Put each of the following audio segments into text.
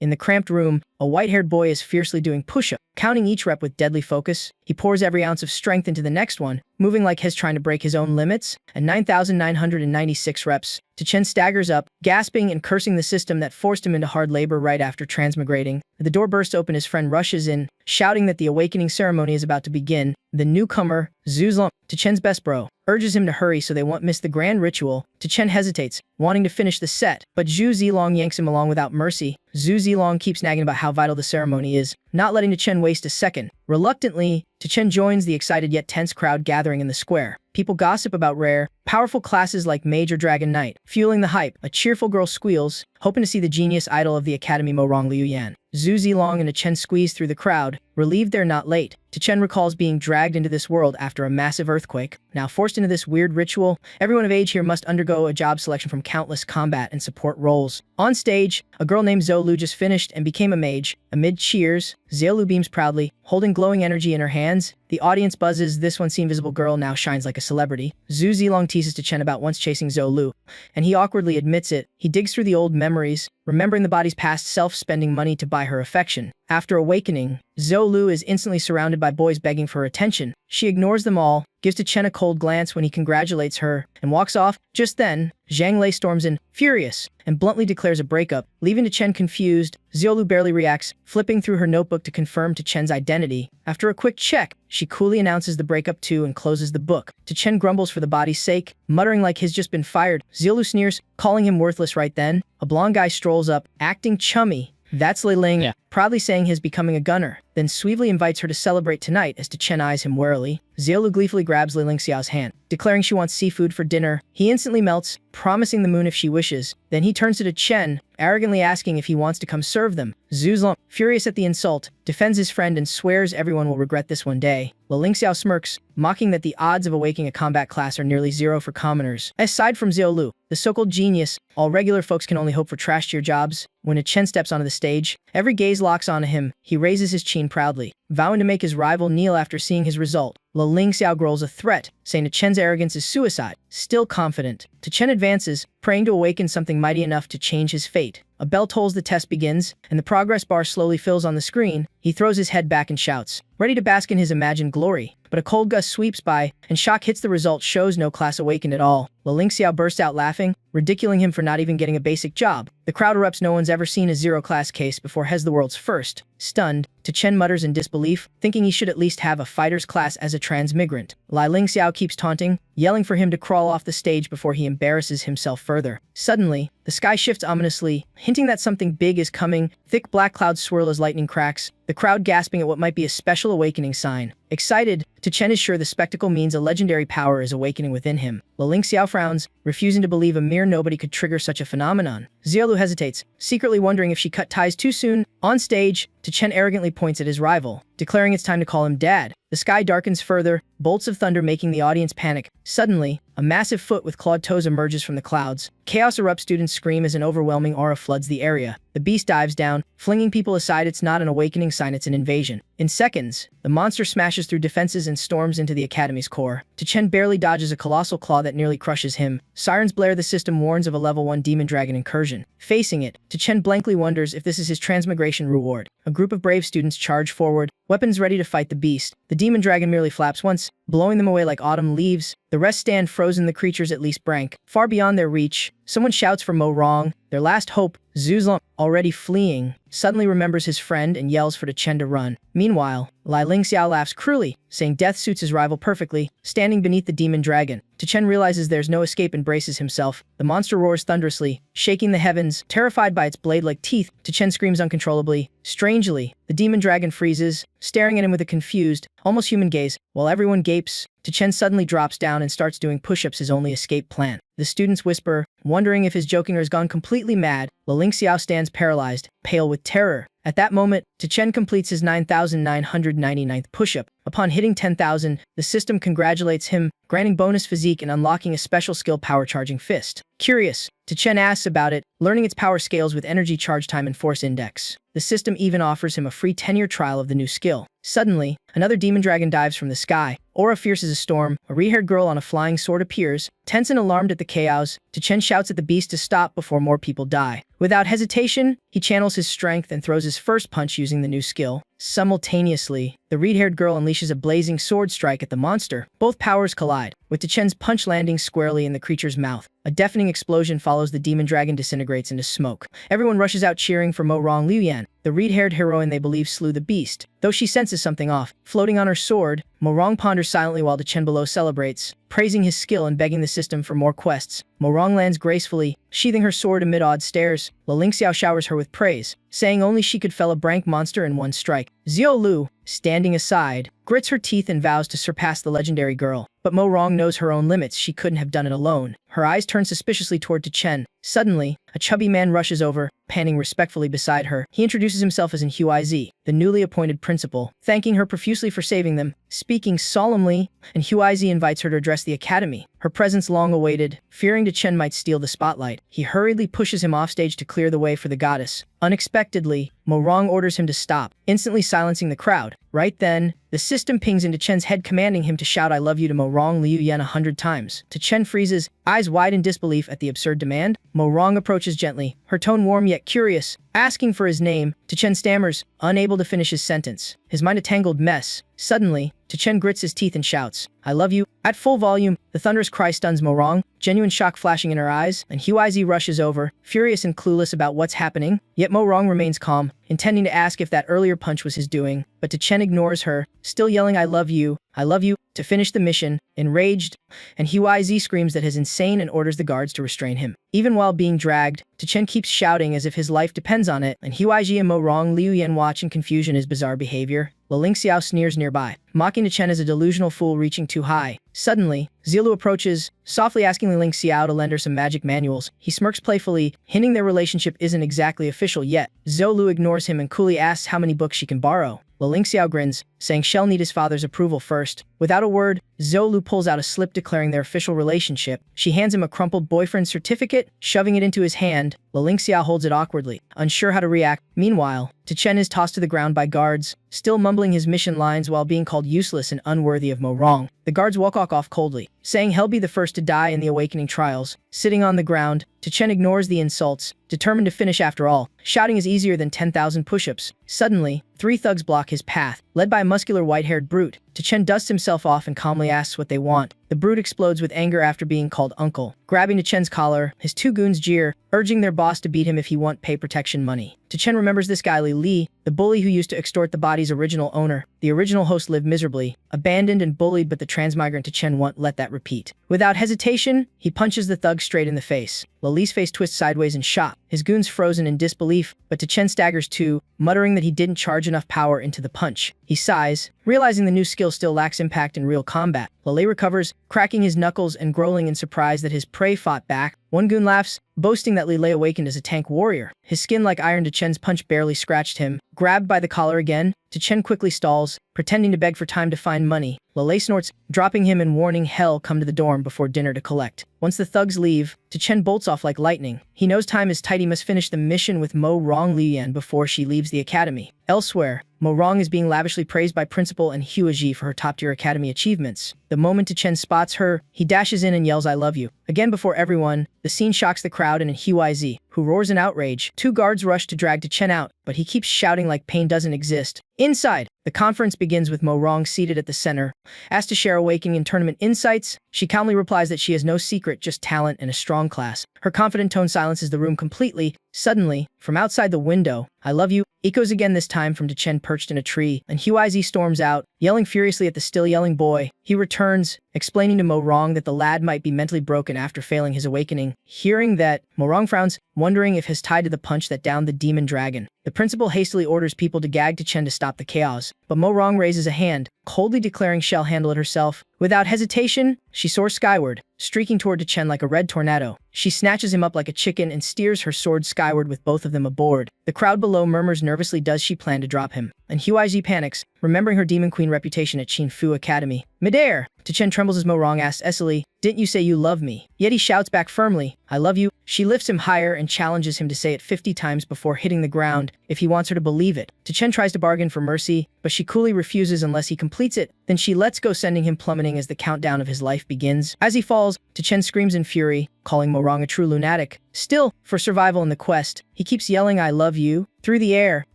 In the cramped room, a white-haired boy is fiercely doing push-ups, counting each rep with deadly focus. He pours every ounce of strength into the next one, moving like he's trying to break his own limits. At 9,996 reps, Chen staggers up, gasping and cursing the system that forced him into hard labor right after transmigrating. The door bursts open, his friend rushes in, shouting that the awakening ceremony is about to begin. The newcomer, Zuzlong, Chen's best bro, urges him to hurry so they won't miss the grand ritual. Chen hesitates, wanting to finish the set, but Zhu Zilong yanks him along without mercy. Zhu Zilong keeps nagging about how vital the ceremony is, not letting Chen waste a second. Reluctantly, Chen joins the excited yet tense crowd gathering in the square. People gossip about rare, powerful classes like Mage or Dragon Knight. Fueling the hype, a cheerful girl squeals, hoping to see the genius idol of the academy Mo Rong Liu Yan. Zhu Zilong and Chen squeeze through the crowd, relieved they're not late. Chen recalls being dragged into this world after a massive earthquake. Now forced into this weird ritual, everyone of age here must undergo a job selection from countless combat and support roles. On stage, a girl named Zhou Lu just finished and became a mage. Amid cheers, Zhou Lu beams proudly, holding glowing energy in her hands. The audience buzzes. This once-seen visible girl now shines like a celebrity. Zhu Zilong teases Chen about once chasing Zhou Lu, and he awkwardly admits it. He digs through the old memories, remembering the body's past self spending money to buy her affection. After awakening, Zhou Lu is instantly surrounded by boys begging for attention. She ignores them all, gives Chen a cold glance when he congratulates her, and walks off. Just then, Zhang Lei storms in, furious, and bluntly declares a breakup, leaving Chen confused. Zhou Lu barely reacts, flipping through her notebook to confirm Chen's identity. After a quick check, she coolly announces the breakup too and closes the book. Chen grumbles for the body's sake, muttering like he's just been fired. Zhou Lu sneers, calling him worthless right then. A blonde guy strolls up, acting chummy. That's Li Ling, proudly saying he's becoming a gunner, then suavely invites her to celebrate tonight as Chen eyes him warily. Zhou Lu gleefully grabs Li Ling Xiao's hand, declaring she wants seafood for dinner. He instantly melts, promising the moon if she wishes. Then he turns to Chen, arrogantly asking if he wants to come serve them. Zuzlong, furious at the insult, defends his friend and swears everyone will regret this one day. Li Ling Xiao smirks, mocking that the odds of awakening a combat class are nearly zero for commoners. Aside from Zhou Lu, the so-called genius, all regular folks can only hope for trash-tier jobs. When Chen steps onto the stage, every gaze locks onto him. He raises his chin proudly, vowing to make his rival kneel after seeing his result. Li Ling Xiao growls a threat, saying Chen's arrogance is suicide. Still confident, Chen advances, praying to awaken something mighty enough to change his fate. A bell tolls, the test begins, and the progress bar slowly fills on the screen. He throws his head back and shouts, ready to bask in his imagined glory. But a cold gust sweeps by, and shock hits. The result shows no class awakened at all. Li Ling Xiao bursts out laughing, ridiculing him for not even getting a basic job. The crowd erupts. No one's ever seen a zero-class case before. Has the world's first. Stunned, Chen mutters in disbelief, thinking he should at least have a fighter's class as a transmigrant. Li Ling Xiao keeps taunting, yelling for him to crawl off the stage before he embarrasses himself further. Suddenly, the sky shifts ominously, hinting that something big is coming. Thick black clouds swirl as lightning cracks, the crowd gasping at what might be a special awakening sign. Excited, Chen is sure the spectacle means a legendary power is awakening within him. Li Ling Xiao frowns, refusing to believe a mere nobody could trigger such a phenomenon. Zhou Lu hesitates, secretly wondering if she cut ties too soon. On stage, Chen arrogantly points at his rival, declaring it's time to call him dad. The sky darkens further, bolts of thunder making the audience panic. Suddenly, a massive foot with clawed toes emerges from the clouds. Chaos erupts, students scream as an overwhelming aura floods the area. The beast dives down, flinging people aside. It's not an awakening sign, it's an invasion. In seconds, the monster smashes through defenses and storms into the academy's core. Chen barely dodges a colossal claw that nearly crushes him. Sirens blare, the system warns of a level 1 demon dragon incursion. Facing it, Chen blankly wonders if this is his transmigration reward. A group of brave students charge forward, weapons ready to fight the beast. The demon dragon merely flaps once, blowing them away like autumn leaves. The rest stand frozen, the creatures at least brank, far beyond their reach. Someone shouts for Mo Rong, their last hope. Zuzlong, already fleeing, suddenly remembers his friend and yells for Chen to run. Meanwhile, Li Ling Xiao laughs cruelly, saying death suits his rival perfectly. Standing beneath the demon dragon, Chen realizes there's no escape and braces himself. The monster roars thunderously, shaking the heavens. Terrified by its blade-like teeth, Chen screams uncontrollably. Strangely, the demon dragon freezes, staring at him with a confused, almost human gaze. While everyone gapes, Chen suddenly drops down and starts doing push-ups, his only escape plan. The students whisper, wondering if his joking has gone completely mad. Li Ling Xiao stands paralyzed, pale with terror. At that moment, Chen completes his 9,999th push-up. Upon hitting 10,000, the system congratulates him, granting bonus physique and unlocking a special skill, power charging fist. Curious, Chen asks about it, learning its power scales with energy, charge time, and force index. The system even offers him a free 10-year trial of the new skill. Suddenly, another demon dragon dives from the sky. Aura fierce as a storm. A re-haired girl on a flying sword appears. Tense and alarmed at the chaos, Chen shouts at the beast to stop before more people die. Without hesitation, he channels his strength and throws his first punch using the new skill. Simultaneously, the reed-haired girl unleashes a blazing sword strike at the monster. Both powers collide, with Tien's punch landing squarely in the creature's mouth. A deafening explosion follows. The demon dragon disintegrates into smoke. Everyone rushes out cheering for Mo Rong Liuyan, the reed-haired heroine they believe slew the beast. Though she senses something off, floating on her sword, Mo Rong ponders silently while Tien below celebrates, praising his skill and begging the system for more quests. Mo Rong lands gracefully, sheathing her sword amid awed stares. Ling Xiao showers her with praise, saying only she could fell a brank monster in one strike. Xiao Lu, standing aside, grits her teeth and vows to surpass the legendary girl. But Mo Rong knows her own limits. She couldn't have done it alone. Her eyes turn suspiciously toward Tien. Suddenly, a chubby man rushes over, panting respectfully beside her. He introduces himself as Huizi, the newly appointed principal, thanking her profusely for saving them. Speaking solemnly, and Huizi invites her to address the academy. Her presence long awaited. Fearing Tien might steal the spotlight, he hurriedly pushes him offstage to clear the way for the goddess. Unexpectedly, Mo Rong orders him to stop, instantly silencing the crowd. Right then, the system pings into Tien's head, commanding him to shout "I love you" to Mo Rong Liuyan 100 times. Tien freezes, eyes wide in disbelief at the absurd demand. Mo Rong approaches gently, her tone warm yet curious, asking for his name. Tien stammers, unable to finish his sentence, his mind a tangled mess. Suddenly, Tien grits his teeth and shouts, "I love you." At full volume, the thunderous cry stuns Mo Rong, genuine shock flashing in her eyes, and Huizi rushes over, furious and clueless about what's happening. Yet Mo Rong remains calm, intending to ask if that earlier punch was his doing, but Tien ignores her, still yelling "I love you, I love you," to finish the mission. Enraged, and Huizi screams that he's insane and orders the guards to restrain him. Even while being dragged, Tien keeps shouting as if his life depends on it, and Huizi and Mo Rong Liuyan watch in confusion his bizarre behavior. Ling Xiao sneers nearby, mocking Tien as a delusional fool reaching too high. Suddenly, Zilu approaches, softly asking Ling Xiao to lend her some magic manuals. He smirks playfully, hinting their relationship isn't exactly official yet. Zhou ignores him and coolly asks how many books she can borrow. Ling Xiao grins, saying she'll need his father's approval first. Without a word, Zhou pulls out a slip declaring their official relationship. She hands him a crumpled boyfriend certificate, shoving it into his hand. Ling Xiao holds it awkwardly, unsure how to react. Meanwhile, Tien is tossed to the ground by guards, still mumbling his mission lines while being called useless and unworthy of Mo Rong. The guards walk off coldly, saying he'll be the first to die in the awakening trials. Sitting on the ground, Tien ignores the insults, determined to finish after all. Shouting is easier than 10,000 push-ups. Suddenly, 3 thugs block his path, led by a muscular white-haired brute. Tien dusts himself off and calmly asks what they want. The brute explodes with anger after being called uncle. Grabbing Tien's collar, his 2 goons jeer, urging their boss to beat him if he want pay protection money. Tien remembers this guy Li, the bully who used to extort the body's original owner. The original host lived miserably, abandoned and bullied, but the transmigrant Tien won't let that repeat. Without hesitation, he punches the thug straight in the face. Li's face twists sideways in shock, his goons frozen in disbelief, but Tien staggers too, muttering that he didn't charge enough power into the punch. He sighs, realizing the new skill still lacks impact in real combat. Li recovers, cracking his knuckles and growling in surprise that his prey fought back. One goon laughs, boasting that Li Lei awakened as a tank warrior. His skin like iron. Tien's punch barely scratched him. Grabbed by the collar again, Tien quickly stalls, pretending to beg for time to find money. Lei snorts, dropping him and warning hell come to the dorm before dinner to collect. Once the thugs leave, Tien bolts off like lightning. He knows time is tight. He must finish the mission with Mo Rong Liuyan before she leaves the academy. Elsewhere, Mo Rong is being lavishly praised by Principal and Huaji for her top-tier academy achievements. The moment Tien spots her, he dashes in and yells "I love you." Again before everyone, the scene shocks the crowd and Huizi, who roars in outrage. 2 guards rush to drag Tien out, but he keeps shouting like pain doesn't exist. Inside, the conference begins with Mo Rong seated at the center. Asked to share awakening and tournament insights, she calmly replies that she has no secret, just talent and a strong class. Her confident tone silences the room completely. Suddenly, from outside the window, "I love you" echoes again, this time from Tien perched in a tree, and Huizi storms out, yelling furiously at the still yelling boy. He returns, explaining to Mo Rong that the lad might be mentally broken after failing his awakening. Hearing that, Mo Rong frowns, wondering if he's tied to the punch that downed the demon dragon. The principal hastily orders people to gag Tien to stop the chaos, but Mo Rong raises a hand, coldly declaring she'll handle it herself. Without hesitation, she soars skyward, streaking toward Tien like a red tornado. She snatches him up like a chicken and steers her sword skyward with both of them aboard. The crowd below murmurs nervously. Does she plan to drop him? And Huizi panics, remembering her demon queen reputation at Qinfu Academy. Midair, Tien trembles as Mo Rong asks Esili, "Didn't you say you love me?" Yet he shouts back firmly, "I love you." She lifts him higher and challenges him to say it 50 times before hitting the ground, if he wants her to believe it. Tien tries to bargain for mercy, but she coolly refuses unless he completes it. Then she lets go, sending him plummeting as the countdown of his life begins. As he falls, falls, Chen screams in fury, calling Morong a true lunatic. Still, for survival in the quest, he keeps yelling "I love you" through the air.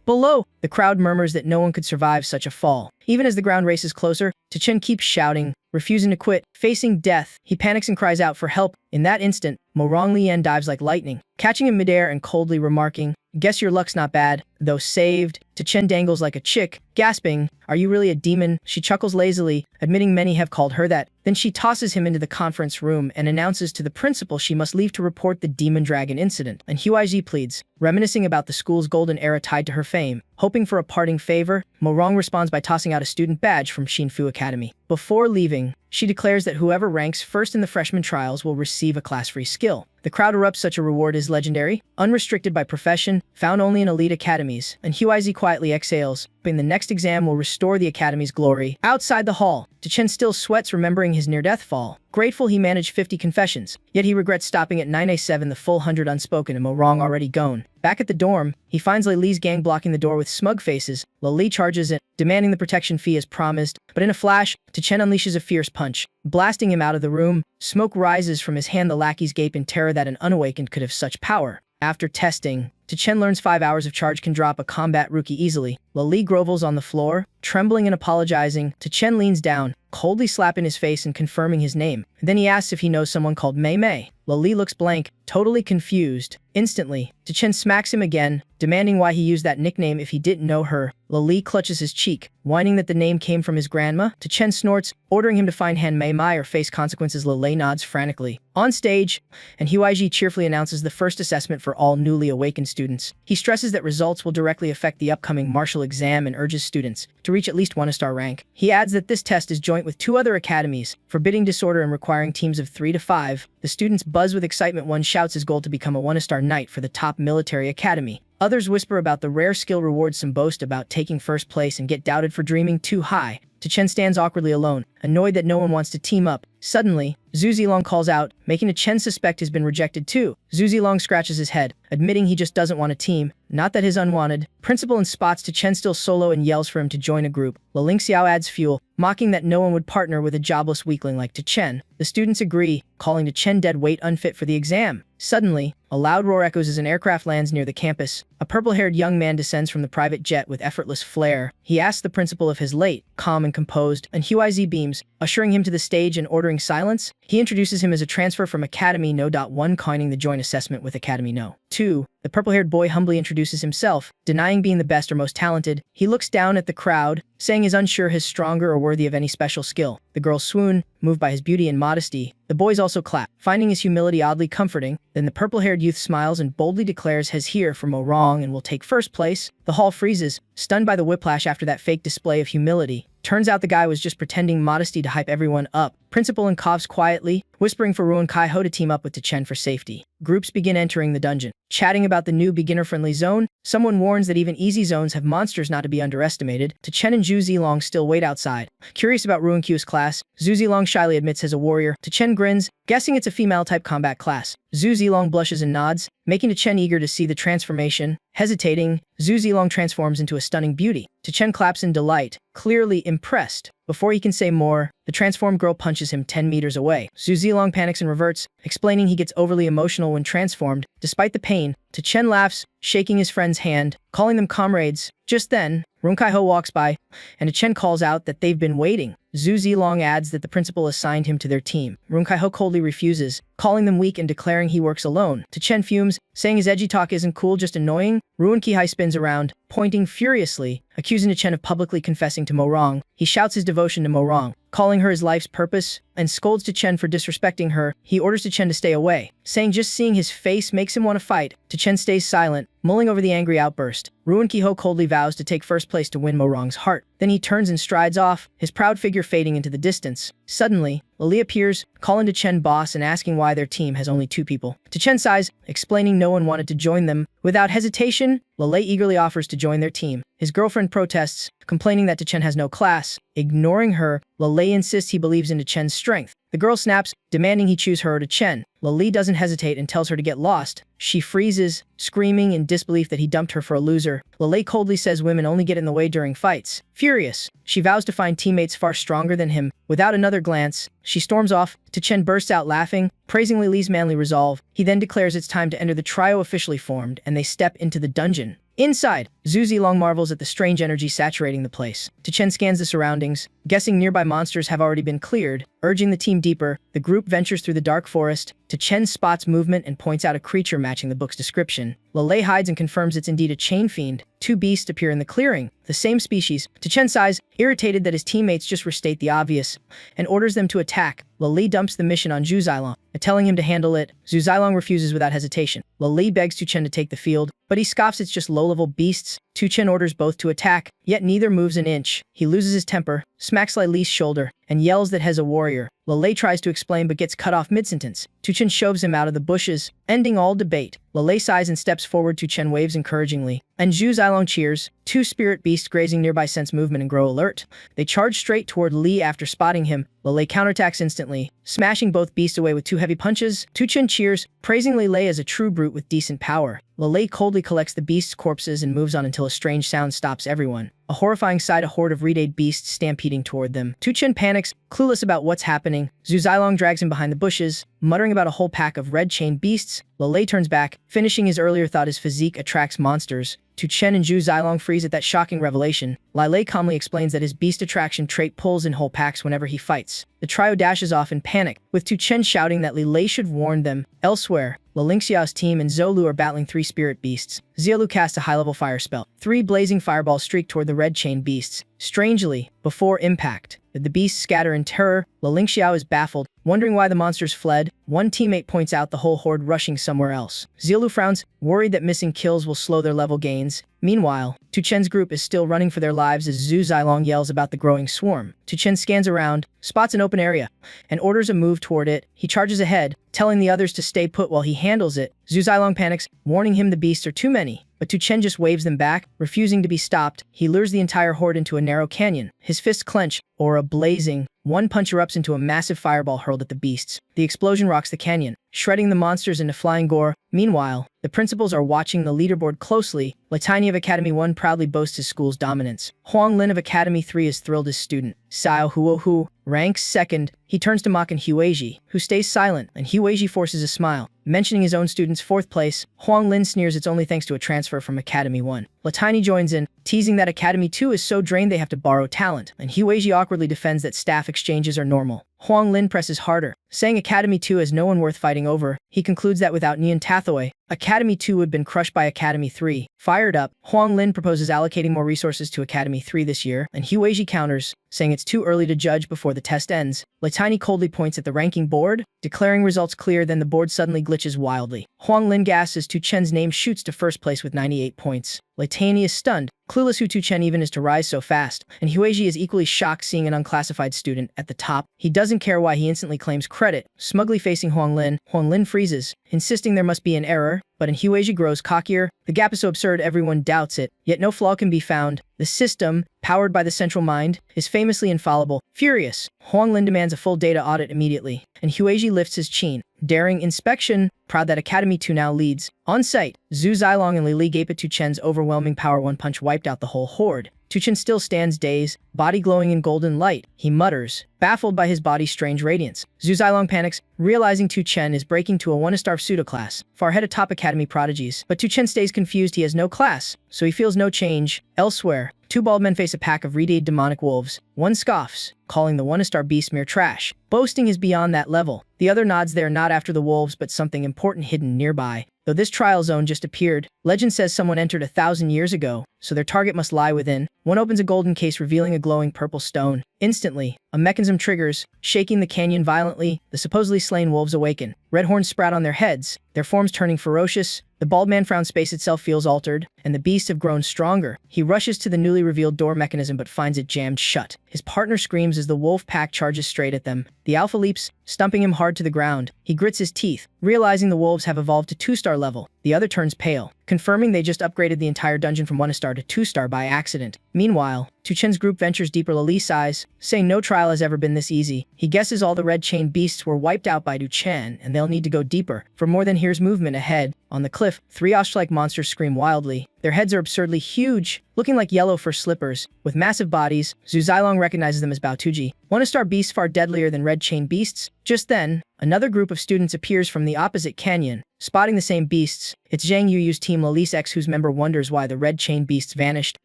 Below, the crowd murmurs that no one could survive such a fall. Even as the ground races closer, Chen keeps shouting, refusing to quit. Facing death, he panics and cries out for help. In that instant, Morong Lien dives like lightning, catching him midair and coldly remarking, "Guess your luck's not bad." Though saved, Chen dangles like a chick, gasping, "Are you really a demon?" She chuckles lazily, admitting many have called her that. Then she tosses him into the conference room and announces to the principal she must leave to report the demon dragon incident. And Huaiji pleads, reminiscing about the school's golden era tied to her fame. Hoping for a parting favor, Morong responds by tossing out a student badge from Xinfu Academy. Before leaving, she declares that whoever ranks first in the freshman trials will receive a class-free skill. The crowd erupts. Such a reward is legendary, unrestricted by profession, found only in elite academies, and Huizi quietly exhales, hoping the next exam will restore the academy's glory. Outside the hall, Chen still sweats remembering his near-death fall. Grateful he managed 50 confessions, yet he regrets stopping at 9A7, the full 100 unspoken and Morong already gone. Back at the dorm, he finds Li's gang blocking the door with smug faces. Li charges it, demanding the protection fee as promised, but in a flash, Chen unleashes a fierce punch, blasting him out of the room. Smoke rises from his hand. The lackeys gape in terror that an unawakened could have such power. After testing, Chen learns 5 hours of charge can drop a combat rookie easily. Li grovels on the floor, trembling and apologizing. Chen leans down, coldly slapping his face and confirming his name. Then he asks if he knows someone called Mei Mei. Li looks blank, totally confused. Instantly, Chen smacks him again, demanding why he used that nickname if he didn't know her. Li clutches his cheek, whining that the name came from his grandma. Chen snorts, ordering him to find Han Mei Mai or face consequences. Li nods frantically. On stage, and Huaiji cheerfully announces the first assessment for all newly awakened students. He stresses that results will directly affect the upcoming martial exam and urges students to reach at least 1-star rank. He adds that this test is joint with 2 other academies, forbidding disorder and requiring teams of 3 to 5. The students buzz with excitement. One shouts his goal to become a 1-star knight for the top military academy. Others whisper about the rare skill rewards. Some boast about taking first place and get doubted for dreaming too high. Chen stands awkwardly alone, annoyed that no one wants to team up. Suddenly, Zhu Zilong calls out, making Chen suspect he's been rejected too. Zhu Zilong scratches his head, admitting he just doesn't want a team, not that he's unwanted. Principal and spots Chen still solo and yells for him to join a group. Ling Xiao adds fuel, mocking that no one would partner with a jobless weakling like Chen. The students agree, calling Chen dead weight, unfit for the exam. Suddenly, a loud roar echoes as an aircraft lands near the campus. A purple-haired young man descends from the private jet with effortless flair. He asks the principal if his late, calm and composed, and Huizi beams, ushering him to the stage and ordering silence. He introduces him as a transfer from Academy No. 1, coining the joint assessment with Academy No. 2. The purple-haired boy humbly introduces himself, denying being the best or most talented. He looks down at the crowd, saying he's unsure he's stronger or worthy of any special skill. The girls swoon, moved by his beauty and modesty. The boys also clap, finding his humility oddly comforting. Then the purple-haired youth smiles and boldly declares he's here for Morong and will take first place. The hall freezes, stunned by the whiplash after that fake display of humility. Turns out the guy was just pretending modesty to hype everyone up. Principal and coughs quietly, whispering for Ruan Kai-ho to team up with Chen for safety. Groups begin entering the dungeon, chatting about the new beginner-friendly zone. Someone warns that even easy zones have monsters not to be underestimated. Chen and Zhu Zilong still wait outside. Curious about Ruan Q's class, Zhu Zilong shyly admits he's a warrior. Chen grins, guessing it's a female-type combat class. Zhu Zilong blushes and nods, making Chen eager to see the transformation. Hesitating, Zhu Zilong transforms into a stunning beauty. Chen claps in delight, clearly impressed. Before he can say more, the transformed girl punches him 10 meters away. Zhu Zilong panics and reverts, explaining he gets overly emotional when transformed. Despite the pain, Chen laughs, shaking his friend's hand, calling them comrades. Just then, Ruan Kai-ho walks by, and Chen calls out that they've been waiting. Zhu Zilong adds that the principal assigned him to their team. Ruan Kai-ho coldly refuses, calling them weak and declaring he works alone. Chen fumes, saying his edgy talk isn't cool, just annoying. Ruan Ki-hai spins around, pointing furiously, accusing Chen of publicly confessing to Morong. He shouts his devotion to Morong, calling her his life's purpose, and scolds Chen for disrespecting her. He orders Chen to stay away, saying just seeing his face makes him want to fight. Chen stays silent, mulling over the angry outburst. Ruan Ki-ho coldly vows to take first place to win Morong's heart. Then he turns and strides off, his proud figure fading into the distance. Suddenly, Lily appears, calling Chen boss and asking why their team has only 2 people. Chen sighs, explaining no one wanted to join them. Without hesitation, Lele eagerly offers to join their team. His girlfriend protests, complaining that Chen has no class. Ignoring her, Lele insists he believes in Chen's strength. strength. The girl snaps, demanding he choose her or to Chen. Li doesn't hesitate and tells her to get lost. She freezes, screaming in disbelief that he dumped her for a loser. Li coldly says women only get in the way during fights. Furious, she vows to find teammates far stronger than him. Without another glance, she storms off. Chen bursts out laughing, praising Li's manly resolve. He then declares it's time to enter the trio officially formed, and they step into the dungeon. Inside, Zhu Zilong marvels at the strange energy saturating the place. Chen scans the surroundings, guessing nearby monsters have already been cleared. Urging the team deeper, the group ventures through the dark forest. Chen spots movement and points out a creature matching the book's description. Li hides and confirms it's indeed a chain fiend. Two beasts appear in the clearing, the same species. Chen sighs, irritated that his teammates just restate the obvious, and orders them to attack. Li dumps the mission on Zhu Zilong, telling him to handle it. Zhu Zilong refuses without hesitation. Li begs Chen to take the field, but he scoffs it's just low-level beasts. Chen orders both to attack, yet neither moves an inch. He loses his temper, smacks Li's shoulder, and yells that he's a warrior. Li tries to explain but gets cut off mid-sentence. Chen shoves him out of the bushes, ending all debate. Li sighs and steps forward. Chen waves encouragingly, and Zhu Zilong cheers. Two spirit beasts grazing nearby sense movement and grow alert. They charge straight toward Li after spotting him. Li counterattacks instantly, smashing both beasts away with two heavy punches. Chen cheers, praising Li as a true brute with decent power. Li coldly collects the beasts' corpses and moves on until a strange sound stops everyone. A horrifying sight, a horde of red beasts stampeding toward them. Chen panics, clueless about what's happening. Zhu Zilong drags him behind the bushes, muttering about a whole pack of red-chained beasts. Li turns back, finishing his earlier thought his physique attracts monsters. Chen and Zhu Zilong freeze at that shocking revelation. Li calmly explains that his beast attraction trait pulls in whole packs whenever he fights. The trio dashes off in panic, with Chen shouting that Li should warn them. Elsewhere, Linxiao's team and Zhou Lu are battling three spirit beasts. Zielu casts a high-level fire spell. Three blazing fireballs streak toward the red-chained beasts. Strangely, before impact, the beasts scatter in terror. Linxiao is baffled, wondering why the monsters fled. One teammate points out the whole horde rushing somewhere else. Zielu frowns, worried that missing kills will slow their level gains. Meanwhile, Chen's group is still running for their lives as Zhu Zilong yells about the growing swarm. Chen scans around, spots an open area, and orders a move toward it. He charges ahead, telling the others to stay put while he handles it. Zhu Zilong panics, warning him the beasts are too many. But Chen just waves them back, refusing to be stopped. He lures the entire horde into a narrow canyon. His fists clench, aura blazing. One punch erupts into a massive fireball hurled at the beasts. The explosion rocks the canyon, shredding the monsters into flying gore. Meanwhile, the principals are watching the leaderboard closely. Tiny of Academy 1 proudly boasts his school's dominance. Huang Lin of Academy 3 is thrilled his student. Xiao Huohu ranks second. He turns to mock Huiji, who stays silent, and Huiji forces a smile. Mentioning his own student's fourth place, Huang Lin sneers it's only thanks to a transfer from Academy 1. Tiny joins in, teasing that Academy 2 is so drained they have to borrow talent, and Huiji awkwardly defends that staff exchanges are normal. Huang Lin presses harder, saying Academy 2 has no one worth fighting over. He concludes that without Nian Tathaway, Academy 2 would have been crushed by Academy 3. Fired up, Huang Lin proposes allocating more resources to Academy 3 this year, and Huiji counters, saying it's too early to judge before the test ends. Tiny coldly points at the ranking board, declaring results clear. Then the board suddenly glitches wildly. Huang Lin gasps as Chen's name shoots to first place with 98 points. Tiny is stunned, clueless who Chen even is to rise so fast, and Huiji is equally shocked seeing an unclassified student at the top. He doesn't care why he instantly claims credit, smugly facing Huang Lin freezes, insisting there must be an error, but Huiji grows cockier. The gap is so absurd everyone doubts it, yet no flaw can be found. The system, powered by the central mind, is famously infallible. Furious, Huang Lin demands a full data audit immediately, and Huiji lifts his chin, daring inspection, proud that Academy 2 now leads. On site, Zhu Zilong and Li gape at Chen's overwhelming power. One punch wiped out the whole horde. Chen still stands dazed, body glowing in golden light. He mutters, baffled by his body's strange radiance. Zhu Zilong panics, realizing Chen is breaking to a 1-star pseudo-class, far ahead of top Academy prodigies. But Chen stays confused. He has no class, so he feels no change. Elsewhere, two bald men face a pack of red demonic wolves. One scoffs, calling the 1-star beast mere trash, boasting is beyond that level. The other nods they are not after the wolves but something important hidden nearby. Though this trial zone just appeared, legend says someone entered 1,000 years ago, so their target must lie within. One opens a golden case revealing a glowing purple stone. Instantly, a mechanism triggers, shaking the canyon violently. The supposedly slain wolves awaken. Red horns sprout on their heads, their forms turning ferocious. The bald man frowns. Space itself feels altered, and the beasts have grown stronger. He rushes to the newly revealed door mechanism but finds it jammed shut. His partner screams as the wolf pack charges straight at them. The alpha leaps, stumping him hard to the ground. He grits his teeth, realizing the wolves have evolved to 2-star level. the other turns pale, confirming they just upgraded the entire dungeon from 1-star to 2-star by accident. Meanwhile, Tu Chen's group ventures deeper. Lili sighs, saying no trial has ever been this easy. He guesses all the red chain beasts were wiped out by Tu Chen, and they'll need to go deeper. For more than here's movement ahead. On the cliff, 3 ostrich-like monsters scream wildly. Their heads are absurdly huge, looking like yellow fur slippers. With massive bodies, Zhu Zilong recognizes them as Baotuji, 1-star beasts far deadlier than red chain beasts. Just then, another group of students appears from the opposite canyon. Spotting the same beasts, it's Zhang Yuyu's team. Lilise X, whose member wonders why the red chain beasts vanished.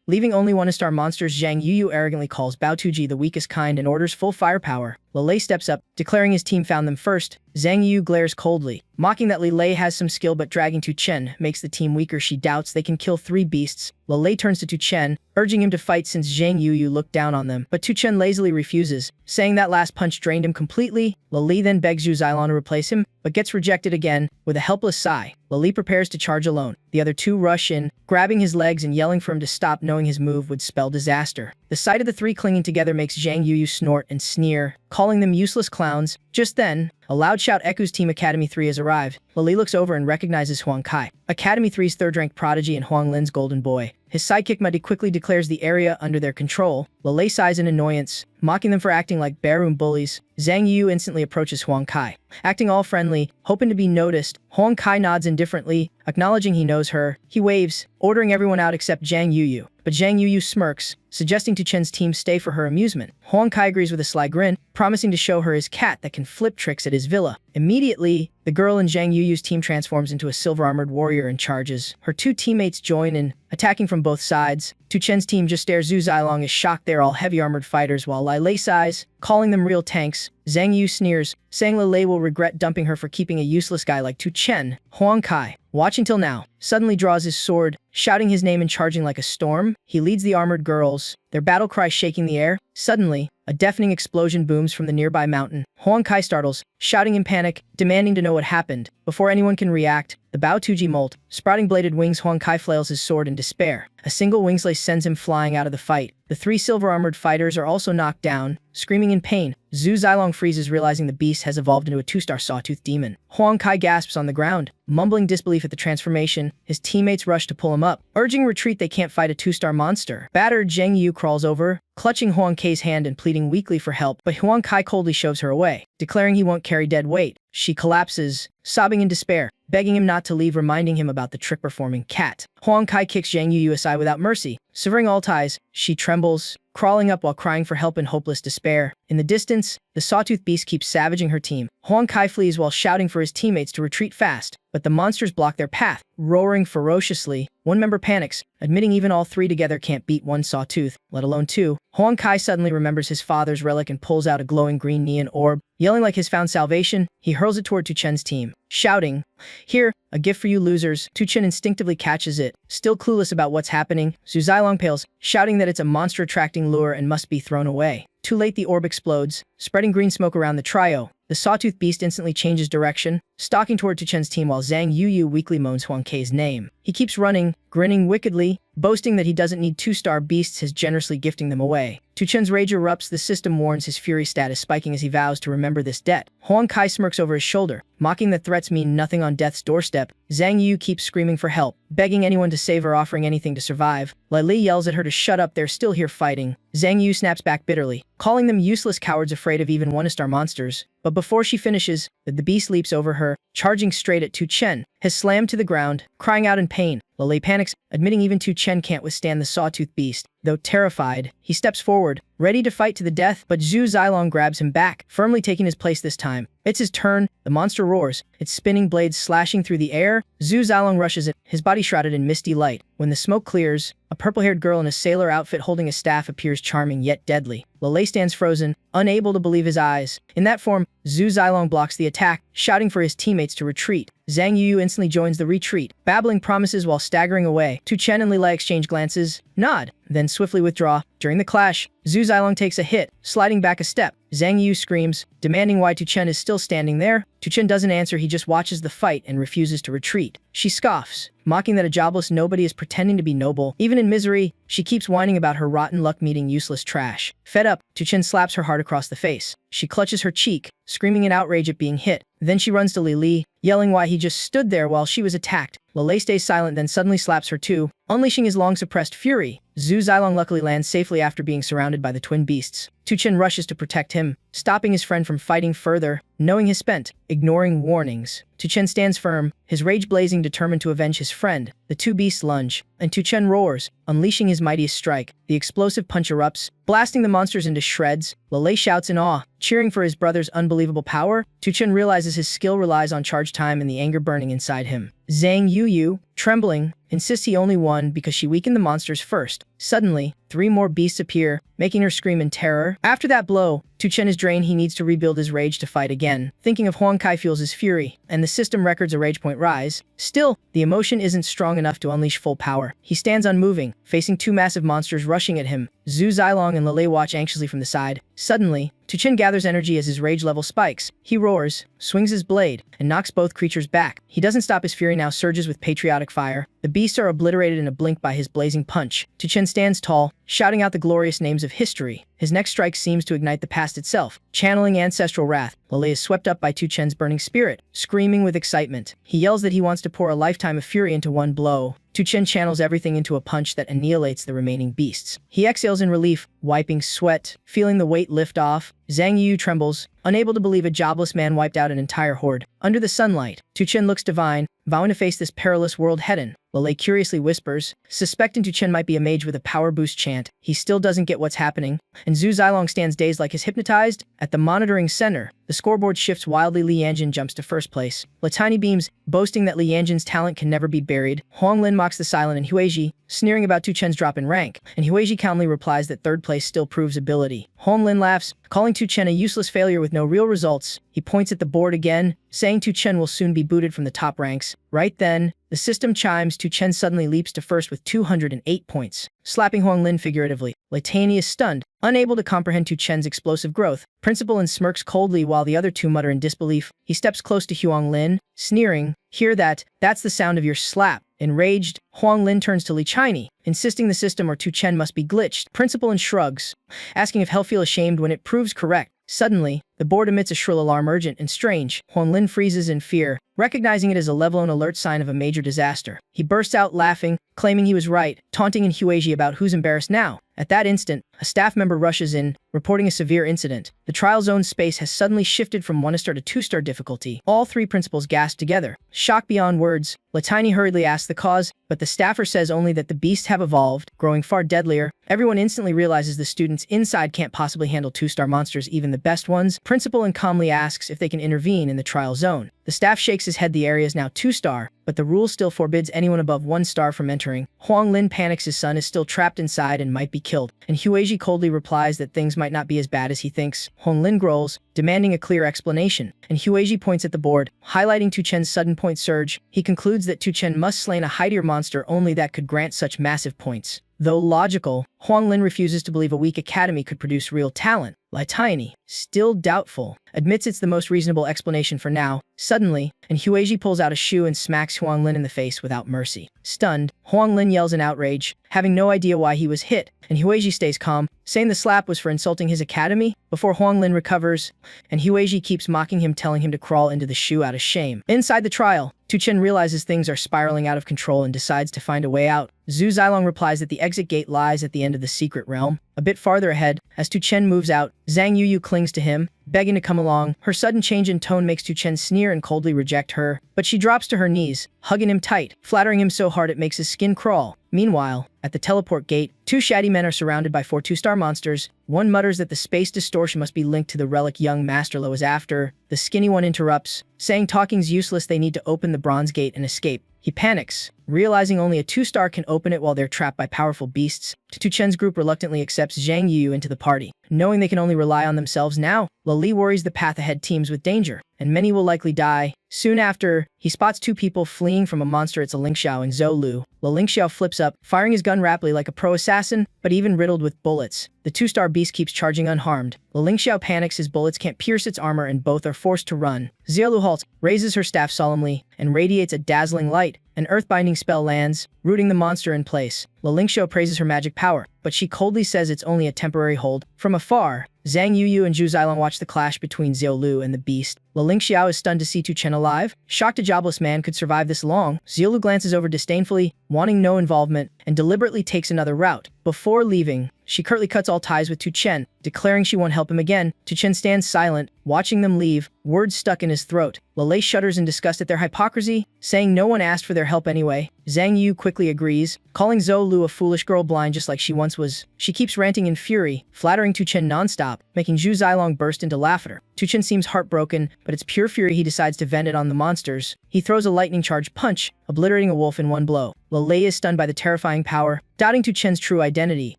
Leaving only 1-star monsters, Zhang Yuyu arrogantly calls Baotuji the weakest kind and orders full firepower. Lilei steps up, declaring his team found them first. Zhang Yu glares coldly, mocking that Lilei has some skill, but dragging Tu Chen makes the team weaker. She doubts they can kill 3 beasts. Lilei turns to Tu Chen, urging him to fight since Zhang Yuyu looked down on them, but Tu Chen lazily refuses, saying that last punch drained him completely. Lilei then begs Zhu Zilong to replace him, but gets rejected again. With a helpless sigh, Lilei prepares to charge alone. The other 2 rush in, grabbing his legs and yelling for him to stop, knowing his move would spell disaster. The sight of the 3 clinging together makes Zhang Yuyu snort and sneer, calling them useless clowns. Just then, a loud shout echoes. Team Academy 3 has arrived. Lilei looks over and recognizes Huang Kai, Academy 3's 3rd-ranked prodigy and Huang Lin's golden boy. His sidekick Muddy quickly declares the area under their control. Lilei sighs in annoyance, mocking them for acting like barroom bullies. Zhang Yu instantly approaches Huang Kai, acting all friendly, hoping to be noticed. Huang Kai nods indifferently, acknowledging he knows her. He waves, ordering everyone out except Zhang Yuyu. But Zhang Yuyu smirks, suggesting Tu Chen's team stay for her amusement. Huang Kai agrees with a sly grin, promising to show her his cat that can flip tricks at his villa. Immediately, the girl in Zhang Yuyu's team transforms into a silver-armored warrior and charges. Her 2 teammates join in, attacking from both sides. Tu Chen's team just stares. Zhu Zilong is shocked they're all heavy-armored fighters, while Lilei sighs, calling them real tanks. Zhang Yu sneers, saying Lilei will regret dumping her for keeping a useless guy like Tu Chen. Huang Kai, watching till now, suddenly draws his sword, shouting his name and charging like a storm. He leads the armored girls, their battle cry shaking the air. Suddenly, a deafening explosion booms from the nearby mountain. Huang Kai startles, shouting in panic, demanding to know what happened. Before anyone can react, the Baotuji molt, sprouting bladed wings. Huang Kai flails his sword in despair. A single wing slice sends him flying out of the fight. The 3 silver-armored fighters are also knocked down, screaming in pain. Zhu Zilong freezes, realizing the beast has evolved into a 2-star sawtooth demon. Huang Kai gasps on the ground, mumbling disbelief at the transformation. His teammates rush to pull him up, urging retreat. They can't fight a 2-star monster. Battered, Zhang Yu crawls over, clutching Huang Kai's hand and pleading weakly for help, but Huang Kai coldly shoves her away, declaring he won't carry dead weight. She collapses, sobbing in despair, begging him not to leave, reminding him about the trick-performing cat. Huang Kai kicks Zhang Yu aside without mercy, severing all ties. She trembles, crawling up while crying for help in hopeless despair. In the distance, the sawtooth beast keeps savaging her team. Huang Kai flees while shouting for his teammates to retreat fast, but the monsters block their path, roaring ferociously. One member panics, admitting even all 3 together can't beat 1 sawtooth, let alone 2. Huang Kai suddenly remembers his father's relic and pulls out a glowing green neon orb. Yelling like he's found salvation, he hurls it toward Tu Chen's team, shouting, "Here, a gift for you losers." Tu Chen instinctively catches it, still clueless about what's happening. Zhu Zilong pales, shouting that it's a monster-attracting lure and must be thrown away. Too late, the orb explodes, spreading green smoke around the trio. The sawtooth beast instantly changes direction, stalking toward Tu Chen's team while Zhang Yuyu weakly moans Huang Kai's name. He keeps running, grinning wickedly, boasting that he doesn't need 2-star beasts, his generously gifting them away. Tu Chen's rage erupts, the system warns, his fury status spiking as he vows to remember this debt. Huang Kai smirks over his shoulder, mocking that threats mean nothing on death's doorstep. Zhang Yu keeps screaming for help, begging anyone to save her, offering anything to survive. Lilei yells at her to shut up, they're still here fighting. Zhang Yu snaps back bitterly, calling them useless cowards afraid of even 1-star monsters. But before she finishes, the beast leaps over her, charging straight at Tu Chen, has slammed to the ground, crying out in pain. Lilei panics, admitting even Tu Chen can't withstand the sawtooth beast. Though terrified, he steps forward, ready to fight to the death, but Zhu Zilong grabs him back, firmly taking his place this time. It's his turn. The monster roars, its spinning blades slashing through the air. Zhu Zilong rushes it, his body shrouded in misty light. When the smoke clears, a purple-haired girl in a sailor outfit holding a staff appears, charming yet deadly. Lilei stands frozen, unable to believe his eyes. In that form, Zhu Zilong blocks the attack, shouting for his teammates to retreat. Zhang Yu instantly joins the retreat, babbling promises while staggering away. Tu Chen and Lilei exchange glances, nod, then swiftly withdraw. During the clash, Zhu Zilong takes a hit, sliding back a step. Zhang Yu screams, demanding why Tu Chen is still standing there. Tu Chen doesn't answer, he just watches the fight and refuses to retreat. She scoffs, mocking that a jobless nobody is pretending to be noble. Even in misery, she keeps whining about her rotten luck meeting useless trash. Fed up, Tu Chen slaps her hard across the face. She clutches her cheek, screaming in outrage at being hit. Then she runs to Li Li, yelling why he just stood there while she was attacked. Lei stays silent, then suddenly slaps her too, unleashing his long-suppressed fury. Zhu Zilong luckily lands safely after being surrounded by the twin beasts. Tu Chen rushes to protect him, stopping his friend from fighting further, knowing his spent, ignoring warnings. Tu Chen stands firm, his rage blazing, determined to avenge his friend. The two beasts lunge, and Tu Chen roars, unleashing his mightiest strike. The explosive punch erupts, blasting the monsters into shreds. Lei shouts in awe, cheering for his brother's unbelievable power. Tu Chen realizes his skill relies on charge time and the anger burning inside him. Zhang Yu, trembling, insists he only won because she weakened the monsters first. Suddenly, 3 more beasts appear, making her scream in terror. After that blow, Tu Chen is drained. He needs to rebuild his rage to fight again. Thinking of Huang Kai fuels his fury, and the system records a rage point rise. Still, the emotion isn't strong enough to unleash full power. He stands unmoving, facing 2 massive monsters rushing at him. Zhu Zilong and Lei watch anxiously from the side. Suddenly, Tu Chen gathers energy as his rage level spikes. He roars, swings his blade, and knocks both creatures back. He doesn't stop, his fury now surges with patriotic fire. The beasts are obliterated in a blink by his blazing punch. Tu Chen stands tall, shouting out the glorious names of history. His next strike seems to ignite the past itself, channeling ancestral wrath. Lei is swept up by Tu Chen's burning spirit, screaming with excitement. He yells that he wants to pour a lifetime of fury into one blow. Tu Chen channels everything into a punch that annihilates the remaining beasts. He exhales in relief, wiping sweat, feeling the weight lift off. Zhang Yu trembles, unable to believe a jobless man wiped out an entire horde. Under the sunlight, Tu Chen looks divine, vowing to face this perilous world head-on. Lei curiously whispers, suspecting Tu Chen might be a mage with a power boost chant. He still doesn't get what's happening, and Zhu Zilong stands dazed like he's hypnotized. At the monitoring center, the scoreboard shifts wildly. Li Yanjin jumps to first place. Tiny beams, boasting that Li Yanjin's talent can never be buried. Huang Lin mocks the silent and Huiji, sneering about Tu Chen's drop in rank, and Huiji calmly replies that third place still proves ability. Huang Lin laughs, calling Tu Chen a useless failure with no real results. He points at the board again, saying Tu Chen will soon be booted from the top ranks. Right then, the system chimes. Tu Chen suddenly leaps to first with 208 points, slapping Huang Lin figuratively. Tiny is stunned, unable to comprehend Tu Chen's explosive growth. Principal and smirks coldly while the other two mutter in disbelief. He steps close to Huang Lin, sneering, "Hear that? That's the sound of your slap." Enraged, Huang Lin turns to Li Chini, insisting the system or Tu Chen must be glitched. Principal and shrugs, asking if he'll feel ashamed when it proves correct. Suddenly, the board emits a shrill alarm, urgent and strange. Huang Lin freezes in fear, recognizing it as a level-known alert sign of a major disaster. He bursts out laughing, claiming he was right, taunting in Huiji about who's embarrassed now. At that instant, a staff member rushes in, reporting a severe incident. The trial zone space has suddenly shifted from 1-star to 2-star difficulty. All 3 principals gasp together, shocked beyond words. Tiny hurriedly asks the cause, but the staffer says only that the beasts have evolved, growing far deadlier. Everyone instantly realizes the students inside can't possibly handle 2-star monsters, even the best ones. Principal and calmly asks if they can intervene in the trial zone. The staff shakes his head. The area is now 2-star, but the rule still forbids anyone above 1 star from entering. Huang Lin panics, his son is still trapped inside and might be killed, and Huiji coldly replies that things might not be as bad as he thinks. Huang Lin growls, demanding a clear explanation, and Huiji points at the board, highlighting Tu Chen's sudden point surge. He concludes that Tu Chen must slay a high-tier monster only that could grant such massive points. Though logical, Huang Lin refuses to believe a weak academy could produce real talent. Tiny, still doubtful, admits it's the most reasonable explanation for now. Suddenly, and Huiji pulls out a shoe and smacks Huang Lin in the face without mercy. Stunned, Huang Lin yells in outrage, having no idea why he was hit, and Huiji stays calm, saying the slap was for insulting his academy. Before Huang Lin recovers, and Huiji keeps mocking him, telling him to crawl into the shoe out of shame. Inside the trial, Tu Chen realizes things are spiraling out of control and decides to find a way out. Zhu Zilong replies that the exit gate lies at the end of the secret realm. A bit farther ahead, as Tu Chen moves out, Zhang Yu clings to him, begging to come along. Her sudden change in tone makes Tu Chen sneer and coldly reject her, but she drops to her knees, hugging him tight, flattering him so hard it makes his skin crawl. Meanwhile, at the teleport gate, 2 shady men are surrounded by 4 2-star monsters. One mutters that the space distortion must be linked to the relic young Master Lo is after. The skinny one interrupts, saying talking's useless, they need to open the bronze gate and escape. He panics, realizing only a 2-star can open it while they're trapped by powerful beasts. Tu Chen's group reluctantly accepts Zhang Yu into the party, knowing they can only rely on themselves now. Li worries the path ahead teems with danger, and many will likely die. Soon after, he spots two people fleeing from a monster. It's Lingxiao and Zhou Lu. Lingxiao flips up, firing his gun rapidly like a pro assassin, but even riddled with bullets. The two-star beast keeps charging unharmed. Lingxiao panics, his bullets can't pierce its armor and both are forced to run. Zhou Lu halts, raises her staff solemnly, and radiates a dazzling light. An earth-binding spell lands, rooting the monster in place. Lingxiao praises her magic power, but she coldly says it's only a temporary hold. From afar, Zhang Yuyu and Zhu Zilong watch the clash between Zhou Lu and the beast. Lingxiao is stunned to see Tu Chen alive. Shocked a jobless man could survive this long, Zhou Lu glances over disdainfully, wanting no involvement, and deliberately takes another route. Before leaving, she curtly cuts all ties with Tu Chen, declaring she won't help him again. Tu Chen stands silent, watching them leave, words stuck in his throat. Lei shudders in disgust at their hypocrisy, saying no one asked for their help anyway. Zhang Yu quickly agrees, calling Zhou Lu a foolish girl blind just like she once was. She keeps ranting in fury, flattering Tu Chen nonstop, making Zhu Zilong burst into laughter. Tu Chen seems heartbroken, but it's pure fury he decides to vent it on the monsters. He throws a lightning-charged punch, obliterating a wolf in one blow. Lei is stunned by the terrifying power, doubting Tu Chen's true identity.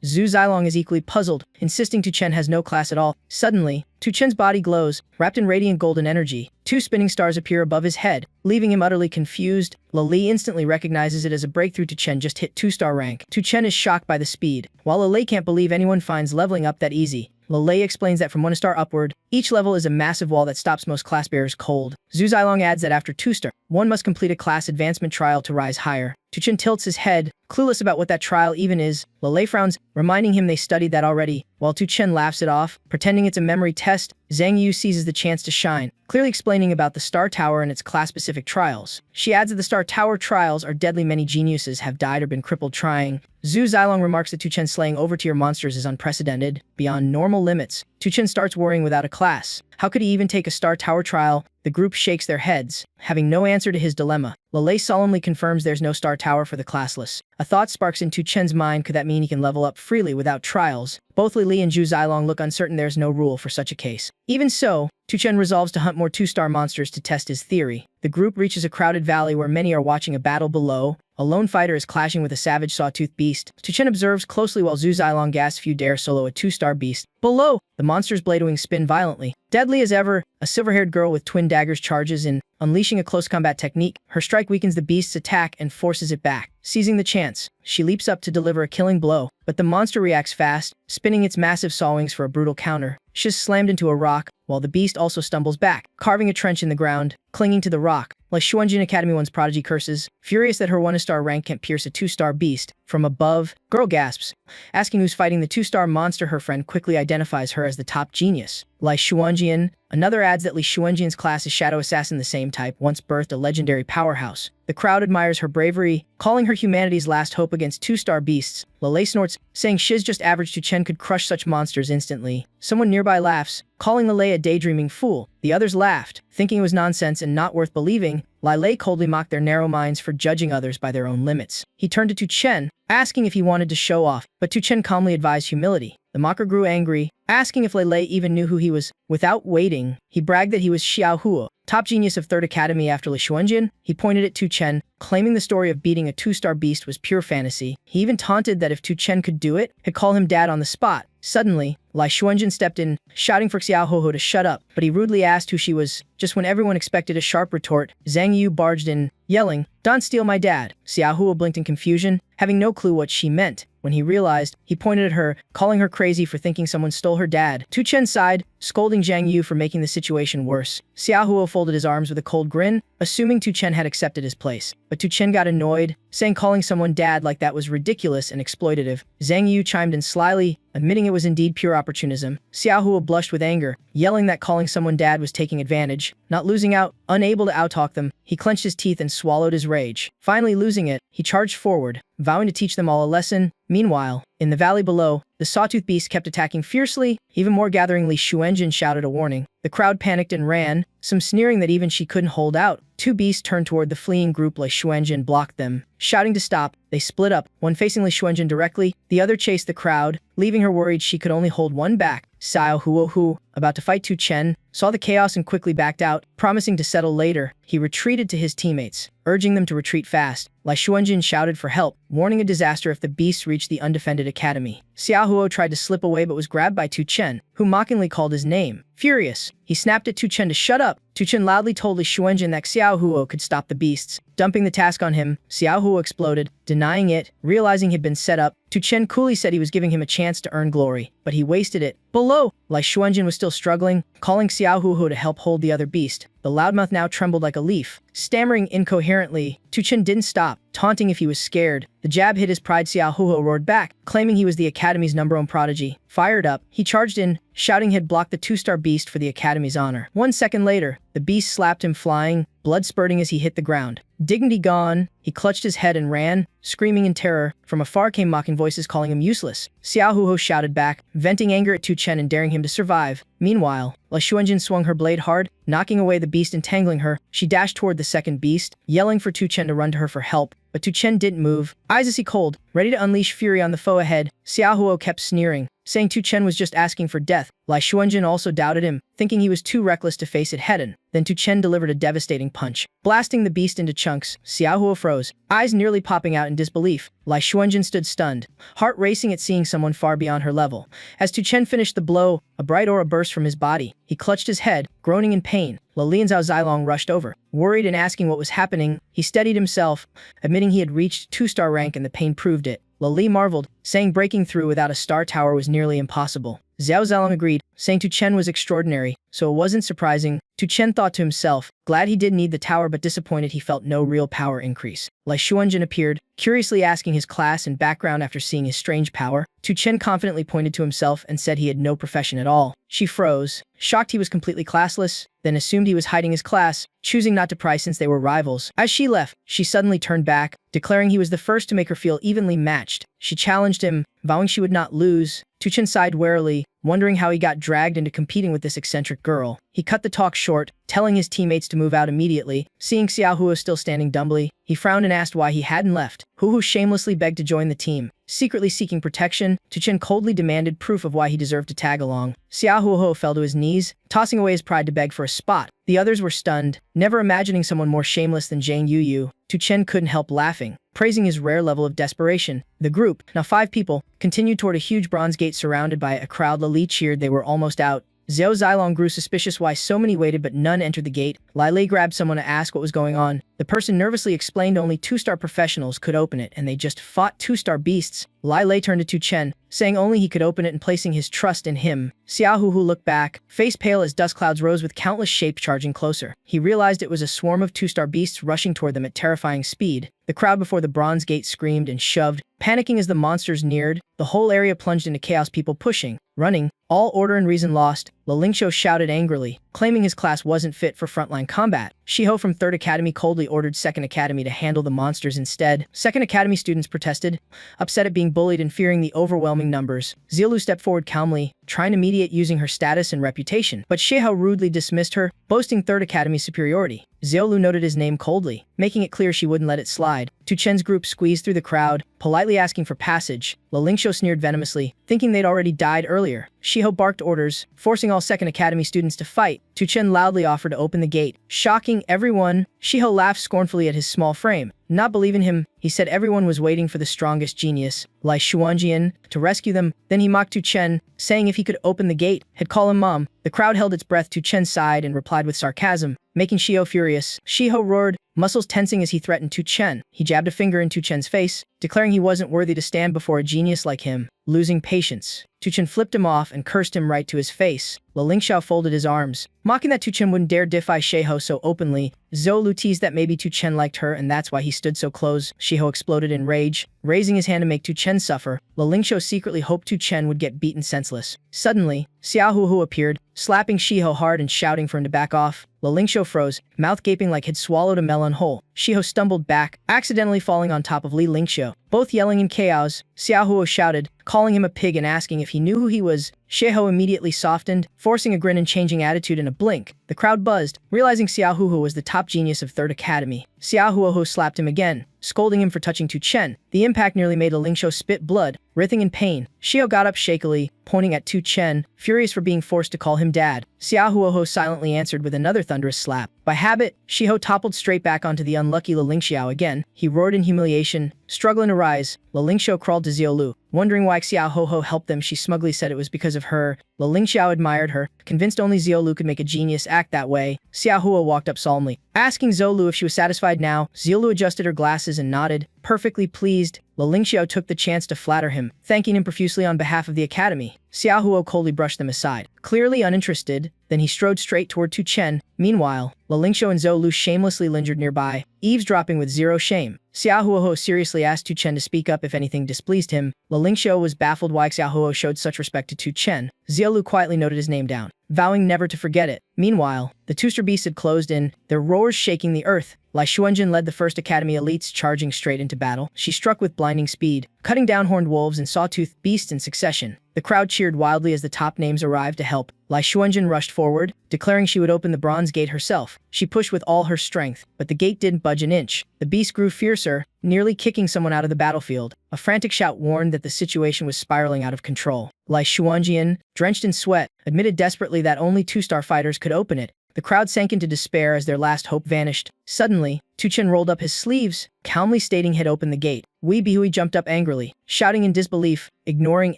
Zhu Zilong is equally puzzled, insisting Tu Chen has no class at all. Suddenly, Tu Chen's body glows, wrapped in radiant golden energy. Two spinning stars appear above his head, leaving him utterly confused. Lei instantly recognizes it as a breakthrough. Tu Chen just hit 2-star rank. Tu Chen is shocked by the speed, while Lei can't believe anyone finds leveling up that easy. Lei explains that from 1-star upward, each level is a massive wall that stops most class bearers cold. Zhu Zilong adds that after 2-star, one must complete a class advancement trial to rise higher. Tu Chen tilts his head, clueless about what that trial even is. Lei frowns, reminding him they studied that already. While Tu Chen laughs it off, pretending it's a memory test, Zhang Yu seizes the chance to shine, clearly explaining about the Star Tower and its class-specific trials. She adds that the Star Tower trials are deadly. Many geniuses have died or been crippled trying. Zhu Zilong remarks that Tu Chen slaying over-tier monsters is unprecedented, beyond normal limits. Tu Chen starts worrying without a class. How could he even take a Star Tower trial? The group shakes their heads, having no answer to his dilemma. Lei solemnly confirms there's no Star Tower for the classless. A thought sparks in Tu Chen's mind. Could that mean he can level up freely without trials? Both Li and Zhu Zilong look uncertain. There's no rule for such a case. Even so, Tu Chen resolves to hunt more 2-star monsters to test his theory. The group reaches a crowded valley where many are watching a battle below. A lone fighter is clashing with a savage sawtooth beast. Tu Chen observes closely while Zhu Zilong gasps, "Few dare solo a 2-star beast." Below, the monster's blade wings spin violently. Deadly as ever, a silver-haired girl with twin daggers charges in, unleashing a close combat technique. Her strike weakens the beast's attack and forces it back. Seizing the chance, she leaps up to deliver a killing blow, but the monster reacts fast, spinning its massive saw wings for a brutal counter. She's slammed into a rock, while the beast also stumbles back, carving a trench in the ground, clinging to the rock. Like Xuanjin Academy 1's prodigy curses, furious that her 1-star rank can't pierce a 2-star beast. From above, girl gasps, asking who's fighting the 2-star monster. Her friend quickly identifies her as the top genius. Li Xuanjian. Another adds that Li Xuanjian's class is Shadow Assassin, the same type, once birthed a legendary powerhouse. The crowd admires her bravery, calling her humanity's last hope against 2-star beasts. Lei snorts, saying shiz just average. Tu Chen could crush such monsters instantly. Someone nearby laughs, calling Lei a daydreaming fool. The others laughed, thinking it was nonsense and not worth believing. Lei coldly mocked their narrow minds for judging others by their own limits. He turned to Tu Chen, asking if he wanted to show off, but Tu Chen calmly advised humility. The mocker grew angry, asking if Lei even knew who he was. Without waiting, he bragged that he was Xiao Huo, top genius of 3rd Academy after Li Xuanjin. He pointed at Tu Chen, claiming the story of beating a 2-star beast was pure fantasy. He even taunted that if Tu Chen could do it, he'd call him dad on the spot. Suddenly, Li Xuanjin stepped in, shouting for Xiao Huo to shut up, but he rudely asked who she was. Just when everyone expected a sharp retort, Zhang Yu barged in, yelling, "Don't steal my dad." Xiao Huo blinked in confusion, having no clue what she meant. When he realized, he pointed at her, calling her crazy for thinking someone stole her dad. Tu Chen sighed, scolding Zhang Yu for making the situation worse. Xiao Huo folded his arms with a cold grin, assuming Tu Chen had accepted his place. But Tu Chen got annoyed, saying calling someone dad like that was ridiculous and exploitative. Zhang Yu chimed in slyly, admitting it was indeed pure opportunism. Xiao Huo blushed with anger, yelling that calling someone dad was taking advantage. Not losing out, unable to outtalk them, he clenched his teeth and swallowed his rage. Finally losing it, he charged forward, vowing to teach them all a lesson. Meanwhile, in the valley below, the sawtooth beast kept attacking fiercely. Even more gathering, Li Xuanjin shouted a warning. The crowd panicked and ran, some sneering that even she couldn't hold out. Two beasts turned toward the fleeing group. Li Xuanjin blocked them. Shouting to stop, they split up, one facing Li Xuanjin directly, the other chased the crowd, leaving her worried she could only hold one back. Xiao Huo, who, about to fight Tu Chen, saw the chaos and quickly backed out, promising to settle later. He retreated to his teammates, urging them to retreat fast. Li Xuanjin shouted for help, warning a disaster if the beasts reached the undefended academy. Xiao Huo tried to slip away but was grabbed by Tu Chen, who who mockingly called his name. Furious, he snapped at Tu Chen to shut up. Tu Chen loudly told Li Xuanjin that Xiao Huo could stop the beasts. Dumping the task on him, Xiao Huo exploded, denying it. Realizing he'd been set up, Tu Chen coolly said he was giving him a chance to earn glory, but he wasted it. Below, Li Xuanjin was still struggling, calling Xiao Huo to help hold the other beast. The loudmouth now trembled like a leaf. Stammering incoherently, Tu Chen didn't stop, taunting if he was scared. The jab hit his pride. Xiao Huo roared back, claiming he was the Academy's #1 prodigy. Fired up, he charged in, shouting he'd blocked the 2-star beast for the Academy's honor. 1 second later, the beast slapped him flying, blood spurting as he hit the ground. Dignity gone, he clutched his head and ran, screaming in terror. From afar came mocking voices calling him useless. Xiao Huo shouted back, venting anger at Tu Chen and daring him to survive. Meanwhile, Li Xuanjin swung her blade hard, knocking away the beast, entangling her. She dashed toward the second beast, yelling for Tu Chen to run to her for help. But Tu Chen didn't move, eyes icy cold, ready to unleash fury on the foe ahead. Xiao Huo kept sneering, saying Tu Chen was just asking for death. Li Xuanjin also doubted him, thinking he was too reckless to face it head-on. Then Tu Chen delivered a devastating punch, blasting the beast into chunks. Xiao Huo froze, eyes nearly popping out in disbelief. Li Xuanjin stood stunned, heart racing at seeing someone far beyond her level. As Tu Chen finished the blow, a bright aura burst from his body. He clutched his head, groaning in pain. Lili and Zhao Zilong rushed over, worried and asking what was happening. He steadied himself, admitting he had reached 2-star rank and the pain proved it. Lili marveled, saying breaking through without a star tower was nearly impossible. Zhao Zilong agreed, saying Tu Chen was extraordinary, so it wasn't surprising. Tu Chen thought to himself, glad he did need the tower, but disappointed he felt no real power increase. Li Xuanjin appeared, curiously asking his class and background after seeing his strange power. Tu Chen confidently pointed to himself and said he had no profession at all. She froze, shocked he was completely classless, then assumed he was hiding his class, choosing not to pry since they were rivals. As she left, she suddenly turned back, declaring he was the first to make her feel evenly matched. She challenged him, vowing she would not lose. Tu Chen sighed warily, wondering how he got dragged into competing with this eccentric girl. He cut the talk short, telling his teammates to move out immediately. Seeing Xiao Huo still standing dumbly, he frowned and asked why he hadn't left. Huo shamelessly begged to join the team. Secretly seeking protection, Tu Chen coldly demanded proof of why he deserved to tag along. Xiao Huo fell to his knees, tossing away his pride to beg for a spot. The others were stunned, never imagining someone more shameless than Zhang Yuyu. Tu Chen couldn't help laughing, praising his rare level of desperation. The group, now 5 people, continued toward a huge bronze gate surrounded by a crowd. Lili cheered they were almost out. Zhao Zilong grew suspicious why so many waited but none entered the gate. Lei grabbed someone to ask what was going on. The person nervously explained only 2-star professionals could open it and they just fought 2-star beasts. Lei turned to Tu Chen, saying only he could open it and placing his trust in him. Xiao Huo looked back, face pale as dust clouds rose with countless shapes charging closer. He realized it was a swarm of 2-star beasts rushing toward them at terrifying speed. The crowd before the bronze gate screamed and shoved, panicking as the monsters neared. The whole area plunged into chaos, people pushing, running, all order and reason lost. Lingxiu shouted angrily, claiming his class wasn't fit for frontline combat. Shiho from 3rd Academy coldly ordered 2nd Academy to handle the monsters instead. 2nd Academy students protested, upset at being bullied and fearing the overwhelming numbers. Zilu stepped forward calmly, trying to mediate using her status and reputation, but Shiho rudely dismissed her, boasting 3rd Academy's superiority. Xiaolu noted his name coldly, making it clear she wouldn't let it slide. Tu Chen's group squeezed through the crowd, politely asking for passage. Lingxiu sneered venomously, thinking they'd already died earlier. Shiho barked orders, forcing all 2nd Academy students to fight. Tu Chen loudly offered to open the gate, shocking everyone. Shiho laughed scornfully at his small frame. Not believing him, he said everyone was waiting for the strongest genius, Lai Xuanjian, to rescue them. Then he mocked Tu Chen, saying if he could open the gate, he'd call him mom. The crowd held its breath. Tu Chen sighed and replied with sarcasm, making Shiho furious. Shiho roared, muscles tensing as he threatened Tu Chen. He jabbed a finger in Tu Chen's face, declaring he wasn't worthy to stand before a genius like him. Losing patience, Tu Chen flipped him off and cursed him right to his face. Lingxiu folded his arms, mocking that Tu Chen wouldn't dare defy Shiho so openly. Zhou Lu teased that maybe Tu Chen liked her and that's why he stood so close. Shiho exploded in rage, raising his hand to make Tu Chen suffer. Lingxiu secretly hoped Tu Chen would get beaten senseless. Suddenly, Xiao Huhu appeared, slapping Shiho hard and shouting for him to back off. Lingxiu froze, mouth gaping like he'd swallowed a melon whole. Shiho stumbled back, accidentally falling on top of Lingxiu. Both yelling in chaos, Xiao Huo shouted, calling him a pig and asking if he knew who he was. Shiho immediately softened, forcing a grin and changing attitude in a blink. The crowd buzzed, realizing Xiao Huhu was the top genius of 3rd Academy. Xiao Huoho slapped him again, scolding him for touching Tu Chen. The impact nearly made Li Lingxiu spit blood, writhing in pain. Xiao got up shakily, pointing at Tu Chen, furious for being forced to call him dad. Xiao Huoho silently answered with another thunderous slap. By habit, Shiho toppled straight back onto the unlucky Li Lingxiu again. He roared in humiliation, struggling to rise. Li Lingxiu crawled to Xiaolu. Wondering why Xiao Huoho helped them, she smugly said it was because of her. Li Lingxiu admired her, convinced only Xiaolu could make a genius act that way. Xiao Huo walked up solemnly, asking Zolu if she was satisfied now. Xiaolu adjusted her glasses and nodded, perfectly pleased. Li Lingxiu took the chance to flatter him, thanking him profusely on behalf of the academy. Xiao Huo coldly brushed them aside, clearly uninterested. Then he strode straight toward Tu Chen. Meanwhile, Li Lingxiu and Zhou Lu shamelessly lingered nearby, eavesdropping with zero shame. Xiao Huoho seriously asked Tu Chen to speak up if anything displeased him. Li Lingxiu was baffled why Xiao Huo showed such respect to Tu Chen. Zhou Lu quietly noted his name down, vowing never to forget it. Meanwhile, the two-star beasts had closed in, their roars shaking the earth. Lai Xuanjin led the first academy elites charging straight into battle. She struck with blinding speed, cutting down horned wolves and sawtooth beasts in succession. The crowd cheered wildly as the top names arrived to help. Lai Xuanjin rushed forward, declaring she would open the bronze gate herself. She pushed with all her strength, but the gate didn't budge an inch. The beast grew fiercer, nearly kicking someone out of the battlefield. A frantic shout warned that the situation was spiraling out of control. Lai Xuanjin, drenched in sweat, admitted desperately that only two-star fighters could open it. The crowd sank into despair as their last hope vanished. Suddenly, Tu Chen rolled up his sleeves, calmly stating he'd opened the gate. Wei Bihui jumped up angrily, shouting in disbelief. Ignoring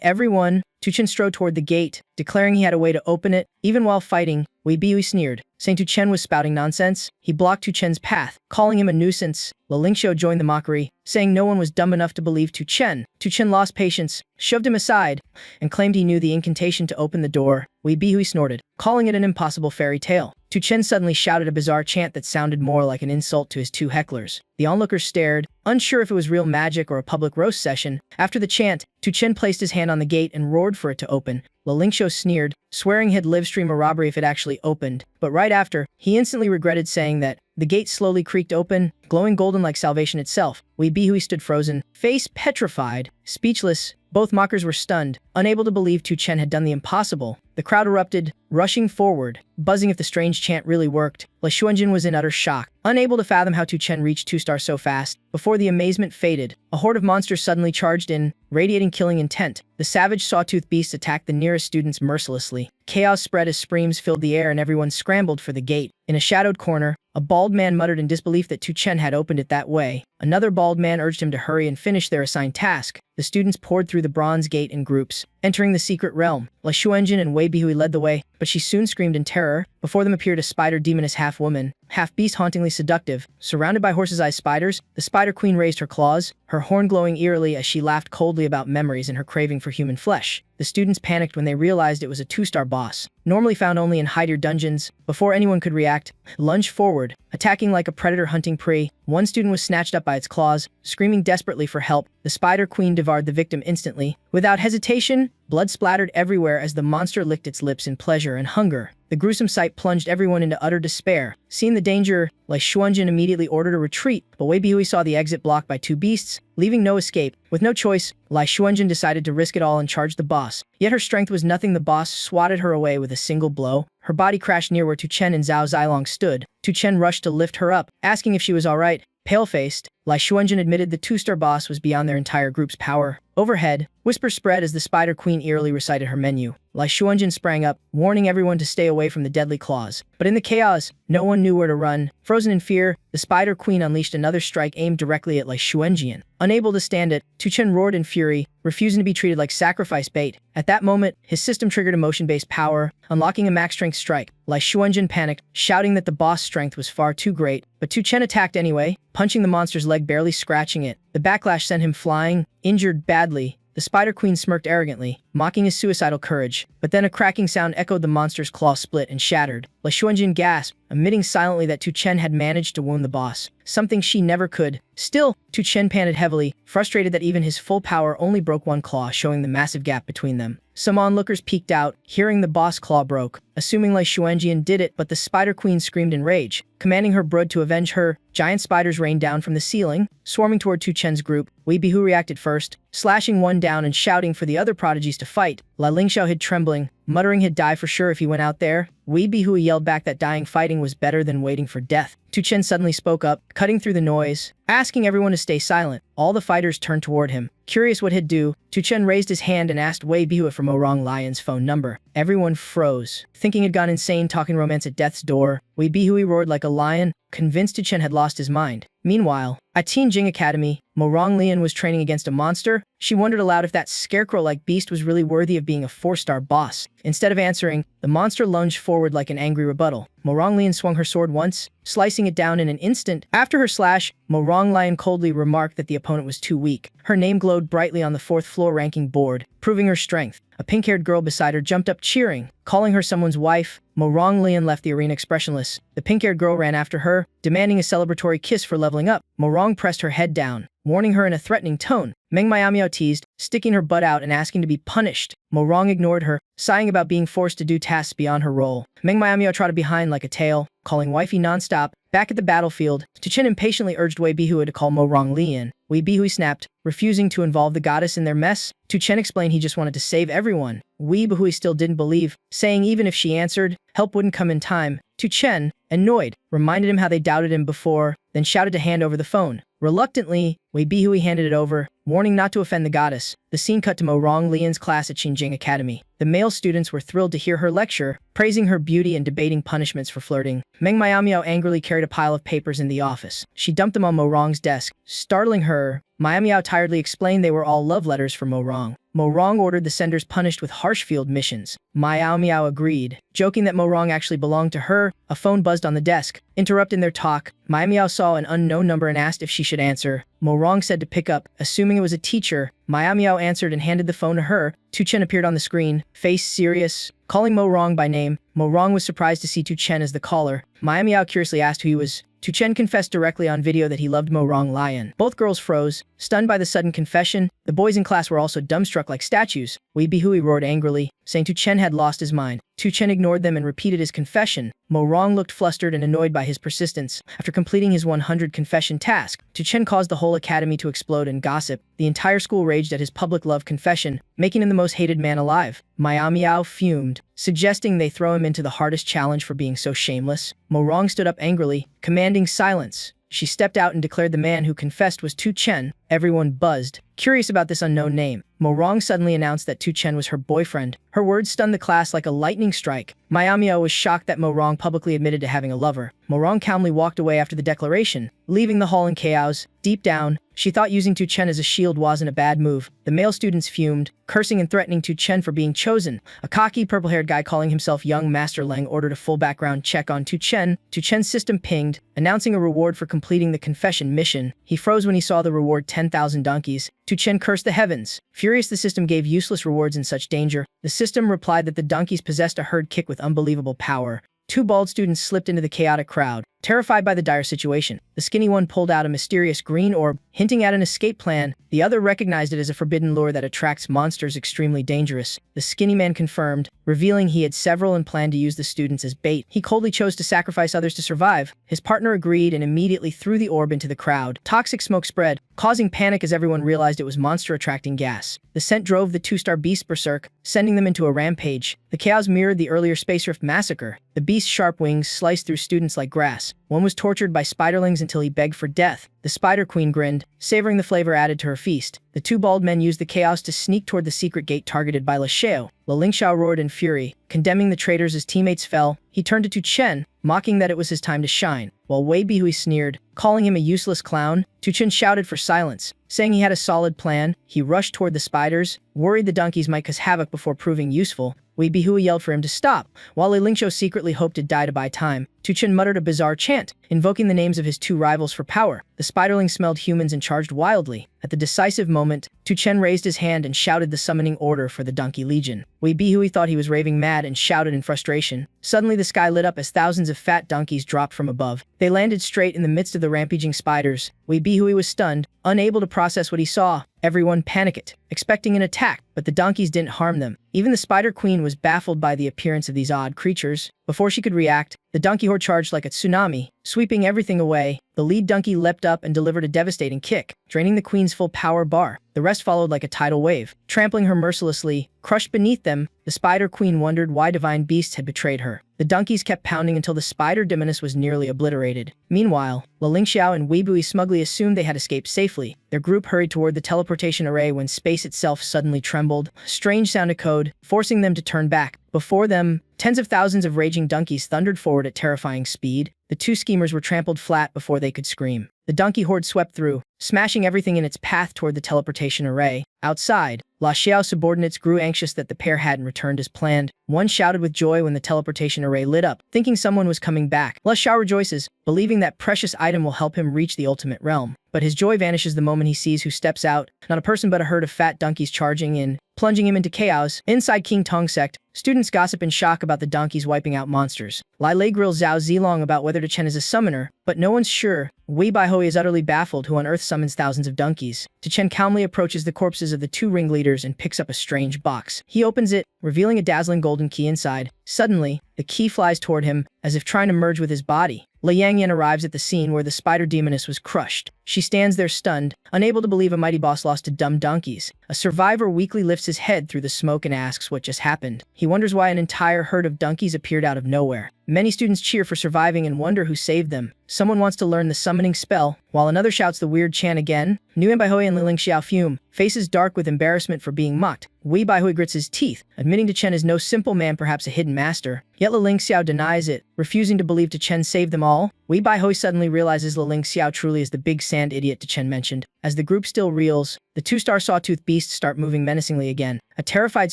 everyone, Tu Chen strode toward the gate, declaring he had a way to open it. Even while fighting, Wei Bihui sneered, saying Tu Chen was spouting nonsense. He blocked Tu Chen's path, calling him a nuisance. Li Lingxiu joined the mockery, saying no one was dumb enough to believe Tu Chen. Tu Chen lost patience, shoved him aside, and claimed he knew the incantation to open the door. Wei Bihui snorted, calling it an impossible fairy tale. Tu Chen suddenly shouted a bizarre chant that sounded more like an insult to his two hecklers. The onlookers stared, unsure if it was real magic or a public roast session. After the chant, Tu Chen placed his hand on the gate and roared for it to open. Li Lingxiu sneered, swearing he'd live-stream a robbery if it actually opened. But right after, he instantly regretted saying that. The gate slowly creaked open, glowing golden like salvation itself. Wei Bihui stood frozen, face petrified, speechless. Both mockers were stunned, unable to believe Tu Chen had done the impossible. The crowd erupted, rushing forward, buzzing if the strange chant really worked. Lai Xuanjin was in utter shock, unable to fathom how Tu Chen reached two-star so fast. Before the amazement faded, a horde of monsters suddenly charged in, radiating killing intent. The savage sawtooth beasts attacked the nearest students mercilessly. Chaos spread as screams filled the air and everyone scrambled for the gate. In a shadowed corner, a bald man muttered in disbelief that Tu Chen had opened it that way. Another bald man urged him to hurry and finish their assigned task. The students poured through the bronze gate in groups, entering the secret realm. Lai Xuanjin and Wei Bihui led the way, but she soon screamed in terror. Before them appeared a spider demoness half-woman, half-beast, hauntingly seductive. Surrounded by horse's-eyes spiders, the spider queen raised her claws, her horn glowing eerily as she laughed coldly about memories and her craving for human flesh. The students panicked when they realized it was a two-star boss, normally found only in hide-tier dungeons. Before anyone could react, lunged forward, attacking like a predator hunting prey. One student was snatched up by its claws, screaming desperately for help. The spider queen devoured the victim instantly. Without hesitation, blood splattered everywhere as the monster licked its lips in pleasure and hunger. The gruesome sight plunged everyone into utter despair. Seeing the danger, Lai Xuanjin immediately ordered a retreat, but Wei Bihui saw the exit blocked by two beasts, leaving no escape. With no choice, Lai Xuanjin decided to risk it all and charge the boss. Yet her strength was nothing. The boss swatted her away with a single blow. Her body crashed near where Tu Chen and Zhao Zilong stood. Tu Chen rushed to lift her up, asking if she was alright. Pale-faced, Lai Xuanjin admitted the two-star boss was beyond their entire group's power. Overhead, whispers spread as the spider queen eerily recited her menu. Lai Xuanjin sprang up, warning everyone to stay away from the deadly claws. But in the chaos, no one knew where to run. Frozen in fear, the spider queen unleashed another strike aimed directly at Lai Xuanjin. Unable to stand it, Tu Chen roared in fury, refusing to be treated like sacrifice bait. At that moment, his system triggered emotion-based power, unlocking a max-strength strike. Lai Xuanjin panicked, shouting that the boss' strength was far too great. But Tu Chen attacked anyway, punching the monster's leg, barely scratching it. The backlash sent him flying, injured badly. The spider queen smirked arrogantly, mocking his suicidal courage. But then a cracking sound echoed. The monster's claw split and shattered. Lai Xuanjin gasped, admitting silently that Tu Chen had managed to wound the boss, something she never could. Still, Tu Chen panted heavily, frustrated that even his full power only broke one claw, showing the massive gap between them. Some onlookers peeked out, hearing the boss claw broke, assuming Lai Xuanjin did it, but the spider queen screamed in rage, commanding her brood to avenge her. Giant spiders rained down from the ceiling, swarming toward Tu Chen's group. Wei Bihui reacted first, slashing one down and shouting for the other prodigies to fight. Li Lingxiu hid trembling, muttering he'd die for sure if he went out there. Wei Bihui yelled back that dying fighting was better than waiting for death. Tu Chen suddenly spoke up, cutting through the noise, asking everyone to stay silent. All the fighters turned toward him, curious what he'd do. Tu Chen raised his hand and asked Wei Bihui for Mo Rong Lian's phone number. Everyone froze, thinking he'd gone insane talking romance at death's door. Wei Bihui roared like a lion, convinced Tu Chen had lost his mind. Meanwhile, at Tianjing Academy, Mo Rong Lian was training against a monster. She wondered aloud if that scarecrow-like beast was really worthy of being a 4-star boss. Instead of answering, the monster lunged forward like an angry rebuttal. Mo Rong Lian swung her sword once, slicing it down in an instant. After her slash, Mo Rong Lian coldly remarked that the opponent was too weak. Her name glowed brightly on the 4th floor ranking board, proving her strength. A pink-haired girl beside her jumped up cheering, calling her someone's wife. Mo Rong Lian left the arena expressionless. The pink-haired girl ran after her, demanding a celebratory kiss for leveling up. Mo Rong pressed her head down, warning her in a threatening tone. Meng Miamiao teased, sticking her butt out and asking to be punished. Mo Rong ignored her, sighing about being forced to do tasks beyond her role. Meng Miamiao trotted behind like a tail, calling wifey nonstop. Back at the battlefield, Tu Chen impatiently urged Wei Bihui to call Mo Rong Lian. Wei Bihui snapped, refusing to involve the goddess in their mess. Tu Chen explained he just wanted to save everyone. Wei Bihui still didn't believe, saying even if she answered, help wouldn't come in time. Tu Chen, annoyed, reminded him how they doubted him before, then shouted to hand over the phone. Reluctantly, Wei Bihui handed it over, warning not to offend the goddess. The scene cut to Mo Rong Lian's class at Xinjiang Academy. The male students were thrilled to hear her lecture, praising her beauty and debating punishments for flirting. Meng Miamiao angrily carried a pile of papers in the office. She dumped them on Mo Rong's desk, startling her. Miamiao tiredly explained they were all love letters for Mo Rong. Mo Rong ordered the senders punished with harsh field missions. Miamiao agreed, joking that Mo Rong actually belonged to her. A phone buzzed on the desk. Interrupting their talk, Miamiao saw an unknown number and asked if she should answer. Mo Rong said to pick up, assuming it was a teacher. Miamiao answered and handed the phone to her. Tu Chen appeared on the screen, face serious, calling Mo Rong by name. Mo Rong was surprised to see Tu Chen as the caller. Miamiao curiously asked who he was. Tu Chen confessed directly on video that he loved Mo Rong Lian. Both girls froze, stunned by the sudden confession. The boys in class were also dumbstruck like statues. Wei Bihui roared angrily, saying Tu Chen had lost his mind. Tu Chen ignored them and repeated his confession. Mo Rong looked flustered and annoyed by his persistence. After completing his 100 confession task, Tu Chen caused the whole academy to explode in gossip. The entire school raged at his public love confession, making him the most hated man alive. Miamiao fumed, suggesting they throw him into the hardest challenge for being so shameless. Mo Rong stood up angrily, commanding silence. She stepped out and declared the man who confessed was Tu Chen. Everyone buzzed, curious about this unknown name. Mo Rong suddenly announced that Tu Chen was her boyfriend. Her words stunned the class like a lightning strike. Miamiao was shocked that Mo Rong publicly admitted to having a lover. Mo Rong calmly walked away after the declaration, leaving the hall in chaos. Deep down, she thought using Tu Chen as a shield wasn't a bad move. The male students fumed, cursing and threatening Tu Chen for being chosen. A cocky, purple-haired guy calling himself Young Master Leng ordered a full background check on Tu Chen. Tu Chen's system pinged, announcing a reward for completing the confession mission. He froze when he saw the reward 10,000 donkeys. Tu Chen cursed the heavens. Furious the system gave useless rewards in such danger. The system replied that the donkeys possessed a herd kick with unbelievable power. 2 bald students slipped into the chaotic crowd, terrified by the dire situation. The skinny one pulled out a mysterious green orb, hinting at an escape plan. The other recognized it as a forbidden lure that attracts monsters extremely dangerous. The skinny man confirmed, revealing he had several and planned to use the students as bait. He coldly chose to sacrifice others to survive. His partner agreed and immediately threw the orb into the crowd. Toxic smoke spread, causing panic as everyone realized it was monster-attracting gas. The scent drove the 2-star beast berserk, sending them into a rampage. The chaos mirrored the earlier Space Rift massacre. The beast's sharp wings sliced through students like grass. One was tortured by spiderlings until he begged for death. The Spider Queen grinned, savoring the flavor added to her feast. The 2 bald men used the chaos to sneak toward the secret gate targeted by Le Xiao. Le Lingxiao roared in fury, condemning the traitors as teammates fell. He turned to Tu Chen, mocking that it was his time to shine. While Wei Bihui sneered, calling him a useless clown, Tu Chen shouted for silence, saying he had a solid plan. He rushed toward the spiders, worried the donkeys might cause havoc before proving useful. Wei Bihui yelled for him to stop, while Li Lingxiao secretly hoped to die to buy time. Tu Chen muttered a bizarre chant, invoking the names of his 2 rivals for power. The spiderlings smelled humans and charged wildly. At the decisive moment, Tu Chen raised his hand and shouted the summoning order for the Donkey Legion. Wei Bihui thought he was raving mad and shouted in frustration. Suddenly the sky lit up as thousands of fat donkeys dropped from above. They landed straight in the midst of the rampaging spiders. Wei Bihui was stunned, unable to process what he saw. Everyone panicked, expecting an attack, but the donkeys didn't harm them. Even the Spider Queen was baffled by the appearance of these odd creatures. Before she could react, the donkey horde charged like a tsunami, sweeping everything away. The lead donkey leapt up and delivered a devastating kick, draining the queen's full power bar. The rest followed like a tidal wave, trampling her mercilessly. Crushed beneath them, the Spider Queen wondered why divine beasts had betrayed her. The donkeys kept pounding until the Spider Demoness was nearly obliterated. Meanwhile, Ling Xiao and Weibui smugly assumed they had escaped safely. Their group hurried toward the teleportation array when space itself suddenly trembled. A strange sound echoed, forcing them to turn back. Before them, tens of thousands of raging donkeys thundered forward at terrifying speed. The two schemers were trampled flat before they could scream. The donkey horde swept through, smashing everything in its path toward the teleportation array. Outside, La Xiao subordinates grew anxious that the pair hadn't returned as planned. One shouted with joy when the teleportation array lit up, thinking someone was coming back. La Xiao rejoices, believing that precious item will help him reach the ultimate realm. But his joy vanishes the moment he sees who steps out. Not a person but a herd of fat donkeys charging in, plunging him into chaos. Inside King Tong sect, students gossip in shock about the donkeys wiping out monsters. Lai Lei grills Zhao Zilong about whether Chen is a summoner, but no one's sure. Wei Baihui is utterly baffled who on earth summons thousands of donkeys. Chen calmly approaches the corpses of the two ringleaders and picks up a strange box. He opens it, revealing a dazzling golden key inside. Suddenly, the key flies toward him, as if trying to merge with his body. Li Yangyan arrives at the scene where the Spider Demoness was crushed. She stands there stunned, unable to believe a mighty boss lost to dumb donkeys. A survivor weakly lifts his head through the smoke and asks what just happened. He wonders why an entire herd of donkeys appeared out of nowhere. Many students cheer for surviving and wonder who saved them. Someone wants to learn the summoning spell, while another shouts the weird chant again. Nguyen Baihui and Ling Xiao fume, faces dark with embarrassment for being mocked. Wei Baihui grits his teeth, admitting Chen is no simple man, perhaps a hidden master. Yet Ling Xiao denies it, refusing to believe Chen saved them all. Wei Baihui suddenly realizes Ling Xiao truly is the big sand idiot Chen mentioned. As the group still reels, the two-star sawtooth beasts start moving menacingly again. A terrified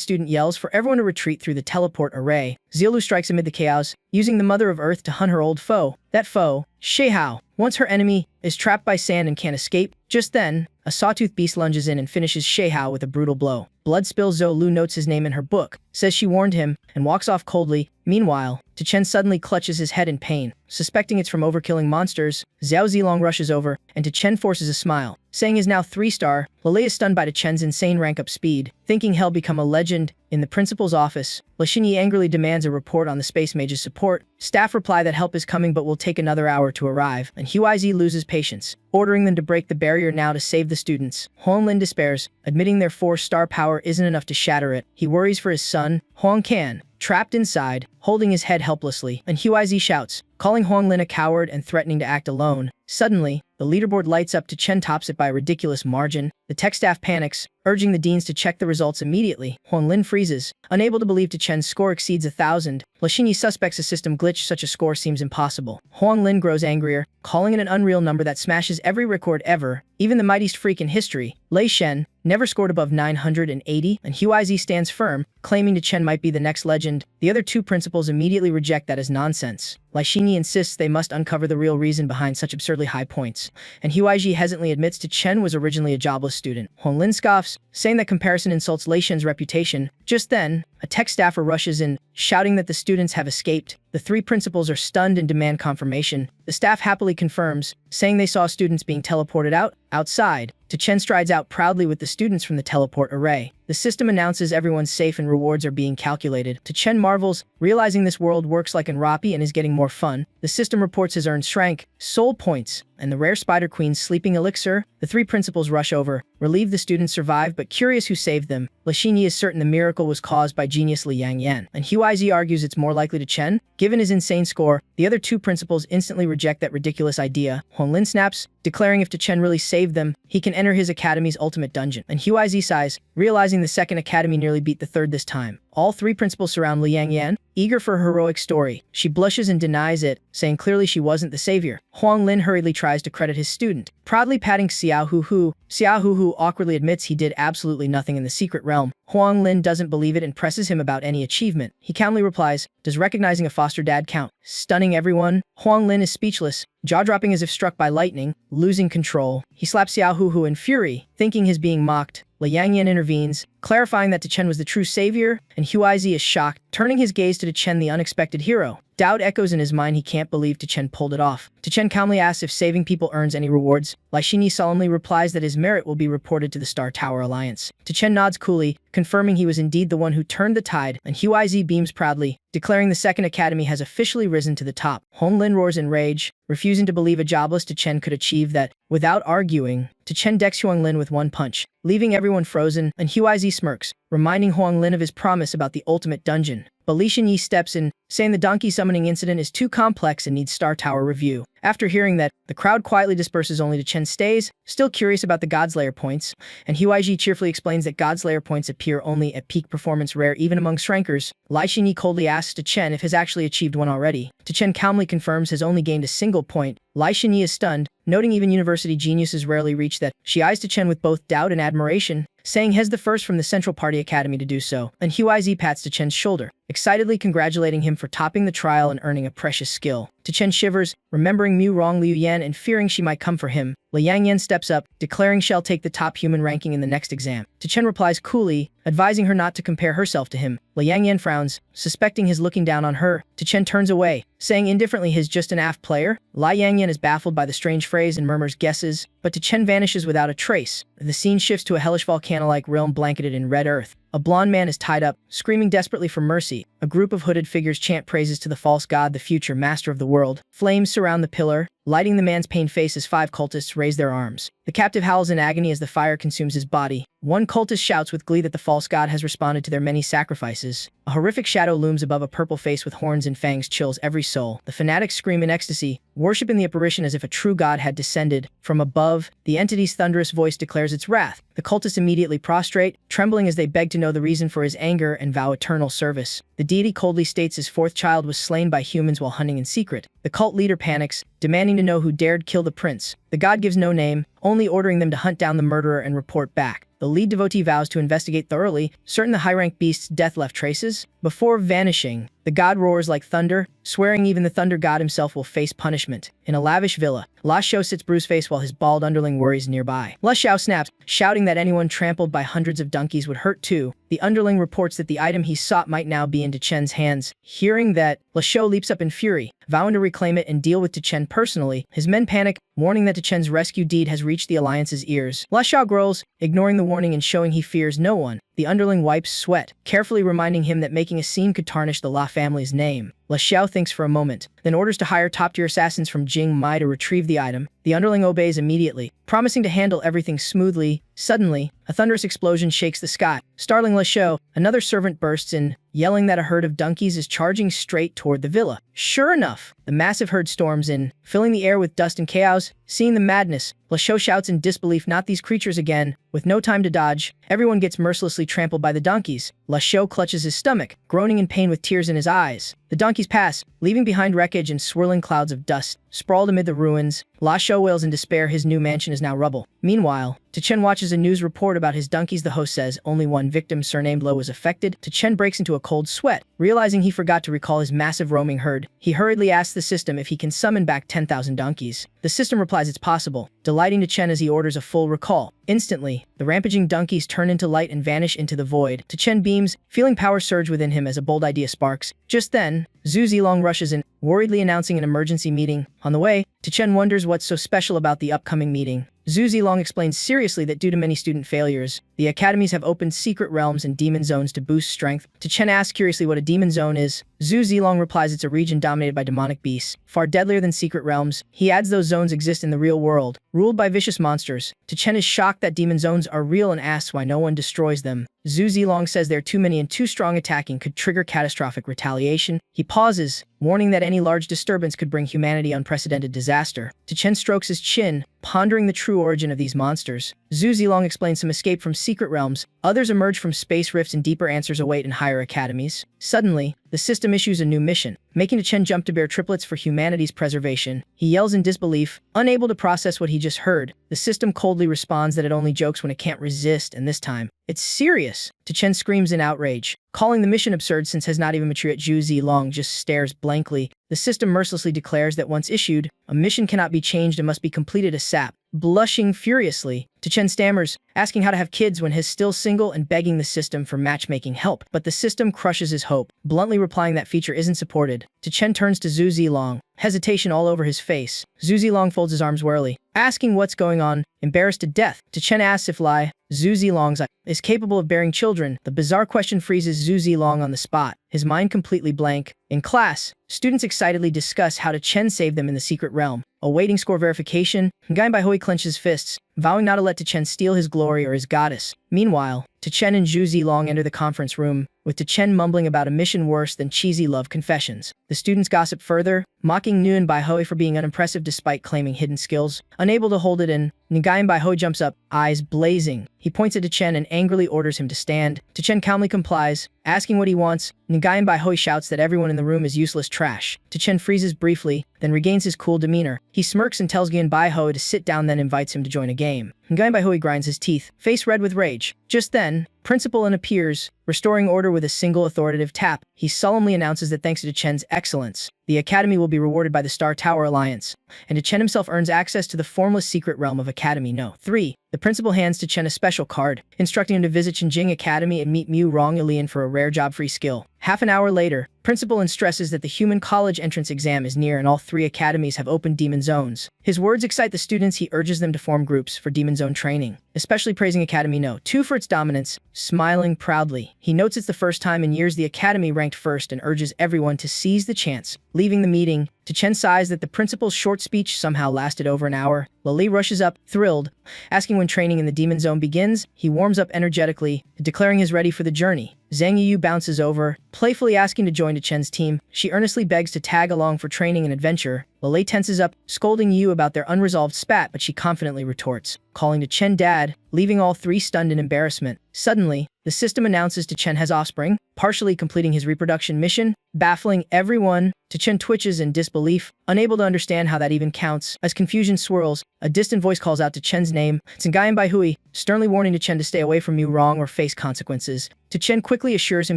student yells for everyone to retreat through the teleport array. Zielu strikes amid the chaos, using the Mother of Earth to hunt her old foe. That foe, Sheihao, once her enemy, is trapped by sand and can't escape. Just then, a sawtooth beast lunges in and finishes Sheihao with a brutal blow. Blood Spill Zhou Lu notes his name in her book, says she warned him, and walks off coldly. Meanwhile, Chen suddenly clutches his head in pain. Suspecting it's from overkilling monsters, Zhao Zilong rushes over, and Chen forces a smile. Saying his now 3-star, Lele is stunned by Chen's insane rank-up speed. Thinking he'll become a legend, in the principal's office, Le Xinyi angrily demands a report on the space mage's support. Staff reply that help is coming but will take another hour to arrive, and Huizi loses patience, ordering them to break the barrier now to save the students. Huang Lin despairs, admitting their 4-star power isn't enough to shatter it. He worries for his son, Huang Can, trapped inside, holding his head helplessly, and Huizi shouts, calling Huang Lin a coward and threatening to act alone. Suddenly, the leaderboard lights up. Chen tops it by a ridiculous margin. The tech staff panics, urging the deans to check the results immediately. Huang Lin freezes, unable to believe Chen's score exceeds 1,000. Le Xinyi suspects a system glitch. Such a score seems impossible. Huang Lin grows angrier, calling it an unreal number that smashes every record ever, even the mightiest freak in history. Lei Shen never scored above 980, and Huizi stands firm, claiming Chen might be the next legend. The other two principals immediately reject that as nonsense. Lai Xinyi insists they must uncover the real reason behind such absurdly high points, and Huizi hesitantly admits Chen was originally a jobless student. Huang Lin scoffs, saying that comparison insults Lei Shen's reputation. Just then, a tech staffer rushes in, shouting that the students have escaped. The three principals are stunned and demand confirmation. The staff happily confirms, saying they saw students being teleported out. Outside, Chen strides out proudly with the students from the teleport array. The system announces everyone's safe and rewards are being calculated. Chen marvels, realizing this world works like Enrapi and is getting more fun. The system reports his earned strength, soul points, and the rare Spider Queen's sleeping elixir. The three principals rush over, relieved the students survived but curious who saved them. Le Xinyi is certain the miracle was caused by genius Li Yangyan, and Huizi argues it's more likely Chen. Given his insane score, the other two principals instantly reject that ridiculous idea. Huang Lin snaps, declaring if Chen really saved them, he can enter his academy's ultimate dungeon. And Huizi sighs, realizing the second academy nearly beat the third this time. All three principals surround Li Yangyan, eager for her heroic story. She blushes and denies it, saying clearly she wasn't the savior. Huang Lin hurriedly tries to credit his student, proudly patting Xiao Hu. Xiao Hu awkwardly admits he did absolutely nothing in the secret realm. Huang Lin doesn't believe it and presses him about any achievement. He calmly replies, does recognizing a foster dad count? Stunning everyone, Huang Lin is speechless, jaw-dropping as if struck by lightning, losing control. He slaps Xiao Hu in fury, thinking he's being mocked. Liang intervenes, clarifying that Chen was the true savior, and Huizi is shocked, turning his gaze to Chen, the unexpected hero. Doubt echoes in his mind. He can't believe Chen pulled it off. Chen calmly asks if saving people earns any rewards. Li solemnly replies that his merit will be reported to the Star Tower Alliance. Chen nods coolly, confirming he was indeed the one who turned the tide, and Huizi beams proudly, declaring the Second Academy has officially risen to the top. Hong Lin roars in rage, refusing to believe a jobless Chen could achieve that. Without arguing, Chen decks Huang Lin with one punch, leaving everyone frozen, and Huizi smirks, reminding Huang Lin of his promise about the ultimate dungeon. But Li Xinyi steps in, saying the donkey summoning incident is too complex and needs Star Tower review. After hearing that, the crowd quietly disperses, only Chen stays, still curious about the Godslayer points, and Huizi cheerfully explains that Godslayer points appear only at peak performance, rare even among Shrankers. Li Xinyi coldly asks Chen if has actually achieved one already. Chen calmly confirms has only gained a single point. Li Xinyi is stunned, noting even university geniuses rarely reach that. She eyes Chen with both doubt and admiration, saying he's the first from the Central Party Academy to do so, and Huizi pats Chen's shoulder, excitedly congratulating him for topping the trial and earning a precious skill. Chen shivers, remembering Mu Rong Liu Yan and fearing she might come for him. Liang Yan steps up, declaring she'll take the top human ranking in the next exam. Chen replies coolly, advising her not to compare herself to him. Liang Yan frowns, suspecting his looking down on her. Chen turns away, saying indifferently he's just an AF player. Liang Yan is baffled by the strange phrase and murmurs guesses, but Chen vanishes without a trace. The scene shifts to a hellish volcano-like realm blanketed in red earth. A blonde man is tied up, screaming desperately for mercy. A group of hooded figures chant praises to the false god, the future master of the world. Flames surround the pillar, lighting the man's pained face as 5 cultists raise their arms. The captive howls in agony as the fire consumes his body. One cultist shouts with glee that the false god has responded to their many sacrifices. A horrific shadow looms above a purple face with horns and fangs, chills every soul. The fanatics scream in ecstasy, worshiping the apparition as if a true god had descended. From above, the entity's thunderous voice declares its wrath. The cultists immediately prostrate, trembling as they beg to know the reason for his anger and vow eternal service. The deity coldly states his 4th child was slain by humans while hunting in secret. The cult leader panics, demanding to know who dared kill the prince. The god gives no name, only ordering them to hunt down the murderer and report back. The lead devotee vows to investigate thoroughly, certain the high-ranked beast's death left traces. Before vanishing, the god roars like thunder, swearing even the thunder god himself will face punishment. In a lavish villa, La Xiao sits bruise-faced while his bald underling worries nearby. La Xiao snaps, shouting that anyone trampled by hundreds of donkeys would hurt too. The underling reports that the item he sought might now be in Chen's hands. Hearing that, La Xiao leaps up in fury, vowing to reclaim it and deal with Chen personally. His men panic, warning that Chen's rescue deed has reached the Alliance's ears. La Xiao growls, ignoring the warning and showing he fears no one. The underling wipes sweat, carefully reminding him that making a scene could tarnish the La family's name. La Xiao thinks for a moment, then orders to hire top-tier assassins from Jing Mai to retrieve the item. The underling obeys immediately, promising to handle everything smoothly. Suddenly, a thunderous explosion shakes the sky. Startling La Xiao, another servant bursts in, yelling that a herd of donkeys is charging straight toward the villa. Sure enough, the massive herd storms in, filling the air with dust and chaos. Seeing the madness, La Xiao shouts in disbelief, not these creatures again. With no time to dodge, everyone gets mercilessly trampled by the donkeys. La Xiao clutches his stomach, groaning in pain with tears in his eyes. The donkeys pass, leaving behind wreckage and swirling clouds of dust. Sprawled amid the ruins, La Xiao wails in despair. His new mansion is now rubble. Meanwhile, Chen watches a news report about his donkeys. The host says only one victim, surnamed Lo, was affected. Chen breaks into a cold sweat, realizing he forgot to recall his massive roaming herd. He hurriedly asks the system if he can summon back 10,000 donkeys. The system replies it's possible, delighting Chen as he orders a full recall. Instantly, the rampaging donkeys turn into light and vanish into the void. Chen beams, feeling power surge within him as a bold idea sparks. Just then, Zhu Zilong rushes in, worriedly announcing an emergency meeting. On the way, Chen wonders what's so special about the upcoming meeting. Zhu Zilong explains seriously that due to many student failures, the academies have opened secret realms and demon zones to boost strength. Chen asks curiously what a demon zone is. Zhu Zilong replies it's a region dominated by demonic beasts, far deadlier than secret realms. He adds those zones exist in the real world, ruled by vicious monsters. Chen is shocked that demon zones are real and asks why no one destroys them. Zhu Zilong says they're too many and too strong, attacking could trigger catastrophic retaliation. He pauses, warning that any large disturbance could bring humanity unprecedented disaster. Chen strokes his chin, pondering the true origin of these monsters. Zhu Zilong explains some escape from secret realms, others emerge from space rifts, and deeper answers await in higher academies. Suddenly, the system issues a new mission, making Chen jump to bear triplets for humanity's preservation. He yells in disbelief, unable to process what he just heard. The system coldly responds that it only jokes when it can't resist, and this time, it's serious. Chen screams in outrage, calling the mission absurd since has not even matured. Zhu Zilong just stares blankly. the system mercilessly declares that once issued, a mission cannot be changed and must be completed ASAP. Blushing furiously, Chen stammers, asking how to have kids when he's still single and begging the system for matchmaking help. But the system crushes his hope, bluntly replying that feature isn't supported. Chen turns to Zhu Zilong, hesitation all over his face. Zhu Zilong folds his arms warily, asking what's going on. Embarrassed to death, Chen asks if Zhu Zilong's is capable of bearing children. The bizarre question freezes Zhu Zilong on the spot, his mind completely blank. In class, students excitedly discuss how Chen saved them in the secret realm. Awaiting score verification, Bai clenches fists, vowing not to let Chen steal his glory or his goddess. Meanwhile, Chen and Zhu Zilong enter the conference room, with Chen mumbling about a mission worse than cheesy love confessions. The students gossip further, mocking Nguyen Baihui for being unimpressive despite claiming hidden skills. Unable to hold it in, Nguyen Baihui jumps up, eyes blazing. He points at Chen and angrily orders him to stand. Chen calmly complies, asking what he wants. Nguyen Baihui shouts that everyone in the room is useless trash. Chen freezes briefly, then regains his cool demeanor. He smirks and tells Nguyen Baihui to sit down, then invites him to join a game. Nguyen Baihui grinds his teeth, face red with rage. Just then, Principal N appears, restoring order with a single authoritative tap. He solemnly announces that thanks to Chen's excellence, the Academy will be rewarded by the Star Tower Alliance, and Chen himself earns access to the formless secret realm of Academy No. 3. The principal hands Chen a special card, instructing him to visit Chenjing Academy and meet Mu Rong Ilian for a rare job-free skill. Half an hour later, Principal N stresses that the human college entrance exam is near and all 3 academies have opened demon zones. His words excite the students. He urges them to form groups for demon zone training, especially praising Academy No. 2 for its dominance. Smiling proudly, he notes it's the first time in years the academy ranked first and urges everyone to seize the chance. Leaving the meeting, Chen sighs that the principal's short speech somehow lasted over an hour. Lili rushes up, thrilled, asking when training in the demon zone begins. He warms up energetically, declaring he's ready for the journey. Zhang Yu bounces over, playfully asking to join Chen's team. She earnestly begs to tag along for training and adventure. Lili tenses up, scolding Yu about their unresolved spat, but she confidently retorts, calling Chen dad, leaving all 3 stunned in embarrassment. Suddenly, the system announces Chen has offspring, partially completing his reproduction mission, baffling everyone. Chen twitches in disbelief, unable to understand how that even counts. As confusion swirls, a distant voice calls out Chen's name, Nguyen Baihui, sternly warning Chen to stay away from Mu Rong or face consequences. Chen quickly assures him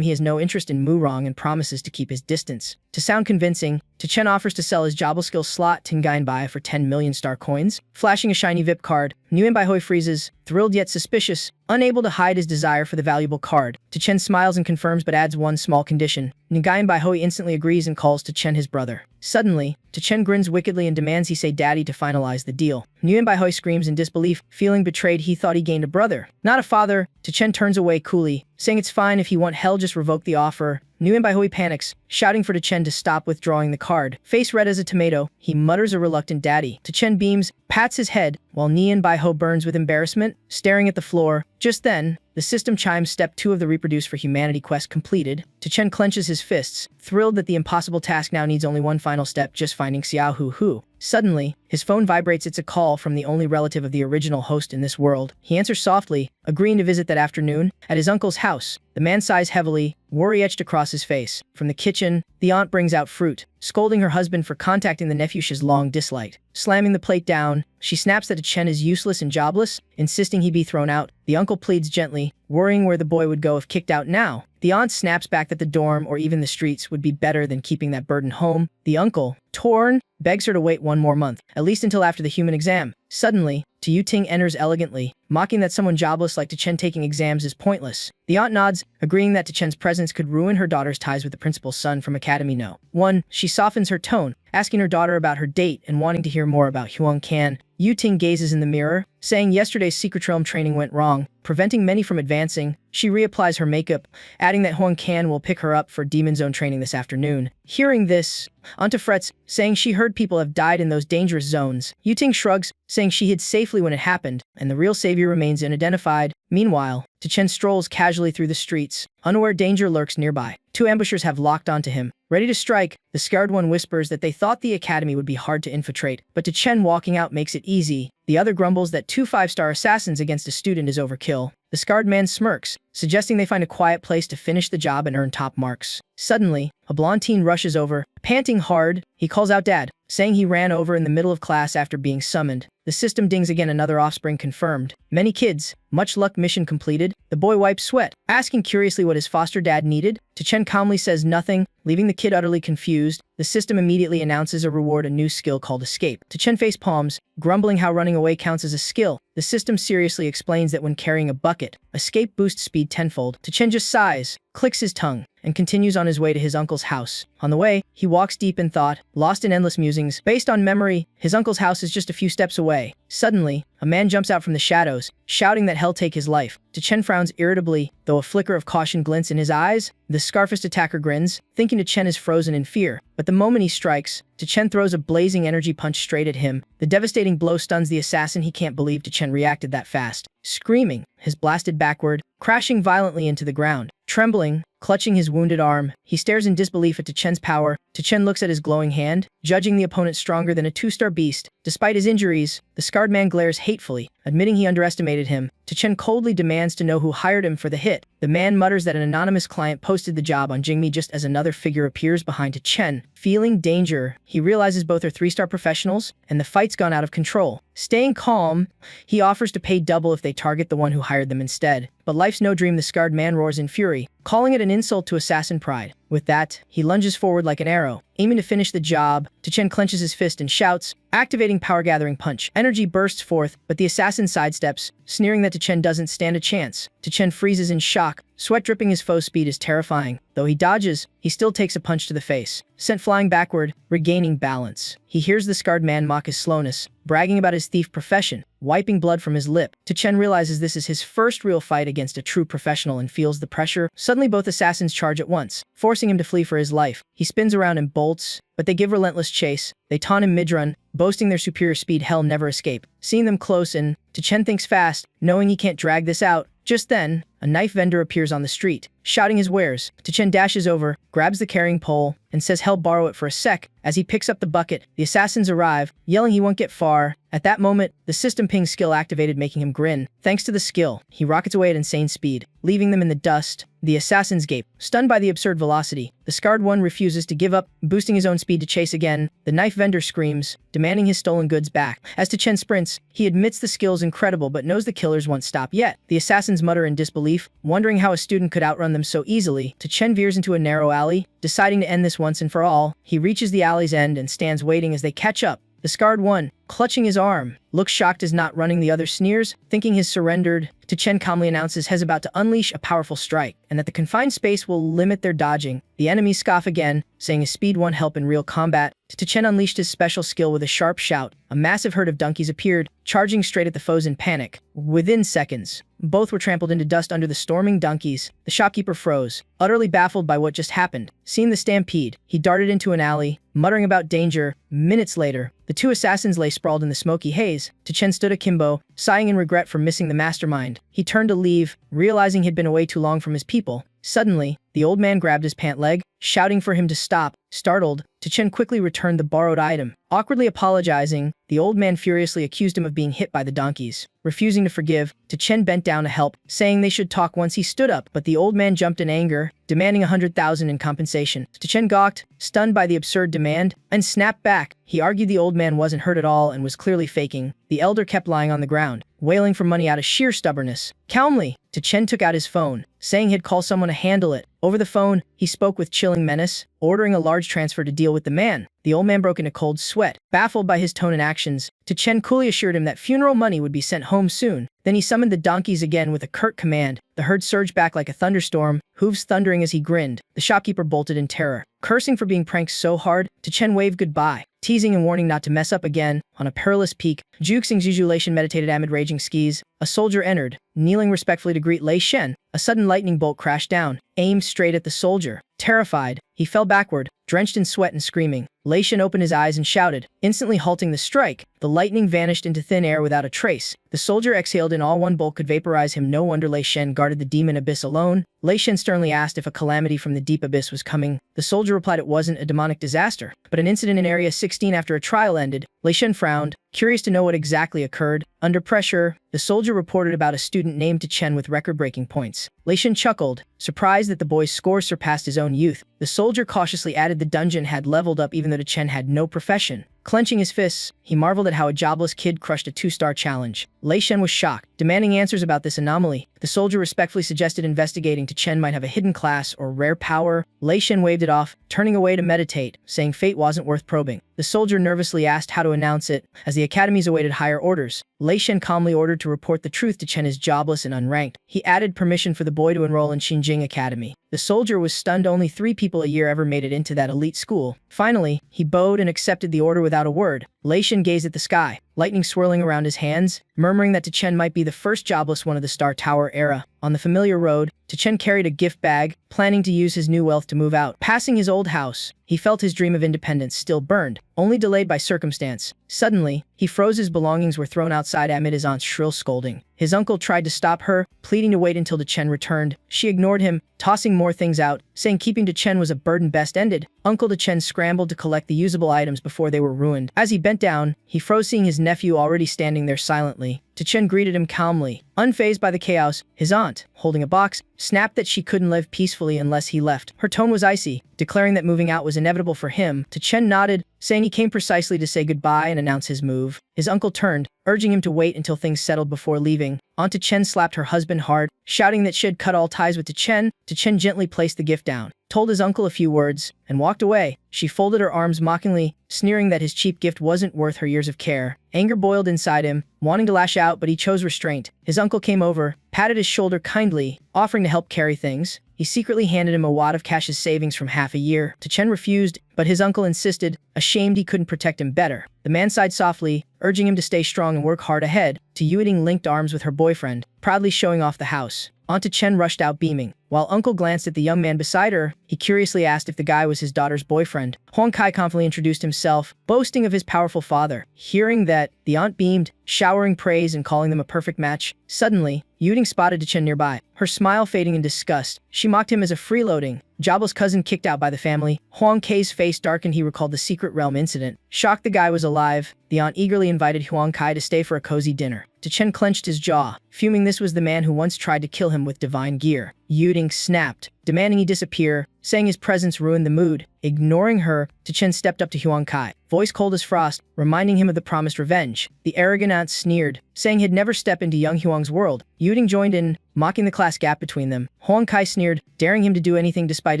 he has no interest in Mu Rong and promises to keep his distance. To sound convincing, Chen offers to sell his Jobble skill slot Nguyen Bai for 10 million star coins, flashing a shiny VIP card. Nguyen Baihui freezes, thrilled yet suspicious, unable to hide his desire for the valuable card. Chen smiles and confirms but adds one small condition. Nguyen Baihui instantly agrees and calls Chen his brother. Suddenly, Chen grins wickedly and demands he say daddy to finalize the deal. Nguyen Baihui screams in disbelief, feeling betrayed. He thought he gained a brother, not a father. Chen turns away coolly, saying it's fine if he want hell, just revoke the offer. Nguyen Baihui panics, shouting for Chen to stop withdrawing the card. Face red as a tomato, he mutters a reluctant daddy. Chen beams, pats his head, while Nguyen Baihui burns with embarrassment, staring at the floor. Just then, the system chimes step 2 of the Reproduce for Humanity quest completed. Chen clenches his fists, thrilled that the impossible task now needs only one final step, just finding Xiao Hu Hu. Suddenly, his phone vibrates. It's a call from the only relative of the original host in this world. He answers softly, agreeing to visit that afternoon at his uncle's house. The man sighs heavily, worry etched across his face. From the kitchen, the aunt brings out fruit, scolding her husband for contacting the nephew she's long disliked. Slamming the plate down, she snaps that Chen is useless and jobless, insisting he be thrown out. The uncle pleads gently, worrying where the boy would go if kicked out now. The aunt snaps back that the dorm or even the streets would be better than keeping that burden home. The uncle, torn, begs her to wait 1 more month, at least until after the human exam. Suddenly, Yu Ting enters elegantly, mocking that someone jobless like Chen taking exams is pointless. The aunt nods, agreeing that Chen's presence could ruin her daughter's ties with the principal's son from Academy No. 1. She softens her tone, asking her daughter about her date and wanting to hear more about Huang Can. Yu Ting gazes in the mirror, saying yesterday's secret realm training went wrong, preventing many from advancing. She reapplies her makeup, adding that Huang Can will pick her up for Demon Zone training this afternoon. Hearing this, Anta frets, saying she heard people have died in those dangerous zones. Yu Ting shrugs, saying she hid safely when it happened, and the real savior remains unidentified. Meanwhile, Chen strolls casually through the streets, unaware danger lurks nearby. 2 ambushers have locked onto him. Ready to strike, the scared one whispers that they thought the academy would be hard to infiltrate, but Chen walking out makes it easy. The other grumbles that 2 5-star assassins against a student is overkill. The scarred man smirks, suggesting they find a quiet place to finish the job and earn top marks. Suddenly, a blonde teen rushes over, panting hard. He calls out dad, saying he ran over in the middle of class after being summoned. The system dings again, another offspring confirmed. Many kids, much luck, mission completed. The boy wipes sweat, asking curiously what his foster dad needed. Chen calmly says nothing, leaving the kid utterly confused. The system immediately announces a reward, a new skill called Escape. Chen face palms, grumbling how running away counts as a skill. The system seriously explains that when carrying a bucket, Escape boosts speed tenfold. Chen just sighs, clicks his tongue, and continues on his way to his uncle's house. On the way, he walks deep in thought, lost in endless musings. Based on memory, his uncle's house is just a few steps away. Suddenly, a man jumps out from the shadows, shouting that hell take his life. Chen frowns irritably, though a flicker of caution glints in his eyes. The scarfist attacker grins, thinking Chen is frozen in fear. But the moment he strikes, Chen throws a blazing energy punch straight at him. The devastating blow stuns the assassin. He can't believe Chen reacted that fast. Screaming, his blasted backward, crashing violently into the ground. Trembling, clutching his wounded arm, he stares in disbelief at Chen's power. Chen looks at his glowing hand, judging the opponent stronger than a two-star beast. Despite his injuries, the scarred man glares hatefully, admitting he underestimated him. Chen coldly demands to know who hired him for the hit. The man mutters that an anonymous client posted the job on Jingmi just as another figure appears behind Chen. Feeling danger, he realizes both are three-star professionals, and the fight's gone out of control. Staying calm, he offers to pay double if they target the one who hired them instead. But life's no dream, the scarred man roars in fury, calling it an insult to assassin pride. With that, he lunges forward like an arrow, aiming to finish the job. Chen clenches his fist and shouts, activating Power Gathering Punch. Energy bursts forth, but the assassin sidesteps, sneering that Chen doesn't stand a chance. Chen freezes in shock, sweat dripping. His foe's speed is terrifying. Though he dodges, he still takes a punch to the face, sent flying backward, regaining balance. He hears the scarred man mock his slowness, bragging about his thief profession, wiping blood from his lip. Chen realizes this is his first real fight against a true professional and feels the pressure. Suddenly both assassins charge at once, forcing him to flee for his life. He spins around and bolts, but they give relentless chase. They taunt him mid-run, boasting their superior speed. Hell never escape. Seeing them close in, Chen thinks fast, knowing he can't drag this out. Just then, a knife vendor appears on the street, shouting his wares. Chen dashes over, grabs the carrying pole, and says he'll borrow it for a sec. As he picks up the bucket, the assassins arrive, yelling he won't get far. At that moment, the system ping skill activated, making him grin. Thanks to the skill, he rockets away at insane speed, leaving them in the dust. The assassins gape, stunned by the absurd velocity. The scarred one refuses to give up, boosting his own speed to chase again. The knife vendor screams, demanding his stolen goods back. As Chen sprints, he admits the skill's incredible but knows the killers won't stop yet. The assassins mutter in disbelief, wondering how a student could outrun them so easily. Chen veers into a narrow alley, deciding to end this once and for all. He reaches the alley's end and stands waiting as they catch up. The scarred one, clutching his arm, looks shocked as not running. The other sneers, thinking he's surrendered. Chen calmly announces he's about to unleash a powerful strike, and that the confined space will limit their dodging. The enemies scoff again, saying his speed won't help in real combat. Chen unleashed his special skill with a sharp shout. A massive herd of donkeys appeared, charging straight at the foes in panic. Within seconds, both were trampled into dust under the storming donkeys. The shopkeeper froze, utterly baffled by what just happened. Seeing the stampede, he darted into an alley, muttering about danger. Minutes later, the two assassins lay sprawled in the smoky haze. Chen stood akimbo, sighing in regret for missing the mastermind. He turned to leave, realizing he'd been away too long from his people. Suddenly, the old man grabbed his pant leg, shouting for him to stop. Startled, Chen quickly returned the borrowed item. Awkwardly apologizing, the old man furiously accused him of being hit by the donkeys. Refusing to forgive, Chen bent down to help, saying they should talk once he stood up, but the old man jumped in anger, demanding 100,000 in compensation. Chen gawked, stunned by the absurd demand, and snapped back. He argued the old man wasn't hurt at all and was clearly faking. The elder kept lying on the ground, wailing for money out of sheer stubbornness. Calmly, Chen took out his phone, saying he'd call someone to handle it. Over the phone, he spoke with chilling menace, ordering a large transfer to deal with the man. The old man broke into cold sweat, baffled by his tone and actions. Chen coolly assured him that funeral money would be sent home soon. Then he summoned the donkeys again with a curt command. The herd surged back like a thunderstorm, hooves thundering as he grinned. The shopkeeper bolted in terror, cursing for being pranked so hard. Chen waved goodbye, teasing and warning not to mess up again. On a perilous peak, Juxing's Zhuzhu meditated amid raging skis. A soldier entered, kneeling respectfully to greet Lei Shen. A sudden lightning bolt crashed down, aimed straight at the soldier. Terrified, he fell backward, drenched in sweat and screaming. Lei Shen opened his eyes and shouted, instantly halting the strike. The lightning vanished into thin air without a trace. The soldier exhaled in all one bolt could vaporize him. No wonder Lei Shen guarded the demon abyss alone. Lei Shen sternly asked if a calamity from the deep abyss was coming. The soldier replied it wasn't a demonic disaster, but an incident in Area 16 after a trial ended. Lei Shen frowned, curious to know what exactly occurred. Under pressure, the soldier reported about a student named Chen with record-breaking points. Lei Shen chuckled, surprised that the boy's scores surpassed his own youth. The soldier cautiously added the dungeon had leveled up even though Chen had no profession. Clenching his fists, he marveled at how a jobless kid crushed a 2-star challenge. Lei Shen was shocked, demanding answers about this anomaly. The soldier respectfully suggested investigating. Chen might have a hidden class or rare power. Lei Shen waved it off, turning away to meditate, saying fate wasn't worth probing. The soldier nervously asked how to announce it, as the academies awaited higher orders. Lei Shen calmly ordered to report the truth to Chen as jobless and unranked. He added permission for the boy to enroll in Xinjing Academy. The soldier was stunned. Only 3 people a year ever made it into that elite school. Finally, he bowed and accepted the order without a word. Lei Shen gazed at the sky, lightning swirling around his hands, murmuring that Chen might be the first jobless one of the Star Tower era. On the familiar road, Chen carried a gift bag, planning to use his new wealth to move out. Passing his old house, he felt his dream of independence still burned, only delayed by circumstance. Suddenly, he froze. His belongings were thrown outside amid his aunt's shrill scolding. His uncle tried to stop her, pleading to wait until Chen returned. She ignored him, tossing more things out, saying keeping Chen was a burden best ended. Uncle Chen scrambled to collect the usable items before they were ruined. As he bent down, he froze, seeing his nephew already standing there silently. Chen greeted him calmly, unfazed by the chaos. His aunt, holding a box, snapped that she couldn't live peacefully unless he left. Her tone was icy, declaring that moving out was inevitable for him. Chen nodded, saying he came precisely to say goodbye and announce his move. His uncle turned, urging him to wait until things settled before leaving. Aunt Chen slapped her husband hard, shouting that she had cut all ties with Chen. Chen gently placed the gift down, told his uncle a few words, and walked away. She folded her arms mockingly, sneering that his cheap gift wasn't worth her years of care. Anger boiled inside him, wanting to lash out, but he chose restraint. His uncle came over, patted his shoulder kindly, offering to help carry things. He secretly handed him a wad of cash as savings from half a year. Chen refused, but his uncle insisted, ashamed he couldn't protect him better. The man sighed softly, urging him to stay strong and work hard ahead. Yuting linked arms with her boyfriend, proudly showing off the house. Aunt Chen rushed out beaming. While Uncle glanced at the young man beside her, he curiously asked if the guy was his daughter's boyfriend. Huang Kai confidently introduced himself, boasting of his powerful father. Hearing that, the aunt beamed, showering praise and calling them a perfect match. Suddenly, Yuting spotted Chen nearby, her smile fading in disgust. She mocked him as a freeloading, jobless cousin kicked out by the family. Huang Kai's face darkened. He recalled the secret realm incident. Shocked the guy was alive, the aunt eagerly invited Huang Kai to stay for a cozy dinner. Chen clenched his jaw, fuming. This was the man who once tried to kill him with divine gear. Yuting snapped, demanding he disappear, saying his presence ruined the mood. Ignoring her, Chen stepped up to Huang Kai, voice cold as frost, reminding him of the promised revenge. The arrogant aunt sneered, saying he'd never step into young Huang's world. Yuting joined in, mocking the class gap between them. Huang Kai sneered, daring him to do anything despite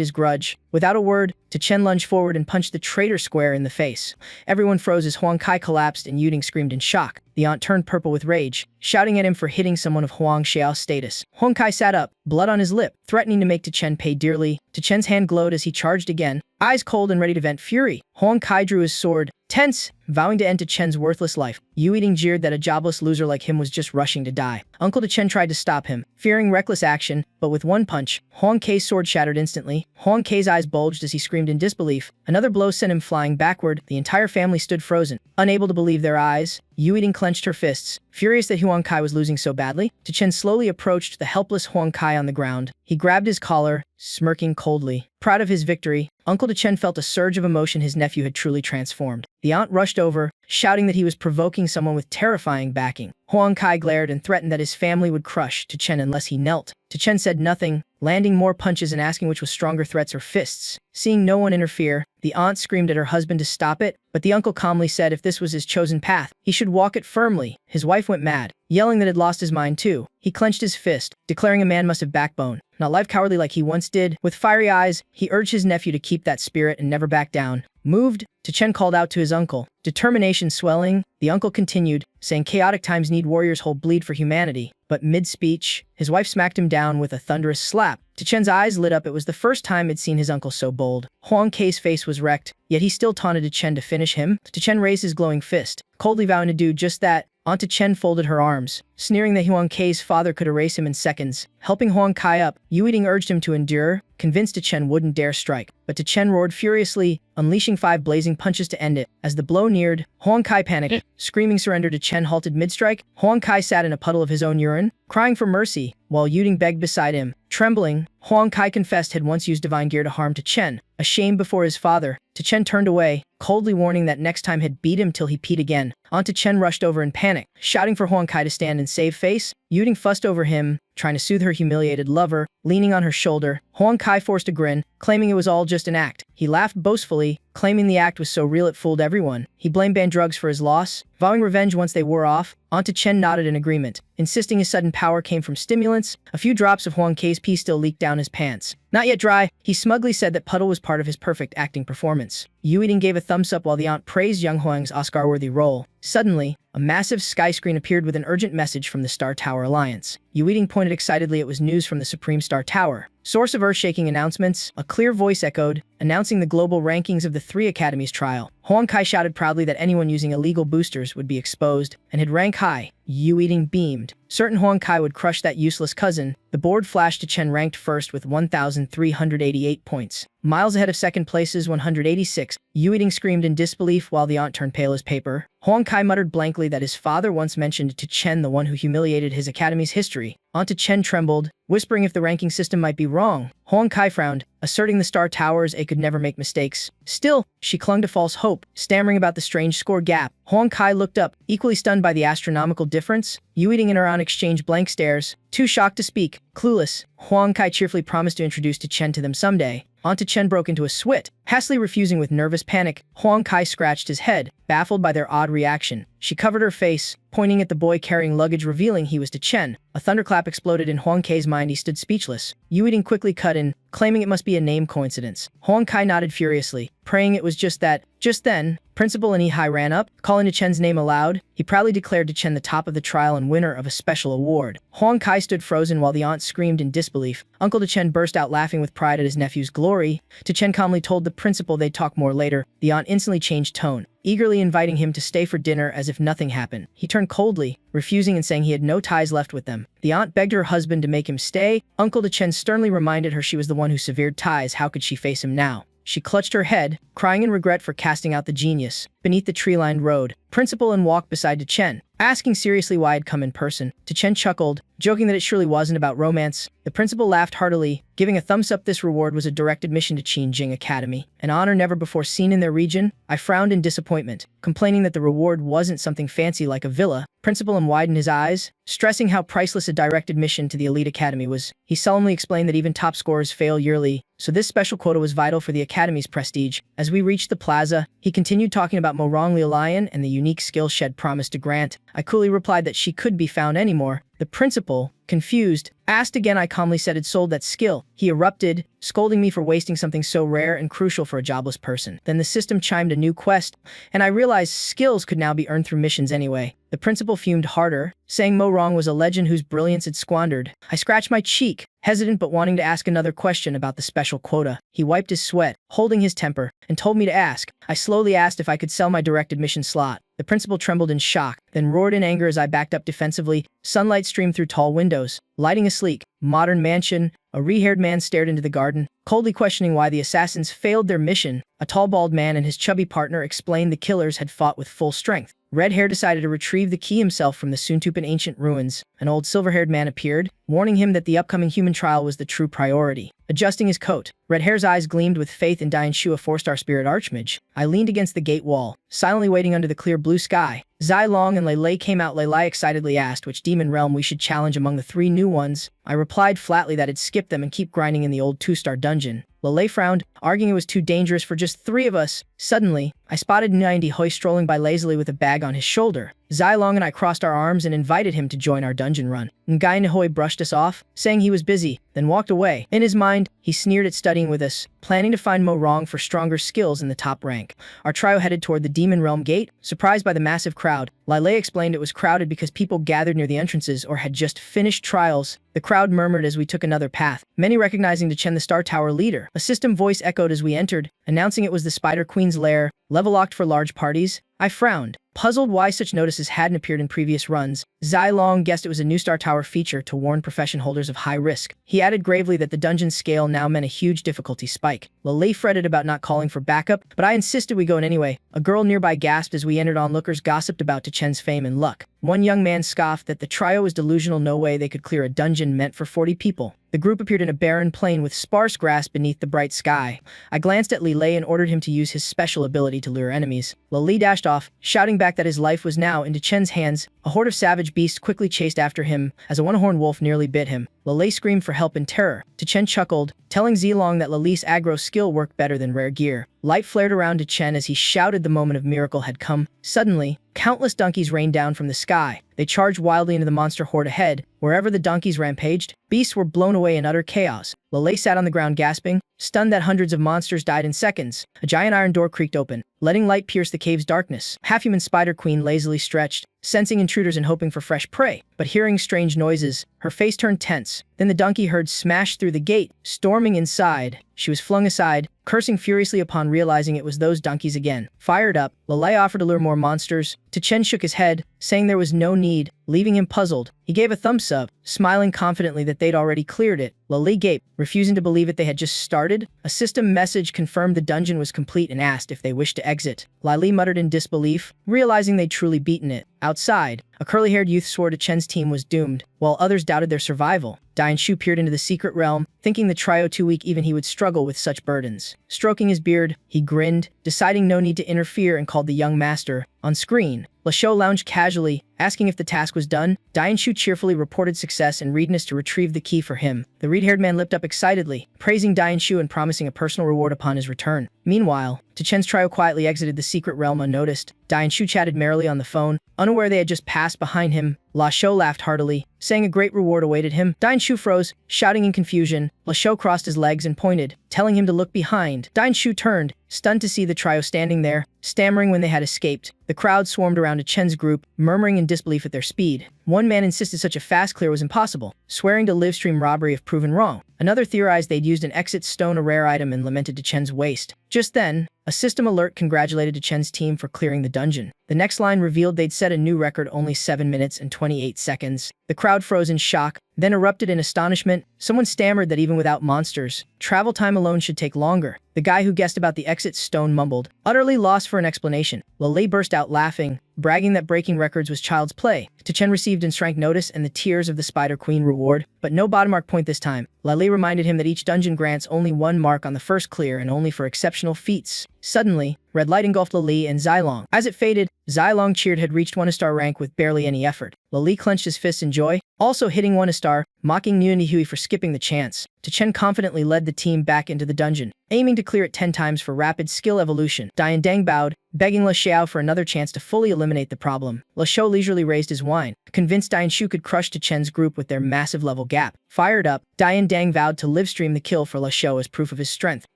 his grudge. Without a word, Chen lunged forward and punched the traitor square in the face. Everyone froze as Huang Kai collapsed and Yuting screamed in shock. The aunt turned purple with rage, shouting at him for hitting someone of Huang Xiao's status. Huang Kai sat up, blood on his lip, threatening to make Chen pay dearly. Chen's hand glowed as he charged again, eyes cold and ready to vent fury. Huang Kai drew his sword, tense, vowing to end Chen's worthless life. Yuting jeered that a jobless loser like him was just rushing to die. Uncle Chen tried to stop him, fearing reckless action, but with one punch, Huang Kai's sword shattered instantly. Huang Kai's eyes bulged as he screamed in disbelief. Another blow sent him flying backward. The entire family stood frozen, unable to believe their eyes. Yuting clenched her fists, furious that Huang Kai was losing so badly. Chen slowly approached the helpless Huang Kai on the ground. He grabbed his collar, smirking coldly. Proud of his victory, Uncle Chen felt a surge of emotion. His nephew had truly transformed. The aunt rushed over, shouting that he was provoking someone with terrifying backing. Huang Kai glared and threatened that his family would crush Chen unless he knelt. Chen said nothing, landing more punches and asking which was stronger, threats or fists. Seeing no one interfere, the aunt screamed at her husband to stop it, but the uncle calmly said if this was his chosen path, he should walk it firmly. His wife went mad, yelling that he'd lost his mind too. He clenched his fist, declaring a man must have backbone, not live cowardly like he once did. With fiery eyes, he urged his nephew to keep that spirit and never back down. Moved, Chen called out to his uncle, determination swelling. The uncle continued, saying chaotic times need warriors who bleed for humanity. But mid-speech, his wife smacked him down with a thunderous slap. Chen's eyes lit up. It was the first time he'd seen his uncle so bold. Huang Kai's face was wrecked, yet he still taunted Chen to finish him. Chen raised his glowing fist, coldly vowing to do just that. Aunt Chen folded her arms, sneering that Huang Kai's father could erase him in seconds. Helping Huang Kai up, Yuting urged him to endure, convinced Chen wouldn't dare strike. But Chen roared furiously, unleashing 5 blazing punches to end it. As the blow neared, Huang Kai panicked, screaming surrender. Chen halted mid-strike. Huang Kai sat in a puddle of his own urine, crying for mercy, while Yuting begged beside him. Trembling, Huang Kai confessed had once used divine gear to harm Chen. Ashamed before his father, Chen turned away, coldly warning that next time he'd beat him till he peed again. Aunt Chen rushed over in panic, shouting for Huang Kai to stand and save face. Yuting fussed over him, trying to soothe her humiliated lover. Leaning on her shoulder, Huang Kai forced a grin, claiming it was all just an act. He laughed boastfully, claiming the act was so real it fooled everyone. He blamed banned drugs for his loss, vowing revenge once they wore off. Auntie Chen nodded in agreement, insisting his sudden power came from stimulants. A few drops of Huang Kei's pee still leaked down his pants. Not yet dry, he smugly said that puddle was part of his perfect acting performance. Yu Yiding gave a thumbs up while the aunt praised young Huang's Oscar-worthy role. Suddenly, a massive sky screen appeared with an urgent message from the Star Tower Alliance. Yu Yiding pointed excitedly it was news from the Supreme Star Tower. Source of earth-shaking announcements, a clear voice echoed, announcing the global rankings of the 3 academies trial. Huang Kai shouted proudly that anyone using illegal boosters would be exposed and hit rank high. Yu Yiding beamed. Certain Huang Kai would crush that useless cousin. The board flashed to Chen ranked first with 1,388 points. Miles ahead of second place's 186. Yu Yiding screamed in disbelief while the aunt turned pale as paper. Huang Kai muttered blankly that his father once mentioned to Chen the one who humiliated his academy's history. Auntie Chen trembled, whispering if the ranking system might be wrong. Huang Kai frowned, asserting the Star Towers A could never make mistakes. Still, she clung to false hope, stammering about the strange score gap. Huang Kai looked up, equally stunned by the astronomical difference. Yu Yiding and her aunt exchanged blank stares, too shocked to speak. Clueless, Huang Kai cheerfully promised to introduce to Chen to them someday. Auntie Chen broke into a sweat, hastily refusing with nervous panic. Huang Kai scratched his head, baffled by their odd reaction. She covered her face, pointing at the boy carrying luggage, revealing he was to Chen. A thunderclap exploded in Huang Kai's mind. He stood speechless. Yu Yiding quickly cut in, claiming it must be a name coincidence. Huang Kai nodded furiously, praying it was just that. Just then, Principal Anihai ran up, calling to Chen's name aloud. He proudly declared to Chen the top of the trial and winner of a special award. Huang Kai stood frozen while the aunt screamed in disbelief. Uncle to Chen burst out laughing with pride at his nephew's glory. To Chen calmly told the principal they'd talk more later. The aunt instantly changed tone, eagerly inviting him to stay for dinner as if nothing happened. He turned coldly, refusing and saying he had no ties left with them. The aunt begged her husband to make him stay. Uncle to Chen sternly reminded her she was the one who severed ties. How could she face him now? She clutched her head, crying in regret for casting out the genius. Beneath the tree-lined road, Principal and walked beside Chen, asking seriously why I'd come in person. Chen chuckled, joking that it surely wasn't about romance. The principal laughed heartily, giving a thumbs up. This reward was a direct admission to Qinjing Academy, an honor never before seen in their region. I frowned in disappointment, complaining that the reward wasn't something fancy like a villa. Principal widened his eyes, stressing how priceless a direct admission to the elite academy was. He solemnly explained that even top scorers fail yearly, so this special quota was vital for the academy's prestige. As we reached the plaza, he continued talking about Morong Lialian and the unique skill Shed promised to grant. I coolly replied that she could be found anymore. The principal, confused, asked again. I calmly said it sold that skill. He erupted, scolding me for wasting something so rare and crucial for a jobless person. Then the system chimed a new quest, and I realized skills could now be earned through missions anyway. The principal fumed harder, saying Mo Rong was a legend whose brilliance it squandered. I scratched my cheek, hesitant but wanting to ask another question about the special quota. He wiped his sweat, holding his temper, and told me to ask. I slowly asked if I could sell my direct admission slot. The principal trembled in shock, then roared in anger as I backed up defensively. Sunlight streamed through tall windows, lighting a sleek, modern mansion. A re-haired man stared into the garden, coldly questioning why the assassins failed their mission. A tall bald man and his chubby partner explained the killers had fought with full strength. Red Hair decided to retrieve the key himself from the soon-to-be ancient ruins. An old silver-haired man appeared, warning him that the upcoming human trial was the true priority. Adjusting his coat, Red Hair's eyes gleamed with faith in Dian Shu, a 4-star spirit archmage. I leaned against the gate wall, silently waiting under the clear blue sky. Zai Long and Lei Lei came out. Lei Lei excitedly asked which demon realm we should challenge among the 3 new ones. I replied flatly that it'd skip them and keep grinding in the old 2-star dungeon. Lei Lei frowned, arguing it was too dangerous for just 3 of us. Suddenly, I spotted Nindi Hoi strolling by lazily with a bag on his shoulder. Zai Long and I crossed our arms and invited him to join our dungeon run. Ngai Nihoi brushed us off, saying he was busy, then walked away. In his mind, he sneered at studying with us, planning to find Mo Rong for stronger skills in the top rank. Our trio headed toward the Demon Realm gate, surprised by the massive crowd. Lai Lei explained it was crowded because people gathered near the entrances or had just finished trials. The crowd murmured as we took another path, many recognizing Chen the Star Tower leader. A system voice echoed as we entered, announcing it was the Spider Queen's lair, level locked for large parties. I frowned, puzzled why such notices hadn't appeared in previous runs. Zai Long guessed it was a new Star Tower feature to warn profession holders of high risk. He added gravely that the dungeon scale now meant a huge difficulty spike. Lei fretted about not calling for backup, but I insisted we go in anyway. A girl nearby gasped as we entered. Onlookers gossiped about Chen's fame and luck. One young man scoffed that the trio was delusional. No way they could clear a dungeon meant for 40 people. The group appeared in a barren plain with sparse grass beneath the bright sky. I glanced at Li Lei and ordered him to use his special ability to lure enemies. Li dashed off, shouting back that his life was now into Chen's hands. A horde of savage beasts quickly chased after him as a one-horned wolf nearly bit him. Lele screamed for help in terror. Chen chuckled, telling Zilong that Lele's aggro skill worked better than rare gear. Light flared around Chen as he shouted the moment of miracle had come. Suddenly, countless donkeys rained down from the sky. They charged wildly into the monster horde ahead. Wherever the donkeys rampaged, beasts were blown away in utter chaos. Lele sat on the ground gasping, stunned that hundreds of monsters died in seconds. A giant iron door creaked open, letting light pierce the cave's darkness. Half-human Spider Queen lazily stretched, sensing intruders and hoping for fresh prey. But hearing strange noises, her face turned tense. Then the donkey herd smashed through the gate, storming inside. She was flung aside, cursing furiously upon realizing it was those donkeys again. Fired up, Lele offered to lure more monsters. Chen shook his head, saying there was no need, leaving him puzzled. He gave a thumbs up, smiling confidently that they'd already cleared it. Lele gaped, refusing to believe it they had just started. A system message confirmed the dungeon was complete and asked if they wished to exit. Lele muttered in disbelief, realizing they'd truly beaten it. Outside, a curly-haired youth swore Chen's team was doomed, while others doubted their survival. Shu peered into the secret realm, thinking the trio too weak even he would struggle with such burdens. Stroking his beard, he grinned, deciding no need to interfere and called the young master. On screen, Lasho lounged casually, asking if the task was done. Shu cheerfully reported success and readiness to retrieve the key for him. The reed-haired man lipped up excitedly, praising Shu and promising a personal reward upon his return. Meanwhile, Chen's trio quietly exited the secret realm unnoticed. Shu chatted merrily on the phone, unaware they had just passed behind him. Lasho laughed heartily, saying a great reward awaited him. Shu froze, shouting in confusion. Lasho crossed his legs and pointed, telling him to look behind. Shu turned, stunned to see the trio standing there, stammering when they had escaped. The crowd swarmed around Chen's group, murmuring in disbelief at their speed. One man insisted such a fast clear was impossible, swearing to live-stream robbery if proven wrong. Another theorized they'd used an exit stone, a rare item, and lamented Chen's waste. Just then, a system alert congratulated Chen's team for clearing the dungeon. The next line revealed they'd set a new record, only 7 minutes and 28 seconds. The crowd froze in shock, then erupted in astonishment. Someone stammered that even without monsters, travel time alone should take longer. The guy who guessed about the exit stone mumbled, utterly lost for an explanation. Lele burst out laughing, bragging that breaking records was child's play. Chen received and shrank notice and the tears of the Spider Queen reward, but no bottom mark point this time. Lele reminded him that each dungeon grants only 1 mark on the first clear and only for exceptional feats. Suddenly, red light engulfed Lele and Zilong. As it faded, Zilong cheered had reached 1-star rank with barely any effort. Lele clenched his fists in joy, also hitting 1-star, mocking Hui for skipping the chance. Chen confidently led the team back into the dungeon, aiming to clear it 10 times for rapid skill evolution. Dang bowed, begging Le Xiao for another chance to fully eliminate the problem. Le Xiao leisurely raised his wine, convinced Shu could crush Chen's group with their massive level gap. Fired up, Dang vowed to livestream the kill for Le Xiao as proof of his strength.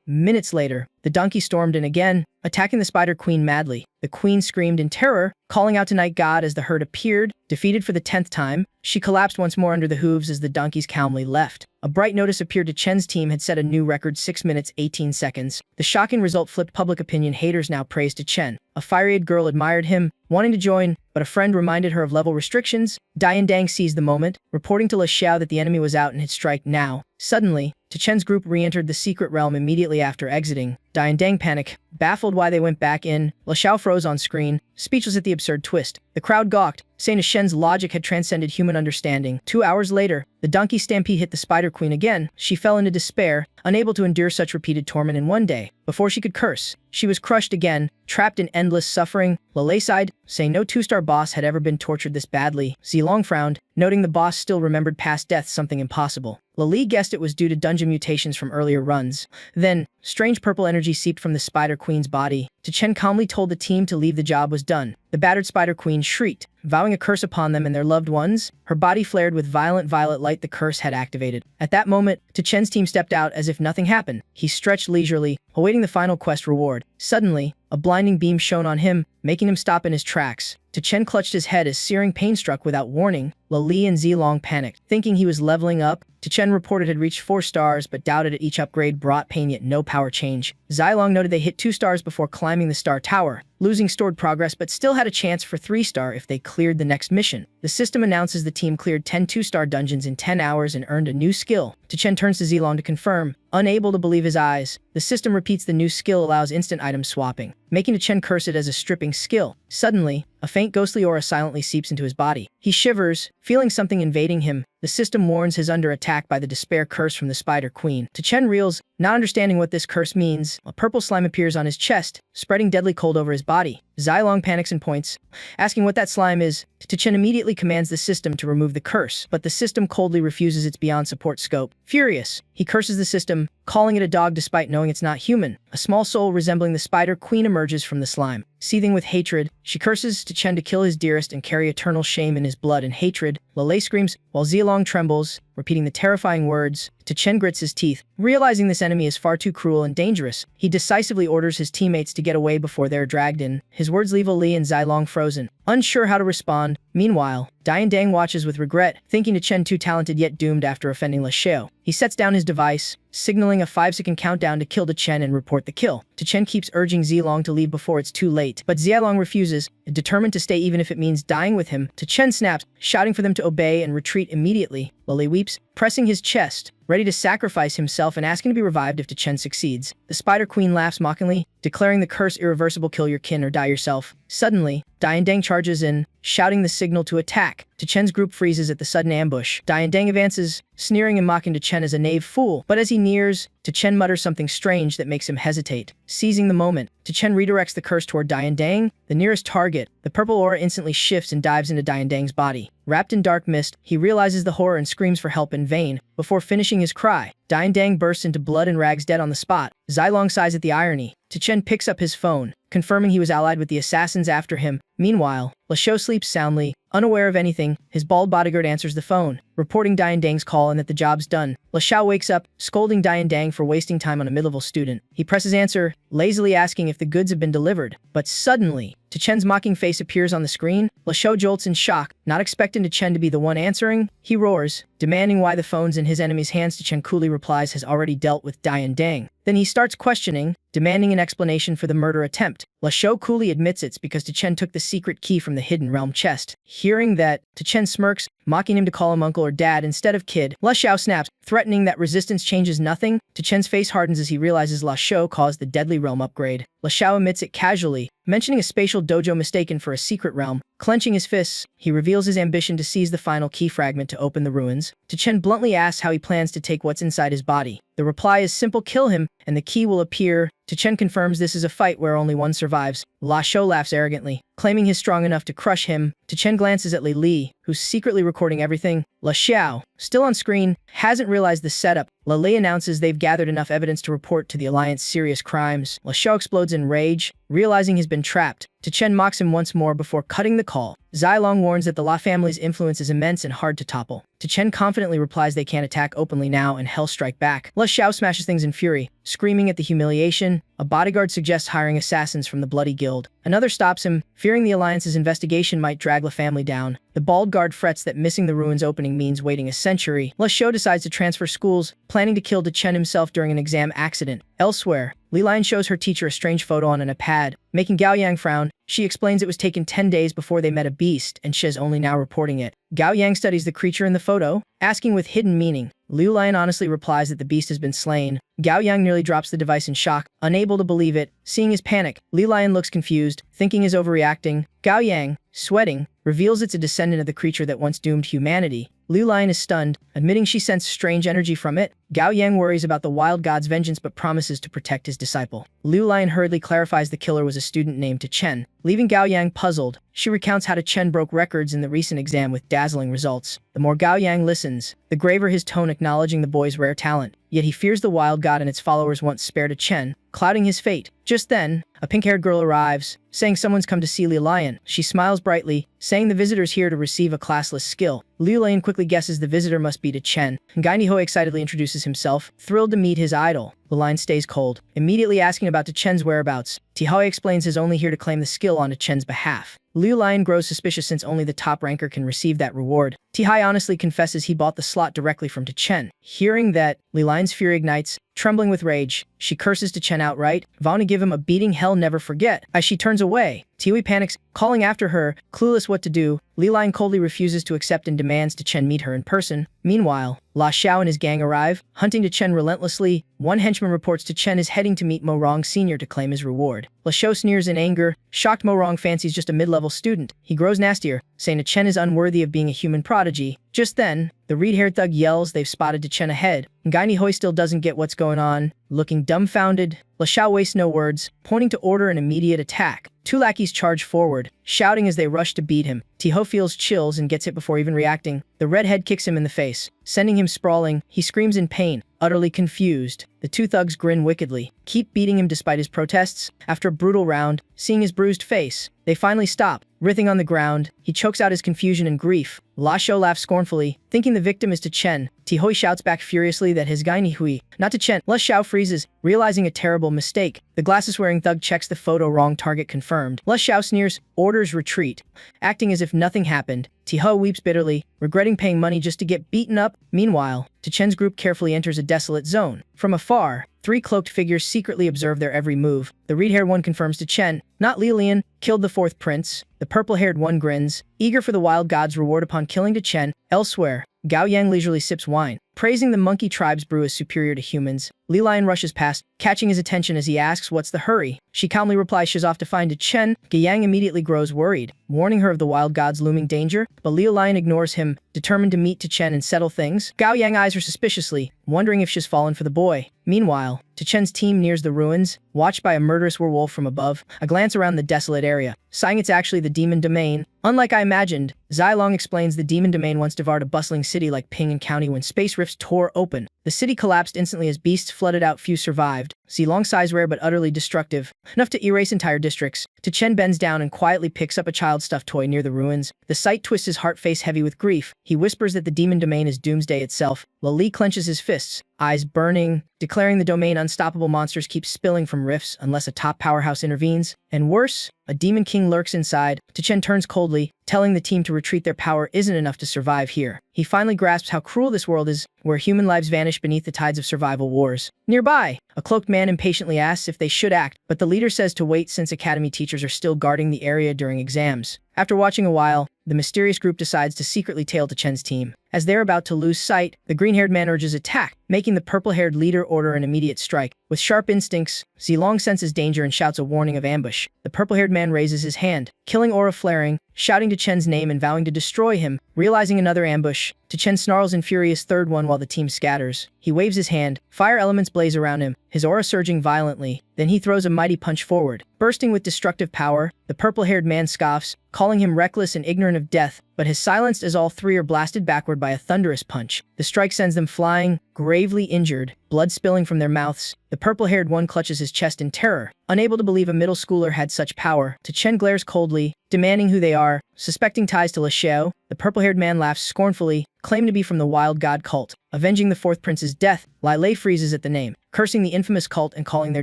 Minutes later, the donkey stormed in again, attacking the Spider Queen madly. The queen screamed in terror, calling out to Night God as the herd appeared. Defeated for the 10th time, she collapsed once more under the hooves as the donkeys calmly left. A bright notice appeared to Chen's team had set a new record, 6 minutes 18 seconds. The shocking result flipped public opinion. Haters now praised Chen. A fiery-eyed girl admired him, wanting to join, but a friend reminded her of level restrictions. Dang seized the moment, reporting to Le Xiao that the enemy was out and had strike now. Suddenly, Chen's group re-entered the secret realm immediately after exiting. Dang panicked, baffled why they went back in. Le Xiao froze on screen, speechless at the absurd twist. The crowd gawked, saying Shen's logic had transcended human understanding. 2 hours later, the donkey stampede hit the Spider Queen again. She fell into despair, unable to endure such repeated torment in one day. Before she could curse, she was crushed again, trapped in endless suffering. Lele sighed, saying no 2-star boss had ever been tortured this badly. Zilong frowned, noting the boss still remembered past deaths, something impossible. Lele guessed it was due to dungeon mutations from earlier runs. Then, strange purple energy seeped from the Spider Queen's body. Chen calmly told the team to leave, the job was done. The battered Spider Queen shrieked, vowing a curse upon them and their loved ones. Her body flared with violent violet light the curse had activated. At that moment, Chen's team stepped out as if nothing happened. He stretched leisurely, awaiting the final quest reward. Suddenly, a blinding beam shone on him, making him stop in his tracks. Chen clutched his head as searing pain struck without warning. Lele and Zilong panicked, thinking he was leveling up. Chen reported had reached 4 stars but doubted it. Each upgrade brought pain yet no power change. Zilong noted they hit 2 stars before climbing the star tower, losing stored progress but still had a chance for 3-star if they cleared the next mission. The system announces the team cleared 10 2-star dungeons in 10 hours and earned a new skill. Chen turns to Zilong to confirm, unable to believe his eyes. The system repeats the new skill allows instant item swapping, making Chen curse it as a stripping skill. Suddenly, a faint ghostly aura silently seeps into his body. He shivers, feeling something invading him, The system warns he's under attack by the despair curse from the Spider Queen. Chen reels, not understanding what this curse means. A purple slime appears on his chest, spreading deadly cold over his body. Zilong panics and points, asking what that slime is. Chen immediately commands the system to remove the curse, but the system coldly refuses its beyond support scope. Furious, he curses the system, calling it a dog despite knowing it's not human. A small soul resembling the Spider Queen emerges from the slime. Seething with hatred, she curses Chen to kill his dearest and carry eternal shame in his blood and hatred. Lele screams, while Zilong trembles, repeating the terrifying words. Chen grits his teeth. Realizing this enemy is far too cruel and dangerous, he decisively orders his teammates to get away before they're dragged in. His words leave Li and Zilong frozen, unsure how to respond. Meanwhile, Dang watches with regret, thinking Chen too talented yet doomed after offending Le Xiao. He sets down his device, signaling a 5-second countdown to kill Chen and report the kill. Chen keeps urging Zilong to leave before it's too late, but Zilong refuses, determined to stay even if it means dying with him. Chen snaps, shouting for them to obey and retreat immediately. Lily weeps, pressing his chest, ready to sacrifice himself and asking to be revived if Chen succeeds. The Spider Queen laughs mockingly, declaring the curse irreversible: kill your kin or die yourself. Suddenly, Dang charges in, shouting the signal to attack. Chen's group freezes at the sudden ambush. Dang advances, sneering and mocking Chen as a knave fool, but as he nears, Chen mutters something strange that makes him hesitate. Seizing the moment, Chen redirects the curse toward Dang, the nearest target. The purple aura instantly shifts and dives into Dang's body. Wrapped in dark mist, he realizes the horror and screams for help in vain. Before finishing his cry, Dang bursts into blood and rags dead on the spot. Zilong sighs at the irony. Chen picks up his phone, confirming he was allied with the assassins after him. Meanwhile, Le Xiao sleeps soundly, unaware of anything. His bald bodyguard answers the phone, reporting Dang's call and that the job's done. Le Xiao wakes up, scolding Dang for wasting time on a mid-level student. He presses answer, lazily asking if the goods have been delivered. But suddenly, Chen's mocking face appears on the screen. Le Xiao jolts in shock, not expecting Chen to be the one answering. He roars, demanding why the phone's in his enemy's hands. Chen coolly replies has already dealt with Dang. Then he starts questioning, demanding an explanation for the murder attempt. Le Xiao coolly admits it's because Chen took the secret key from the hidden realm chest. Hearing that, Chen smirks, mocking him to call him uncle or dad instead of kid. Le Xiao snaps, threatening that resistance changes nothing. Chen's face hardens as he realizes Le Xiao caused the deadly realm upgrade. Le Xiao admits it casually, mentioning a spatial dojo mistaken for a secret realm. Clenching his fists, he reveals his ambition to seize the final key fragment to open the ruins. Chen bluntly asks how he plans to take what's inside his body. The reply is simple: kill him, and the key will appear. Chen confirms this is a fight where only one survives. La Xiao laughs arrogantly, claiming he's strong enough to crush him. Chen glances at Li, who's secretly recording everything. Le Xiao, still on screen, hasn't realized the setup. Li announces they've gathered enough evidence to report to the Alliance serious crimes. Le Xiao explodes in rage, realizing he's been trapped. Chen mocks him once more before cutting the call. Zilong warns that the La family's influence is immense and hard to topple. Chen confidently replies they can't attack openly now and hell strike back. Le Xiao smashes things in fury, screaming at the humiliation. A bodyguard suggests hiring assassins from the Bloody Guild. Another stops him, fearing the Alliance's investigation might drag La family down. The bald guard frets that missing the ruins opening means waiting a century. Le Xiao decides to transfer schools, planning to kill Chen himself during an exam accident. Elsewhere, Li Lian shows her teacher a strange photo on an iPad, making Gao Yang frown. She explains it was taken 10 days before they met a beast, and she is only now reporting it. Gao Yang studies the creature in the photo, asking with hidden meaning. Liu Lian honestly replies that the beast has been slain. Gao Yang nearly drops the device in shock, unable to believe it. Seeing his panic, Liu Lian looks confused, thinking he's overreacting. Gao Yang, sweating, reveals it's a descendant of the creature that once doomed humanity. Liu Lian is stunned, admitting she sensed strange energy from it. Gao Yang worries about the wild god's vengeance but promises to protect his disciple. Liu Lian hurriedly clarifies the killer was a student named Chen. Leaving Gao Yang puzzled, she recounts how Chen broke records in the recent exam with dazzling results. The more Gao Yang listens, the graver his tone, acknowledging the boy's rare talent. Yet he fears the wild god and its followers once spared Chen, clouding his fate. Just then, a pink-haired girl arrives, saying someone's come to see Liu Lian. She smiles brightly, saying the visitor's here to receive a classless skill. Liu Lian quickly guesses the visitor must be Chen. Gai Nihoi excitedly introduces himself, thrilled to meet his idol. Liu Lian stays cold, immediately asking about Chen's whereabouts. Tihoi explains he's only here to claim the skill on Chen's behalf. Liu Lian grows suspicious since only the top ranker can receive that reward. Tihai honestly confesses he bought the slot directly from Chen. Hearing that, Liu Lian's fury ignites. Trembling with rage, she curses Chen outright, vowing to give him a beating he'll never forget. As she turns away, Tiwi panics, calling after her, clueless what to do. Liu Lian coldly refuses to accept and demands Chen meet her in person. Meanwhile, La Xiao and his gang arrive, hunting Chen relentlessly. One henchman reports Chen is heading to meet Mo Rong Sr. to claim his reward. La Xiao sneers in anger, shocked Mo Rong fancies just a mid-level student. He grows nastier, saying Chen is unworthy of being a human prodigy. Just then, the reed-haired thug yells they've spotted Chen ahead, and Guy Nihoi still doesn't get what's going on. Looking dumbfounded, Le Xiao wastes no words, pointing to order an immediate attack. Two lackeys charge forward, shouting as they rush to beat him. Tiho feels chills and gets hit before even reacting. The redhead kicks him in the face, sending him sprawling. He screams in pain, utterly confused. The two thugs grin wickedly, keep beating him despite his protests. After a brutal round, seeing his bruised face, they finally stop. Writhing on the ground, he chokes out his confusion and grief. La Shou laughs scornfully, thinking the victim is to Chen. Tihoi shouts back furiously that his Guy Nihui, not to Chen. La Shou freezes, realizing a terrible mistake. The glasses-wearing thug checks the photo, wrong target confirmed. La Shou sneers, orders retreat. Acting as if nothing happened, Tiho weeps bitterly, regretting paying money just to get beaten up. Meanwhile, Chen's group carefully enters a desolate zone. From afar, three cloaked figures secretly observe their every move. The reed-haired one confirms to Chen, not Lilian, killed the fourth prince. The purple-haired one grins, eager for the wild god's reward upon killing to Chen. Elsewhere, Gao Yang leisurely sips wine, praising the monkey tribe's brew as superior to humans. Li Lion rushes past, catching his attention as he asks what's the hurry. She calmly replies she's off to find a Chen. Ge Yang immediately grows worried, warning her of the wild god's looming danger, but Liu Lion ignores him, determined to meet to Chen and settle things. Gao Yang eyes her suspiciously, wondering if she's fallen for the boy. Meanwhile, Chen's team nears the ruins, watched by a murderous werewolf from above. A glance around the desolate area, sighing it's actually the demon domain. Unlike I imagined, Zai Long explains the demon domain once devoured a bustling city like Ping'an County when space rifts tore open. The city collapsed instantly as beasts flooded out. Few survived. Long size rare but utterly destructive, enough to erase entire districts. Chen bends down and quietly picks up a child stuffed toy near the ruins. The sight twists his heart, face heavy with grief. He whispers that the demon domain is doomsday itself. Li clenches his fists, eyes burning, declaring the domain unstoppable. Monsters keep spilling from rifts unless a top powerhouse intervenes. And worse, a demon king lurks inside. Chen turns coldly, telling the team to retreat. Their power isn't enough to survive here. He finally grasps how cruel this world is, where human lives vanish beneath the tides of survival wars. Nearby, a cloaked man impatiently asks if they should act, but the leader says to wait since academy teachers are still guarding the area during exams. After watching a while, the mysterious group decides to secretly tail to Chen's team. As they're about to lose sight, the green-haired man urges attack, making the purple-haired leader order an immediate strike. With sharp instincts, Zilong senses danger and shouts a warning of ambush. The purple-haired man raises his hand, killing aura flaring, shouting to Chen's name and vowing to destroy him. Realizing another ambush, Chen snarls in furious third one while the team scatters. He waves his hand, fire elements blaze around him, his aura surging violently. Then he throws a mighty punch forward. Bursting with destructive power, the purple-haired man scoffs, calling him reckless and ignorant of death, but is silenced as all three are blasted backward by a thunderous punch. The strike sends them flying, gravely injured, blood spilling from their mouths. The purple-haired one clutches his chest in terror, unable to believe a middle schooler had such power. Chen glares coldly, demanding who they are. Suspecting ties to Le Xiao, the purple-haired man laughs scornfully, claiming to be from the wild god cult. Avenging the fourth prince's death, Lai Lei freezes at the name, cursing the infamous cult and calling their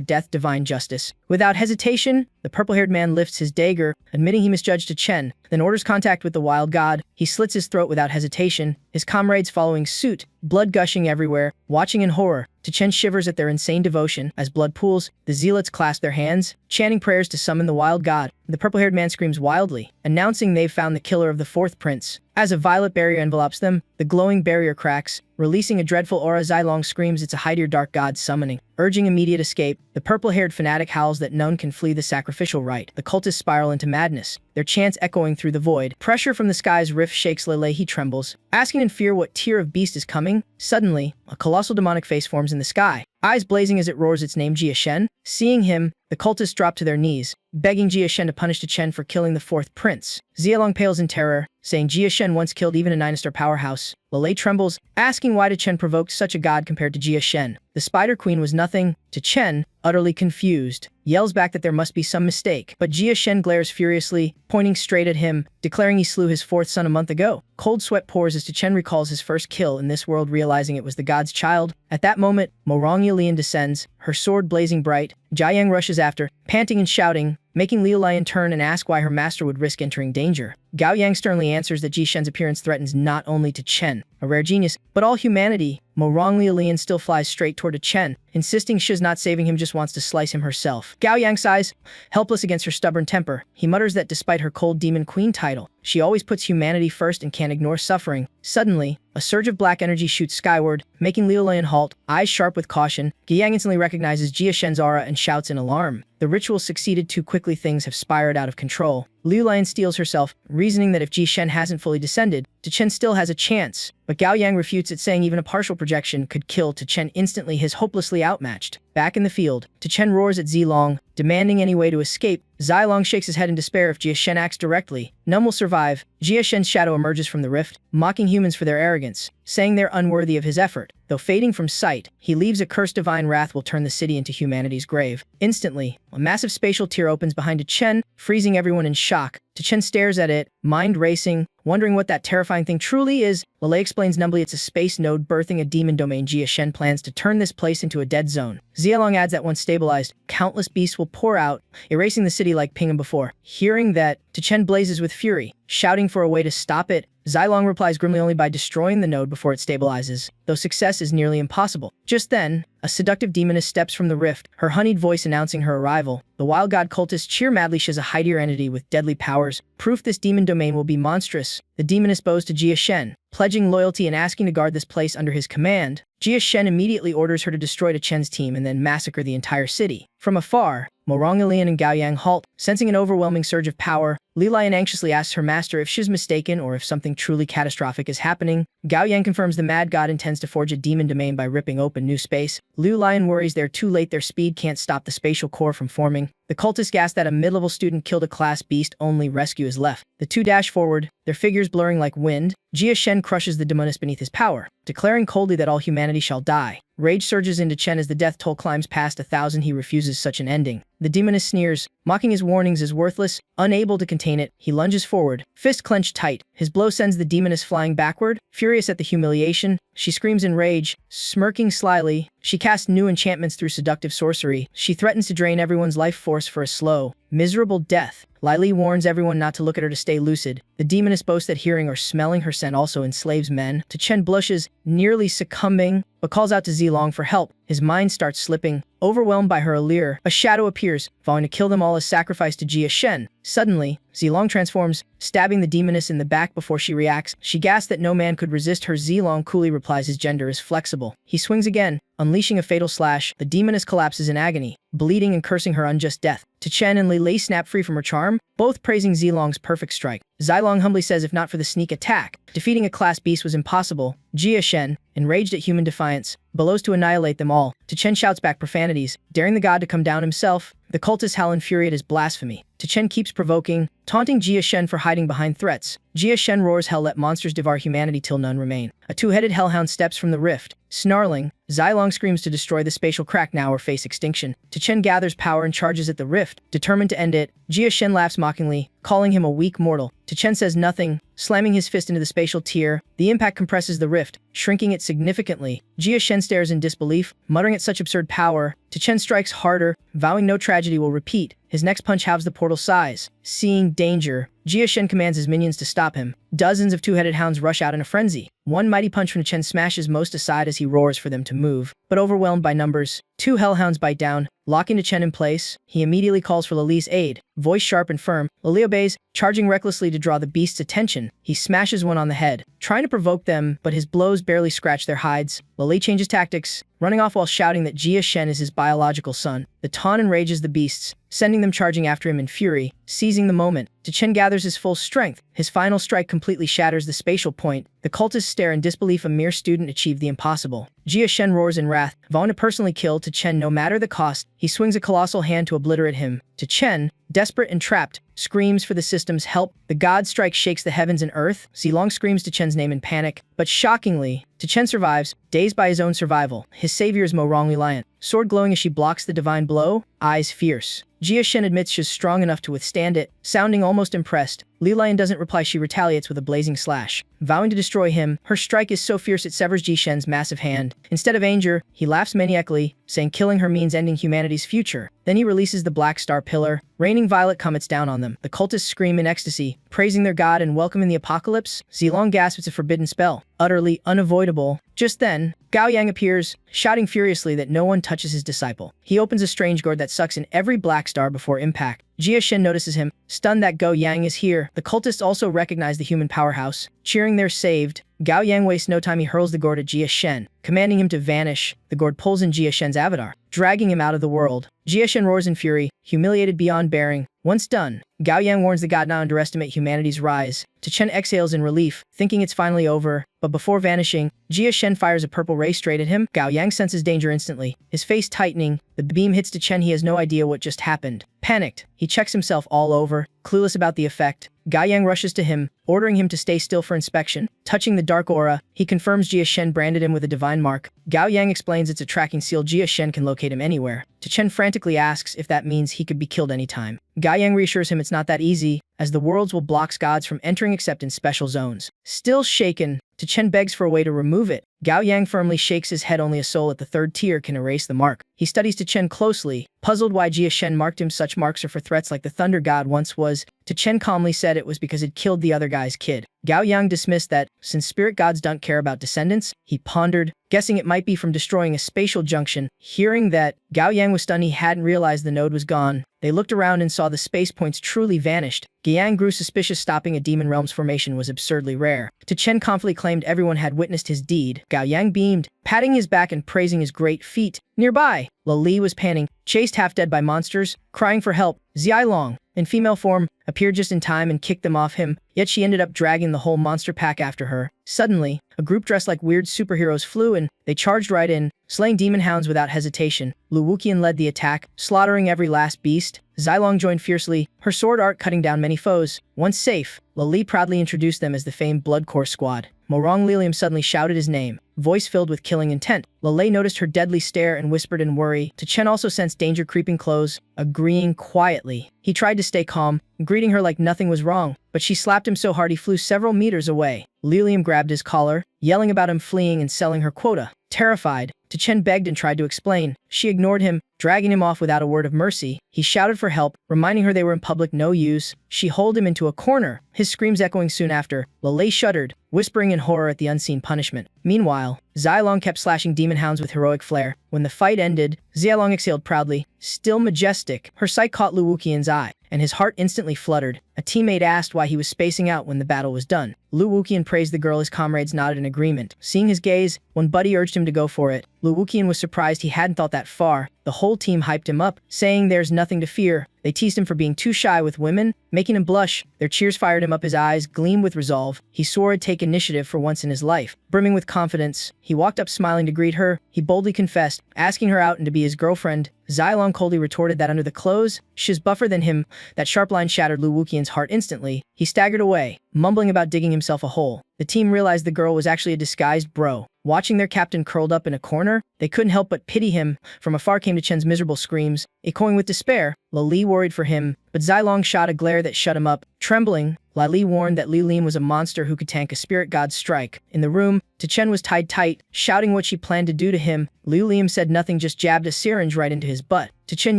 death divine justice. Without hesitation, the purple-haired man lifts his dagger, admitting he misjudged Chen, then orders contact with the wild god. He slits his throat without hesitation, his comrades following suit, blood gushing everywhere. Watching in horror, Chen shivers at their insane devotion. As blood pools, the zealots clasp their hands, chanting prayers to summon the wild god. The purple-haired man screams wildly, announcing they've found the killer of the fourth prince. As a violet barrier envelops them, the glowing barrier cracks, releasing a dreadful aura. Zilong screams it's a Haidir dark god summoning. Urging immediate escape, the purple-haired fanatic howls that none can flee the sacrificial rite. The cultists spiral into madness, their chants echoing through the void. Pressure from the sky's rift shakes Lele. He trembles, asking in fear what tier of beast is coming. Suddenly, a colossal demonic face forms in the sky, eyes blazing as it roars its name, Jia Shen. Seeing him, the cultists drop to their knees, begging Jia Shen to punish Chen for killing the fourth prince. Zilong pales in terror, saying Jia Shen once killed even a 9-star powerhouse. Lele trembles, asking why Chen provoked such a god compared to Jia Shen. The Spider Queen was nothing. Chen, utterly confused, yells back that there must be some mistake, but Jia Shen glares furiously, pointing straight at him, declaring he slew his fourth son a month ago. Cold sweat pours as Chen recalls his first kill in this world, realizing it was the god's child. At that moment, Morong Yilian descends, her sword blazing bright. Jia Yang rushes after, panting and shouting, making Liu Lion turn and ask why her master would risk entering danger. Gao Yang sternly answers that Ji Shen's appearance threatens not only Chen, a rare genius, but all humanity. Morong Liu still flies straight toward Chen, insisting she's not saving him, just wants to slice him herself. Gao Yang sighs, helpless against her stubborn temper. He mutters that despite her cold demon queen title, she always puts humanity first and can't ignore suffering. Suddenly, a surge of black energy shoots skyward, making Liu Lian halt, eyes sharp with caution. Ge Yang instantly recognizes Jia Shen's aura and shouts in alarm. The ritual succeeded too quickly, things have spiraled out of control. Liu Lian steels herself, reasoning that if Ji Shen hasn't fully descended, Chen still has a chance. But Gao Yang refutes it, saying even a partial projection could kill Chen instantly. He is hopelessly outmatched. Back in the field, Chen roars at Zilong, demanding any way to escape. Zilong shakes his head in despair. If Jia Shen acts directly, none will survive. Jia Shen's shadow emerges from the rift, mocking humans for their arrogance, saying they're unworthy of his effort. Though fading from sight, he leaves a curse. Divine wrath will turn the city into humanity's grave. Instantly, a massive spatial tear opens behind Chen, freezing everyone in shock. Chen stares at it, mind racing, wondering what that terrifying thing truly is. Lele explains numbly it's a space node birthing a demon domain. Jia Shen plans to turn this place into a dead zone. Zilong adds that once stabilized, countless beasts will pour out, erasing the city like Pingham before. Hearing that, Chen blazes with fury, shouting for a way to stop it. Zilong replies grimly only by destroying the node before it stabilizes, though success is nearly impossible. Just then, a seductive demoness steps from the rift, her honeyed voice announcing her arrival. The wild god cultists cheer madly. She is a hightier entity with deadly powers, proof this demon domain will be monstrous. The demoness bows to Jia Shen, pledging loyalty and asking to guard this place under his command. Jia Shen immediately orders her to destroy Chen's team and then massacre the entire city. From afar, Morong Ilian and Gao Yang halt, sensing an overwhelming surge of power. Li Lian anxiously asks her master if she's mistaken or if something truly catastrophic is happening. Gao Yang confirms the mad god intends to forge a demon domain by ripping open new space. Liu Lian worries they're too late. Their speed can't stop the spatial core from forming. The cultists gasp that a mid-level student killed a class beast. Only rescue is left. The two dash forward, their figures blurring like wind. Jia Shen crushes the demoness beneath his power, declaring coldly that all humanity shall die. Rage surges into Chen as the death toll climbs past 1,000. He refuses such an ending. The demoness sneers, mocking his warnings as worthless. Unable to contain it, he lunges forward, fist clenched tight. His blow sends the demoness flying backward. Furious at the humiliation, she screams in rage, smirking slyly. She casts new enchantments through seductive sorcery. She threatens to drain everyone's life force for a slow, miserable death. Li Li warns everyone not to look at her to stay lucid. The demoness boasts that hearing or smelling her scent also enslaves men. Chen blushes, nearly succumbing, but calls out to Zilong for help. His mind starts slipping. Overwhelmed by her allure, a shadow appears, vowing to kill them all as sacrifice to Jia Shen. Suddenly, Zilong transforms, stabbing the demoness in the back before she reacts. She gasps that no man could resist her. Zilong coolly replies his gender is flexible. He swings again, unleashing a fatal slash. The demoness collapses in agony, bleeding and cursing her unjust death. Chen and Li Li snap free from her charm, both praising Zilong's perfect strike. Zilong humbly says if not for the sneak attack, defeating a class beast was impossible. Jia Shen, enraged at human defiance, bellows to annihilate them all. Chen shouts back profanities, daring the god to come down himself. The cultists howl in fury at his blasphemy. Chen keeps provoking, taunting Jia Shen for hiding behind threats. Jia Shen roars, hell, let monsters devour humanity till none remain. A two-headed hellhound steps from the rift, snarling. Zilong screams to destroy the spatial crack now or face extinction. Chen gathers power and charges at the rift, determined to end it. Jia Shen laughs mockingly, calling him a weak mortal. Chen says nothing, slamming his fist into the spatial tier. The impact compresses the rift, shrinking it significantly. Jia Shen stares in disbelief, muttering at such absurd power. Chen strikes harder, vowing no tragedy will repeat. His next punch halves the portal's size. Seeing danger, Jia Shen commands his minions to stop him. Dozens of two-headed hounds rush out in a frenzy. One mighty punch from Chen smashes most aside as he roars for them to move. But overwhelmed by numbers, two hellhounds bite down, locking Chen in place. He immediately calls for Lili's aid, voice sharp and firm. Lili obeys, charging recklessly to draw the beast's attention. He smashes one on the head, trying to provoke them, but his blows barely scratch their hides. Lili changes tactics, running off while shouting that Jia Shen is his biological son. The taunt enrages the beasts, sending them charging after him in fury. Seizing the moment, Chen gathers his full strength. His final strike completely shatters the spatial point. The cultists stare in disbelief. A mere student achieved the impossible. Jia Shen roars in wrath, vowing to personally kill Chen no matter the cost. He swings a colossal hand to obliterate him. Chen, desperate and trapped, screams for the system's help. The god strike shakes the heavens and earth. Zilong screams Chen's name in panic, but shockingly, Chen survives, dazed by his own survival. His savior is Morong Lian, sword glowing as she blocks the divine blow, eyes fierce. Jia Shen admits she's strong enough to withstand it, sounding almost impressed. Li Lian doesn't reply. She retaliates with a blazing slash, vowing to destroy him. Her strike is so fierce it severs Jia Shen's massive hand. Instead of anger, he laughs maniacally, saying killing her means ending humanity's future. Then he releases the Black Star Pillar, raining violet comets down on them. The cultists scream in ecstasy, praising their god and welcoming the apocalypse. Zilong gasps it's a forbidden spell, utterly unavoidable. Just then, Gao Yang appears, shouting furiously that no one touches his disciple. He opens a strange gourd that sucks in every black star before impact. Jia Shen notices him, stunned that Gao Yang is here. The cultists also recognize the human powerhouse, cheering they're saved. Gao Yang wastes no time. He hurls the gourd at Jia Shen, commanding him to vanish. The gourd pulls in Jia Shen's avatar, dragging him out of the world. Jia Shen roars in fury, humiliated beyond bearing. Once done, Gao Yang warns the god not to underestimate humanity's rise. Chen exhales in relief, thinking it's finally over, but before vanishing, Jia Shen fires a purple ray straight at him. Gao Yang senses danger instantly, his face tightening. The beam hits Chen. He has no idea what just happened. Panicked, he checks himself all over, clueless about the effect. Gao Yang rushes to him, ordering him to stay still for inspection. Touching the dark aura, he confirms Jia Shen branded him with a divine mark. Gao Yang explains it's a tracking seal. Jia Shen can locate him anywhere. Chen frantically asks if that means he could be killed anytime. Gao Yang reassures him it's not that easy, as the worlds will block gods from entering except in special zones. Still shaken, Chen begs for a way to remove it. Gao Yang firmly shakes his head. Only a soul at the third tier can erase the mark. He studies Chen closely, puzzled why Jia Shen marked him. Such marks are for threats like the thunder god once was. Chen calmly said it was because it killed the other guy's kid. Gao Yang dismissed that, since spirit gods don't care about descendants. He pondered, guessing it might be from destroying a spatial junction. Hearing that, Gao Yang was stunned. He hadn't realized the node was gone. They looked around and saw the space points truly vanished. Yang grew suspicious. Stopping a demon realm's formation was absurdly rare. Chen confidently claimed everyone had witnessed his deed. Gao Yang beamed, patting his back and praising his great feat. Nearby, Li was panting, chased half dead by monsters, crying for help. Xiaolong, in female form, appeared just in time and kicked them off him, yet she ended up dragging the whole monster pack after her. Suddenly, a group dressed like weird superheroes flew in. They charged right in, slaying demon hounds without hesitation. Lu Wuqian led the attack, slaughtering every last beast. Xiaolong joined fiercely, her sword art cutting down many foes. Once safe, Li proudly introduced them as the famed Blood Core Squad. Morong Lilium suddenly shouted his name, voice filled with killing intent. Lele noticed her deadly stare and whispered in worry. Chen also sensed danger creeping close, agreeing quietly. He tried to stay calm, greeting her like nothing was wrong, but she slapped him so hard he flew several meters away. Lilium grabbed his collar, yelling about him fleeing and selling her quota. Terrified, Chen begged and tried to explain. She ignored him, dragging him off without a word of mercy. He shouted for help, reminding her they were in public, no use. She hauled him into a corner, his screams echoing soon after. Lele shuddered, whispering in horror at the unseen punishment. Meanwhile, Xiaolong kept slashing demon hounds with heroic flair. When the fight ended, Xiaolong exhaled proudly, still majestic. Her sight caught Lu Wuqian's eye, and his heart instantly fluttered. A teammate asked why he was spacing out when the battle was done. Lu Wuqian praised the girl. His comrades nodded in agreement. Seeing his gaze, one buddy urged him to go for it. Lu Wuqian was surprised he hadn't thought that far. The whole team hyped him up, saying there's nothing to fear. They teased him for being too shy with women, making him blush. Their cheers fired him up. His eyes gleamed with resolve. He swore he'd take initiative for once in his life. Brimming with confidence, he walked up smiling to greet her. He boldly confessed, asking her out and to be his girlfriend. Xiaolong coldly retorted that under the clothes, she's buffer than him. That sharp line shattered Lu Wuqian's heart instantly. He staggered away, mumbling about digging himself a hole. The team realized the girl was actually a disguised bro. Watching their captain curled up in a corner, they couldn't help but pity him. From afar came Chen's miserable screams, echoing with despair. Li worried for him, but Xiaolong shot a glare that shut him up. Trembling, Li warned that Li Lim was a monster who could tank a spirit god's strike. In the room, Chen was tied tight, shouting what she planned to do to him. Li Lim said nothing, just jabbed a syringe right into his butt. Chen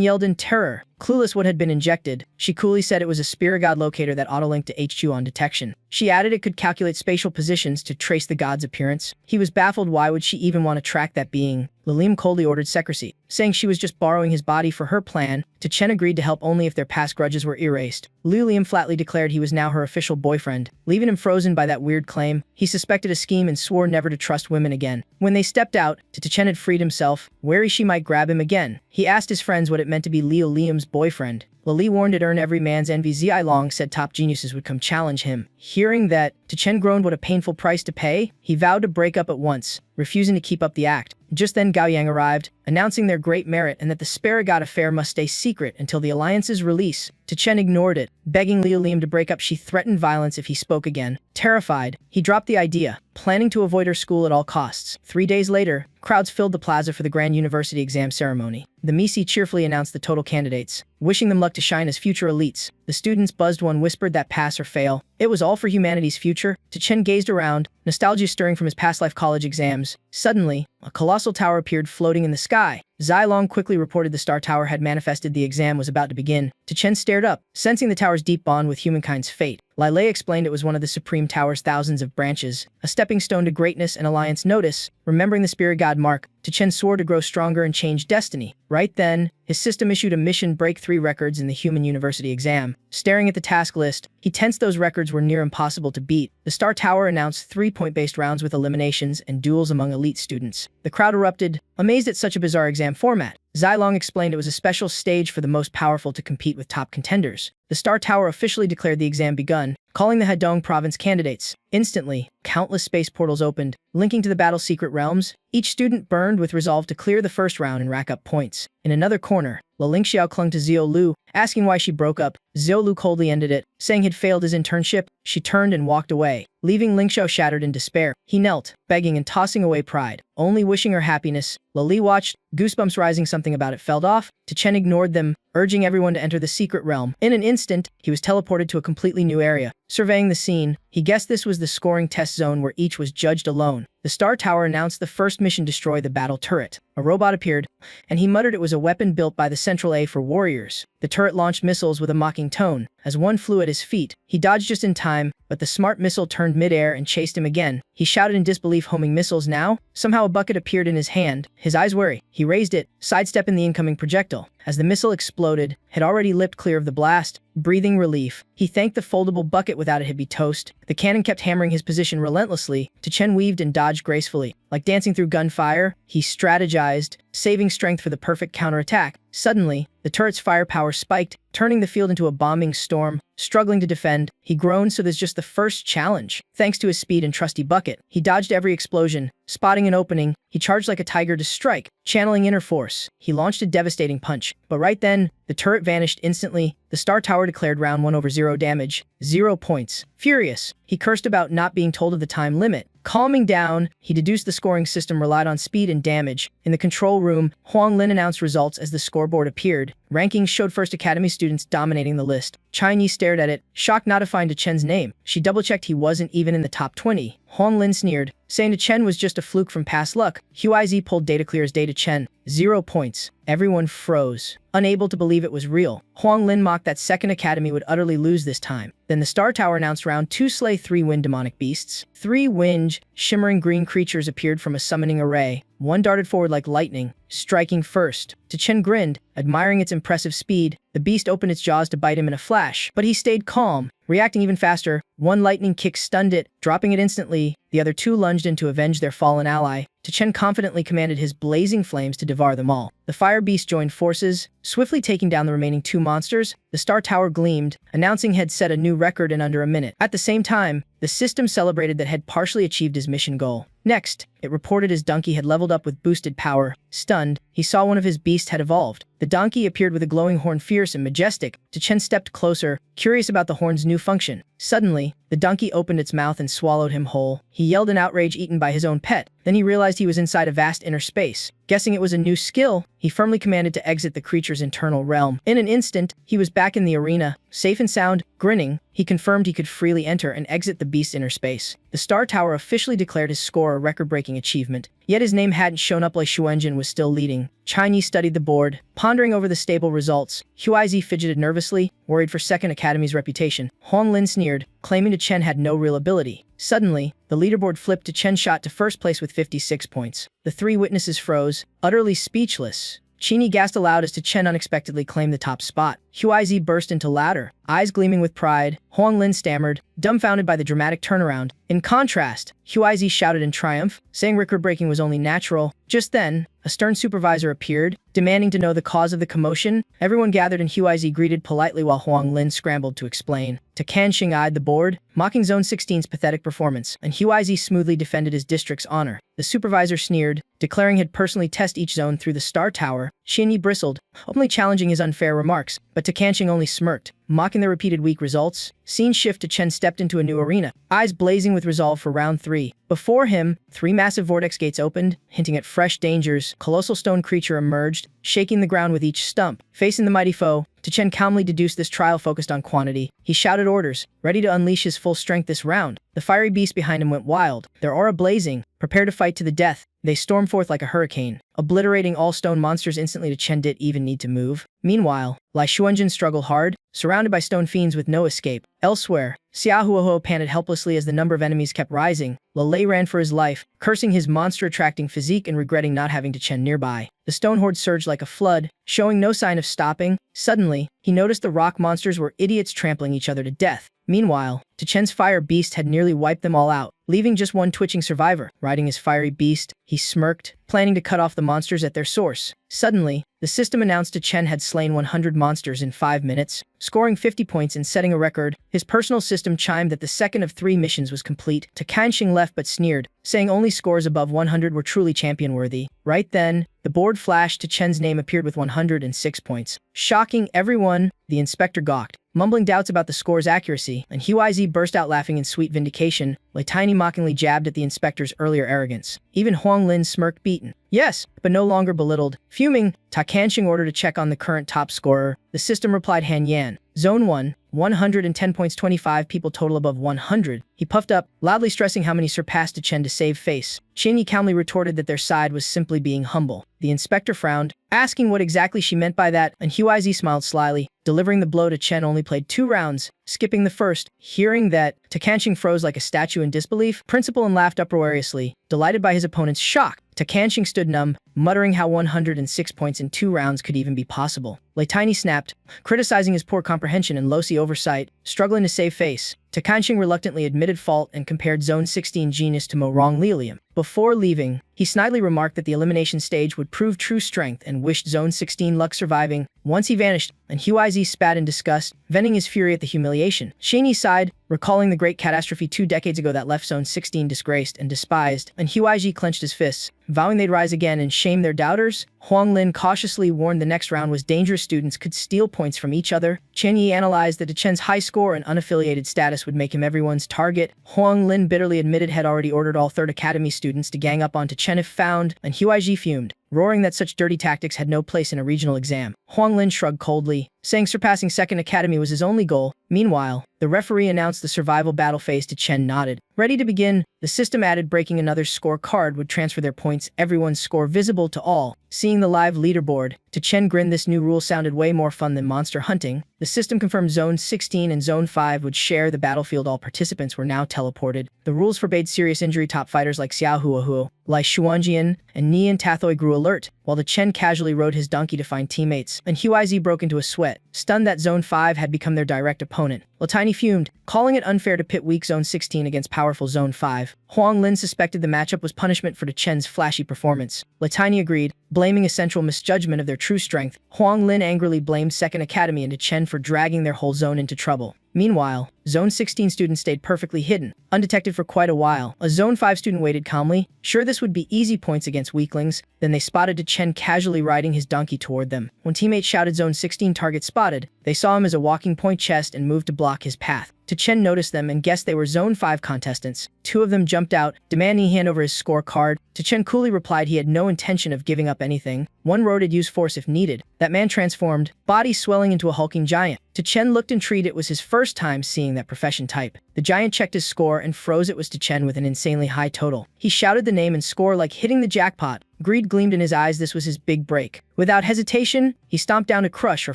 yelled in terror, clueless what had been injected. She coolly said it was a spirit god locator that auto-linked to HQ on detection. She added it could calculate spatial positions to trace the god's appearance. He was baffled. Why would she even want to track that being? Lilim coldly ordered secrecy, saying she was just borrowing his body for her plan. Chen agreed to help only if their past grudges were erased. Lilim flatly declared he was now her official boyfriend, leaving him frozen by that weird claim. He suspected a scheme and swore never to trust women again. When they stepped out, Chen had freed himself, wary she might grab him again. He asked his friends what it meant to be Lilim's boyfriend. Li warned it earned every man's envy. Xiaolong said top geniuses would come challenge him. Hearing that, Chen groaned what a painful price to pay. He vowed to break up at once, refusing to keep up the act. Just then Gao Yang arrived, announcing their great merit and that the spirit god affair must stay secret until the alliance's release. Chen ignored it, begging Liu Liam to break up. She threatened violence if he spoke again. Terrified, he dropped the idea, planning to avoid her school at all costs. 3 days later, crowds filled the plaza for the grand university exam ceremony. The Misi cheerfully announced the total candidates, wishing them luck to shine as future elites. The students buzzed. One whispered that pass or fail. It was all for humanity's future. Chen gazed around, nostalgia stirring from his past life college exams. Suddenly, a colossal tower appeared floating in the sky. Xilong quickly reported the Star Tower had manifested. The exam was about to begin. Chen stared up, sensing the tower's deep bond with humankind's fate. Lei explained it was one of the Supreme Tower's thousands of branches, a stepping stone to greatness and alliance. Notice, remembering the spirit god mark, Chen swore to grow stronger and change destiny. Right then, his system issued a mission: break 3 records in the human university exam. Staring at the task list, he tensed. Those records were near impossible to beat. The Star Tower announced 3-point-based rounds with eliminations and duels among elite students. The crowd erupted, amazed at such a bizarre exam format. Zilong explained it was a special stage for the most powerful to compete with top contenders. The Star Tower officially declared the exam begun, calling the Hedong province candidates. Instantly, countless space portals opened, linking to the battle's secret realms. Each student burned with resolve to clear the first round and rack up points. In another corner, Ling Xiao clung to Xiao Lu, asking why she broke up. Xiao Lu coldly ended it, saying he'd failed his internship. She turned and walked away, leaving Ling Xiao shattered in despair. He knelt, begging and tossing away pride, only wishing her happiness. Li watched, goosebumps rising. Something about it fell off. Chen ignored them, urging everyone to enter the secret realm. In an instant, he was teleported to a completely new area. Surveying the scene, he guessed this was the scoring test zone where each was judged alone. The Star Tower announced the first mission: destroy the battle turret. A robot appeared, and he muttered it was a weapon built by the Central A for warriors. The turret launched missiles with a mocking tone. As one flew at his feet, he dodged just in time, but the smart missile turned mid-air and chased him again. He shouted in disbelief, homing missiles now? Somehow a bucket appeared in his hand, his eyes wary. He raised it, sidestepping the incoming projectile. As the missile exploded, had already leapt clear of the blast. Breathing relief, he thanked the foldable bucket. Without it, he'd be toast. The cannon kept hammering his position relentlessly. Chen weaved and dodged gracefully. Like dancing through gunfire, he strategized, saving strength for the perfect counterattack. Suddenly, the turret's firepower spiked, turning the field into a bombing storm. Struggling to defend, he groaned. So there's just the first challenge. Thanks to his speed and trusty bucket, he dodged every explosion. Spotting an opening, he charged like a tiger to strike. Channeling inner force, he launched a devastating punch. But right then, the turret vanished instantly. The Star Tower declared round 1 over 0 damage, 0 points. Furious, he cursed about not being told of the time limit. Calming down, he deduced the scoring system relied on speed and damage. In the control room, Huang Lin announced results as the scoreboard appeared. Rankings showed First Academy students dominating the list. Chinese stared at it, shocked not to find Chen's name. She double-checked he wasn't even in the top 20. Huang Lin sneered, saying Chen was just a fluke from past luck. Huizi pulled data clears data Chen, 0 points. Everyone froze, unable to believe it was real. Huang Lin mocked that Second Academy would utterly lose this time. Then the Star Tower announced round 2: slay 3 wind demonic beasts. 3 wind, shimmering green creatures appeared from a summoning array. One darted forward like lightning, striking first. Chen grinned, admiring its impressive speed. The beast opened its jaws to bite him in a flash, but he stayed calm, reacting even faster. One lightning kick stunned it, dropping it instantly. The other 2 lunged in to avenge their fallen ally. Chen confidently commanded his blazing flames to devour them all. The fire beast joined forces, swiftly taking down the remaining 2 monsters. The Star Tower gleamed, announcing had set a new record in under a minute. At the same time, the system celebrated that had partially achieved his mission goal. Next, it reported his donkey had leveled up with boosted power. Stunned, he saw one of his beasts had evolved. The donkey appeared with a glowing horn, fierce and majestic. Chen stepped closer, curious about the horn's new function. Suddenly, the donkey opened its mouth and swallowed him whole. He yelled in outrage, eaten by his own pet. Then he realized he was inside a vast inner space. Guessing it was a new skill, he firmly commanded to exit the creature's internal realm. In an instant, he was back in the arena, safe and sound. Grinning, he confirmed he could freely enter and exit the beast's inner space. The Star Tower officially declared his score a record-breaking achievement. Yet his name hadn't shown up. Like Shuenjin was still leading. Chinese studied the board, pondering over the stable results. Huizi fidgeted nervously, worried for Second Academy's reputation. Huang Lin sneered, claiming Chen had no real ability. Suddenly, the leaderboard flipped. Chen shot to first place with 56 points. The 3 witnesses froze, utterly speechless. Chini gasped aloud as Chen unexpectedly claimed the top spot. Huizi burst into laughter, eyes gleaming with pride. Huang Lin stammered, dumbfounded by the dramatic turnaround. In contrast, Huizi shouted in triumph, saying record-breaking was only natural. Just then, a stern supervisor appeared, demanding to know the cause of the commotion. Everyone gathered and Huizi greeted politely while Huang Lin scrambled to explain. Kanxing eyed the board, mocking Zone 16's pathetic performance, and Huizi smoothly defended his district's honor. The supervisor sneered, declaring he'd personally test each zone through the Star Tower. Xinyi bristled, openly challenging his unfair remarks, but Kanxing only smirked, mocking the repeated weak results. Scene shift. Chen stepped into a new arena, eyes blazing with resolve for round 3. Before him, 3 massive vortex gates opened, hinting at fresh dangers. Colossal stone creature emerged, shaking the ground with each stump. Facing the mighty foe, Chen calmly deduced this trial focused on quantity. He shouted orders, ready to unleash his full strength this round. The fiery beast behind him went wild, their aura blazing, prepare to fight to the death. They stormed forth like a hurricane, obliterating all stone monsters instantly. Chen didn't even need to move. Meanwhile, Lai Shuenjin struggled hard, surrounded by stone fiends with no escape. Elsewhere, Xiaohuohuo panted helplessly as the number of enemies kept rising. Lei ran for his life, cursing his monster-attracting physique and regretting not having Chen nearby. The stone horde surged like a flood, showing no sign of stopping. Suddenly, he noticed the rock monsters were idiots trampling each other to death. Meanwhile, Chen's fire beast had nearly wiped them all out, leaving just one twitching survivor. Riding his fiery beast, he smirked, planning to cut off the monsters at their source. Suddenly, the system announced Chen had slain 100 monsters in 5 minutes, scoring 50 points and setting a record. His personal system chimed that the second of 3 missions was complete. Chenxing left but sneered, saying only scores above 100 were truly champion-worthy. Right then, the board flashed. Chen's name appeared with 106 points. Shocking everyone, the inspector gawked, mumbling doubts about the score's accuracy, and Huizi burst out laughing in sweet vindication. Lei Tiny mockingly jabbed at the inspector's earlier arrogance. Even Huang Lin smirked, beaten. Yes, but no longer belittled. Fuming, Chenxing ordered to check on the current top scorer. The system replied, Han Yan. Zone 1, 110 points, 25 people total above 100. He puffed up, loudly stressing how many surpassed Chen to save face. Qin Yi calmly retorted that their side was simply being humble. The inspector frowned, asking what exactly she meant by that, and Huizi smiled slyly, delivering the blow to Chen. Only played 2 rounds, skipping the first. Hearing that, Chenxing froze like a statue in disbelief, principle, and laughed uproariously, delighted by his opponent's shock. Chenxing stood numb, muttering how 106 points in 2 rounds could even be possible. Lei Tiny snapped, criticizing his poor comprehension and lousy oversight, struggling to save face. Chenxing reluctantly admitted fault and compared Zone 16 genius to Morong Lilium. Before leaving, he snidely remarked that the elimination stage would prove true strength and wished Zone 16 luck surviving. Once he vanished, and Huizi spat in disgust, venting his fury at the humiliation. Shanyi sighed, recalling the great catastrophe 2 decades ago that left Zone 16 disgraced and despised, and Huizi clenched his fists, vowing they'd rise again and shame their doubters. Huang Lin cautiously warned the next round was dangerous. Students could steal points from each other. Chen Yi analyzed that Chen's high score and unaffiliated status would make him everyone's target. Huang Lin bitterly admitted had already ordered all 3rd Academy students to gang up onto Chen if found, and Huizi fumed, roaring that such dirty tactics had no place in a regional exam. Huang Lin shrugged coldly, saying surpassing 2nd Academy was his only goal. Meanwhile, the referee announced the survival battle phase. Chen nodded. Ready to begin, the system added breaking another score card would transfer their points, everyone's score visible to all. Seeing the live leaderboard, Chen grinned. This new rule sounded way more fun than monster hunting. The system confirmed Zone 16 and Zone 5 would share the battlefield. All participants were now teleported. The rules forbade serious injury. Top fighters like Xiao Huahuo, Lai Xuanjian, and Nian Tathoi grew alert, while the Chen casually rode his donkey to find teammates, and Huizi broke into a sweat, stunned that Zone 5 had become their direct opponent. Latini fumed, calling it unfair to pit weak Zone 16 against powerful Zone 5. Huang Lin suspected the matchup was punishment for Chen's flashy performance. Latini agreed, blaming a central misjudgment of their true strength. Huang Lin angrily blamed 2nd Academy and Chen for dragging their whole zone into trouble. Meanwhile, Zone 16 students stayed perfectly hidden, undetected for quite a while. A Zone 5 student waited calmly, sure this would be easy points against weaklings. Then they spotted Chen casually riding his donkey toward them. When teammates shouted Zone 16 target spotted, they saw him as a walking point chest and moved to block his path. Chen noticed them and guessed they were Zone 5 contestants. 2 of them jumped out, demanding he hand over his scorecard. Chen coolly replied he had no intention of giving up anything. One wrote he'd use force if needed. That man transformed, body swelling into a hulking giant. Chen looked intrigued. It was his first time seeing that profession type. The giant checked his score and froze. It was Chen with an insanely high total. He shouted the name and score like hitting the jackpot. Greed gleamed in his eyes. This was his big break. Without hesitation, he stomped down to crush or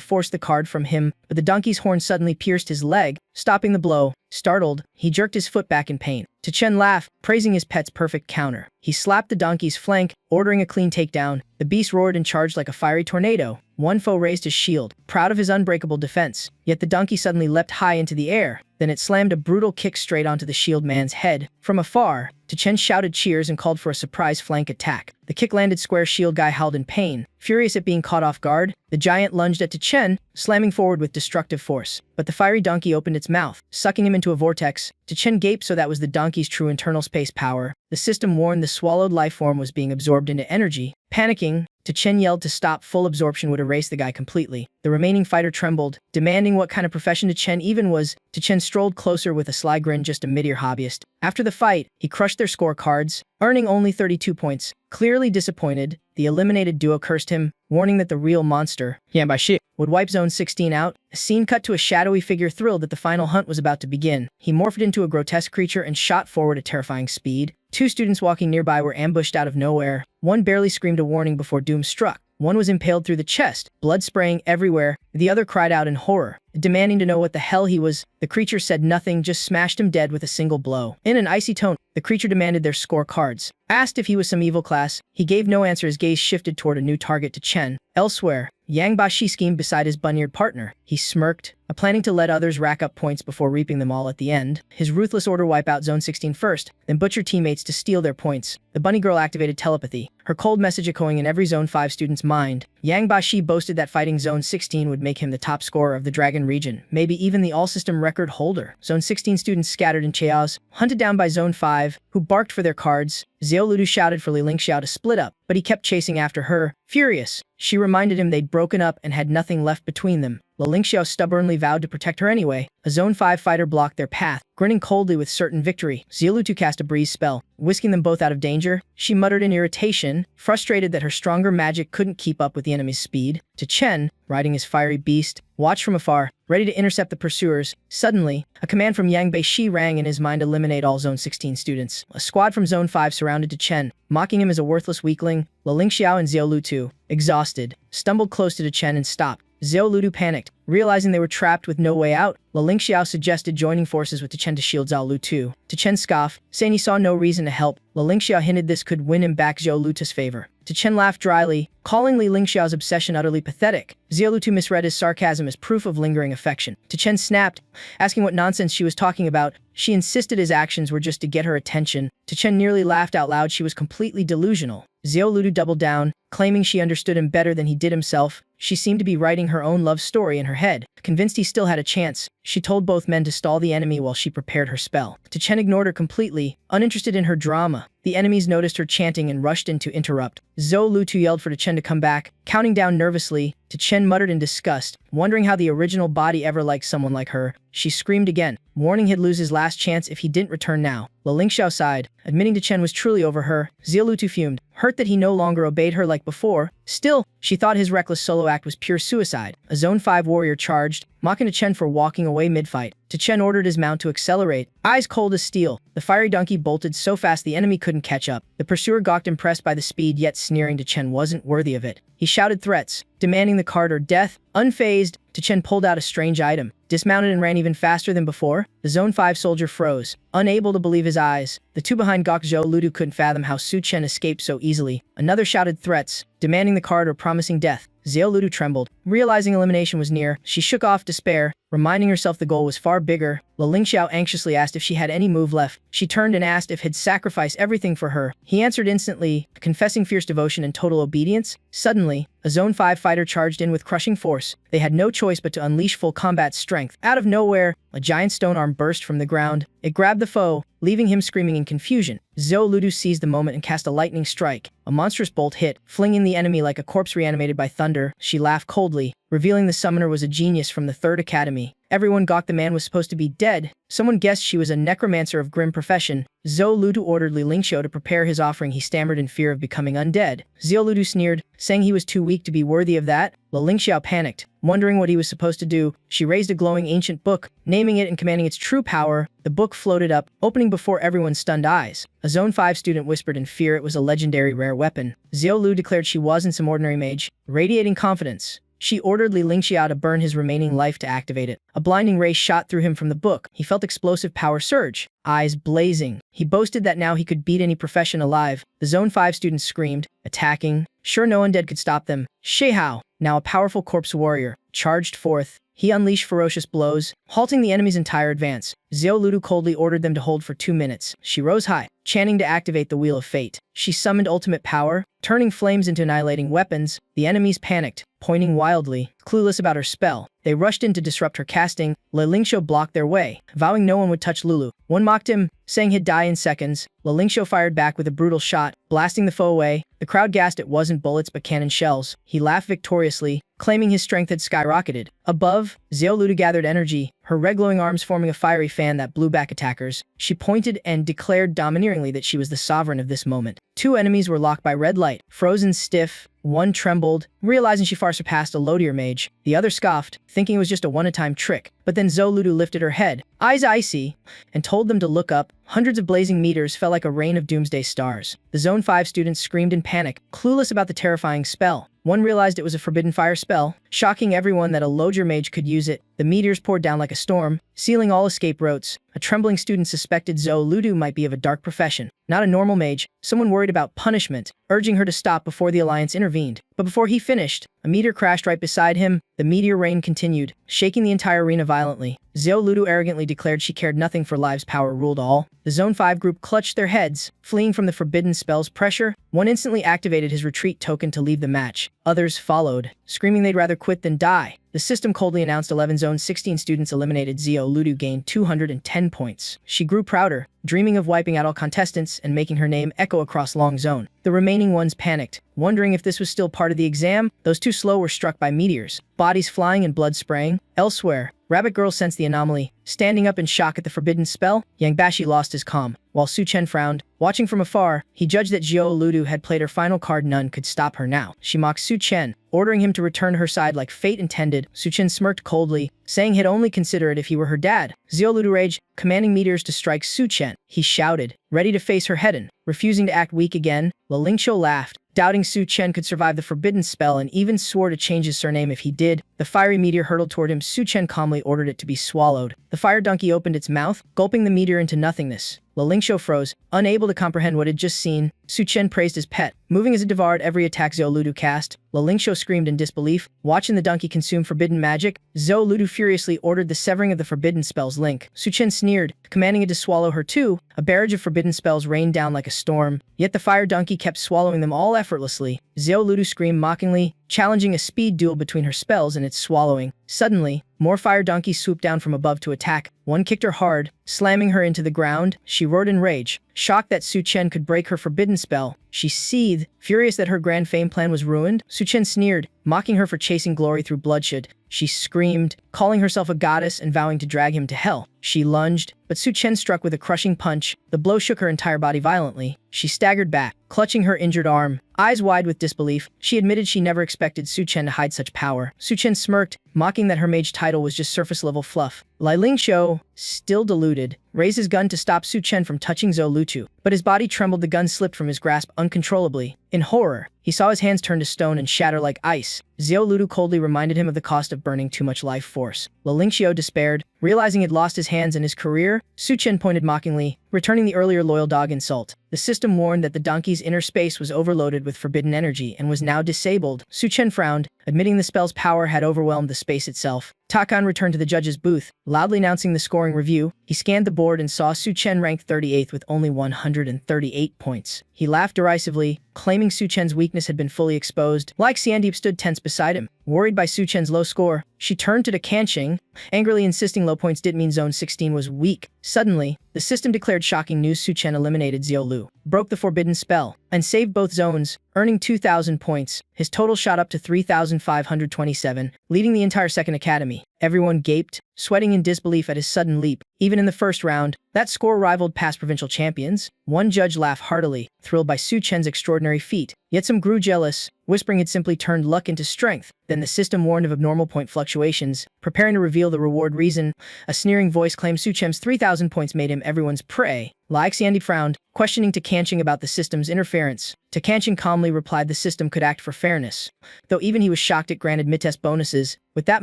force the card from him, but the donkey's horn suddenly pierced his leg, stopping the blow. Startled, he jerked his foot back in pain. Chen laughed, praising his pet's perfect counter. He slapped the donkey's flank, ordering a clean takedown. The beast roared and charged like a fiery tornado. One foe raised his shield, proud of his unbreakable defense. Yet the donkey suddenly leapt high into the air. Then it slammed a brutal kick straight onto the shield man's head. From afar, Chen shouted cheers and called for a surprise flank attack. The kick landed square. Shield guy howled in pain. Furious at being caught off guard, the giant lunged at Chen, slamming forward with destructive force. But the fiery donkey opened its mouth, sucking him into a vortex. Chen gaped. So that was the donkey's true internal space power. The system warned the swallowed life form was being absorbed into energy. Panicking, Chen yelled to stop. Full absorption would erase the guy completely. The remaining fighter trembled, demanding what kind of profession Chen even was. Chen strolled closer with a sly grin, just a mid-ear hobbyist. After the fight, he crushed their scorecards, earning only 32 points. Clearly disappointed, the eliminated duo cursed him, warning that the real monster, Yanbai would wipe Zone 16 out. A scene cut to a shadowy figure thrilled that the final hunt was about to begin. He morphed into a grotesque creature and shot forward at terrifying speed. 2 students walking nearby were ambushed out of nowhere. One barely screamed a warning before doom struck. One was impaled through the chest, blood spraying everywhere. The other cried out in horror, demanding to know what the hell he was. The creature said nothing, just smashed him dead with a single blow. In an icy tone, the creature demanded their scorecards. Asked if he was some evil class, he gave no answer. His gaze shifted toward a new target. Chen. Elsewhere, Yang Bashi schemed beside his bunny-eared partner. He smirked, planning to let others rack up points before reaping them all at the end. His ruthless order wipe out Zone 16 first, then butcher teammates to steal their points. The bunny girl activated telepathy, her cold message echoing in every Zone 5 student's mind. Yang Baxi boasted that fighting Zone 16 would make him the top scorer of the Dragon region, maybe even the all-system record holder. Zone 16 students scattered in chaos, hunted down by Zone 5, who barked for their cards. Xiao Ludu shouted for Li Lingxiao to split up, but he kept chasing after her. Furious, she reminded him they'd broken up and had nothing left between them. Li Lingxiao stubbornly vowed to protect her anyway. A Zone 5 fighter blocked their path, grinning coldly with certain victory. Xiao Ludu cast a breeze spell, whisking them both out of danger. She muttered in irritation, frustrated that her stronger magic couldn't keep up with the enemy's speed. To Chen, riding his fiery beast, watched from afar, ready to intercept the pursuers. Suddenly, a command from Yang Baxi rang in his mind: eliminate all Zone 16 students. A squad from Zone 5 surrounded To Chen, mocking him as a worthless weakling. Li Lingxiao and Xiao Ludu, exhausted, stumbled close to Chen and stopped. Xiao Ludu panicked, realizing they were trapped with no way out. Li Lingxiao suggested joining forces with Chen to shield Xiao Ludu. Chen scoffed, saying he saw no reason to help. Li Lingxiao hinted this could win him back Xiao Ludu's favor. Chen laughed dryly, calling Li Lingxiao's obsession utterly pathetic. Xiao Ludu misread his sarcasm as proof of lingering affection. Chen snapped, asking what nonsense she was talking about. She insisted his actions were just to get her attention. Chen nearly laughed out loud. She was completely delusional. Xiao Ludu doubled down, claiming she understood him better than he did himself. She seemed to be writing her own love story in her head. Convinced he still had a chance, she told both men to stall the enemy while she prepared her spell. Chen ignored her completely, uninterested in her drama. The enemies noticed her chanting and rushed in to interrupt. Xiao Ludu yelled for Chen to come back, counting down nervously. Chen muttered in disgust, wondering how the original body ever liked someone like her. She screamed again, warning he'd lose his last chance if he didn't return now. Li Lingxiao sighed, admitting Chen was truly over her. Xiao Ludu fumed, hurt that he no longer obeyed her like before. Still, she thought his reckless solo act was pure suicide. A Zone 5 warrior charged, mocking Chen for walking away mid-fight. Chen ordered his mount to accelerate, eyes cold as steel. The fiery donkey bolted so fast the enemy couldn't catch up. The pursuer gawked, impressed by the speed, yet sneering Chen wasn't worthy of it. He shouted threats, demanding the cart or death. Unfazed, Chen pulled out a strange item, dismounted and ran even faster than before. The Zone 5 soldier froze, unable to believe his eyes. The two behind gawked. Xiao Ludu couldn't fathom how Chen escaped so easily. Another shouted threats, demanding the cart or promising death. Xiao Ludu trembled, realizing elimination was near. She shook off despair, reminding herself the goal was far bigger. Li Lingxiao anxiously asked if she had any move left. She turned and asked if he'd sacrifice everything for her. He answered instantly, confessing fierce devotion and total obedience. Suddenly, a Zone 5 fighter charged in with crushing force. They had no choice but to unleash full combat strength. Out of nowhere, a giant stone arm burst from the ground. It grabbed the foe, leaving him screaming in confusion. Xiao Ludu seized the moment and cast a lightning strike. A monstrous bolt hit, flinging the enemy like a corpse reanimated by thunder. She laughed coldly, revealing the summoner was a genius from the 3rd Academy. Everyone gawked. The man was supposed to be dead. Someone guessed she was a necromancer of grim profession. Xiao Ludu ordered Li Lingxiao to prepare his offering. He stammered in fear of becoming undead. Xiao Ludu sneered, saying he was too weak to be worthy of that. Li Lingxiao panicked, wondering what he was supposed to do. She raised a glowing ancient book, naming it and commanding its true power. The book floated up, opening before everyone's stunned eyes. A Zone 5 student whispered in fear it was a legendary rare weapon. Xiao Ludu declared she wasn't some ordinary mage, radiating confidence. She ordered Li Lingxiao to burn his remaining life to activate it. A blinding ray shot through him from the book. He felt explosive power surge, eyes blazing. He boasted that now he could beat any profession alive. The Zone 5 students screamed, attacking. Sure, no undead could stop them. Sheihao, now a powerful corpse warrior, charged forth. He unleashed ferocious blows, halting the enemy's entire advance. Xiao Ludu coldly ordered them to hold for 2 minutes. She rose high, chanting to activate the Wheel of Fate. She summoned ultimate power, turning flames into annihilating weapons. The enemies panicked, pointing wildly, clueless about her spell. They rushed in to disrupt her casting. Li Lingxiao blocked their way, vowing no one would touch Lulu. One mocked him, saying he'd die in seconds. Li Lingxiao fired back with a brutal shot, blasting the foe away. The crowd gasped. It wasn't bullets but cannon shells. He laughed victoriously, claiming his strength had skyrocketed. Above, Xiao Ludu gathered energy, her red glowing arms forming a fiery fan that blew back attackers. She pointed and declared domineeringly that she was the sovereign of this moment. 2 enemies were locked by red light, frozen stiff. One trembled, realizing she far surpassed a loadier mage. The other scoffed, thinking it was just a one-time trick. But then Xiao Ludu lifted her head, eyes icy, and told them to look up. Hundreds of blazing meteors fell like a rain of doomsday stars. The Zone 5 students screamed in panic, clueless about the terrifying spell. One realized it was a forbidden fire spell, shocking everyone that a loadier mage could use it. The meteors poured down like a storm, sealing all escape routes. A trembling student suspected Zhou Ludu might be of a dark profession, not a normal mage, someone worried about punishment, urging her to stop before the Alliance intervened. But before he finished, a meteor crashed right beside him. The meteor rain continued, shaking the entire arena violently. Zhou Ludu arrogantly declared she cared nothing for lives, power ruled all. The Zone 5 group clutched their heads, fleeing from the forbidden spell's pressure. One instantly activated his retreat token to leave the match. Others followed, screaming they'd rather quit than die. The system coldly announced 11 Zone 16 students eliminated. Zhou Ludu gained 210 points. She grew prouder, dreaming of wiping out all contestants and making her name echo across Long Zone. The remaining ones panicked, wondering if this was still part of the exam. Those too slow were struck by meteors, bodies flying and blood spraying. Elsewhere, Rabbit Girl sensed the anomaly. Standing up in shock at the forbidden spell, Yang Bashi lost his calm, while Su Chen frowned. Watching from afar, he judged that Zhou Ludu had played her final card. None could stop her now. She mocked Su Chen, ordering him to return her side like fate intended. Su Chen smirked coldly, saying he'd only consider it if he were her dad. Zhou Ludu raged, commanding meteors to strike Su Chen. He shouted, ready to face her head-on. Refusing to act weak again, Lingqiu laughed, doubting Su Chen could survive the forbidden spell, and even swore to change his surname if he did. The fiery meteor hurtled toward him. Su Chen calmly ordered it to be swallowed. The fire donkey opened its mouth, gulping the meteor into nothingness. Lingqiu froze, unable to comprehend what he'd just seen. Su Chen praised his pet, moving as it devoured every attack Zhou Ludu cast. Lingqiu screamed in disbelief, watching the donkey consume forbidden magic. Zhou Ludu furiously ordered the severing of the forbidden spell's link. Su Chen sneered, commanding it to swallow her too. A barrage of forbidden spells rained down like a storm, yet the fire donkey kept swallowing them all effortlessly. Zhou Ludu screamed mockingly, challenging a speed duel between her spells and its swallowing. Suddenly, more fire donkeys swooped down from above to attack. One kicked her hard, slamming her into the ground. She roared in rage, shocked that Su Chen could break her forbidden spell. She seethed, furious that her grand fame plan was ruined. Su Chen sneered, mocking her for chasing glory through bloodshed. She screamed, calling herself a goddess and vowing to drag him to hell. She lunged, but Su Chen struck with a crushing punch. The blow shook her entire body violently. She staggered back, clutching her injured arm. Eyes wide with disbelief, she admitted she never expected Su Chen to hide such power. Su Chen smirked, mocking that her mage title was just surface-level fluff. Lingqiu, still deluded, raised his gun to stop Su Chen from touching Zhou Ludu, but his body trembled. The gun slipped from his grasp uncontrollably. In horror, he saw his hands turn to stone and shatter like ice. Zhou Ludu coldly reminded him of the cost of burning too much life force. Lingqiu despaired, realizing he'd lost his hands and his career. Su Chen pointed mockingly, returning the earlier loyal dog insult. The system warned that the donkey's inner space was overloaded with forbidden energy and was now disabled. Su Chen frowned, admitting the spell's power had overwhelmed the space itself. Takan returned to the judge's booth, loudly announcing the scoring review. He scanned the board and saw Su Chen ranked 38th with only 138 points. He laughed derisively, claiming Su Chen's weakness had been fully exposed. Like Xiandeep stood tense beside him, worried by Su Chen's low score. She turned to Kanqing, angrily insisting low points didn't mean Zone 16 was weak. Suddenly, the system declared shocking news. Su Chen eliminated Zhou Lu, broke the forbidden spell, and saved both zones, earning 2,000 points. His total shot up to 3,527, leading the entire second academy. Everyone gaped, sweating in disbelief at his sudden leap. Even in the first round, that score rivaled past provincial champions. One judge laughed heartily, thrilled by Su Chen's extraordinary feat. Yet some grew jealous, whispering it simply turned luck into strength. Then the system warned of abnormal point fluctuations, preparing to reveal the reward reason. A sneering voice claimed Su Chen's 3,000 points made him everyone's prey. Xiandeep frowned, questioning Kanqing about the system's interference. Kanqing calmly replied the system could act for fairness, though even he was shocked it granted mid-test bonuses. With that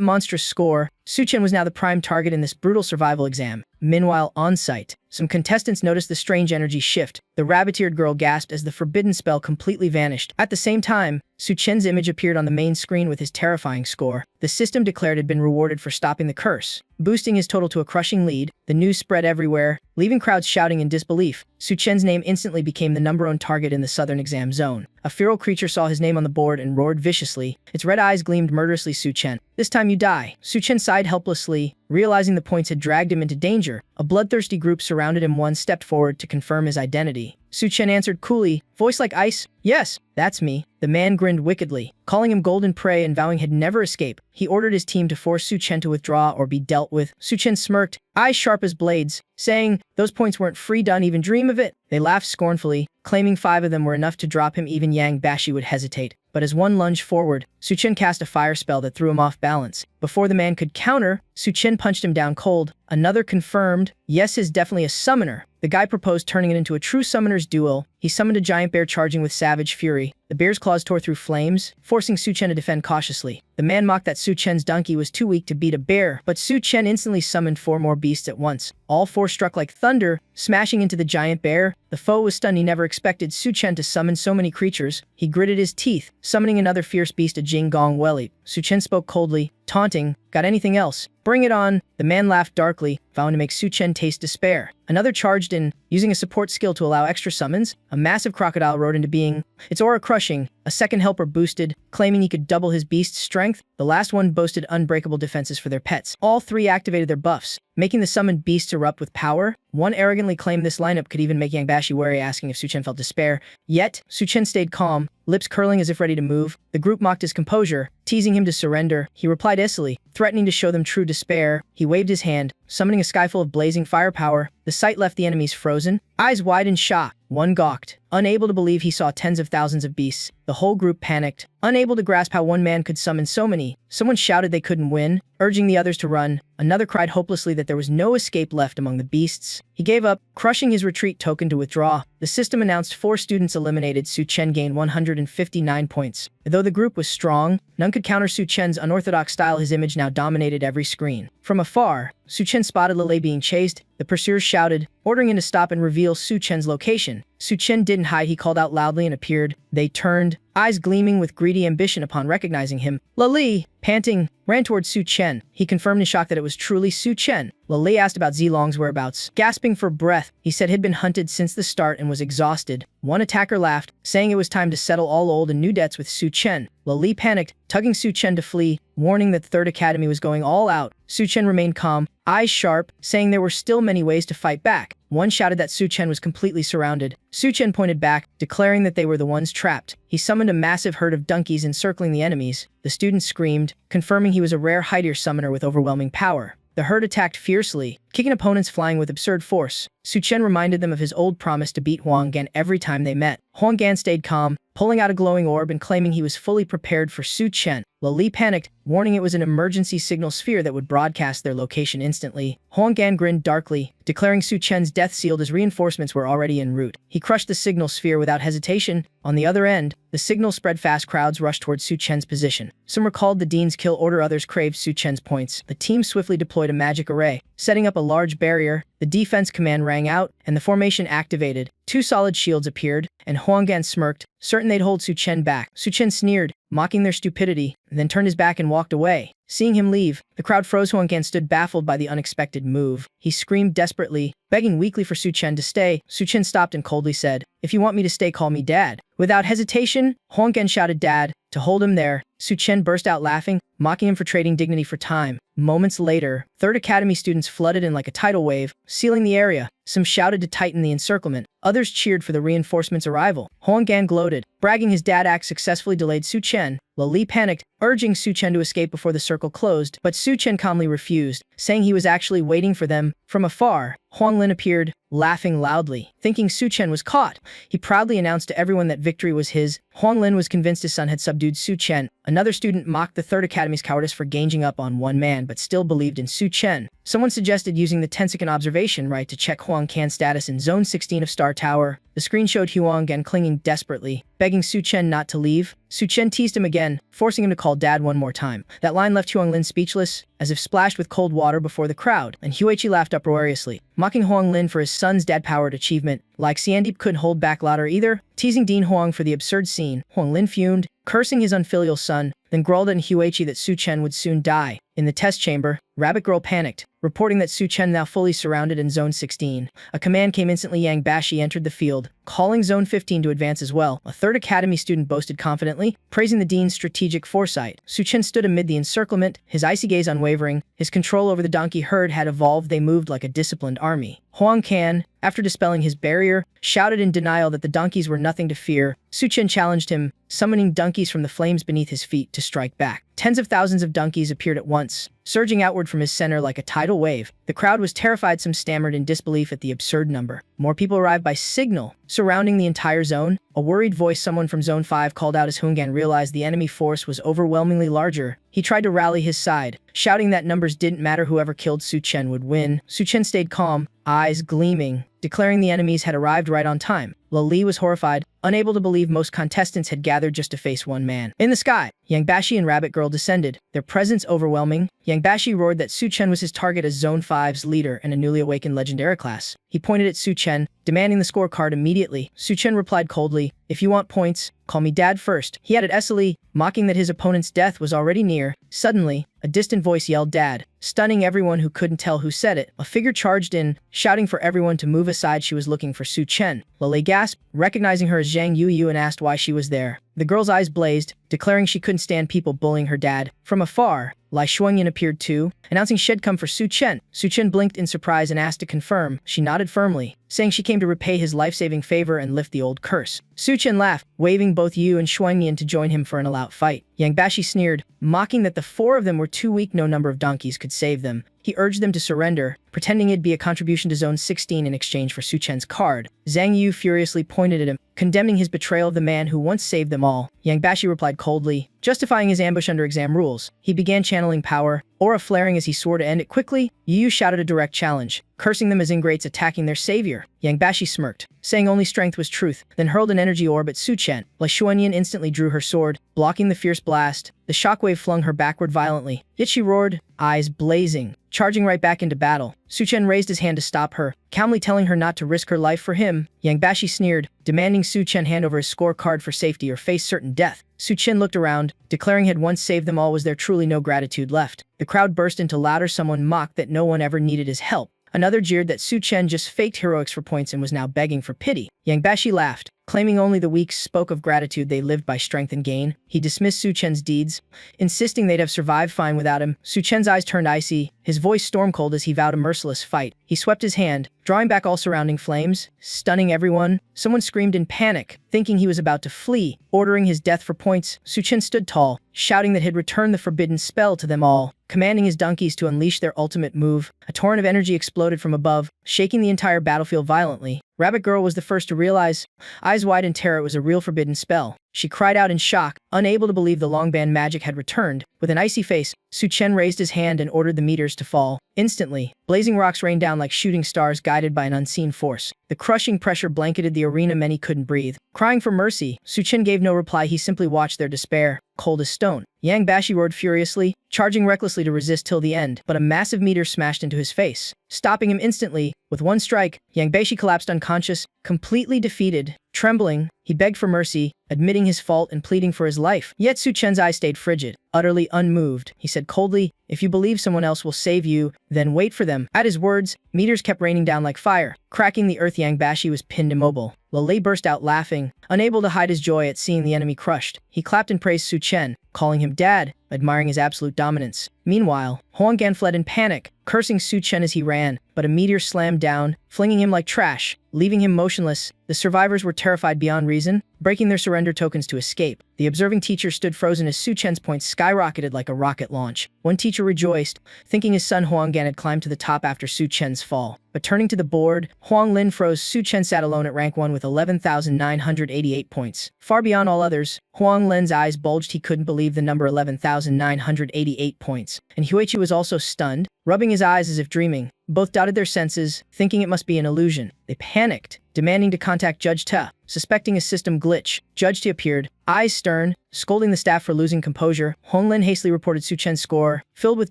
monstrous score, Su Chen was now the prime target in this brutal survival exam. Meanwhile, on-site, some contestants noticed the strange energy shift. The rabbit-eared girl gasped as the forbidden spell completely vanished. At the same time, Su Chen's image appeared on the main screen with his terrifying score. The system declared had been rewarded for stopping the curse, boosting his total to a crushing lead. The news spread everywhere, leaving crowds shouting in disbelief. Su Chen's name instantly became the #1 target in the southern exam zone. A feral creature saw his name on the board and roared viciously. Its red eyes gleamed murderously. Su Chen, this time you die. Su Chen sighed helplessly, realizing the points had dragged him into danger. A bloodthirsty group surrounded him. One stepped forward to confirm his identity. Su Chen answered coolly, voice like ice, yes, that's me. The man grinned wickedly, calling him golden prey and vowing he'd never escape. He ordered his team to force Su Chen to withdraw or be dealt with. Su Chen smirked, eyes sharp as blades, saying, those points weren't free, don't even dream of it. They laughed scornfully, claiming 5 of them were enough to drop him. Even Yang Bashi would hesitate. But as one lunged forward, Su Chen cast a fire spell that threw him off balance. Before the man could counter, Su Chen punched him down cold. Another confirmed, yes, is definitely a summoner. The guy proposed turning it into a true summoner's duel. He summoned a giant bear charging with savage fury. The bear's claws tore through flames, forcing Su Chen to defend cautiously. The man mocked that Su Chen's donkey was too weak to beat a bear, but Su Chen instantly summoned 4 more beasts at once. All 4 struck like thunder, smashing into the giant bear. The foe was stunned. He never expected Su Chen to summon so many creatures. He gritted his teeth, summoning another fierce beast, a Jing Gong Weli. Su Chen spoke coldly, taunting, "Got anything else? Bring it on." The man laughed darkly, vowing to make Su Chen taste despair. Another charged in, using a support skill to allow extra summons. A massive crocodile rode into being, its aura crushing. A second helper boosted, claiming he could double his beast's strength. The last one boasted unbreakable defenses for their pets. All 3 activated their buffs, making the summoned beasts erupt with power. One arrogantly claimed this lineup could even make Yang Bashi wary, asking if Su Chen felt despair. Yet, Su Chen stayed calm, lips curling as if ready to move. The group mocked his composure, teasing him to surrender. He replied icily, threatening to show them true despair. He waved his hand, summoning a sky full of blazing firepower. The sight left the enemies frozen, eyes wide in shock. One gawked, unable to believe he saw tens of thousands of beasts. The whole group panicked, unable to grasp how one man could summon so many. Someone shouted they couldn't win, urging the others to run. Another cried hopelessly that there was no escape left among the beasts. He gave up, crushing his retreat token to withdraw. The system announced 4 students eliminated. Su Chen gained 159 points. Though the group was strong, none could counter Su Chen's unorthodox style. His image now dominated every screen. From afar, Su Chen spotted Lele being chased. The pursuers shouted, ordering him to stop and reveal Su Chen's location. Su Chen didn't hide. He called out loudly and appeared. They turned, eyes gleaming with greedy ambition upon recognizing him. Lele, panting, ran towards Su Chen. He confirmed in shock that it was truly Su Chen. Lele asked about Zilong's whereabouts. Gasping for breath, he said he'd been hunted since the start and was exhausted. One attacker laughed, saying it was time to settle all old and new debts with Su Chen. Lele panicked, tugging Su Chen to flee, warning that the Third Academy was going all out. Su Chen remained calm, eyes sharp, saying there were still many ways to fight back. One shouted that Su Chen was completely surrounded. Su Chen pointed back, declaring that they were the ones trapped. He summoned a massive herd of donkeys encircling the enemies. The students screamed, confirming he was a rare hide-ear summoner with overwhelming power. The herd attacked fiercely, kicking opponents flying with absurd force. Su Chen reminded them of his old promise to beat Huang Gan every time they met. Huang Gan stayed calm, pulling out a glowing orb and claiming he was fully prepared for Su Chen. Lele panicked, warning it was an emergency signal sphere that would broadcast their location instantly. Huang Gan grinned darkly, declaring Su Chen's death sealed as reinforcements were already en route. He crushed the signal sphere without hesitation. On the other end, the signal spread fast. Crowds rushed towards Su Chen's position. Some recalled the Dean's kill order, others craved Su Chen's points. The team swiftly deployed a magic array, setting up a large barrier. The defense command rang out, and the formation activated. 2 solid shields appeared, and Huang Gan smirked, certain they'd hold Su Chen back. Su Chen sneered, mocking their stupidity, then turned his back and walked away. Seeing him leave, the crowd froze. Huang Gan stood baffled by the unexpected move. He screamed desperately, begging weakly for Su Chen to stay. Su Chen stopped and coldly said, "If you want me to stay, call me Dad." Without hesitation, Huang Gan shouted Dad, to hold him there. Su Chen burst out laughing, mocking him for trading dignity for time. Moments later, Third Academy students flooded in like a tidal wave, sealing the area. Some shouted to tighten the encirclement. Others cheered for the reinforcements' arrival. Huang Gan gloated, bragging his dad act successfully delayed Su Chen. Lele panicked, urging Su Chen to escape before the circle closed, but Su Chen calmly refused, saying he was actually waiting for them. From afar, Huang Lin appeared, laughing loudly. Thinking Su Chen was caught, he proudly announced to everyone that victory was his. Huang Lin was convinced his son had subdued Su Chen. Another student mocked the Third Academy's cowardice for ganging up on one man but still believed in Su Chen. Someone suggested using the 10-second observation right to check Huang Can's status in Zone 16 of Star Tower. The screen showed Huang Gan clinging desperately, begging Su Chen not to leave. Su Chen teased him again, forcing him to call Dad one more time. That line left Huang Lin speechless, as if splashed with cold water before the crowd, and Huichi laughed uproariously, mocking Huang Lin for his son's dad-powered achievement. Like Xiandeep couldn't hold back louder either, teasing Dean Huang for the absurd scene. Huang Lin fumed, cursing his unfilial son, then growled at Huichi that Su Chen would soon die. In the test chamber, Rabbit Girl panicked, reporting that Su Chen now fully surrounded in Zone 16. A command came instantly. Yang Bashi entered the field, calling Zone 15 to advance as well. A Third Academy student boasted confidently, praising the Dean's strategic foresight. Su Chen stood amid the encirclement, his icy gaze unwavering. His control over the donkey herd had evolved. They moved like a disciplined army. Huang Can, after dispelling his barrier, shouted in denial that the donkeys were nothing to fear. Su Chen challenged him, summoning donkeys from the flames beneath his feet to strike back. Tens of thousands of donkeys appeared at once, surging outward from his center like a tidal wave. The crowd was terrified, some stammered in disbelief at the absurd number. More people arrived by signal, surrounding the entire zone. A worried voice, someone from Zone 5, called out as Hungan realized the enemy force was overwhelmingly larger. He tried to rally his side, shouting that numbers didn't matter, whoever killed Su Chen would win. Su Chen stayed calm, eyes gleaming, declaring the enemies had arrived right on time. Li was horrified, unable to believe most contestants had gathered just to face one man. In the sky, Yang Bashi and Rabbit Girl descended, their presence overwhelming. Yang Bashi roared that Su Chen was his target as Zone 5's leader and a newly awakened legendary class. He pointed at Su Chen, demanding the scorecard immediately. Su Chen replied coldly, "If you want points, call me Dad first." He added Esili, mocking that his opponent's death was already near. Suddenly, a distant voice yelled "Dad," stunning everyone who couldn't tell who said it. A figure charged in, shouting for everyone to move aside. She was looking for Su Chen. Lele gasped, recognizing her as Zhang Yu, and asked why she was there. The girl's eyes blazed, declaring she couldn't stand people bullying her dad. From afar, Lai Shuangyan appeared too, announcing she'd come for Su Chen. Su Chen blinked in surprise and asked to confirm. She nodded firmly, saying she came to repay his life-saving favor and lift the old curse. Su Chen laughed, waving both Yu and Shuangyan to join him for an all-out fight. Yang Bashi sneered, mocking that the four of them were too weak, no number of donkeys could save them. He urged them to surrender, pretending it'd be a contribution to Zone 16 in exchange for Su Chen's card. Zhang Yu furiously pointed at him, condemning his betrayal of the man who once saved them all. Yang Bashi replied coldly, justifying his ambush under exam rules. He began channeling power, aura flaring as he swore to end it quickly. Yu shouted a direct challenge, cursing them as ingrates attacking their savior. Yang Bashi smirked, saying only strength was truth, then hurled an energy orb at Su Chen. Lai Shuanyan instantly drew her sword, blocking the fierce blast. The shockwave flung her backward violently, yet she roared, eyes blazing, charging right back into battle. Su Chen raised his hand to stop her, calmly telling her not to risk her life for him. Yang Bashi sneered, demanding Su Chen hand over his scorecard for safety or face certain death. Su Chen looked around, declaring he had once saved them all. Was there truly no gratitude left? The crowd burst into laughter. Someone mocked that no one ever needed his help. Another jeered that Su Chen just faked heroics for points and was now begging for pity. Yang Bashi laughed, claiming only the weak spoke of gratitude. They lived by strength and gain. He dismissed Su Chen's deeds, insisting they'd have survived fine without him. Su Chen's eyes turned icy, his voice storm-cold as he vowed a merciless fight. He swept his hand, drawing back all surrounding flames, stunning everyone. Someone screamed in panic, thinking he was about to flee, ordering his death for points. Su Chen stood tall, shouting that he'd return the forbidden spell to them all, commanding his donkeys to unleash their ultimate move. A torrent of energy exploded from above, shaking the entire battlefield violently. Rabbit Girl was the first to realize, eyes wide in terror, it was a real forbidden spell. She cried out in shock, unable to believe the longband magic had returned. With an icy face, Su Chen raised his hand and ordered the meters to fall. Instantly, blazing rocks rained down like shooting stars guided by an unseen force. The crushing pressure blanketed the arena. Many couldn't breathe. Crying for mercy, Su Chen gave no reply. He simply watched their despair, cold as stone. Yang Bashi roared furiously, charging recklessly to resist till the end, but a massive meteor smashed into his face, stopping him instantly. With one strike, Yang Bashi collapsed unconscious, completely defeated. Trembling, he begged for mercy, admitting his fault and pleading for his life. Yet Su Chen's eyes stayed frigid, utterly unmoved. He said coldly, "If you believe someone else will save you, then wait for them." At his words, meteors kept raining down like fire, cracking the earth. Yang Bashi was pinned immobile. Lele burst out laughing, unable to hide his joy at seeing the enemy crushed. He clapped and praised Su Chen, calling him Dad, admiring his absolute dominance. Meanwhile, Huanggan fled in panic, cursing Su Chen as he ran, but a meteor slammed down, flinging him like trash, leaving him motionless. The survivors were terrified beyond reason, breaking their surrender tokens to escape. The observing teacher stood frozen as Su Chen's points skyrocketed like a rocket launch. One teacher rejoiced, thinking his son Huanggan had climbed to the top after Su Chen's fall. But turning to the board, Huang Lin froze. Su Chen sat alone at rank 1 with 11,988 points. Far beyond all others, Huang Lin's eyes bulged. He couldn't believe the number 11,988 points. And Huichi was also stunned, rubbing his eyes as if dreaming. Both doubted their senses, thinking it must be an illusion. They panicked, demanding to contact Judge Ta, suspecting a system glitch. Judge Ta appeared, eyes stern, scolding the staff for losing composure. Hong Lin hastily reported Su Chen's score. Filled with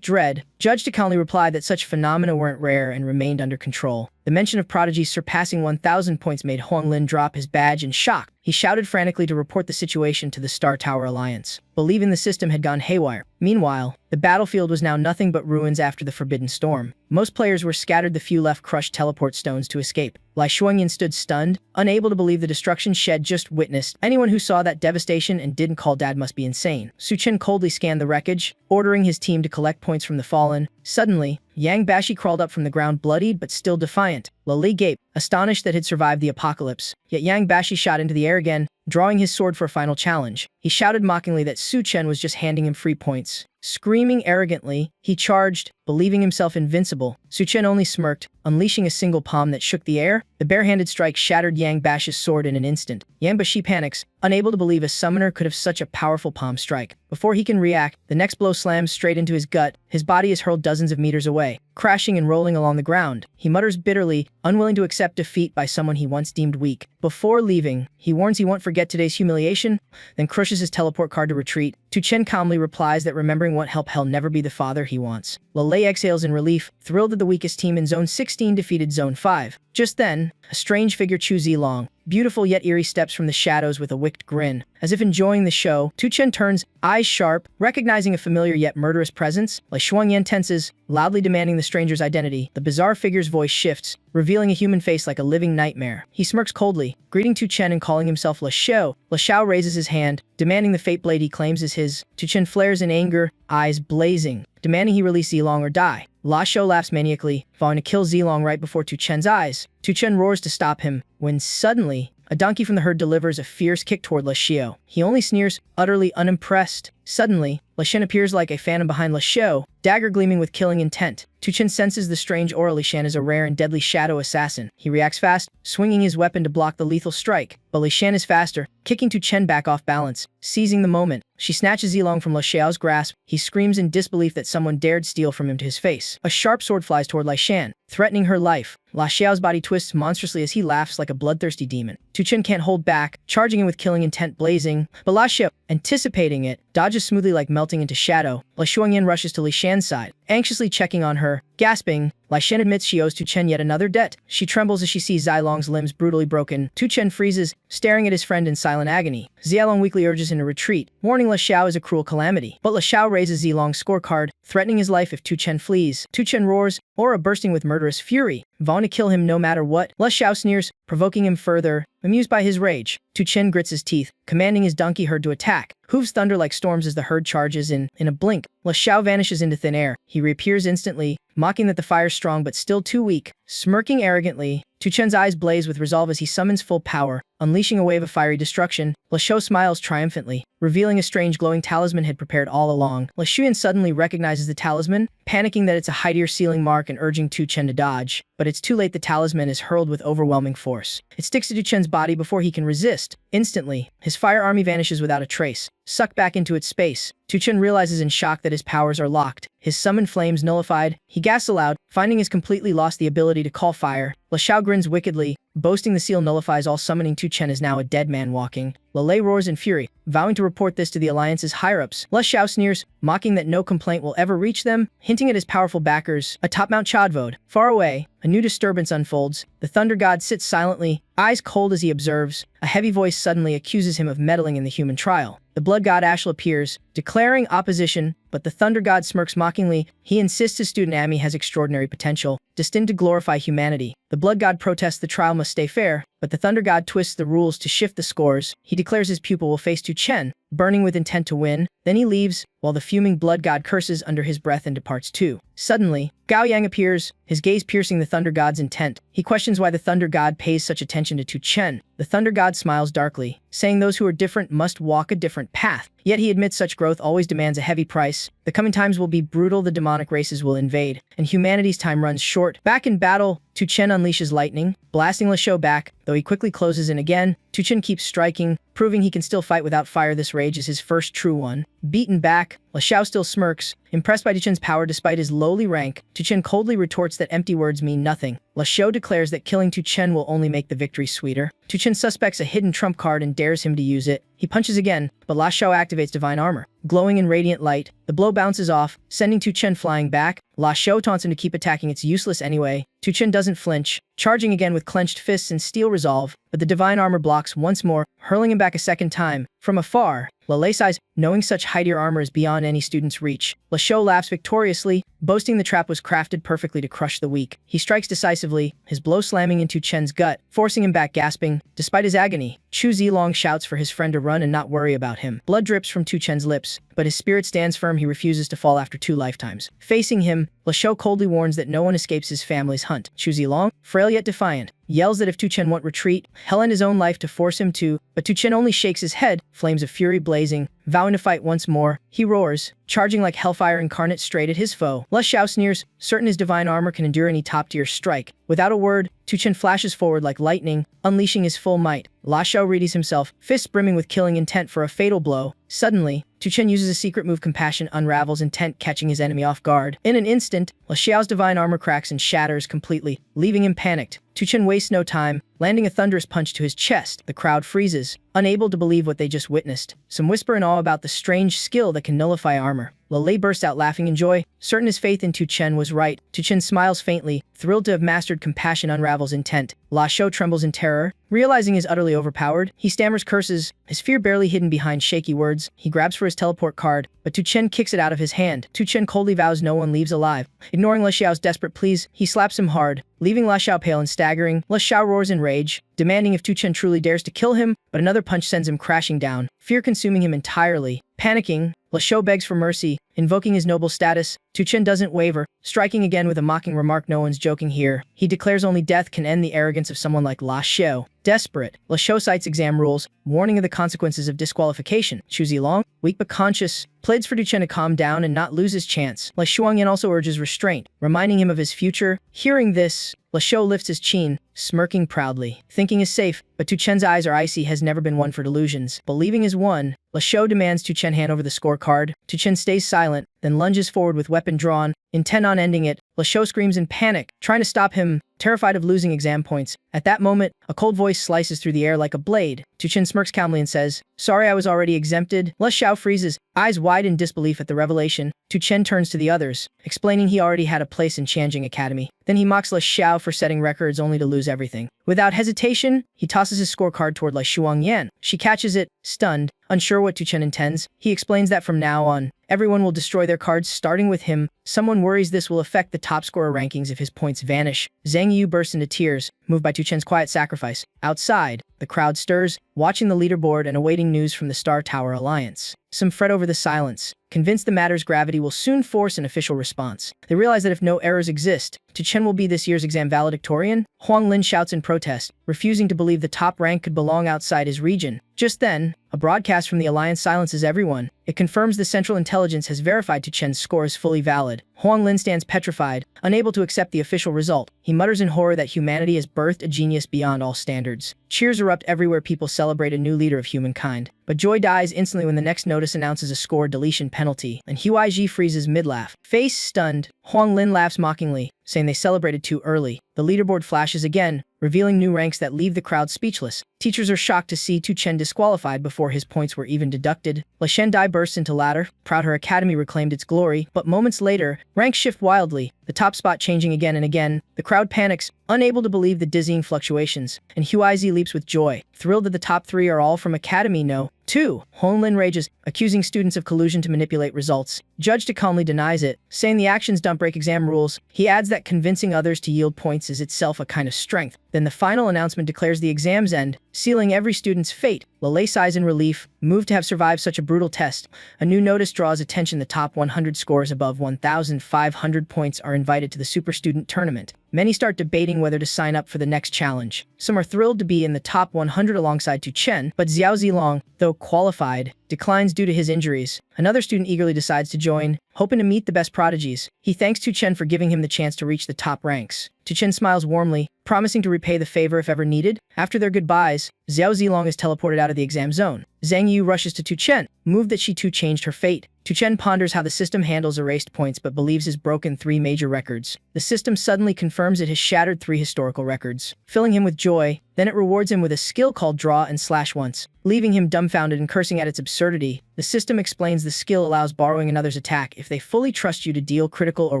dread, Judge Ta calmly replied that such phenomena weren't rare and remained under control. The mention of prodigies surpassing 1,000 points made Huang Lin drop his badge in shock. He shouted frantically to report the situation to the Star Tower Alliance, believing the system had gone haywire. Meanwhile, the battlefield was now nothing but ruins after the Forbidden Storm. Most players were scattered, the few left crushed teleport stones to escape. Lai Shuangyan stood stunned, unable to believe the destruction she'd just witnessed. Anyone who saw that devastation and didn't call Dad must be insane. Su Chen coldly scanned the wreckage, ordering his team to collect points from the fallen. Suddenly, Yang Bashi crawled up from the ground, bloodied but still defiant. Lili gaped, astonished that he'd survived the apocalypse. Yet Yang Bashi shot into the air again, drawing his sword for a final challenge. He shouted mockingly that Su Chen was just handing him free points. Screaming arrogantly, he charged, believing himself invincible. Su Chen only smirked, unleashing a single palm that shook the air. The bare-handed strike shattered Yang Bash's sword in an instant. Yang Bashi panics, unable to believe a summoner could have such a powerful palm strike. Before he can react, the next blow slams straight into his gut. His body is hurled dozens of meters away, crashing and rolling along the ground. He mutters bitterly, unwilling to accept defeat by someone he once deemed weak. Before leaving, he warns he won't forget today's humiliation, then crushes his teleport card to retreat. Tu Chen calmly replies that remembering won't help he'll never be the father he wants. Lele exhales in relief, thrilled that the weakest team in Zone 16 defeated Zone 5. Just then, a strange figure Chu Zilong, beautiful yet eerie, steps from the shadows with a wicked grin. As if enjoying the show, Tu Chen turns, eyes sharp, recognizing a familiar yet murderous presence. Lai Shuangyan tenses, loudly demanding the stranger's identity. The bizarre figure's voice shifts, revealing a human face like a living nightmare. He smirks coldly, greeting Tu Chen and calling himself La Xiao. La Xiao raises his hand, demanding the fate blade he claims is his. Tu Chen flares in anger, eyes blazing, demanding he release Zilong or die. La Xiao laughs maniacally, vowing to kill Zilong right before Tu Chen's eyes. Tu Chen roars to stop him, when suddenly, a donkey from the herd delivers a fierce kick toward La Xiao. He only sneers, utterly unimpressed. Suddenly, La Shen appears like a phantom behind La Xiao, dagger gleaming with killing intent. Tu Chen senses the strange aura. Li Shan is a rare and deadly shadow assassin. He reacts fast, swinging his weapon to block the lethal strike. But Li Shan is faster, kicking Tu Chen back off balance. Seizing the moment, she snatches Zilong from La Xiao's grasp. He screams in disbelief that someone dared steal from him to his face. A sharp sword flies toward Li Shan, threatening her life. La Xiao's body twists monstrously as he laughs like a bloodthirsty demon. Tu Chen can't hold back, charging in with killing intent blazing. But La Xiao, anticipating it, dodges smoothly like melting into shadow. Lai Shuangyan rushes to Li Shan's side, anxiously checking on her. Gasping, Lai Shan admits she owes Tu Chen yet another debt. She trembles as she sees Zilong's limbs brutally broken. Tu Chen freezes, staring at his friend in silent agony. Zilong weakly urges him to retreat, warning La Xiao is a cruel calamity. But La Xiao raises Zilong's scorecard, threatening his life if Tu Chen flees. Tu Chen roars, aura bursting with murderous fury, vowing to kill him no matter what. La Xiao sneers, provoking him further, amused by his rage. Tu Chen grits his teeth, commanding his donkey herd to attack. Hooves thunder like storms as the herd charges in a blink. La Xiao vanishes into thin air. He reappears instantly, mocking that the fire's strong but still too weak. Smirking arrogantly, Tu Chen's eyes blaze with resolve as he summons full power, unleashing a wave of fiery destruction. La Xiao smiles triumphantly, revealing a strange glowing talisman had prepared all along. La Shuyan suddenly recognizes the talisman, panicking that it's a heightier ceiling mark and urging Tu Chen to dodge. But it's too late. The talisman is hurled with overwhelming force. It sticks to Tu Chen's body before he can resist. Instantly, his fire army vanishes without a trace, sucked back into its space. Tu Chen realizes in shock that his powers are locked. His summoned flames nullified. He gasps aloud, finding he's completely lost the ability to call fire. La Xiao grins wickedly, boasting the seal nullifies all. Summoning Tu Chen is now a dead man walking. Lele roars in fury, vowing to report this to the Alliance's higher-ups. La Xiao sneers, mocking that no complaint will ever reach them, hinting at his powerful backers. Atop Mount Chodvode, far away, a new disturbance unfolds. The Thunder God sits silently, eyes cold as he observes. A heavy voice suddenly accuses him of meddling in the human trial. The Blood God Ashla appears, declaring opposition, but the Thunder God smirks mockingly. He insists his student Ami has extraordinary potential, destined to glorify humanity. The Blood God protests the trial must stay fair, but the Thunder God twists the rules to shift the scores. He declares his pupil will face Tu Chen, burning with intent to win. Then he leaves, while the fuming Blood God curses under his breath and departs too. Suddenly, Gao Yang appears, his gaze piercing the Thunder God's intent. He questions why the Thunder God pays such attention to Tu Chen. The Thunder God smiles darkly, saying those who are different must walk a different path. Yet he admits such growth always demands a heavy price. The coming times will be brutal. The demonic races will invade, and humanity's time runs short. Back in battle, Tu Chen unleashes lightning, blasting La Xiao back, though he quickly closes in again. Tu Chen keeps striking, proving he can still fight without fire. This rage is his first true one. Beaten back, La Xiao still smirks, impressed by Tu Chen's power despite his lowly rank. Tu Chen coldly retorts that empty words mean nothing. La Xiao declares that killing Tu Chen will only make the victory sweeter. Tu Chen suspects a hidden trump card and dares him to use it. He punches again, but La Xiao activates divine armor. Glowing in radiant light, the blow bounces off, sending Tu Chen flying back. La Xiao taunts him to keep attacking. It's useless anyway. Tu Chen doesn't flinch, charging again with clenched fists and steel resolve, but the divine armor blocks once more, hurling him back a second time. From afar, Lele sighs, knowing such heightier armor is beyond any student's reach. La Xiao laughs victoriously, boasting the trap was crafted perfectly to crush the weak. He strikes decisively, his blow slamming into Chen's gut, forcing him back gasping. Despite his agony, Chu Zilong shouts for his friend to run and not worry about him. Blood drips from Tu Chen's lips, but his spirit stands firm. He refuses to fall after 2 lifetimes. Facing him, La Xiao coldly warns that no one escapes his family's hunt. Chu Zilong, frail yet defiant, yells that if Tu Chen won't retreat, he'll end his own life to force him to, but Tu Chen only shakes his head, flames of fury blazing, vowing to fight once more. He roars, charging like hellfire incarnate straight at his foe. Le Xiao sneers, certain his divine armor can endure any top-tier strike. Without a word, Tu Chen flashes forward like lightning, unleashing his full might. Le Xiao readies himself, fists brimming with killing intent for a fatal blow. Suddenly, Tu Chen uses a secret move. Compassion unravels intent, catching his enemy off guard. In an instant, Le Xiao's divine armor cracks and shatters completely, leaving him panicked. Tu Chen wastes no time, landing a thunderous punch to his chest. The crowd freezes, unable to believe what they just witnessed. Some whisper in awe about the strange skill that can nullify armor. Lei bursts out laughing in joy, certain his faith in Tu Chen was right. Tu Chen smiles faintly, thrilled to have mastered compassion unravels intent. La Shou trembles in terror. Realizing he's utterly overpowered, he stammers curses, his fear barely hidden behind shaky words. He grabs for his teleport card, but Tu Chen kicks it out of his hand. Tu Chen coldly vows no one leaves alive. Ignoring Le Xiao's desperate pleas, he slaps him hard, leaving Le Xiao pale and staggering. Le Xiao roars in rage, demanding if Tu Chen truly dares to kill him, but another punch sends him crashing down, fear consuming him entirely. Panicking, Le Xiao begs for mercy, invoking his noble status. Tu Chen doesn't waver, striking again with a mocking remark, "No one's joking here." He declares only death can end the arrogance of someone like La Xiao. Desperate, Le Xiao cites exam rules, warning of the consequences of disqualification. Xu Zilong, weak but conscious, pleads for Tu Chen to calm down and not lose his chance. Le Shuangyan also urges restraint, reminding him of his future. Hearing this, Le Xiao lifts his chin, smirking proudly. Thinking is safe, but Tu Chen's eyes are icy. Has never been one for delusions. Believing is one. Le Xiao demands Tu Chen hand over the scorecard. Tu Chen stays silent, then lunges forward with weapon drawn, intent on ending it. Le Xiao screams in panic, trying to stop him, terrified of losing exam points. At that moment, a cold voice slices through the air like a blade. Tu Chen smirks calmly and says, "Sorry, I was already exempted." Le Xiao freezes, eyes wide in disbelief at the revelation. Tu Chen turns to the others, explaining he already had a place in Qianjing Academy. Then he mocks Le Xiao for setting records only to lose everything. Without hesitation, he tosses his scorecard toward Le Shuangyan. She catches it, stunned, unsure what Tu Chen intends. He explains that from now on, everyone will destroy their cards starting with him. Someone worries this will affect the top scorer rankings if his points vanish. Zhang Yu bursts into tears, moved by Tu Chen's quiet sacrifice. Outside, the crowd stirs, watching the leaderboard and awaiting news from the Star Tower Alliance. Some fret over the silence, convinced the matter's gravity will soon force an official response. They realize that if no errors exist, Tu Chen will be this year's exam valedictorian. Huang Lin shouts in protest, refusing to believe the top rank could belong outside his region. Just then, a broadcast from the Alliance silences everyone. It confirms the Central Intelligence has verified Tu Chen's score is fully valid. Huang Lin stands petrified, unable to accept the official result. He mutters in horror that humanity has birthed a genius beyond all standards. Cheers erupt everywhere. People celebrate a new leader of humankind. But joy dies instantly when the next notice announces a score deletion penalty, and Huaiji freezes mid-laugh. Face stunned, Huang Lin laughs mockingly, saying they celebrated too early. The leaderboard flashes again, revealing new ranks that leave the crowd speechless. Teachers are shocked to see Tu Chen disqualified before his points were even deducted. Le Shendai bursts into laughter, proud her academy reclaimed its glory, but moments later, ranks shift wildly, the top spot changing again and again. The crowd panics, unable to believe the dizzying fluctuations, and Huaizi leaps with joy, thrilled that the top three are all from Academy No. 2. Honglin rages, accusing students of collusion to manipulate results. Judge to calmly denies it, saying the actions don't break exam rules. He adds that convincing others to yield points is itself a kind of strength. Then the final announcement declares the exam's end, sealing every student's fate. Lele sighs in relief, moved to have survived such a brutal test. A new notice draws attention. The top 100 scores above 1,500 points are invited to the Super Student Tournament. Many start debating whether to sign up for the next challenge. Some are thrilled to be in the top 100 alongside Tu Chen, but Xiao Zilong, though qualified, declines due to his injuries. Another student eagerly decides to join, hoping to meet the best prodigies. He thanks Tu Chen for giving him the chance to reach the top ranks. Tu Chen smiles warmly, promising to repay the favor if ever needed. After their goodbyes, Xiao Zilong is teleported out of the exam zone. Zhang Yu rushes to Tu Chen, moved that she too changed her fate. Tu Chen ponders how the system handles erased points but believes has broken 3 major records. The system suddenly confirms it has shattered 3 historical records, filling him with joy. Then it rewards him with a skill called Draw and Slash Once, leaving him dumbfounded and cursing at its absurdity. The system explains the skill allows borrowing another's attack if they fully trust you to deal critical or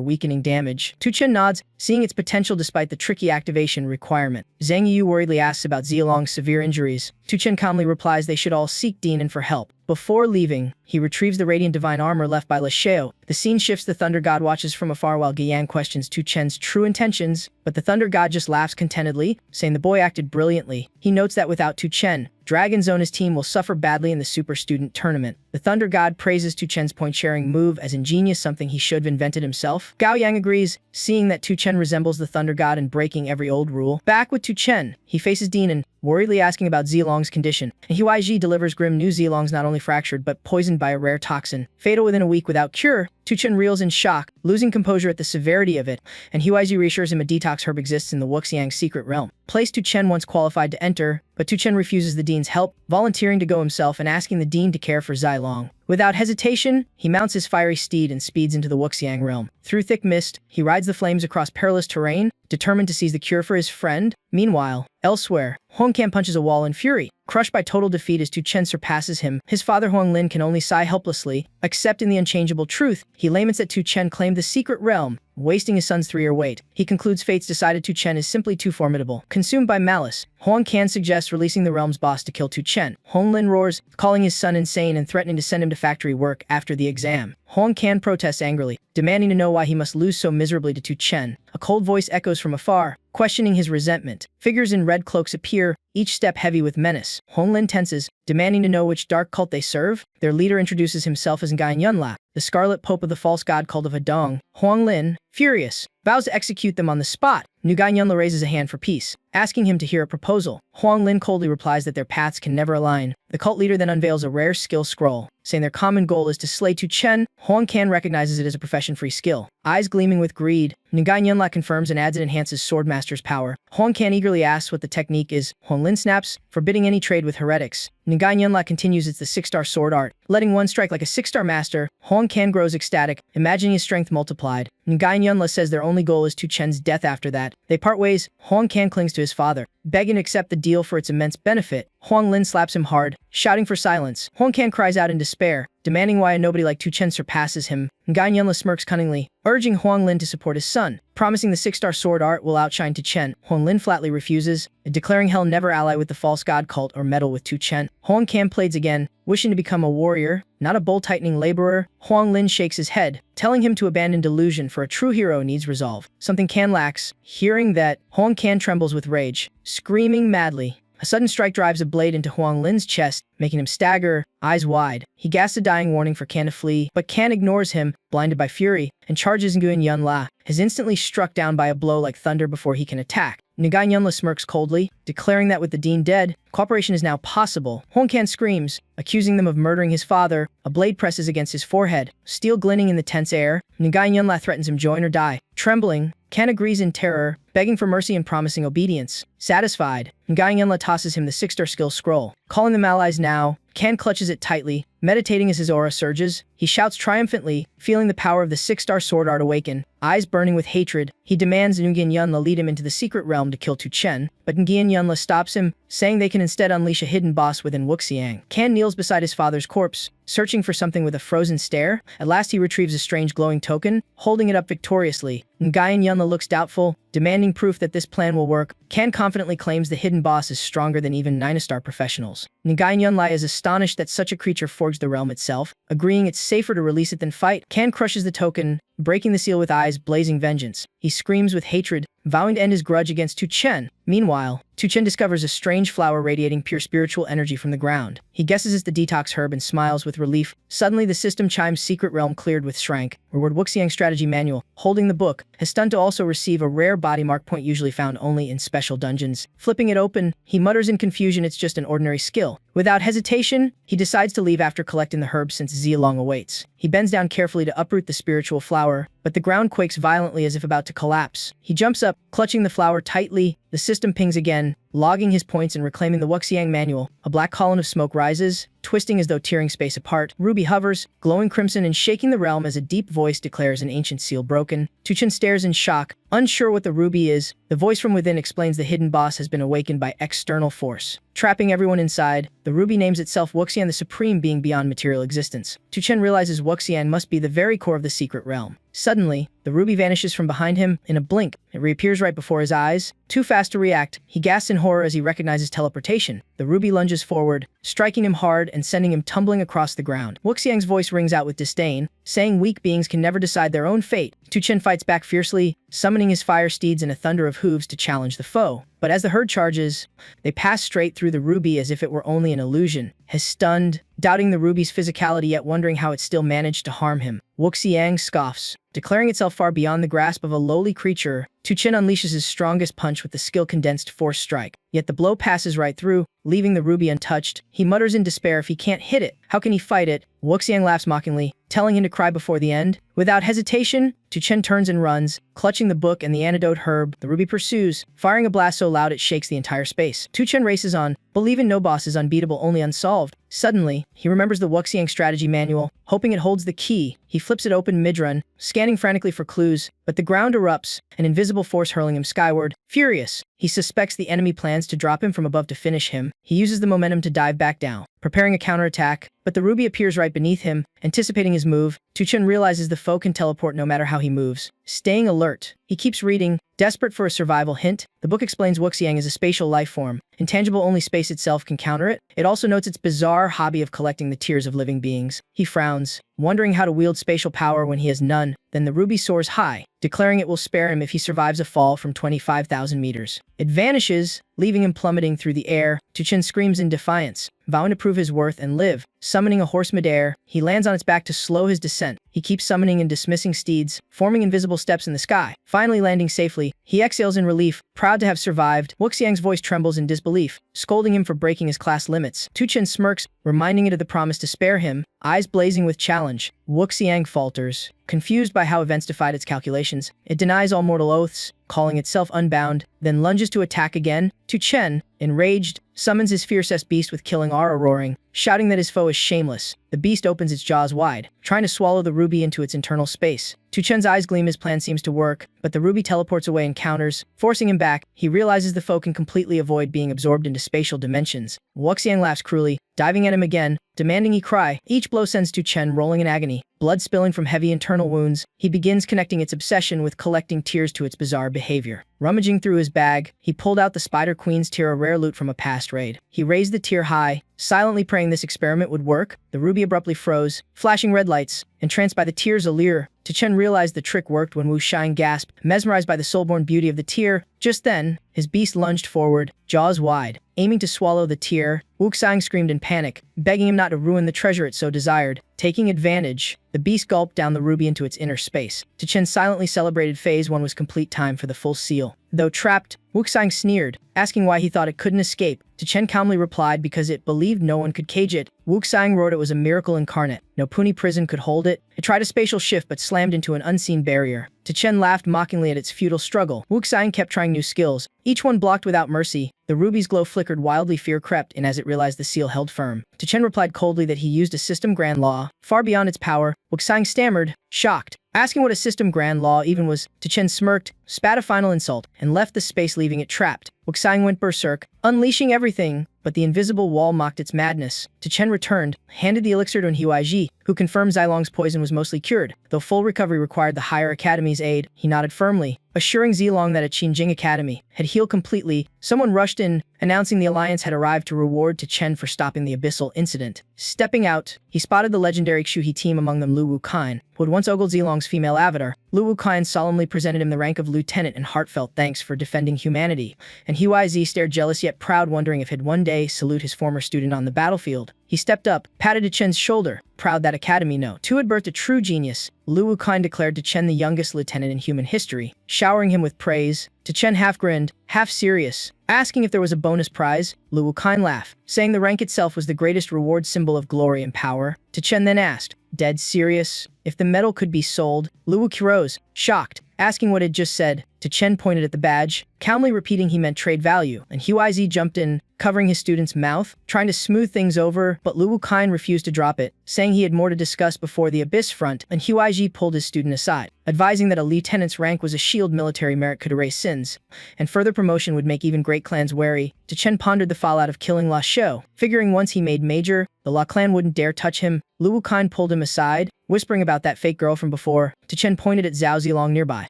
weakening damage. Tu Chen nods, seeing its potential despite the tricky activation requirement. Zhang Yu worriedly asks about Zilong's severe injuries. Tu Chen calmly replies they should all seek Dinan for help. Before leaving, he retrieves the radiant divine armor left by Le Xiao. The scene shifts. The Thunder God watches from afar while Guiyan questions Tu Chen's true intentions. but the Thunder God just laughs contentedly, saying the boy acted brilliantly. He notes that without Tu Chen, Dragon Zona's team will suffer badly in the Super Student Tournament. The Thunder God praises Tu Chen's point-sharing move as ingenious, something he should have invented himself. Gao Yang agrees, seeing that Tu Chen resembles the Thunder God and breaking every old rule. Back with Tu Chen, he faces Dean and, worriedly asking about Zilong's condition. And Huaiji delivers grim news: Zilong's not only fractured but poisoned by a rare toxin, fatal within a week without cure. Tu Chen reels in shock, losing composure at the severity of it, and Huaiji reassures him a detox herb exists in the Wuxiang's secret realm. Place Tu Chen once qualified to enter, but Tu Chen refuses the Dean's help, volunteering to go himself and asking the Dean to care for Zilong. Without hesitation, he mounts his fiery steed and speeds into the Wuxiang realm. Through thick mist, he rides the flames across perilous terrain, determined to seize the cure for his friend. Meanwhile, elsewhere, Huang Can punches a wall in fury, crushed by total defeat as Tu Chen surpasses him. His father Huang Lin can only sigh helplessly, accepting the unchangeable truth. He laments that Tu Chen claimed the secret realm, wasting his son's 3-year wait. He concludes fate's decided Tu Chen is simply too formidable. Consumed by malice, Huang Can suggests releasing the realm's boss to kill Tu Chen. Huang Lin roars, calling his son insane and threatening to send him to factory work after the exam. Huang Can protests angrily, demanding to know why he must lose so miserably to Tu Chen. A cold voice echoes from afar, questioning his resentment. Figures in red cloaks appear, each step heavy with menace. Huang Lin tenses, demanding to know which dark cult they serve. Their leader introduces himself as Nguyen Yunla, the scarlet pope of the false god cult of Hadong. Huang Lin, furious, vows to execute them on the spot. Nguyen Yunla raises a hand for peace, asking him to hear a proposal. Huang Lin coldly replies that their paths can never align. The cult leader then unveils a rare skill scroll, saying their common goal is to slay Tu Chen. Huang Can recognizes it as a profession-free skill. Eyes gleaming with greed, Nguyen Yunla confirms and adds it enhances Swordmaster's power. Huang Can eagerly asks what the technique is. Huang Lin snaps, forbidding any trade with heretics. Nguyen Yunla continues it's the 6-star sword art, letting one strike like a 6-star master. Huang Can grows ecstatic, imagining his strength multiplied. Nguyen Yunla says their only goal is Tu Chen's death after that. They part ways. Huang Can clings to his father, begging to accept the deal for its immense benefit. Huang Lin slaps him hard, shouting for silence. Huang Can cries out in despair, demanding why a nobody like Tu Chen surpasses him. Nguyen Yunla smirks cunningly, urging Huang Lin to support his son, promising the 6-star sword art will outshine Tu Chen. Huang Lin flatly refuses, declaring he'll never ally with the false god cult or meddle with Tu Chen. Huang Can pleads again, wishing to become a warrior, not a bowl-tightening laborer. Huang Lin shakes his head, telling him to abandon delusion, for a true hero needs resolve. Something Can lacks. Hearing that, Huang Can trembles with rage, screaming madly. A sudden strike drives a blade into Huang Lin's chest, making him stagger, eyes wide. He gasps a dying warning for Can to flee, but Can ignores him, blinded by fury, and charges Nguyen Yunla, is instantly struck down by a blow like thunder before he can attack. Nguyen Yunla smirks coldly, declaring that with the Dean dead, cooperation is now possible. Huang Can screams, accusing them of murdering his father. A blade presses against his forehead, steel glinting in the tense air. Nguyen Yunla threatens him join or die. Trembling, Can agrees in terror, begging for mercy and promising obedience. Satisfied, Nguyen Yunla tosses him the 6-star skill scroll. Calling them allies now, Can clutches it tightly, meditating as his aura surges. He shouts triumphantly, feeling the power of the 6-star sword art awaken. Eyes burning with hatred, he demands Nguyen Yunla lead him into the secret realm to kill Tu Chen, but Nguyen Yunla stops him, saying they can instead unleash a hidden boss within Wuxiang. Can kneels beside his father's corpse, searching for something with a frozen stare. At last he retrieves a strange glowing token, holding it up victoriously. Nguyen Yunla looks doubtful, demanding proof that this plan will work. Can confidently claims the hidden boss is stronger than even 9-star professionals. Nguyen Yunla is astonished that such a creature forged the realm itself, agreeing it's safer to release it than fight. Can crushes the token, breaking the seal with eyes blazing vengeance. He screams with hatred, vowing to end his grudge against Tu Chen. Meanwhile, Tu Chen discovers a strange flower radiating pure spiritual energy from the ground. He guesses it's the detox herb and smiles with relief. Suddenly the system chimes secret realm cleared with Shrank. Reward Wuxiang strategy manual. Holding the book, has stunned to also receive a rare body mark point usually found only in special dungeons. Flipping it open, he mutters in confusion it's just an ordinary skill. Without hesitation, he decides to leave after collecting the herb since Zilong awaits. He bends down carefully to uproot the spiritual flower, but the ground quakes violently as if about to collapse. He jumps up, clutching the flower tightly. The system pings again, logging his points and reclaiming the Wuxiang manual. A black column of smoke rises, twisting as though tearing space apart. Ruby hovers, glowing crimson and shaking the realm as a deep voice declares an ancient seal broken. Tu Chen stares in shock, unsure what the ruby is. The voice from within explains the hidden boss has been awakened by external force, trapping everyone inside. The ruby names itself Wuxian, the supreme being beyond material existence. Tu Chen realizes Wuxian must be the very core of the secret realm. Suddenly, the ruby vanishes from behind him. In a blink, it reappears right before his eyes. Too fast to react, he gasps in horror as he recognizes teleportation. The ruby lunges forward, striking him hard and sending him tumbling across the ground. Wuxiang's voice rings out with disdain, saying weak beings can never decide their own fate. Tu Chen fights back fiercely, summoning his fire steeds in a thunder of hooves to challenge the foe. But as the herd charges, they pass straight through the ruby as if it were only an illusion. His stunned, doubting the ruby's physicality yet wondering how it still managed to harm him. Wuxiang scoffs, declaring itself far beyond the grasp of a lowly creature. Tu Chen unleashes his strongest punch with the skill condensed force strike. Yet the blow passes right through, leaving the ruby untouched. He mutters in despair if he can't hit it, how can he fight it? Wuxiang laughs mockingly, telling him to cry before the end. Without hesitation, Tu Chen turns and runs, clutching the book and the antidote herb. The ruby pursues, firing a blast so loud it shakes the entire space. Tu Chen races on, believing no boss is unbeatable, only unsolved. Suddenly, he remembers the Wuxiang strategy manual, hoping it holds the key. He flips it open mid-run, scanning frantically for clues, but the ground erupts, an invisible force hurling him skyward. Furious, he suspects the enemy plans to drop him from above to finish him. He uses the momentum to dive back down, preparing a counterattack, but the ruby appears right beneath him, anticipating his move. Tu Chen realizes the foe can teleport no matter how he moves. Staying alert, he keeps reading, desperate for a survival hint. The book explains Wuxiang is a spatial life form. Intangible, only space itself can counter it. It also notes its bizarre hobby of collecting the tears of living beings. He frowns, wondering how to wield spatial power when he has none. Then the ruby soars high, declaring it will spare him if he survives a fall from 25,000 meters. It vanishes, leaving him plummeting through the air. Tu Chen screams in defiance, vowing to prove his worth and live. Summoning a horse midair, he lands on its back to slow his descent. He keeps summoning and dismissing steeds, forming invisible steps in the sky. Finally landing safely, he exhales in relief, proud to have survived. Wuxiang's voice trembles in disbelief, scolding him for breaking his class limits. Tu Chen smirks, reminding it of the promise to spare him, eyes blazing with challenge. Wuxiang falters, confused by how events defied its calculations. It denies all mortal oaths, calling itself unbound, then lunges to attack again. Tu Chen, enraged, summons his fiercest beast with killing aura roaring, shouting that his foe is shameless. The beast opens its jaws wide, trying to swallow the ruby into its internal space. Tu Chen's eyes gleam, his plan seems to work, but the ruby teleports away and counters, forcing him back. He realizes the foe can completely avoid being absorbed into spatial dimensions. Wuxiang laughs cruelly, diving at him again, demanding he cry. Each blow sends Tu Chen rolling in agony, blood spilling from heavy internal wounds. He begins connecting its obsession with collecting tears to its bizarre behavior. Rummaging through his bag, he pulled out the Spider Queen's tear, a rare loot from a past raid. He raised the tear high, silently praying this experiment would work. The ruby abruptly froze, flashing red lights. Entranced by the tear's allure, Tu Chen realized the trick worked when Wu Shine gasped, mesmerized by the soulborn beauty of the tear. Just then, his beast lunged forward, jaws wide, aiming to swallow the tear. Wuxiang screamed in panic, begging him not to ruin the treasure it so desired. Taking advantage, the beast gulped down the ruby into its inner space. Tu Chen silently celebrated phase 1 was complete, time for the full seal. Though trapped, Wuxiang sneered, asking why he thought it couldn't escape. Tu Chen calmly replied because it believed no one could cage it. Wuxiang roared it was a miracle incarnate. No puny prison could hold it. It tried a spatial shift but slammed into an unseen barrier. Tu Chen laughed mockingly at its futile struggle. Wuxiang kept trying new skills, each one blocked without mercy. The ruby's glow flickered wildly, fear crept in as it realized the seal held firm. Tu Chen replied coldly that he used a system grand law, far beyond its power. Wuxiang stammered, shocked, asking what a system grand law even was. Tu Chen smirked, spat a final insult, and left the space, leaving it trapped. Wuxiang went berserk, unleashing everything, but the invisible wall mocked its madness. Tu Chen returned, handed the elixir to Huaiji, who confirmed Zilong's poison was mostly cured. Though full recovery required the higher academy's aid, he nodded firmly, assuring Zilong that a Qinjing academy had healed completely. Someone rushed in, announcing the alliance had arrived to reward Tu Chen for stopping the abyssal incident. Stepping out, he spotted the legendary Xuhe team, among them Lu Wukain, who had once ogled Zilong's female avatar. Lu Wukain solemnly presented him the rank of lieutenant and heartfelt thanks for defending humanity, and Huaizi stared jealous yet proud, wondering if he'd one day salute his former student on the battlefield. He stepped up, patted Tu Chen's shoulder, proud that academy no. Tu had birthed a true genius. Lu Wukain declared Tu Chen the youngest lieutenant in human history, showering him with praise. Tu Chen half grinned, half serious, asking if there was a bonus prize. Lu Wukain laughed, saying the rank itself was the greatest reward, symbol of glory and power. Tu Chen then asked, dead serious, if the medal could be sold? Lu Wukain rose, shocked, asking what it just said. Tu Chen pointed at the badge, calmly repeating he meant trade value, and Huaizi jumped in, covering his student's mouth, trying to smooth things over, but Lu Wukain refused to drop it, saying he had more to discuss before the abyss front, and Huaiji pulled his student aside, advising that a lieutenant's rank was a shield, military merit could erase sins, and further promotion would make even great clans wary. Tu Chen pondered the fallout of killing La Shou, figuring once he made major, the La clan wouldn't dare touch him. Lu Wukain pulled him aside, whispering about that fake girl from before. Tu Chen pointed at Zhao Zilong nearby,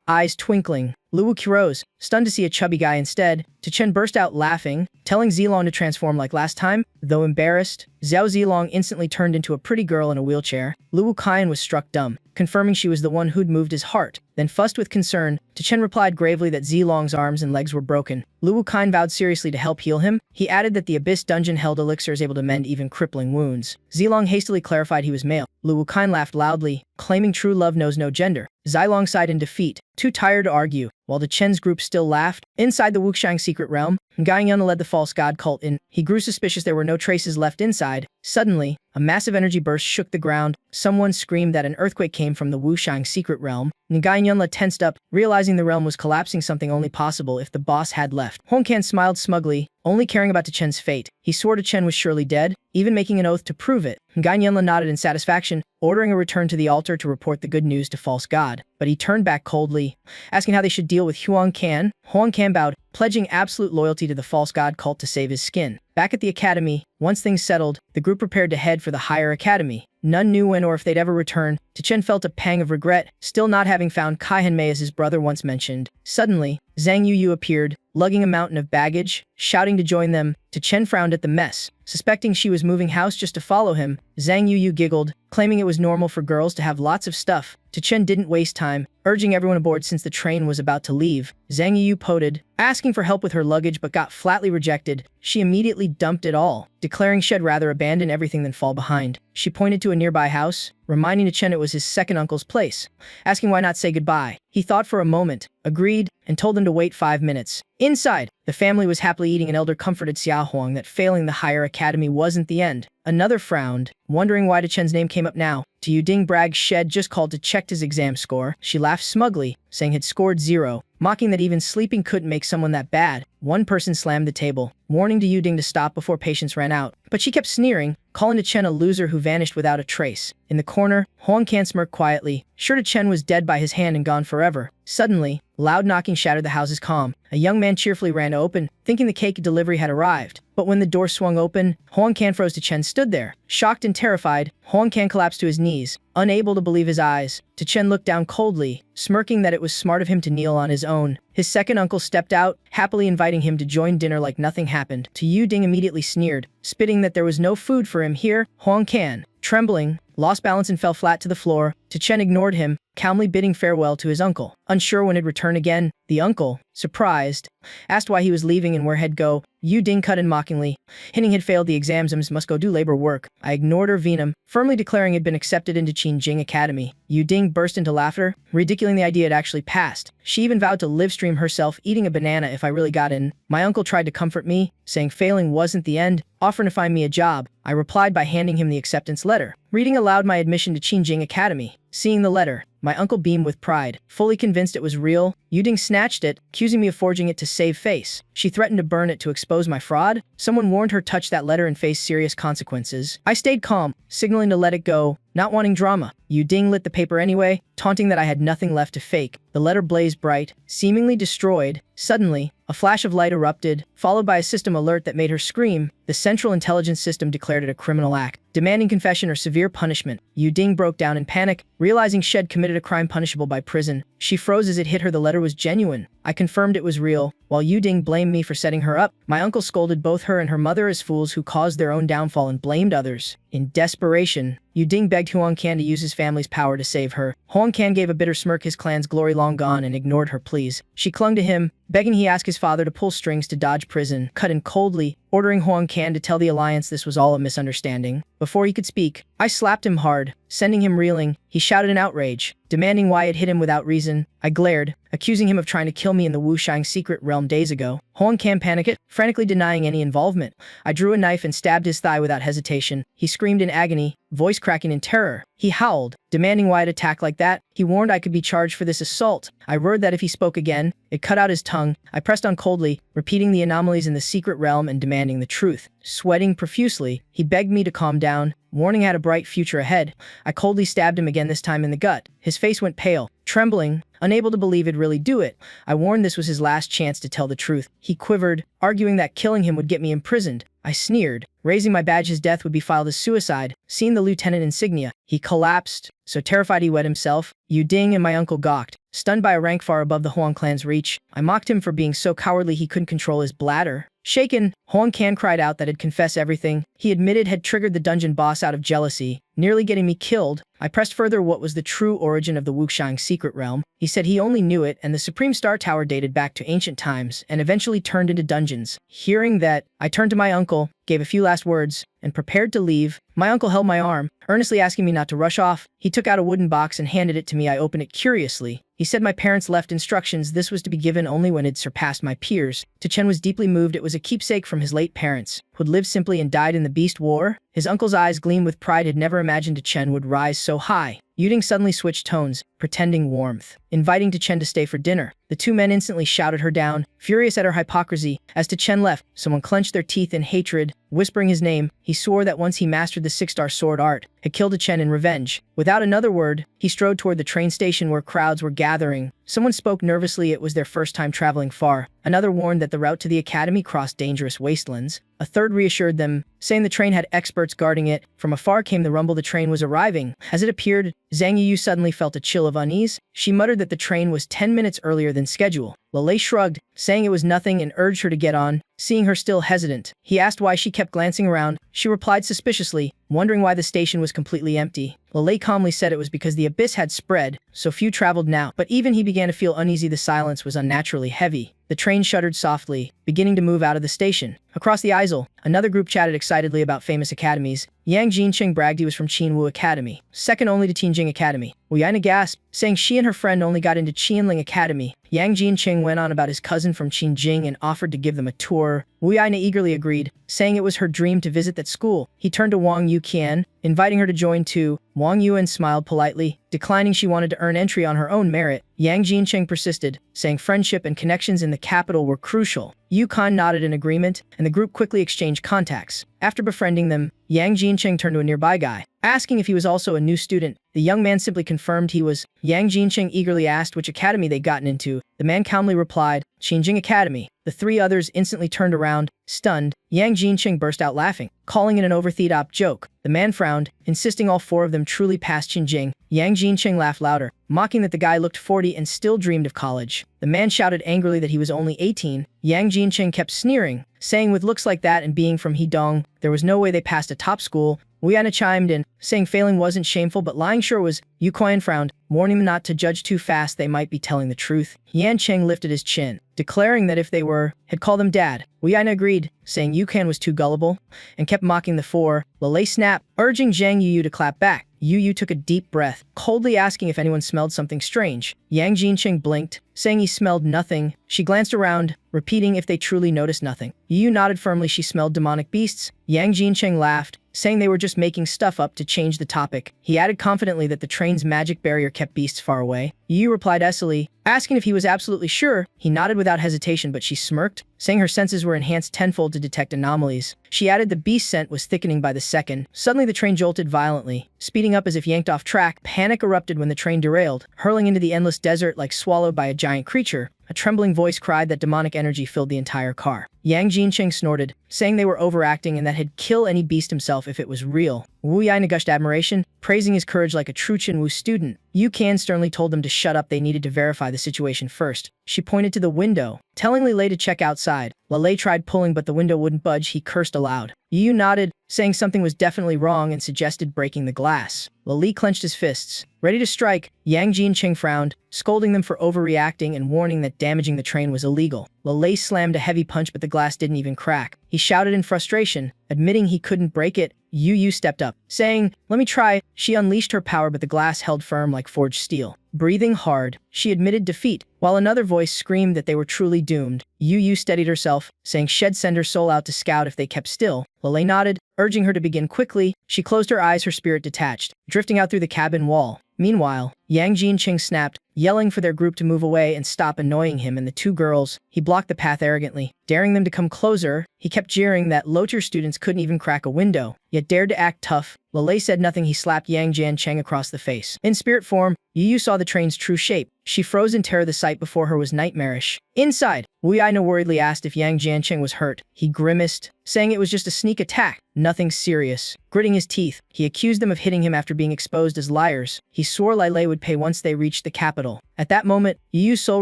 eyes twinkling. Luwu rose, stunned to see a chubby guy instead. Chen burst out laughing, telling Zilong to transform like last time. Though embarrassed, Xiao Zilong instantly turned into a pretty girl in a wheelchair. Luwu Qian was struck dumb, confirming she was the one who'd moved his heart, then fussed with concern. Chen replied gravely that Zilong's arms and legs were broken. Luwu Qian vowed seriously to help heal him. He added that the Abyss dungeon held elixirs able to mend even crippling wounds. Zilong hastily clarified he was male. Luwu Qian laughed loudly, claiming true love knows no gender. Zilong sighed in defeat, too tired to argue, while Chen's group still laughed. Inside the Wuxiang secret realm, Guiyun led the false god cult in. He grew suspicious there were no traces left inside. Suddenly, a massive energy burst shook the ground. Someone screamed that an earthquake came from the Wuxiang secret realm. Guiyun tensed up, realizing the realm was collapsing, something only possible if the boss had left. Hongkan smiled smugly, only caring about Chen's fate. He swore Chen was surely dead, even making an oath to prove it. Guiyun nodded in satisfaction, ordering a return to the altar to report the good news to false god. But he turned back coldly, asking how they should deal with Huang Kan. Huang Kan bowed, pledging absolute loyalty to the false god cult to save his skin. Back at the academy, once things settled, the group prepared to head for the higher academy. None knew when or if they'd ever return. Chen felt a pang of regret, still not having found Kai Hanmei as his brother once mentioned. Suddenly, Zhang Yuyu appeared, lugging a mountain of baggage, shouting to join them. Chen frowned at the mess. Suspecting she was moving house just to follow him, Zhang Yuyu giggled, claiming it was normal for girls to have lots of stuff. Chen didn't waste time, urging everyone aboard since the train was about to leave. Zhang Yuyu pouted, asking for help with her luggage but got flatly rejected. She immediately dumped it all, declaring she'd rather abandon everything than fall behind. She pointed to a nearby house, reminding Chen it was his second uncle's place, asking why not say goodbye. He thought for a moment, agreed, and told them to wait 5 minutes. Inside, the family was happily eating. An elder comforted Xiao Huang that failing the higher academy wasn't the end. Another frowned, wondering why Chen's name came up now. Tu Yuding bragged Shed just called to check his exam score. She laughed smugly, saying he'd scored 0, mocking that even sleeping couldn't make someone that bad. One person slammed the table, warning Tu Yuding to stop before patience ran out. But she kept sneering, calling Chen a loser who vanished without a trace. In the corner, Huang Kan smirked quietly, sure Chen was dead by his hand and gone forever. Suddenly, loud knocking shattered the house's calm. A young man cheerfully ran to open, thinking the cake delivery had arrived. But when the door swung open, Huang Kan froze. Chen stood there. Shocked and terrified, Huang Kan collapsed to his knees, unable to believe his eyes. Chen looked down coldly, smirking that it was smart of him to kneel on his own. His second uncle stepped out, happily inviting him to join dinner like nothing happened. Tu Yuding immediately sneered, spitting that there was no food for him here. Huang Kan, trembling, lost balance and fell flat to the floor. Chen ignored him, calmly bidding farewell to his uncle. Unsure when he'd return again, the uncle, surprised, asked why he was leaving and where he'd go. Yuding cut in mockingly, hinting he'd failed the exams and must go do labor work. I ignored her venom, firmly declaring he'd been accepted into Qingjing Academy. Yuding burst into laughter, ridiculing the idea it actually passed. She even vowed to livestream herself eating a banana if I really got in. My uncle tried to comfort me, saying failing wasn't the end, offering to find me a job. I replied by handing him the acceptance letter, reading aloud my admission to Qingjing Academy. Seeing the letter, my uncle beamed with pride, fully convinced it was real. Yuding snatched it, accusing me of forging it to save face. She threatened to burn it to expose my fraud. Someone warned her touch that letter and face serious consequences. I stayed calm, signaling to let it go, not wanting drama. Yuding lit the paper anyway, taunting that I had nothing left to fake. The letter blazed bright, seemingly destroyed. Suddenly, a flash of light erupted, followed by a system alert that made her scream. The Central Intelligence System declared it a criminal act, demanding confession or severe punishment. Yuding broke down in panic, realizing Shed committed a crime punishable by prison. She froze as it hit her the letter was genuine. I confirmed it was real, while Yuding blamed me for setting her up. My uncle scolded both her and her mother as fools who caused their own downfall and blamed others. In desperation, Yuding begged Huang Kan to use his family's power to save her. Huang Kan gave a bitter smirk, his clan's glory long gone, and ignored her pleas. She clung to him, begging he ask his father to pull strings to dodge prison. Cut in coldly, ordering Huang Kan to tell the Alliance this was all a misunderstanding. Before he could speak, I slapped him hard, sending him reeling. He shouted in outrage, demanding why it hit him without reason. I glared, accusing him of trying to kill me in the Wuxiang secret realm days ago. Huang Kan panicked, frantically denying any involvement. I drew a knife and stabbed his thigh without hesitation. He screamed in agony, voice cracking in terror. He howled, demanding why I'd attack like that. He warned I could be charged for this assault. I roared that if he spoke again, it cut out his tongue. I pressed on coldly, repeating the anomalies in the secret realm and demanding the truth. Sweating profusely, he begged me to calm down, warning I had a bright future ahead. I coldly stabbed him again, this time in the gut. His face went pale, trembling, unable to believe he'd really do it. I warned this was his last chance to tell the truth. He quivered, arguing that killing him would get me imprisoned. I sneered, raising my badge his death would be filed as suicide. Seeing the lieutenant insignia, he collapsed, so terrified he wet himself. Yuding and my uncle gawked, stunned by a rank far above the Huang clan's reach. I mocked him for being so cowardly he couldn't control his bladder. Shaken, Huang Can cried out that he'd confess everything he admitted had triggered the dungeon boss out of jealousy, nearly getting me killed. I pressed further what was the true origin of the Wuxiang secret realm. He said he only knew it and the Supreme Star Tower dated back to ancient times and eventually turned into dungeons. Hearing that, I turned to my uncle, gave a few last words, and prepared to leave. My uncle held my arm, earnestly asking me not to rush off. He took out a wooden box and handed it to me. I opened it curiously. He said my parents left instructions this was to be given only when it surpassed my peers. Chen was deeply moved. It was a keepsake from his late parents, who'd lived simply and died in the Beast War. His uncle's eyes gleamed with pride. Had never imagined Chen would rise so high. Yuding suddenly switched tones, pretending warmth, inviting Chen to stay for dinner. The two men instantly shouted her down, furious at her hypocrisy. As Chen left, someone clenched their teeth in hatred, whispering his name. He swore that once he mastered the six-star sword art, had killed Chen in revenge. Without another word, he strode toward the train station where crowds were gathering. Someone spoke nervously. It was their first time traveling far. Another warned that the route to the academy crossed dangerous wastelands. A third reassured them, saying the train had experts guarding it. From afar came the rumble the train was arriving. As it appeared, Zhang Yu suddenly felt a chill of unease. She muttered that the train was 10 minutes earlier than schedule. Lele shrugged, saying it was nothing and urged her to get on. Seeing her still hesitant, he asked why she kept glancing around. She replied suspiciously, wondering why the station was completely empty. Lele calmly said it was because the abyss had spread, so few traveled now. But even he began to feel uneasy. The silence was unnaturally heavy. The train shuddered softly, beginning to move out of the station. Across the aisle, another group chatted excitedly about famous academies. Yang Jincheng bragged he was from Qinwu Academy, second only to Tianjing Academy. Wu Yaina gasped, saying she and her friend only got into Qianling Academy. Yang Jincheng went on about his cousin from Qinjing and offered to give them a tour. Wu Yaina eagerly agreed, saying it was her dream to visit that school. He turned to Wang Yuqian, inviting her to join too. Wang Yuan smiled politely, declining. She wanted to earn entry on her own merit. Yang Jincheng persisted, saying friendship and connections in the capital were crucial. Yu Kan nodded in agreement, and the group quickly exchanged contacts. After befriending them, Yang Jincheng turned to a nearby guy, asking if he was also a new student. The young man simply confirmed he was. Yang Jincheng eagerly asked which academy they'd gotten into. The man calmly replied, Qinjing Academy. The three others instantly turned around, stunned. Yang Jincheng burst out laughing, calling it an overthought joke. The man frowned, insisting all four of them truly passed Qinjing. Yang Jincheng laughed louder, mocking that the guy looked 40 and still dreamed of college. The man shouted angrily that he was only 18. Yang Jincheng kept sneering, saying with looks like that and being from Hedong, there was no way they passed a top school. Wu Yana chimed in, saying failing wasn't shameful but lying sure was. Yu Kuan frowned, warning them not to judge too fast, they might be telling the truth. Yan Cheng lifted his chin, declaring that if they had called him dad. Wu Yana agreed, saying Yu Kan was too gullible, and kept mocking the four. Lele snapped, urging Zhang Yu to clap back. Yu took a deep breath, coldly asking if anyone smelled something strange. Yang Jincheng blinked, saying he smelled nothing. She glanced around, repeating if they truly noticed nothing. Yu nodded firmly. She smelled demonic beasts. Yang Jincheng laughed, saying they were just making stuff up to change the topic. He added confidently that the train's magic barrier kept beasts far away. Yu replied icily, asking if he was absolutely sure. He nodded without hesitation, but she smirked, saying her senses were enhanced tenfold to detect anomalies. She added the beast scent was thickening by the second. Suddenly the train jolted violently, speeding up as if yanked off track. Panic erupted when the train derailed, hurling into the endless desert like swallowed by a giant creature. A trembling voice cried that demonic energy filled the entire car. Yang Jincheng snorted, saying they were overacting and that he'd kill any beast himself if it was real. Wu Yaina gushed admiration, praising his courage like a true Qinwu student. Yu Kan sternly told them to shut up. They needed to verify the situation first. She pointed to the window, telling Lele to check outside. Lele tried pulling but the window wouldn't budge. He cursed aloud. Yu nodded, saying something was definitely wrong and suggested breaking the glass. Lele clenched his fists, ready to strike. Yang Jincheng frowned, scolding them for overreacting and warning that damaging the train was illegal. Lele slammed a heavy punch but the glass didn't even crack. He shouted in frustration, admitting he couldn't break it. Yu stepped up, saying, "Let me try." She unleashed her power but the glass held firm like forged steel. Breathing hard, she admitted defeat, while another voice screamed that they were truly doomed. Yu steadied herself, saying she'd send her soul out to scout if they kept still. Lele nodded, urging her to begin quickly. She closed her eyes, her spirit detached, drifting out through the cabin wall. Meanwhile, Yang Jincheng snapped, yelling for their group to move away and stop annoying him and the two girls. He blocked the path arrogantly, daring them to come closer. He kept jeering that low-tier students couldn't even crack a window, yet dared to act tough. Lele said nothing. He slapped Yang Jincheng across the face. In spirit form, Yu saw the train's true shape. She froze in terror. The sight before her was nightmarish. Inside, Wu Yaina worriedly asked if Yang Jincheng was hurt. He grimaced, saying it was just a sneak attack, nothing serious. Gritting his teeth, he accused them of hitting him after after being exposed as liars. He swore Lei would pay once they reached the capital. At that moment, Yu's soul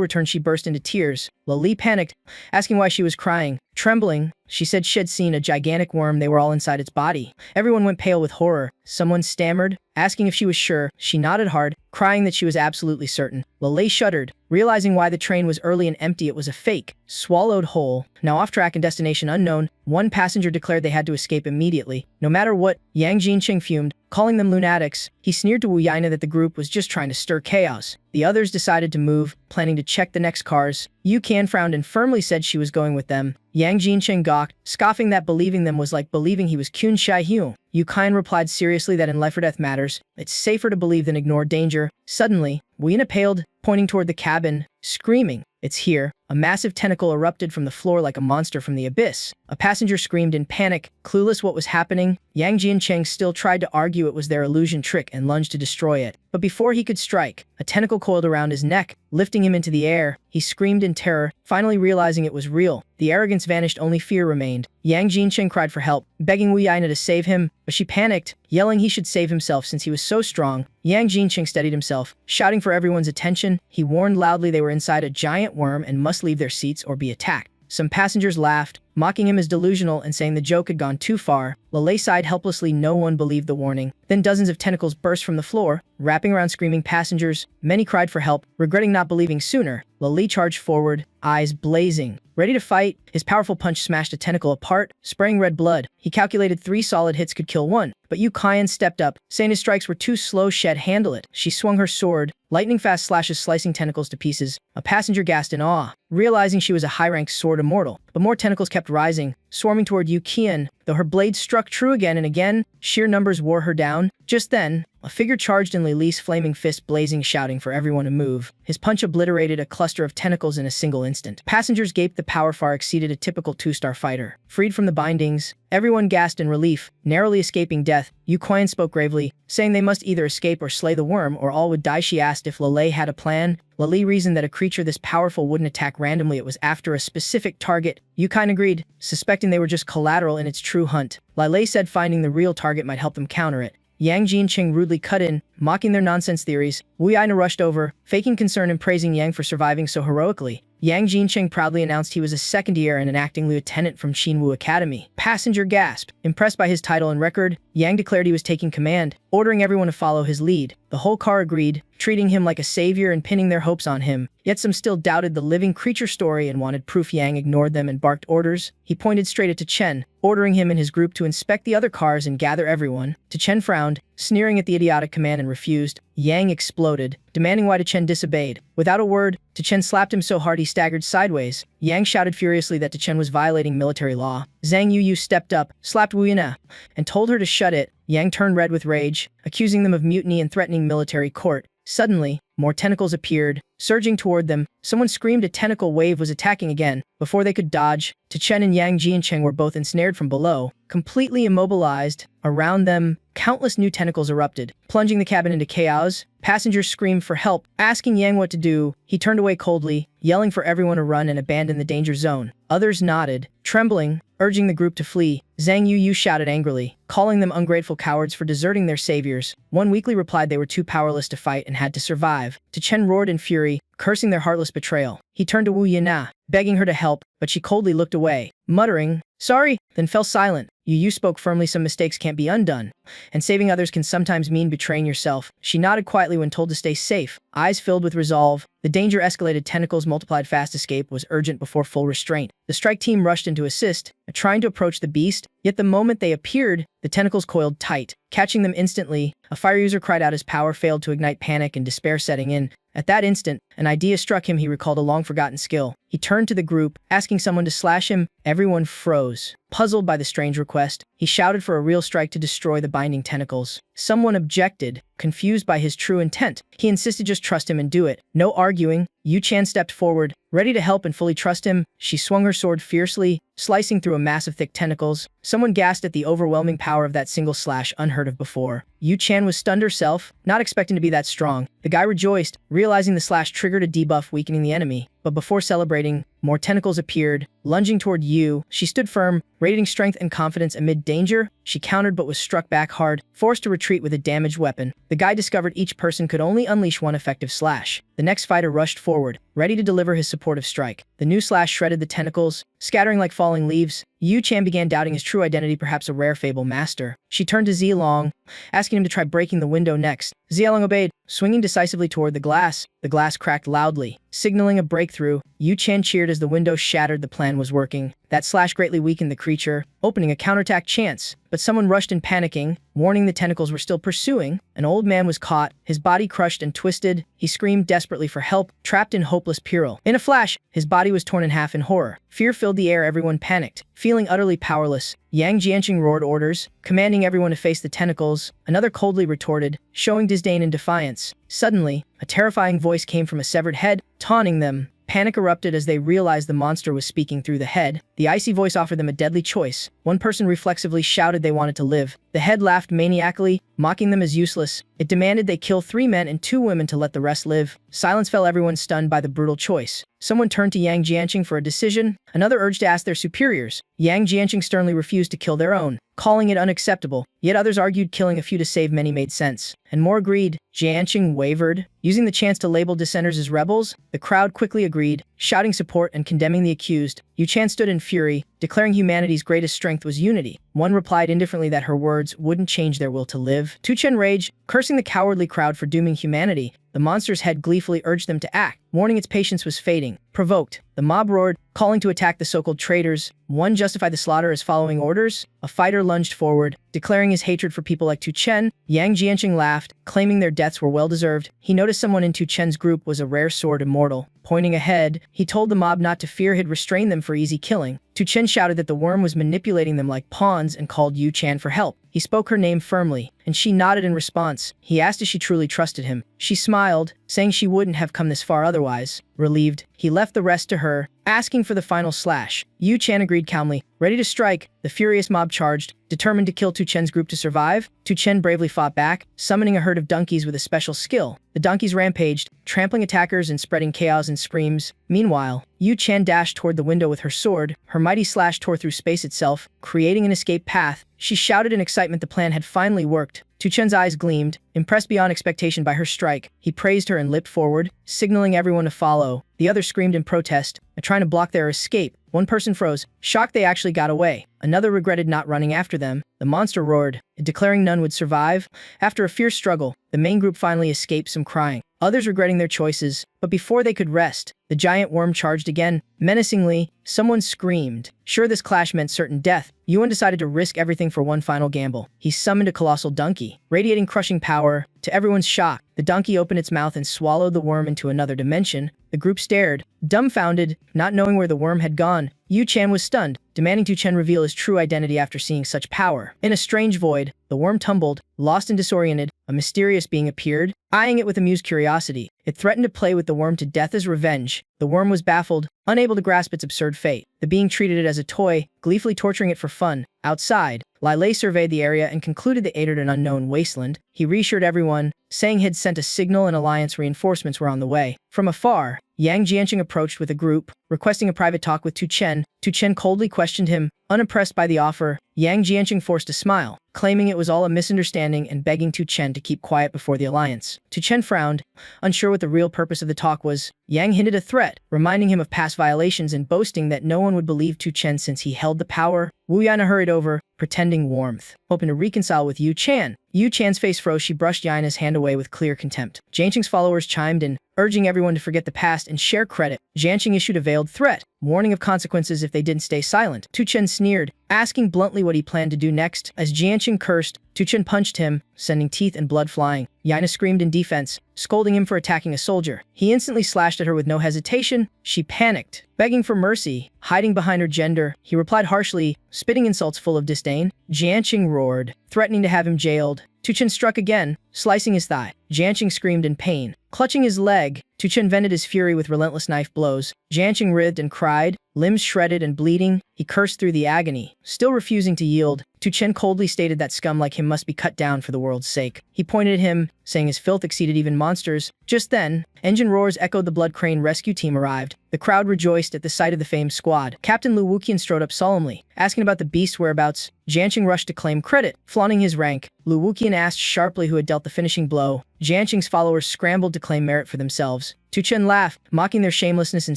returned. She burst into tears. Li panicked, asking why she was crying. Trembling, she said she'd seen a gigantic worm. They were all inside its body. Everyone went pale with horror. Someone stammered, asking if she was sure. She nodded hard, crying that she was absolutely certain. Li shuddered, realizing why the train was early and empty. It was a fake, swallowed whole. Now off track and destination unknown, one passenger declared they had to escape immediately. No matter what, Yang Jinqing fumed, calling them lunatics. He sneered to Wu Yaina that the group was just trying to stir chaos. The others decided to move, planning to check the next cars. Yu Qian frowned and firmly said she was going with them. Yang Jinqing gawked, scoffing that believing them was like believing he was Qun Shai Hu. Yu Qian replied seriously that in life or death matters, it's safer to believe than ignore danger. Suddenly, Wu Yaina paled, pointing toward the cabin, screaming, "It's here!" A massive tentacle erupted from the floor like a monster from the abyss. A passenger screamed in panic, clueless what was happening. Yang Jinqing still tried to argue it was their illusion trick and lunged to destroy it. But before he could strike, a tentacle coiled around his neck, lifting him into the air. He screamed in terror, finally realizing it was real. The arrogance vanished, only fear remained. Yang Jinqing cried for help, begging Wu Yaina to save him, but she panicked, yelling he should save himself since he was so strong. Yang Jinqing steadied himself, shouting for everyone's attention. He warned loudly they were inside a giant worm and must leave their seats or be attacked. Some passengers laughed, mocking him as delusional and saying the joke had gone too far. Lei sighed helplessly. No one believed the warning. Then dozens of tentacles burst from the floor, wrapping around screaming passengers. Many cried for help, regretting not believing sooner. Li charged forward, eyes blazing. Ready to fight, his powerful punch smashed a tentacle apart, spraying red blood. He calculated 3 solid hits could kill one, but Yu Qian stepped up, saying his strikes were too slow. She'd handle it. She swung her sword, lightning-fast slashes slicing tentacles to pieces. A passenger gasped in awe, realizing she was a high-ranked sword immortal. But more tentacles kept rising, swarming toward Yu Qian. Though her blades struck true again and again, sheer numbers wore her down. Just then, a figure charged in Li's flaming fist blazing, shouting for everyone to move. His punch obliterated a cluster of tentacles in a single instant. Passengers gaped. The power far exceeded a typical 2-star fighter. Freed from the bindings, everyone gasped in relief, narrowly escaping death. Yu Qian spoke gravely, saying they must either escape or slay the worm or all would die. She asked if Li had a plan. Li reasoned that a creature this powerful wouldn't attack randomly. It was after a specific target. Yu Qian agreed, suspecting they were just collateral in its true hunt. Li said finding the real target might help them counter it. Yang Jinqing rudely cut in, mocking their nonsense theories. Wu Yaina rushed over, faking concern and praising Yang for surviving so heroically. Yang Jinqing proudly announced he was a second year and an acting lieutenant from Xinwu Academy. Passenger gasped. Impressed by his title and record, Yang declared he was taking command, ordering everyone to follow his lead. The whole car agreed, treating him like a savior and pinning their hopes on him. Yet some still doubted the living creature story and wanted proof. Yang ignored them and barked orders. He pointed straight at Chen, ordering him and his group to inspect the other cars and gather everyone. Chen frowned, sneering at the idiotic command, and refused. Yang exploded, demanding why Chen disobeyed. Without a word, Chen slapped him so hard he staggered sideways. Yang shouted furiously that Chen was violating military law. Zhang Yu stepped up, slapped Wu Yaina, and told her to shut it. Yang turned red with rage, accusing them of mutiny and threatening military court. Suddenly, more tentacles appeared, surging toward them. Someone screamed. A tentacle wave was attacking again. Before they could dodge, Chen and Yang Jinqing were both ensnared from below, completely immobilized. Around them, countless new tentacles erupted, plunging the cabin into chaos. Passengers screamed for help, asking Yang what to do. He turned away coldly, yelling for everyone to run and abandon the danger zone. Others nodded, trembling, urging the group to flee. Zhang Yu shouted angrily, calling them ungrateful cowards for deserting their saviors. One weakly replied they were too powerless to fight and had to survive. Chen roared in fury, cursing their heartless betrayal. He turned to Wu Yaina, begging her to help, but she coldly looked away, muttering, "Sorry," then fell silent. Yu spoke firmly. Some mistakes can't be undone, and saving others can sometimes mean betraying yourself. She nodded quietly when told to stay safe, eyes filled with resolve. The danger escalated. Tentacles multiplied. Fast escape was urgent before full restraint. The strike team rushed in to assist, trying to approach the beast, yet the moment they appeared, the tentacles coiled tight, catching them instantly. A fire user cried out. His power failed to ignite, panic and despair setting in. At that instant, an idea struck him. He recalled a long-forgotten skill. He turned to the group, asking someone to slash him. Everyone froze, puzzled by the strange request. He shouted for a real strike to destroy the binding tentacles. Someone objected, confused by his true intent. He insisted just trust him and do it. No arguing. Yu Qian stepped forward, Ready to help and fully trust him, she swung her sword fiercely, slicing through a mass of thick tentacles. Someone gasped at the overwhelming power of that single slash, unheard of before. Yu Chan was stunned herself, not expecting to be that strong. The guy rejoiced, realizing the slash triggered a debuff weakening the enemy. But before celebrating, more tentacles appeared. Lunging toward Yu, she stood firm, radiating strength and confidence amid danger. She countered but was struck back hard, forced to retreat with a damaged weapon. The guy discovered each person could only unleash one effective slash. The next fighter rushed forward, ready to deliver his supportive strike. The new slash shredded the tentacles, scattering like falling leaves. Yu Chan began doubting his true identity, perhaps a rare fable master. She turned to Zilong, asking him to try breaking the window next. Zilong obeyed, swinging decisively toward the glass. The glass cracked loudly, signaling a breakthrough. Yu Chan cheered as the window shattered. The plan was working. That slash greatly weakened the creature, opening a counterattack chance. But someone rushed in, panicking, warning the tentacles were still pursuing. An old man was caught, his body crushed and twisted. He screamed desperately for help, trapped in hopeless peril. In a flash, his body was torn in half in horror. Fear filled the air. Everyone panicked. Feeling utterly powerless, Yang Jianqing roared orders, commanding everyone to face the tentacles. Another coldly retorted, showing disdain and defiance. Suddenly, a terrifying voice came from a severed head, taunting them. Panic erupted as they realized the monster was speaking through the head. The icy voice offered them a deadly choice. One person reflexively shouted they wanted to live. The head laughed maniacally, mocking them as useless. It demanded they kill 3 men and 2 women to let the rest live. Silence fell, everyone stunned by the brutal choice. Someone turned to Yang Jianqing for a decision. Another urged to ask their superiors. Yang Jianqing sternly refused to kill their own, calling it unacceptable. Yet others argued killing a few to save many made sense. And more agreed. Jianqing wavered. Using the chance to label dissenters as rebels, the crowd quickly agreed, shouting support and condemning the accused. Yu Chan stood in fury, declaring humanity's greatest strength was unity. One replied indifferently that her words wouldn't change their will to live. Tu Chen raged, cursing the cowardly crowd for dooming humanity. The monster's head gleefully urged them to act, warning its patience was fading. Provoked, the mob roared, calling to attack the so-called traitors. One justified the slaughter as following orders. A fighter lunged forward, declaring his hatred for people like Tu Chen. Yang Jianqing laughed, claiming their deaths were well-deserved. He noticed someone in Tu Chen's group was a rare sword immortal. Pointing ahead, he told the mob not to fear, he'd restrain them for easy killing. Tu Chen shouted that the worm was manipulating them like pawns and called Yu Chan for help. He spoke her name firmly, and she nodded in response. He asked if she truly trusted him. She smiled, saying she wouldn't have come this far otherwise. Relieved, he left the rest to her, asking for the final slash. Yu Chan agreed calmly, ready to strike. The furious mob charged, determined to kill Tu Chen's group to survive. Tu Chen bravely fought back, summoning a herd of donkeys with a special skill. The donkeys rampaged, trampling attackers and spreading chaos and screams. Meanwhile, Yu Chan dashed toward the window with her sword. Her mighty slash tore through space itself, creating an escape path. She shouted in excitement the plan had finally worked. Tu Chen's eyes gleamed, impressed beyond expectation by her strike. He praised her and leapt forward, signaling everyone to follow. The others screamed in protest, trying to block their escape. One person froze, shocked they actually got away. Another regretted not running after them. The monster roared, declaring none would survive. After a fierce struggle, the main group finally escaped, some crying, others regretting their choices. But before they could rest, the giant worm charged again. Menacingly, someone screamed. Sure, this clash meant certain death. Yuan decided to risk everything for one final gamble. He summoned a colossal donkey, radiating crushing power. To everyone's shock, the donkey opened its mouth and swallowed the worm into another dimension. The group stared, dumbfounded, not knowing where the worm had gone. Yu Chan was stunned, demanding Tu Chen reveal his true identity after seeing such power. In a strange void, the worm tumbled, lost and disoriented. A mysterious being appeared, eyeing it with amused curiosity. It threatened to play with the worm to death as revenge. The worm was baffled, unable to grasp its absurd fate. The being treated it as a toy, gleefully torturing it for fun. Outside, Lai Lei surveyed the area and concluded they entered an unknown wasteland. He reassured everyone, saying he'd sent a signal and alliance reinforcements were on the way. From afar, Yang Jianqing approached with a group, requesting a private talk with Tu Chen. Tu Chen coldly questioned him, unimpressed by the offer. Yang Jianqing forced a smile, claiming it was all a misunderstanding and begging Tu Chen to keep quiet before the alliance. Tu Chen frowned, unsure what the real purpose of the talk was. Yang hinted a threat, reminding him of past violations and boasting that no one would believe Tu Chen since he held the power. Wu Yana hurried over, pretending warmth, hoping to reconcile with Yu Chan. Yu Chan's face froze. She brushed Yana's hand away with clear contempt. Jianqing's followers chimed in, urging everyone to forget the past and share credit. Jianqing issued a veiled threat, warning of consequences if they didn't stay silent. Tu Chen sneered, asking bluntly what he planned to do next. As Jianqing cursed, Tu Chen punched him, sending teeth and blood flying. Yana screamed in defense, scolding him for attacking a soldier. He instantly slashed at her with no hesitation. She panicked, begging for mercy, hiding behind her gender. He replied harshly, spitting insults full of disdain. Jianqing roared, threatening to have him jailed. Tu Chen struck again, slicing his thigh. Jianqing screamed in pain, clutching his leg. Tu Chen vented his fury with relentless knife blows. Jianqing writhed and cried, limbs shredded and bleeding. He cursed through the agony. Still refusing to yield, Tu Chen coldly stated that scum like him must be cut down for the world's sake. He pointed at him, saying his filth exceeded even monsters. Just then, engine roars echoed. The Blood Crane rescue team arrived. The crowd rejoiced at the sight of the famed squad. Captain Lu Wuqian strode up solemnly, asking about the beast's whereabouts. Jianqing rushed to claim credit, flaunting his rank. Lu Wuqian asked sharply who had dealt the finishing blow. Jianqing's followers scrambled to claim merit for themselves. Tu Chen laughed, mocking their shamelessness in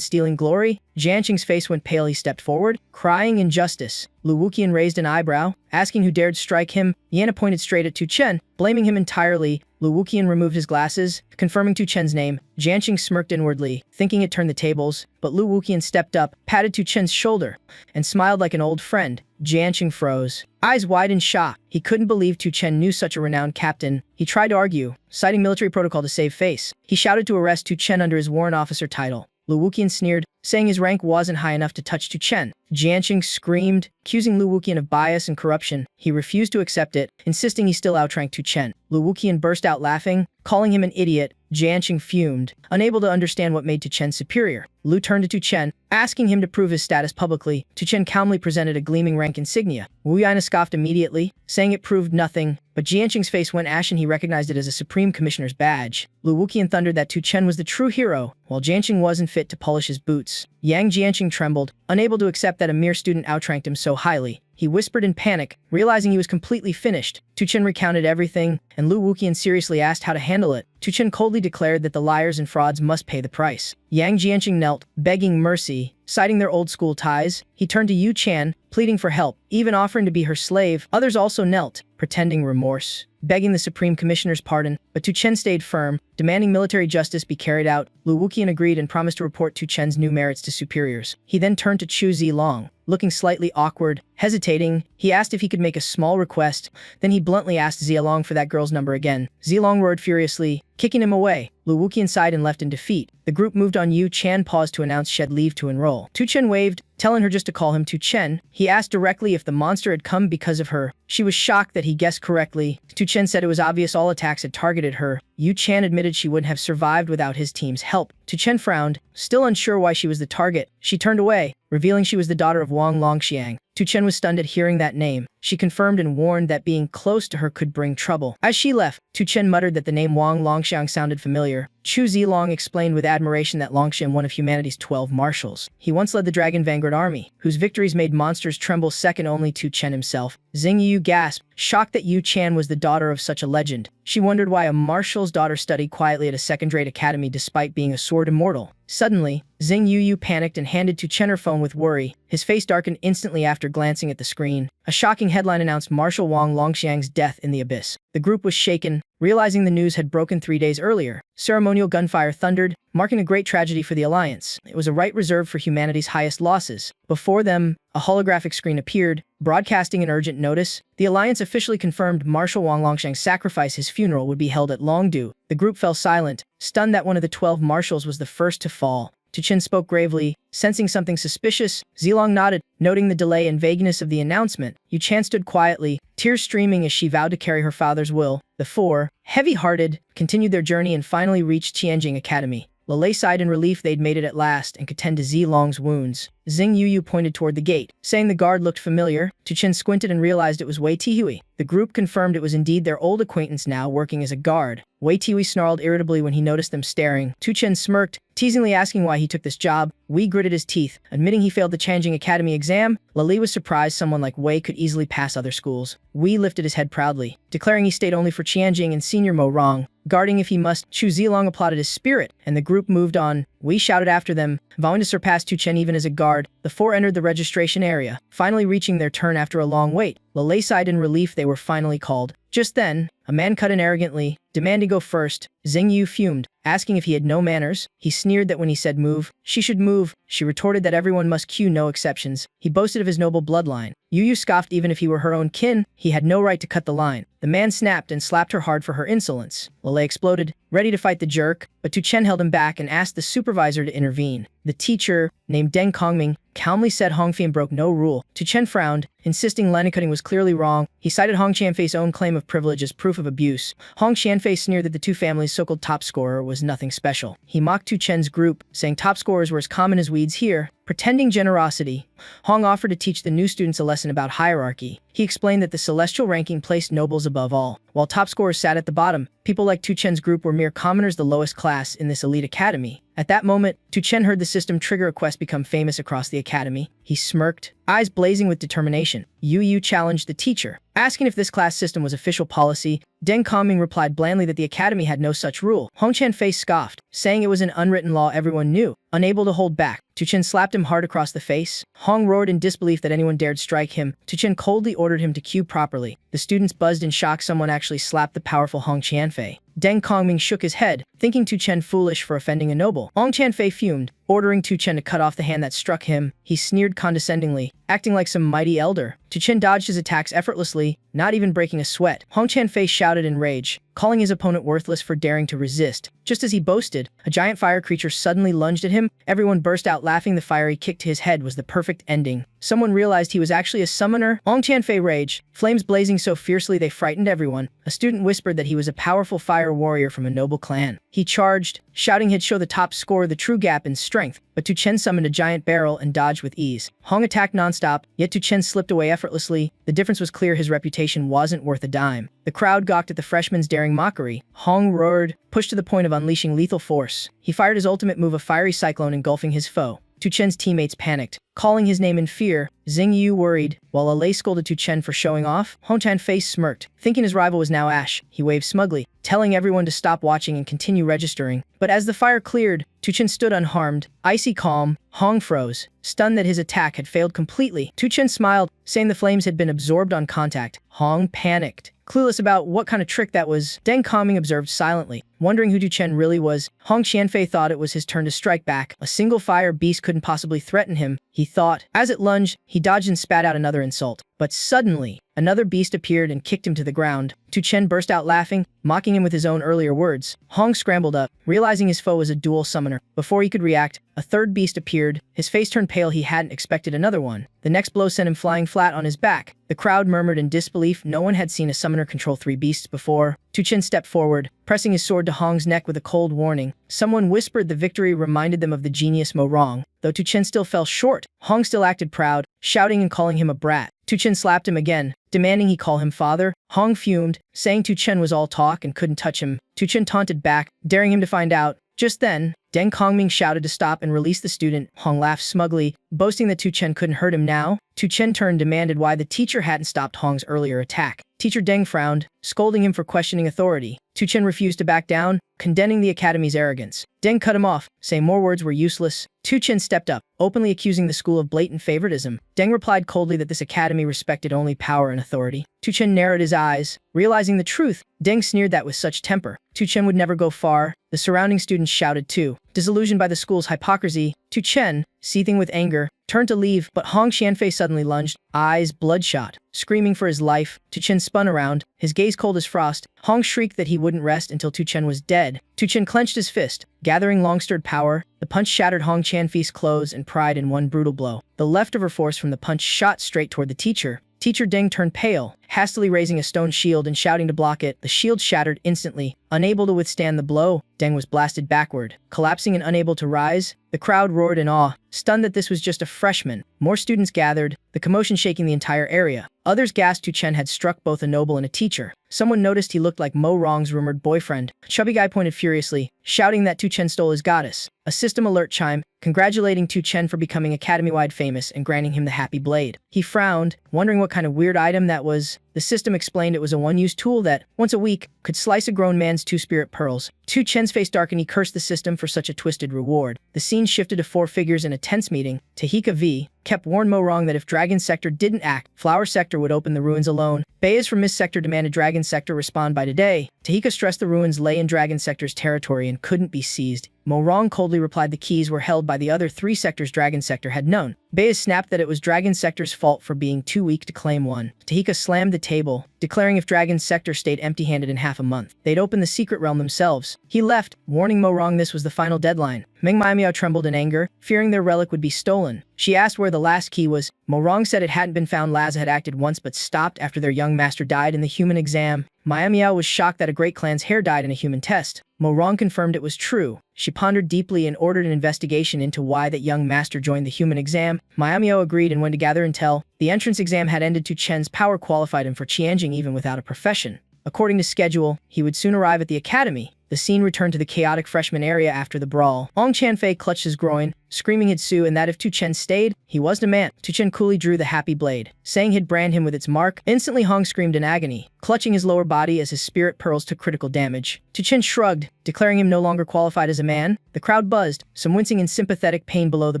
stealing glory. Jianqing's face went pale. He stepped forward, crying injustice. Lu Wuqian raised an eyebrow, asking who dared strike him. Yana pointed straight at Tu Chen, blaming him entirely. Lu Wuqian removed his glasses, confirming Tu Chen's name. Jianqing smirked inwardly, thinking it turned the tables, but Lu Wuqian stepped up, patted Tu Chen's shoulder, and smiled like an old friend. Jianqing froze, eyes wide in shock. He couldn't believe Tu Chen knew such a renowned captain. He tried to argue, citing military protocol to save face. He shouted to arrest Tu Chen under his warrant officer title. Lu Wuqian sneered, saying his rank wasn't high enough to touch Tu Chen. Jianqing screamed, accusing Lu Wuqian of bias and corruption. He refused to accept it, insisting he still outranked Tu Chen. Lu Wuqian burst out laughing, calling him an idiot. Jianqing fumed, unable to understand what made Tu Chen superior. Lu turned to Tu Chen, asking him to prove his status publicly. Tu Chen calmly presented a gleaming rank insignia. Wu Yaina scoffed immediately, saying it proved nothing, but Jianqing's face went ashen. He recognized it as a Supreme Commissioner's badge. Lu Wuqian thundered that Tu Chen was the true hero, while Jianqing wasn't fit to polish his boots. Jianqing trembled, unable to accept that a mere student outranked him so highly. He whispered in panic, realizing he was completely finished. Tu Chen recounted everything, and Lu Wuqian seriously asked how to handle it. Tu Chen coldly declared that the liars and frauds must pay the price. Jianqing knelt, begging mercy, citing their old-school ties. He turned to Yu Chan, pleading for help, even offering to be her slave. Others also knelt, pretending remorse, begging the Supreme Commissioner's pardon, but Tu Chen stayed firm, demanding military justice be carried out. Lu Wuqian agreed and promised to report Tu Chen's new merits to superiors. He then turned to Chu Zilong. Looking slightly awkward, hesitating, he asked if he could make a small request. Then he bluntly asked Zilong for that girl's number again. Zilong roared furiously, kicking him away. Lu Wuqian sighed and left in defeat. The group moved on. Yu Chan paused to announce she had leave to enroll. Tu Chen waved, telling her just to call him Tu Chen. He asked directly if the monster had come because of her. She was shocked that he guessed correctly. Tu Chen said it was obvious all attacks had targeted her. Yu Chan admitted she wouldn't have survived without his team's help. Tu Chen frowned, still unsure why she was the target. She turned away, revealing she was the daughter of Wang Longxiang. Tu Chen was stunned at hearing that name. She confirmed and warned that being close to her could bring trouble. As she left, Tu Chen muttered that the name Wang Longxiang sounded familiar. Chu Zilong explained with admiration that Longxiang, one of humanity's 12 marshals. He once led the Dragon Vanguard army, whose victories made monsters tremble, second only to Chen himself. Xing Yu gasped, shocked that Yu Chan was the daughter of such a legend. She wondered why a marshal's daughter studied quietly at a second-rate academy despite being a sword immortal. Suddenly, Xing Yu panicked and handed Tu Chen her phone with worry. His face darkened instantly after glancing at the screen. A shocking headline announced Marshal Wang Longxiang's death in the abyss. The group was shaken, realizing the news had broken 3 days earlier. Ceremonial gunfire thundered, marking a great tragedy for the Alliance. It was a right reserved for humanity's highest losses. Before them, a holographic screen appeared, broadcasting an urgent notice. The Alliance officially confirmed Marshal Wang Longxiang's sacrifice. His funeral would be held at Longdu. The group fell silent, stunned that one of the 12 marshals was the first to fall. Tu Chen spoke gravely, sensing something suspicious. Zilong nodded, noting the delay and vagueness of the announcement. Yu Chan stood quietly, tears streaming as she vowed to carry her father's will. The four, heavy-hearted, continued their journey and finally reached Tianjing Academy. Lele sighed in relief they'd made it at last and could tend to Zilong's wounds. Xing Yu pointed toward the gate, saying the guard looked familiar. Tu Chen squinted and realized it was Wei Tihui. The group confirmed it was indeed their old acquaintance now working as a guard. Wei Tihui snarled irritably when he noticed them staring. Tu Chen smirked, teasingly asking why he took this job. Wei gritted his teeth, admitting he failed the Tianjing Academy exam. Lele was surprised someone like Wei could easily pass other schools. Wei lifted his head proudly, declaring he stayed only for Tianjing and Senior Mo Rong, guarding if he must. Chu Zilong applauded his spirit, and the group moved on. Wei shouted after them, vowing to surpass Tu Chen even as a guard. The four entered the registration area, finally reaching their turn after a long wait. Lele sighed in relief they were finally called. Just then, a man cut in arrogantly, demanding go first. Xing Yu fumed, asking if he had no manners. He sneered that when he said move, she should move. She retorted that everyone must queue, no exceptions. He boasted of his noble bloodline. Yu scoffed even if he were her own kin, he had no right to cut the line. The man snapped and slapped her hard for her insolence. Lele exploded, ready to fight the jerk, but Tu Chen held him back and asked the supervisor to intervene. The teacher, named Deng Kongming, calmly said Hongfian broke no rule. Tu Chen frowned, insisting line cutting was clearly wrong. He cited Hong Qianfei's own claim of privilege as proof of abuse. Hong Qianfei sneered that the two families' so-called top scorer was nothing special. He mocked Tu Chen's group, saying top scorers were as common as weeds here. Pretending generosity, Hong offered to teach the new students a lesson about hierarchy. He explained that the celestial ranking placed nobles above all, while top scorers sat at the bottom. People like Tu Chen's group were mere commoners, the lowest class in this elite academy. At that moment, Tu Chen heard the system trigger a quest become famous across the academy. He smirked, eyes blazing with determination. Yu challenged the teacher, asking if this class system was official policy. Deng Kongming replied blandly that the academy had no such rule. Hong Qianfei scoffed, saying it was an unwritten law everyone knew. Unable to hold back, Tu Chen slapped him hard across the face. Hong roared in disbelief that anyone dared strike him. Tu Chen coldly ordered him to cue properly. The students buzzed in shock. Someone actually slapped the powerful Hong Qianfei. Deng Kongming shook his head, thinking Tu Chen foolish for offending a noble. Hong Qianfei fumed, ordering Tu Chen to cut off the hand that struck him. He sneered condescendingly, acting like some mighty elder. Tu Chen dodged his attacks effortlessly, not even breaking a sweat. Hong Qianfei shouted in rage, calling his opponent worthless for daring to resist. Just as he boasted, a giant fire creature suddenly lunged at him. Everyone burst out laughing. The fiery kick to his head was the perfect ending. Someone realized he was actually a summoner. Hong Qianfei raged, flames blazing so fiercely they frightened everyone. A student whispered that he was a powerful fire warrior from a noble clan. He charged, shouting he'd show the top scorer the true gap in strength, but Tu Chen summoned a giant barrel and dodged with ease. Hong attacked nonstop, yet Tu Chen slipped away effortlessly. The difference was clear: his reputation wasn't worth a dime. The crowd gawked at the freshman's daring mockery. Hong roared, pushed to the point of unleashing lethal force. He fired his ultimate move, a fiery cyclone engulfing his foe. Tu Chen's teammates panicked, calling his name in fear. Xing Yu worried, while Lei scolded Tu Chen for showing off. Hong Qianfei smirked, thinking his rival was now ash. He waved smugly, telling everyone to stop watching and continue registering. But as the fire cleared, Tu Chen stood unharmed, icy calm. Hong froze, stunned that his attack had failed completely. Tu Chen smiled, saying the flames had been absorbed on contact. Hong panicked, clueless about what kind of trick that was. Deng Kongming observed silently, wondering who Tu Chen really was. Hong Qianfei thought it was his turn to strike back. A single fire beast couldn't possibly threaten him, he thought. As it lunged, he dodged and spat out another insult. But suddenly, another beast appeared and kicked him to the ground. Tu Chen burst out laughing, mocking him with his own earlier words. Hong scrambled up, realizing his foe was a dual summoner. Before he could react, a third beast appeared. His face turned pale. He hadn't expected another one. The next blow sent him flying flat on his back. The crowd murmured in disbelief. No one had seen a summoner control 3 beasts before. Tu Chen stepped forward, pressing his sword to Hong's neck with a cold warning. Someone whispered the victory reminded them of the genius Mo Rong. Though Tu Chen still fell short, Hong still acted proud, shouting and calling him a brat. Tu Chen slapped him again, demanding he call him father. Hong fumed, saying Tu Chen was all talk and couldn't touch him. Tu Chen taunted back, daring him to find out. Just then, Deng Kongming shouted to stop and release the student. Hong laughed smugly, boasting that Tu Chen couldn't hurt him now. Tu Chen turned, demanded why the teacher hadn't stopped Hong's earlier attack. Teacher Deng frowned, scolding him for questioning authority. Tu Chen refused to back down, condemning the academy's arrogance. Deng cut him off, saying more words were useless. Tu Chen stepped up, openly accusing the school of blatant favoritism. Deng replied coldly that this academy respected only power and authority. Tu Chen narrowed his eyes, realizing the truth. Deng sneered that with such temper, Tu Chen would never go far. The surrounding students shouted too, disillusioned by the school's hypocrisy. Tu Chen, seething with anger, turned to leave, but Hong Qianfei suddenly lunged, eyes bloodshot. Screaming for his life, Tu Chen spun around, his gaze cold as frost. Hong shrieked that he wouldn't rest until Tu Chen was dead. Tu Chen clenched his fist, gathering long-stirred power. The punch shattered Hong Qianfei's clothes and pride in one brutal blow. The leftover force from the punch shot straight toward the teacher. Teacher Deng turned pale, hastily raising a stone shield and shouting to block it. The shield shattered instantly. Unable to withstand the blow, Deng was blasted backward, collapsing and unable to rise. The crowd roared in awe, stunned that this was just a freshman. More students gathered, the commotion shaking the entire area. Others gasped Tu Chen had struck both a noble and a teacher. Someone noticed he looked like Mo Rong's rumored boyfriend. A chubby guy pointed furiously, shouting that Tu Chen stole his goddess. A system alert chimed, congratulating Tu Chen for becoming academy-wide famous and granting him the happy blade. He frowned, wondering what kind of weird item that was. The system explained it was a one-use tool that, once a week, could slice a grown man's 2 spirit pearls. Tu Chen's face darkened. He cursed the system for such a twisted reward. The scene shifted to 4 figures in a tense meeting. Tahika V kept warned Mo Rong that if Dragon Sector didn't act, Flower Sector would open the ruins alone. Bayes from Mist Sector demanded Dragon Sector respond by today. Tahika stressed the ruins lay in Dragon Sector's territory and couldn't be seized. Mo Rong coldly replied the keys were held by the other 3 sectors Dragon Sector had known. Bayes snapped that it was Dragon Sector's fault for being too weak to claim one. Tahika slammed the table, declaring if Dragon Sector stayed empty-handed in half a month, they'd open the secret realm themselves. He left, warning Mo Rong this was the final deadline. Meng Miao trembled in anger, fearing their relic would be stolen. She asked where the last key was. Mo Rong said it hadn't been found. Laz had acted once but stopped after their young master died in the human exam. Miao was shocked that a great clan's heir died in a human test. Mo Rong confirmed it was true. She pondered deeply and ordered an investigation into why that young master joined the human exam. Miao agreed and went to gather intel. The entrance exam had ended. Tu Chen's power qualified him for Qianjing even without a profession. According to schedule, he would soon arrive at the academy. The scene returned to the chaotic freshman area after the brawl. Ong Chanfei clutched his groin, screaming he'd sue and that if Tu Chen stayed, he wasn't a man. Tu Chen coolly drew the happy blade, saying he'd brand him with its mark. Instantly Hong screamed in agony, clutching his lower body as his spirit pearls took critical damage. Tu Chen shrugged, declaring him no longer qualified as a man. The crowd buzzed, some wincing in sympathetic pain below the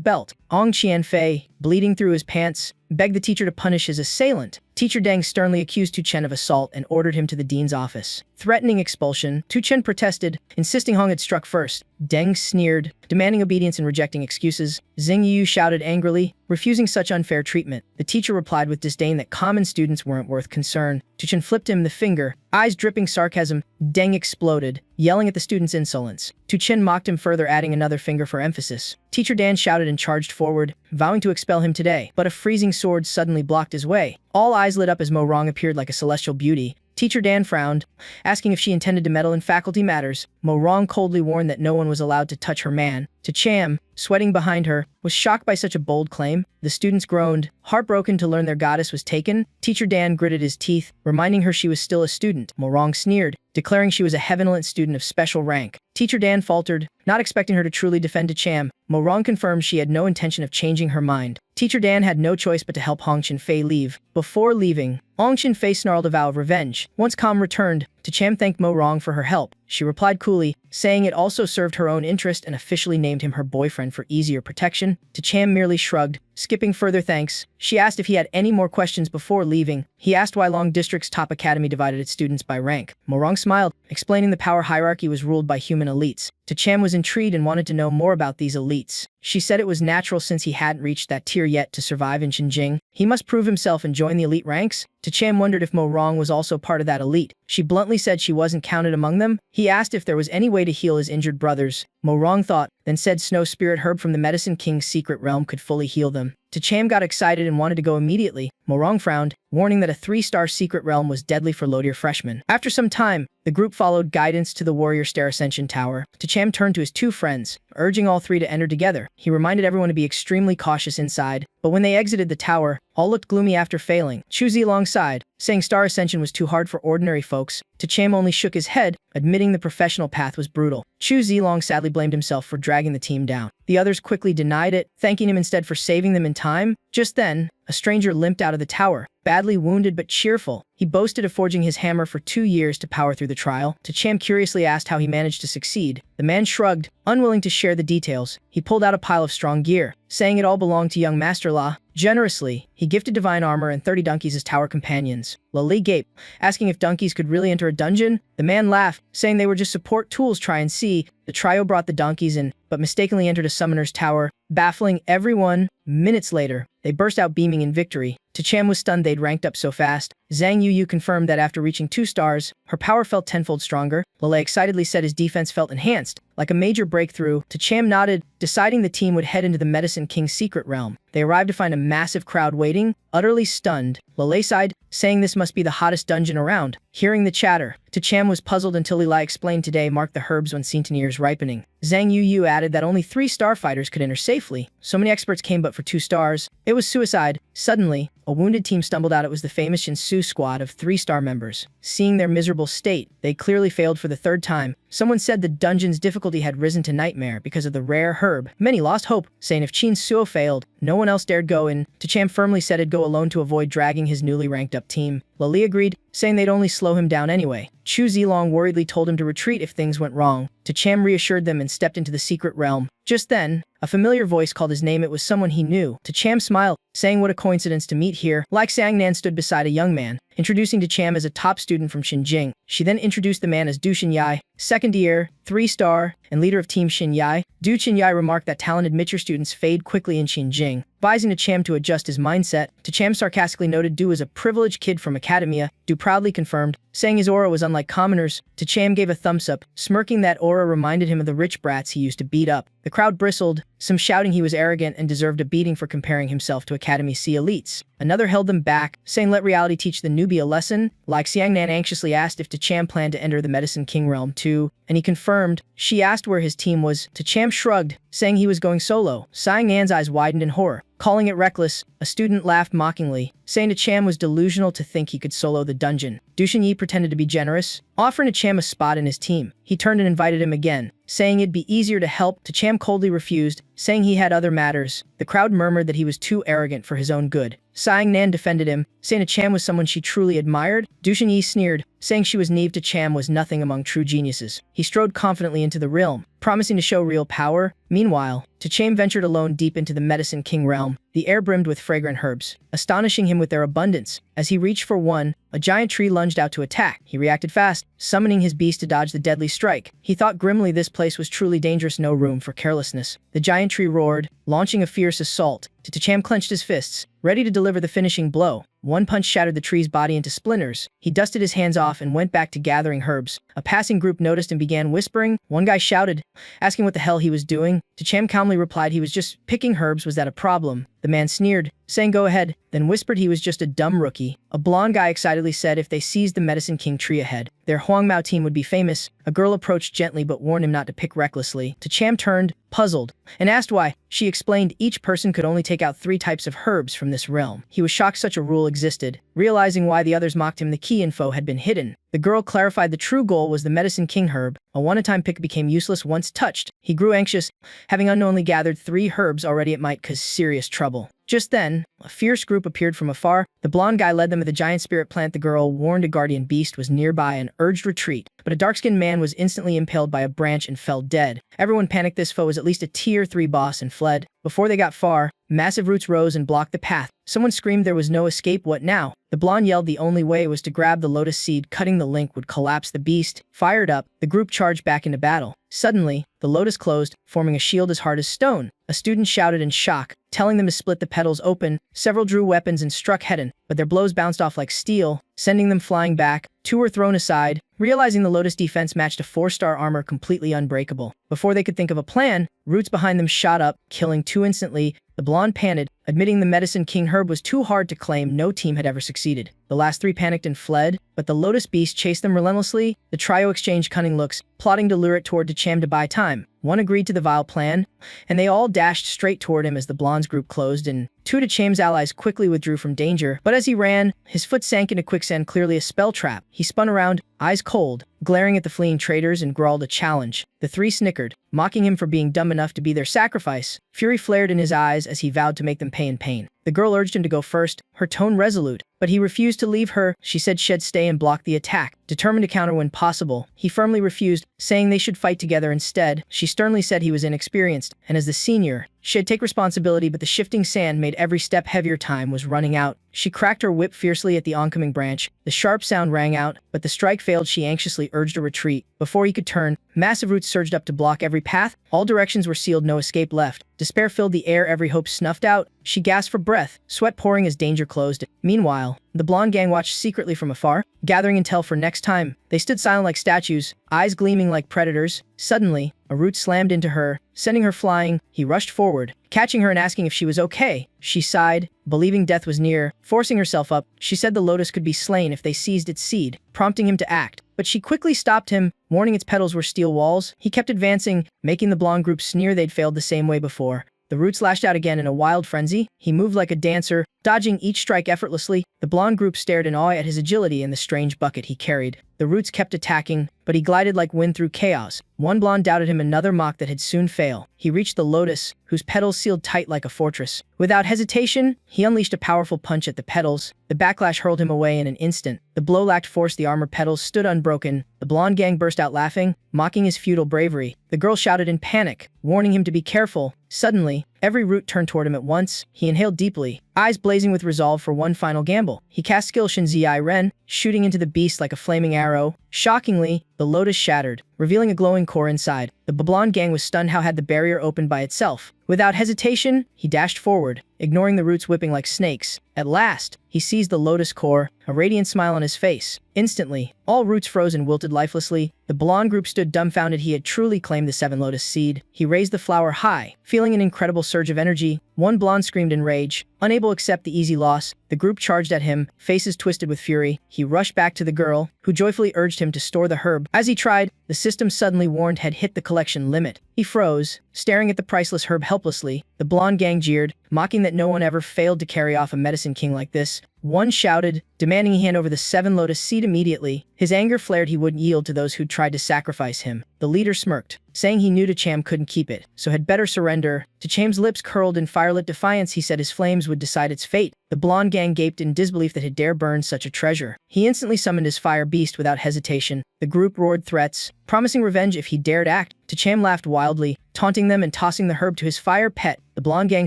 belt. Ong Qianfei, bleeding through his pants, begged the teacher to punish his assailant. Teacher Deng sternly accused Tu Chen of assault and ordered him to the dean's office. Threatening expulsion, Tu Chen protested, insisting Hong had struck first. Deng sneered, demanding obedience and rejecting excuses. Xing Yu shouted angrily, refusing such unfair treatment. The teacher replied with disdain that common students weren't worth concern. Tu Chen flipped him the finger, eyes dripping sarcasm. Deng exploded, yelling at the student's insolence. Tu Chen mocked him further, adding another finger for emphasis. Teacher Dan shouted and charged forward, vowing to expel him today. But a freezing sword suddenly blocked his way. All eyes lit up as Mo Rong appeared like a celestial beauty. Teacher Dan frowned, asking if she intended to meddle in faculty matters. Mo Rong coldly warned that no one was allowed to touch her man. Tu Cham, sweating behind her, was shocked by such a bold claim. The students groaned, heartbroken to learn their goddess was taken. Teacher Dan gritted his teeth, reminding her she was still a student. Mo Rong sneered, declaring she was a heavenly student of special rank. Teacher Dan faltered, not expecting her to truly defend Tu Cham. Mo Rong confirmed she had no intention of changing her mind. Teacher Dan had no choice but to help Hong Qinfei leave. Before leaving, Hong Qinfei snarled a vow of revenge. Once calm returned, Tu Cham thanked Mo Rong for her help. She replied coolly, saying it also served her own interest and officially named him her boyfriend for easier protection. Tu Cham merely shrugged, skipping further thanks. She asked if he had any more questions before leaving. He asked why Long District's top academy divided its students by rank. Mo Rong smiled, explaining the power hierarchy was ruled by human elites. Tu Cham was intrigued and wanted to know more about these elites. She said it was natural since he hadn't reached that tier yet to survive in Xinjiang. He must prove himself and join the elite ranks. Tu Cham wondered if Mo Rong was also part of that elite. She bluntly said she wasn't counted among them. He asked if there was any way to heal his injured brothers. Mo Rong thought, then said Snow Spirit Herb from the Medicine King's secret realm could fully heal them. Tu Cham got excited and wanted to go immediately. Mo Rong frowned, warning that a 3-star secret realm was deadly for low-tier freshmen. After some time, the group followed guidance to the Warrior Stair Ascension Tower. Tu Cham turned to his two friends, urging all three to enter together. He reminded everyone to be extremely cautious inside, but when they exited the tower, all looked gloomy after failing. Chu Zi alongside, saying Star Ascension was too hard for ordinary folks. Tu Cham only shook his head, admitting the professional path was brutal. Chu Zilong sadly blamed himself for dragging the team down. The others quickly denied it, thanking him instead for saving them in time. Just then, a stranger limped out of the tower, badly wounded but cheerful. He boasted of forging his hammer for 2 years to power through the trial. Tu Cham curiously asked how he managed to succeed. The man shrugged, unwilling to share the details. He pulled out a pile of strong gear, saying it all belonged to young Master La. Generously, he gifted divine armor and 30 donkeys as tower companions. La Li gaped, asking if donkeys could really enter a dungeon. The man laughed, saying they were just support tools. Try and see. The trio brought the donkeys in, but mistakenly entered a summoner's tower, baffling everyone. Minutes later, they burst out beaming in victory. Tu Cham was stunned they'd ranked up so fast. Zhang Yu confirmed that after reaching 2 stars, her power felt tenfold stronger. Lele excitedly said his defense felt enhanced, like a major breakthrough. Tu Cham nodded, deciding the team would head into the Medicine King's secret realm. They arrived to find a massive crowd waiting, utterly stunned. Lele sighed, saying this must be the hottest dungeon around. Hearing the chatter, Tu Cham was puzzled until Lila explained today marked the herbs when centenniers ripening. Zhang Yu added that only 3 starfighters could enter safely. So many experts came but for 2 stars. It was suicide. Suddenly, a wounded team stumbled out. It was the famous Shinsu squad of 3-star members. Seeing their miserable state, they clearly failed for the 3rd time. Someone said the dungeon's difficulty had risen to nightmare because of the rare herb. Many lost hope, saying if Qin Suo failed, no one else dared go in. Tu Cham firmly said he'd go alone to avoid dragging his newly ranked up team. Lali agreed, saying they'd only slow him down anyway. Chu Zilong worriedly told him to retreat if things went wrong. Tu Cham reassured them and stepped into the secret realm. Just then, a familiar voice called his name. It was someone he knew. Tu Cham smiled, saying what a coincidence to meet here. Like Xiangnan stood beside a young man, introducing Tu Cham as a top student from Xinjiang. She then introduced the man as Du Xinyai, 2nd year, 3-star, and leader of Team Xinyai. Du Xinyai remarked that talented mature students fade quickly in Xinjiang. advising Cham to adjust his mindset. Cham sarcastically noted Du was a privileged kid from academia. Du proudly confirmed, saying his aura was unlike commoners. Cham gave a thumbs up, smirking that aura reminded him of the rich brats he used to beat up. The crowd bristled, some shouting he was arrogant and deserved a beating for comparing himself to Academy C elites. Another held them back, saying let reality teach the newbie a lesson. Like Xiangnan anxiously asked if Cham planned to enter the Medicine King realm too, and he confirmed. She asked where his team was. Cham shrugged, saying he was going solo. Xiangnan's eyes widened in horror. Calling it reckless, a student laughed mockingly, saying Cham was delusional to think he could solo the dungeon. Du Xinyi pretended to be generous, offering Cham a spot in his team. He turned and invited him again, saying it'd be easier to help. Cham coldly refused, saying he had other matters. The crowd murmured that he was too arrogant for his own good. Xiangnan defended him, saying Cham was someone she truly admired. Du Xinyi sneered, saying she was naive. Cham was nothing among true geniuses. He strode confidently into the realm, promising to show real power. Meanwhile, Cham ventured alone deep into the Medicine King realm. The air brimmed with fragrant herbs, astonishing him with their abundance. As he reached for one, a giant tree lunged out to attack. He reacted fast, summoning his beast to dodge the deadly strike. He thought grimly this place was truly dangerous, no room for carelessness. The giant tree roared, launching a fierce assault. Cham clenched his fists, ready to deliver the finishing blow. One punch shattered the tree's body into splinters. He dusted his hands off and went back to gathering herbs. A passing group noticed and began whispering. One guy shouted, asking what the hell he was doing. Cham calmly replied he was just picking herbs. Was that a problem? The man sneered, saying go ahead, then whispered he was just a dumb rookie. A blonde guy excitedly said if they seized the Medicine King tree ahead, their Huangmao team would be famous. A girl approached gently but warned him not to pick recklessly. Cham turned, puzzled, and asked why. She explained each person could only take out 3 types of herbs from this realm. He was shocked such a rule existed. Realizing why the others mocked him, the key info had been hidden. The girl clarified the true goal was the Medicine King herb. A one-time pick became useless once touched. He grew anxious, having unknowingly gathered 3 herbs already. It might cause serious trouble. Just then, a fierce group appeared from afar. The blonde guy led them to the giant spirit plant. The girl warned a guardian beast was nearby and urged retreat, but a dark-skinned man was instantly impaled by a branch and fell dead. Everyone panicked. This foe was at least a tier 3 boss and fled. Before they got far, massive roots rose and blocked the path. Someone screamed there was no escape. What now? The blonde yelled the only way was to grab the lotus seed. Cutting the link would collapse the beast. Fired up, the group charged back into battle. Suddenly, the lotus closed, forming a shield as hard as stone. A student shouted in shock, telling them to split the petals open. Several drew weapons and struck head-on, but their blows bounced off like steel, sending them flying back. 2 were thrown aside, realizing the lotus defense matched a 4-star armor completely unbreakable. Before they could think of a plan, roots behind them shot up, killing 2 instantly. The blonde panted, admitting the Medicine King herb was too hard to claim. No team had ever succeeded. The last 3 panicked and fled, but the lotus beast chased them relentlessly. The trio exchanged cunning looks, plotting to lure it toward Cham to buy time. One agreed to the vile plan, and they all dashed straight toward him as the blonde's group closed in. 2 of Cham's allies quickly withdrew from danger, but as he ran, his foot sank into quicksand, clearly a spell trap. He spun around, eyes cold, glaring at the fleeing traders and growled a challenge. The 3 snickered, mocking him for being dumb enough to be their sacrifice. Fury flared in his eyes as he vowed to make them pay in pain. The girl urged him to go first, her tone resolute, but he refused to leave her. She said she'd stay and block the attack, determined to counter when possible. He firmly refused, saying they should fight together instead. She sternly said he was inexperienced, and as the senior, she'd take responsibility, but the shifting sand made every step heavier. Time was running out. She cracked her whip fiercely at the oncoming branch. The sharp sound rang out, but the strike failed. She anxiously urged a retreat. Before he could turn, massive roots surged up to block every path. All directions were sealed, no escape left. Despair filled the air, every hope snuffed out. She gasped for breath, sweat pouring as danger closed. Meanwhile, the blonde gang watched secretly from afar, gathering intel for next time. They stood silent like statues, eyes gleaming like predators. Suddenly, a root slammed into her, sending her flying. He rushed forward, catching her and asking if she was okay. She sighed, believing death was near. Forcing herself up, she said the lotus could be slain if they seized its seed, prompting him to act. But she quickly stopped him, warning its petals were steel walls. He kept advancing, making the blonde group sneer they'd failed the same way before. The roots lashed out again in a wild frenzy. He moved like a dancer, dodging each strike effortlessly. The blonde group stared in awe at his agility and the strange bucket he carried. The roots kept attacking, but he glided like wind through chaos. One blonde doubted him, another mocked that he'd soon fail. He reached the lotus, whose petals sealed tight like a fortress. Without hesitation, he unleashed a powerful punch at the petals. The backlash hurled him away in an instant. The blow lacked force, the armor petals stood unbroken. The blonde gang burst out laughing, mocking his futile bravery. The girl shouted in panic, warning him to be careful. Suddenly, every root turned toward him at once. He inhaled deeply, eyes blazing with resolve for one final gamble. He cast skill Shinzi Ren, shooting into the beast like a flaming arrow. Shockingly, the lotus shattered, revealing a glowing core inside. The blonde gang was stunned how had the barrier opened by itself. Without hesitation, he dashed forward, ignoring the roots whipping like snakes. At last, he seized the lotus core, a radiant smile on his face. Instantly, all roots froze and wilted lifelessly. The blonde group stood dumbfounded. He had truly claimed the 7 lotus seed. He raised the flower high, feeling an incredible surge of energy. One blonde screamed in rage. Unable to accept the easy loss, the group charged at him, faces twisted with fury. He rushed back to the girl, who joyfully urged him to store the herb. As he tried, the system suddenly warned had hit the collection limit. He froze, staring at the priceless herb helplessly. The blonde gang jeered, mocking that no one ever failed to carry off a medicine king like this. One shouted, demanding he hand over the 7 lotus seed immediately. His anger flared. He wouldn't yield to those who'd tried to sacrifice him. The leader smirked, saying he knew Tacham couldn't keep it, so had better surrender. Tacham's lips curled in firelit defiance. He said his flames would decide its fate. The blonde gang gaped in disbelief that had dare burn such a treasure. He instantly summoned his fire beast without hesitation. The group roared threats, promising revenge if he dared act. Tacham laughed wildly, taunting them and tossing the herb to his fire pet. The blonde gang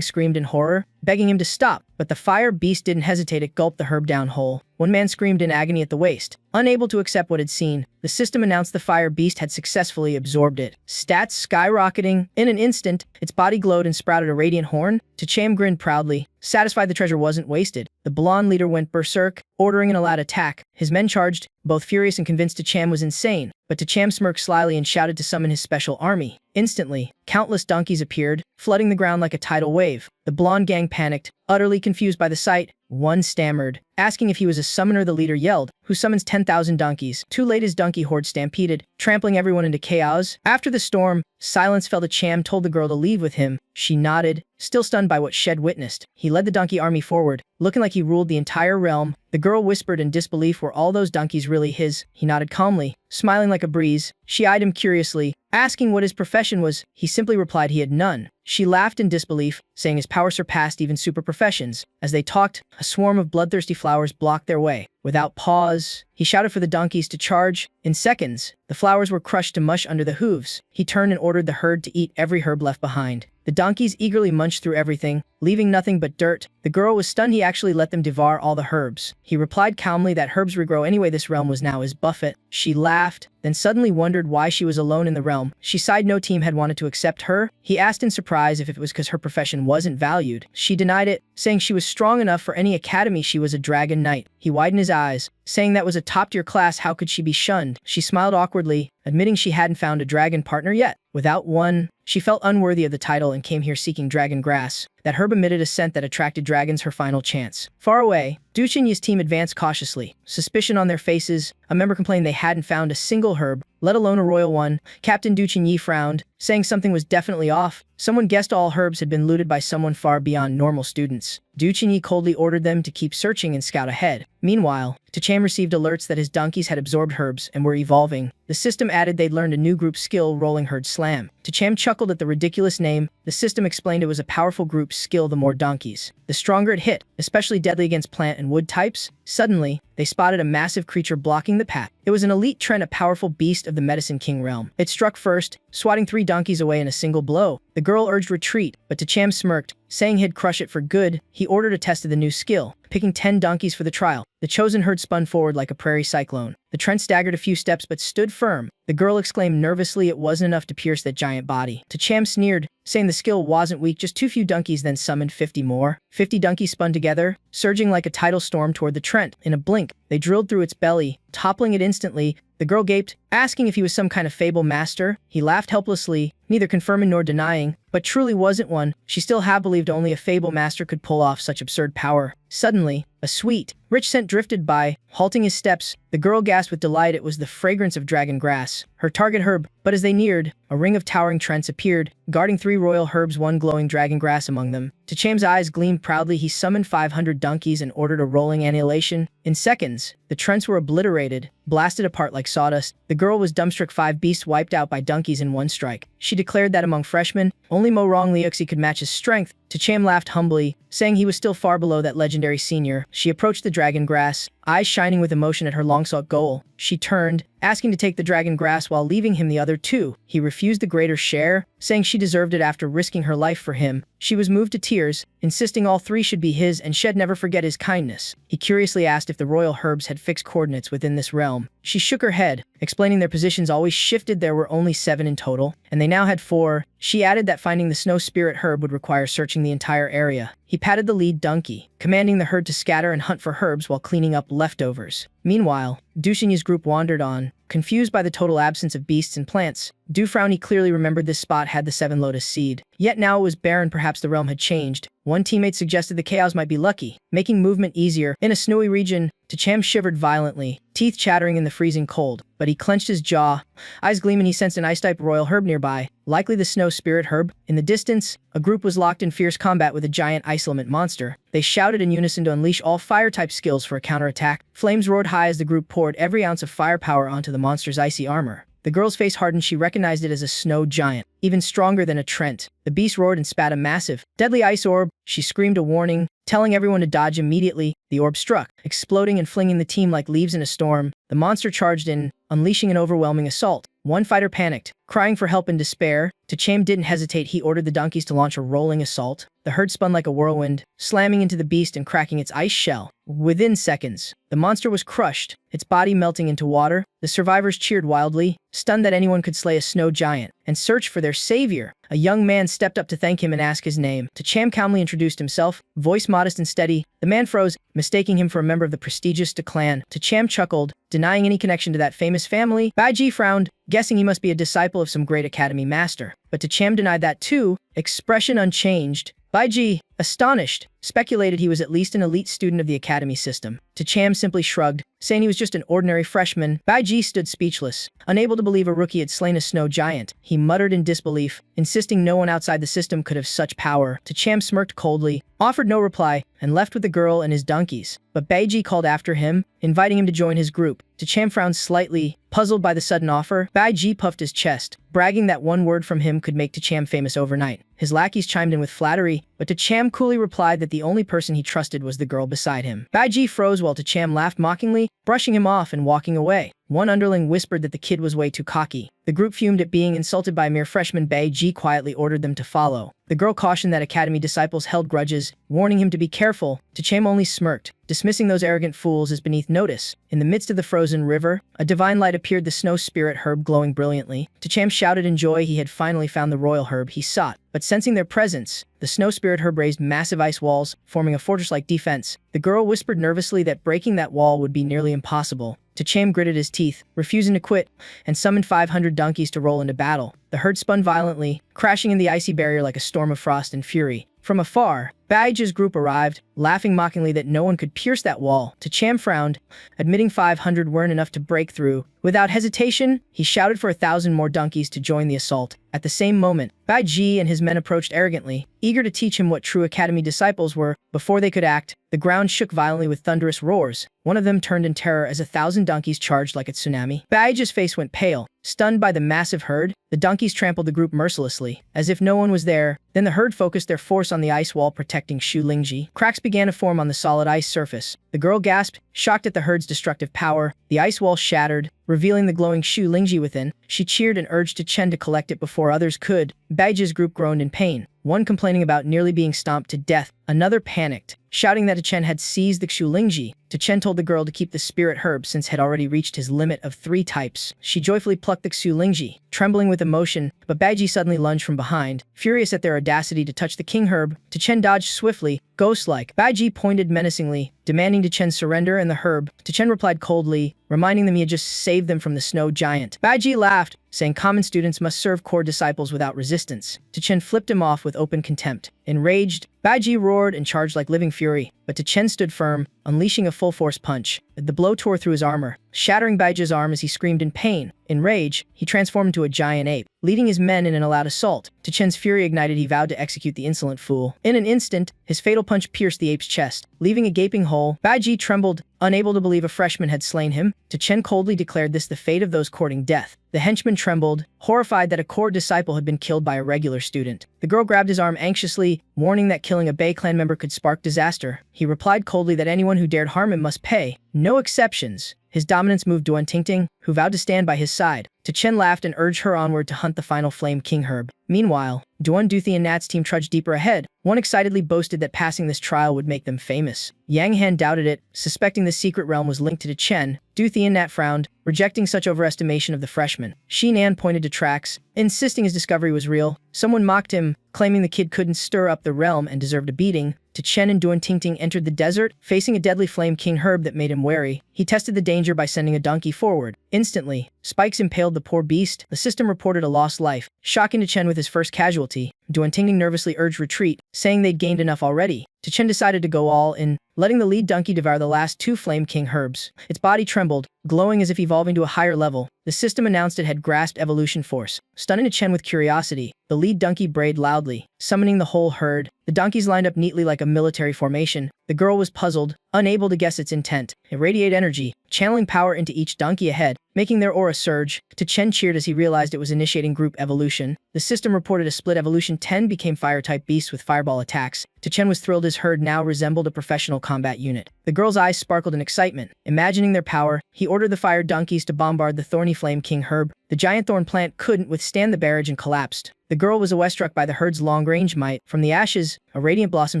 screamed in horror, begging him to stop, but the fire beast didn't hesitate. It gulped the herb down whole. One man screamed in agony at the waste. Unable to accept what had seen, the system announced the fire beast had successfully absorbed it. Stats skyrocketing. In an instant, its body glowed and sprouted a radiant horn. Tacham grinned proudly, satisfied the treasure wasn't wasted. The blonde leader went berserk, ordering an all-out attack. His men charged, both furious and convinced Tacham was insane. But Tacham smirked slyly and shouted to summon his special army. Instantly, countless donkeys appeared, flooding the ground like a tidal wave. The blonde gang panicked, utterly confused by the sight. One stammered, asking if he was a summoner. The leader yelled, "Who summons 10,000 donkeys?" Too late, his donkey horde stampeded, trampling everyone into chaos. After the storm, silence fell. Tacham told the girl to leave with him. She nodded, still stunned by what Shed witnessed. He led the donkey army forward, looking like he ruled the entire realm. The girl whispered in disbelief, "Were all those donkeys really his?" He nodded calmly, smiling like a breeze. She eyed him curiously, asking what his profession was. He simply replied he had none. She laughed in disbelief, saying his power surpassed even super professions. As they talked, a swarm of bloodthirsty flowers blocked their way. Without pause, he shouted for the donkeys to charge. In seconds, the flowers were crushed to mush under the hooves. He turned and ordered the herd to eat every herb left behind. The donkeys eagerly munched through everything, leaving nothing but dirt. The girl was stunned. He actually let them devour all the herbs. He replied calmly that herbs regrow anyway. This realm was now his buffet. She laughed, then suddenly wondered why she was alone in the realm. She sighed. No team had wanted to accept her. He asked in surprise if it was because her profession wasn't valued. She denied it, saying she was strong enough for any academy. She was a dragon knight. He widened his eyes, saying that was a top-tier class. How could she be shunned? She smiled awkwardly, admitting she hadn't found a dragon partner yet. Without one, she felt unworthy of the title and came here seeking dragon grass. That herb emitted a scent that attracted dragons. Her final chance. Far away, Du Chenyi's team advanced cautiously, suspicion on their faces. A member complained they hadn't found a single herb, let alone a royal one. Captain Du Chenyi frowned, saying something was definitely off. Someone guessed all herbs had been looted by someone far beyond normal students. Du Chenyi coldly ordered them to keep searching and scout ahead. Meanwhile, Tacham received alerts that his donkeys had absorbed herbs and were evolving. The system added they'd learned a new group skill, rolling herd slam. Tacham chuckled at the ridiculous name. The system explained it was a powerful group skill. The more donkeys, the stronger it hit, especially deadly against plant and wood types. Suddenly, they spotted a massive creature blocking the path. It was an elite trend, a powerful beast of the Medicine King realm. It struck first, swatting 3 donkeys away in a single blow. The girl urged retreat, but Tacham smirked, saying he'd crush it for good. He ordered a test of the new skill, picking 10 donkeys for the trial. The chosen herd spun forward like a prairie cyclone. The Trent staggered a few steps but stood firm. The girl exclaimed nervously it wasn't enough to pierce that giant body. Tacham sneered, saying the skill wasn't weak, just too few donkeys, then summoned 50 more. 50 donkeys spun together, surging like a tidal storm toward the Trent. In a blink, they drilled through its belly, toppling it instantly. The girl gaped, asking if he was some kind of fable master. He laughed helplessly, neither confirming nor denying, but truly wasn't one. She still had believed only a fable master could pull off such absurd power. Suddenly, a sweet, rich scent drifted by, halting his steps. The girl gasped with delight. It was the fragrance of dragon grass, her target herb. But as they neared, a ring of towering Trents appeared, guarding 3 royal herbs, one glowing dragon grass among them. Tacham's eyes gleamed proudly. He summoned 500 donkeys and ordered a rolling annihilation. In seconds, the Trents were obliterated, blasted apart like sawdust. The girl was dumbstruck. 5 beasts wiped out by donkeys in one strike. She declared that among freshmen, only Mo Rong Liuxi could match his strength. Tacham laughed humbly, saying he was still far below that legendary senior. She approached the dragon grass, eyes shining with emotion at her long-sought goal. She turned, asking to take the dragon grass while leaving him the other two. He refused the greater share, saying she deserved it after risking her life for him. She was moved to tears, insisting all three should be his and she'd never forget his kindness. He curiously asked if the royal herbs had fixed coordinates within this realm. She shook her head, explaining their positions always shifted. There were only 7 in total, and they now had 4. She added that finding the snow spirit herb would require searching the entire area. He patted the lead donkey, commanding the herd to scatter and hunt for herbs while cleaning up leftovers. Meanwhile, Dushinya's group wandered on, confused by the total absence of beasts and plants. Dufrowny clearly remembered this spot had the 7 lotus seed. Yet now it was barren. Perhaps the realm had changed. One teammate suggested the chaos might be lucky, making movement easier. In a snowy region, Tacham shivered violently, teeth chattering in the freezing cold, but he clenched his jaw. Eyes gleaming, he sensed an ice-type royal herb nearby, likely the snow spirit herb. In the distance, a group was locked in fierce combat with a giant ice element monster. They shouted in unison to unleash all fire-type skills for a counterattack. Flames roared high as the group poured every ounce of firepower onto the monster's icy armor. The girl's face hardened. She recognized it as a snow giant, even stronger than a Trent. The beast roared and spat a massive, deadly ice orb. She screamed a warning, telling everyone to dodge immediately. The orb struck, exploding and flinging the team like leaves in a storm. The monster charged in, unleashing an overwhelming assault. One fighter panicked, crying for help in despair. Tacham didn't hesitate. He ordered the donkeys to launch a rolling assault. The herd spun like a whirlwind, slamming into the beast and cracking its ice shell. Within seconds, the monster was crushed, its body melting into water. The survivors cheered wildly, stunned that anyone could slay a snow giant, and searched for their savior. A young man stepped up to thank him and ask his name. Tacham calmly introduced himself, voice modest and steady. The man froze, mistaking him for a member of the prestigious clan. Tacham chuckled, denying any connection to that famous family. Baiji frowned, guessing he must be a disciple of some great academy master. But Tacham denied that too, expression unchanged. Baiji, astonished, speculated he was at least an elite student of the academy system. Tacham simply shrugged, saying he was just an ordinary freshman. Baiji stood speechless, unable to believe a rookie had slain a snow giant. He muttered in disbelief, insisting no one outside the system could have such power. Tacham smirked coldly, offered no reply, and left with the girl and his donkeys. But Baiji called after him, inviting him to join his group. Tacham frowned slightly, puzzled by the sudden offer. Baiji puffed his chest, bragging that one word from him could make Tacham famous overnight. His lackeys chimed in with flattery, but Tacham coolly replied that the only person he trusted was the girl beside him. Baiji froze while Tacham laughed mockingly, brushing him off and walking away. One underling whispered that the kid was way too cocky. The group fumed at being insulted by a mere freshman. Baiji quietly ordered them to follow. The girl cautioned that academy disciples held grudges, warning him to be careful. Tacham only smirked, dismissing those arrogant fools as beneath notice. In the midst of the frozen river, a divine light appeared, the snow spirit herb glowing brilliantly. Tacham shouted in joy. He had finally found the royal herb he sought. But sensing their presence, the snow spirit herb raised massive ice walls, forming a fortress-like defense. The girl whispered nervously that breaking that wall would be nearly impossible. Tacham gritted his teeth, refusing to quit, and summoned 500 donkeys to roll into battle. The herd spun violently, crashing in the icy barrier like a storm of frost and fury. From afar, Baiji's group arrived, laughing mockingly that no one could pierce that wall. Tacham frowned, admitting 500 weren't enough to break through. Without hesitation, he shouted for 1,000 more donkeys to join the assault. At the same moment, Baiji and his men approached arrogantly, eager to teach him what true academy disciples were. Before they could act, the ground shook violently with thunderous roars. One of them turned in terror as 1,000 donkeys charged like a tsunami. Baiji's face went pale, stunned by the massive herd. The donkeys trampled the group mercilessly, as if no one was there. Then the herd focused their force on the ice wall protecting Shu Lingji. Cracks began to form on the solid ice surface. The girl gasped, shocked at the herd's destructive power. The ice wall shattered, revealing the glowing Shu Lingji within. She cheered and urged Chen to collect it before others could. Baiji's group groaned in pain, one complaining about nearly being stomped to death. Another panicked, shouting that Chen had seized the Shu Lingji. Chen told the girl to keep the spirit herb since had already reached his limit of 3 types. She joyfully plucked the Shu Lingji, trembling with emotion, but Baiji suddenly lunged from behind, furious at their audacity to touch the king herb. Chen dodged swiftly, ghost-like. Baiji pointed menacingly, demanding Chen surrender and the herb. Chen replied coldly, reminding them he had just saved them from the snow giant. Baiji laughed, saying common students must serve core disciples without resistance. Chen flipped him off with open contempt. Enraged, Baiji roared and charged like living fury, but To Chen stood firm, unleashing a full-force punch. The blow tore through his armor, shattering Baiji's arm as he screamed in pain. In rage, he transformed into a giant ape, leading his men in an all-out assault. To Chen's fury ignited, he vowed to execute the insolent fool. In an instant, his fatal punch pierced the ape's chest, leaving a gaping hole. Baiji trembled, unable to believe a freshman had slain him. To Chen coldly declared this the fate of those courting death. The henchman trembled, horrified that a core disciple had been killed by a regular student. The girl grabbed his arm anxiously, warning that killing a Bei clan member could spark disaster. He replied coldly that anyone who dared harm him must pay. No exceptions. His dominance moved Duan Tingting, who vowed to stand by his side. To Chen laughed and urged her onward to hunt the final flame king herb. Meanwhile, Duan Duthi and Nat's team trudged deeper ahead. One excitedly boasted that passing this trial would make them famous. Yang Han doubted it, suspecting the secret realm was linked to Chen. Duthi and Nat frowned, rejecting such overestimation of the freshman. Shi Nan pointed to tracks, insisting his discovery was real. Someone mocked him, claiming the kid couldn't stir up the realm and deserved a beating. To Chen and Duan Tingting entered the desert, facing a deadly flame king herb that made him wary. He tested the danger by sending a donkey forward. Instantly, spikes impaled the poor beast. The system reported a lost life, shocking To Chen with his first casualty. Duan Tingting nervously urged retreat, saying they'd gained enough already. To Chen decided to go all in, letting the lead donkey devour the last 2 flame king herbs. Its body trembled, glowing as if evolving to a higher level. The system announced it had grasped evolution force. Stunning To Chen with curiosity, the lead donkey brayed loudly, summoning the whole herd. The donkeys lined up neatly like a military formation. The girl was puzzled, unable to guess its intent. It radiated energy, channeling power into each donkey ahead, making their aura surge. To Chen cheered as he realized it was initiating group evolution. The system reported a split evolution. 10 became fire-type beasts with fireball attacks. To Chen was thrilled his herd now resembled a professional combat unit. The girl's eyes sparkled in excitement. Imagining their power, he ordered the fire donkeys to bombard the thorny flame king herb. The giant thorn plant couldn't withstand the barrage and collapsed. The girl was awestruck by the herd's long-range might. From the ashes, a radiant blossom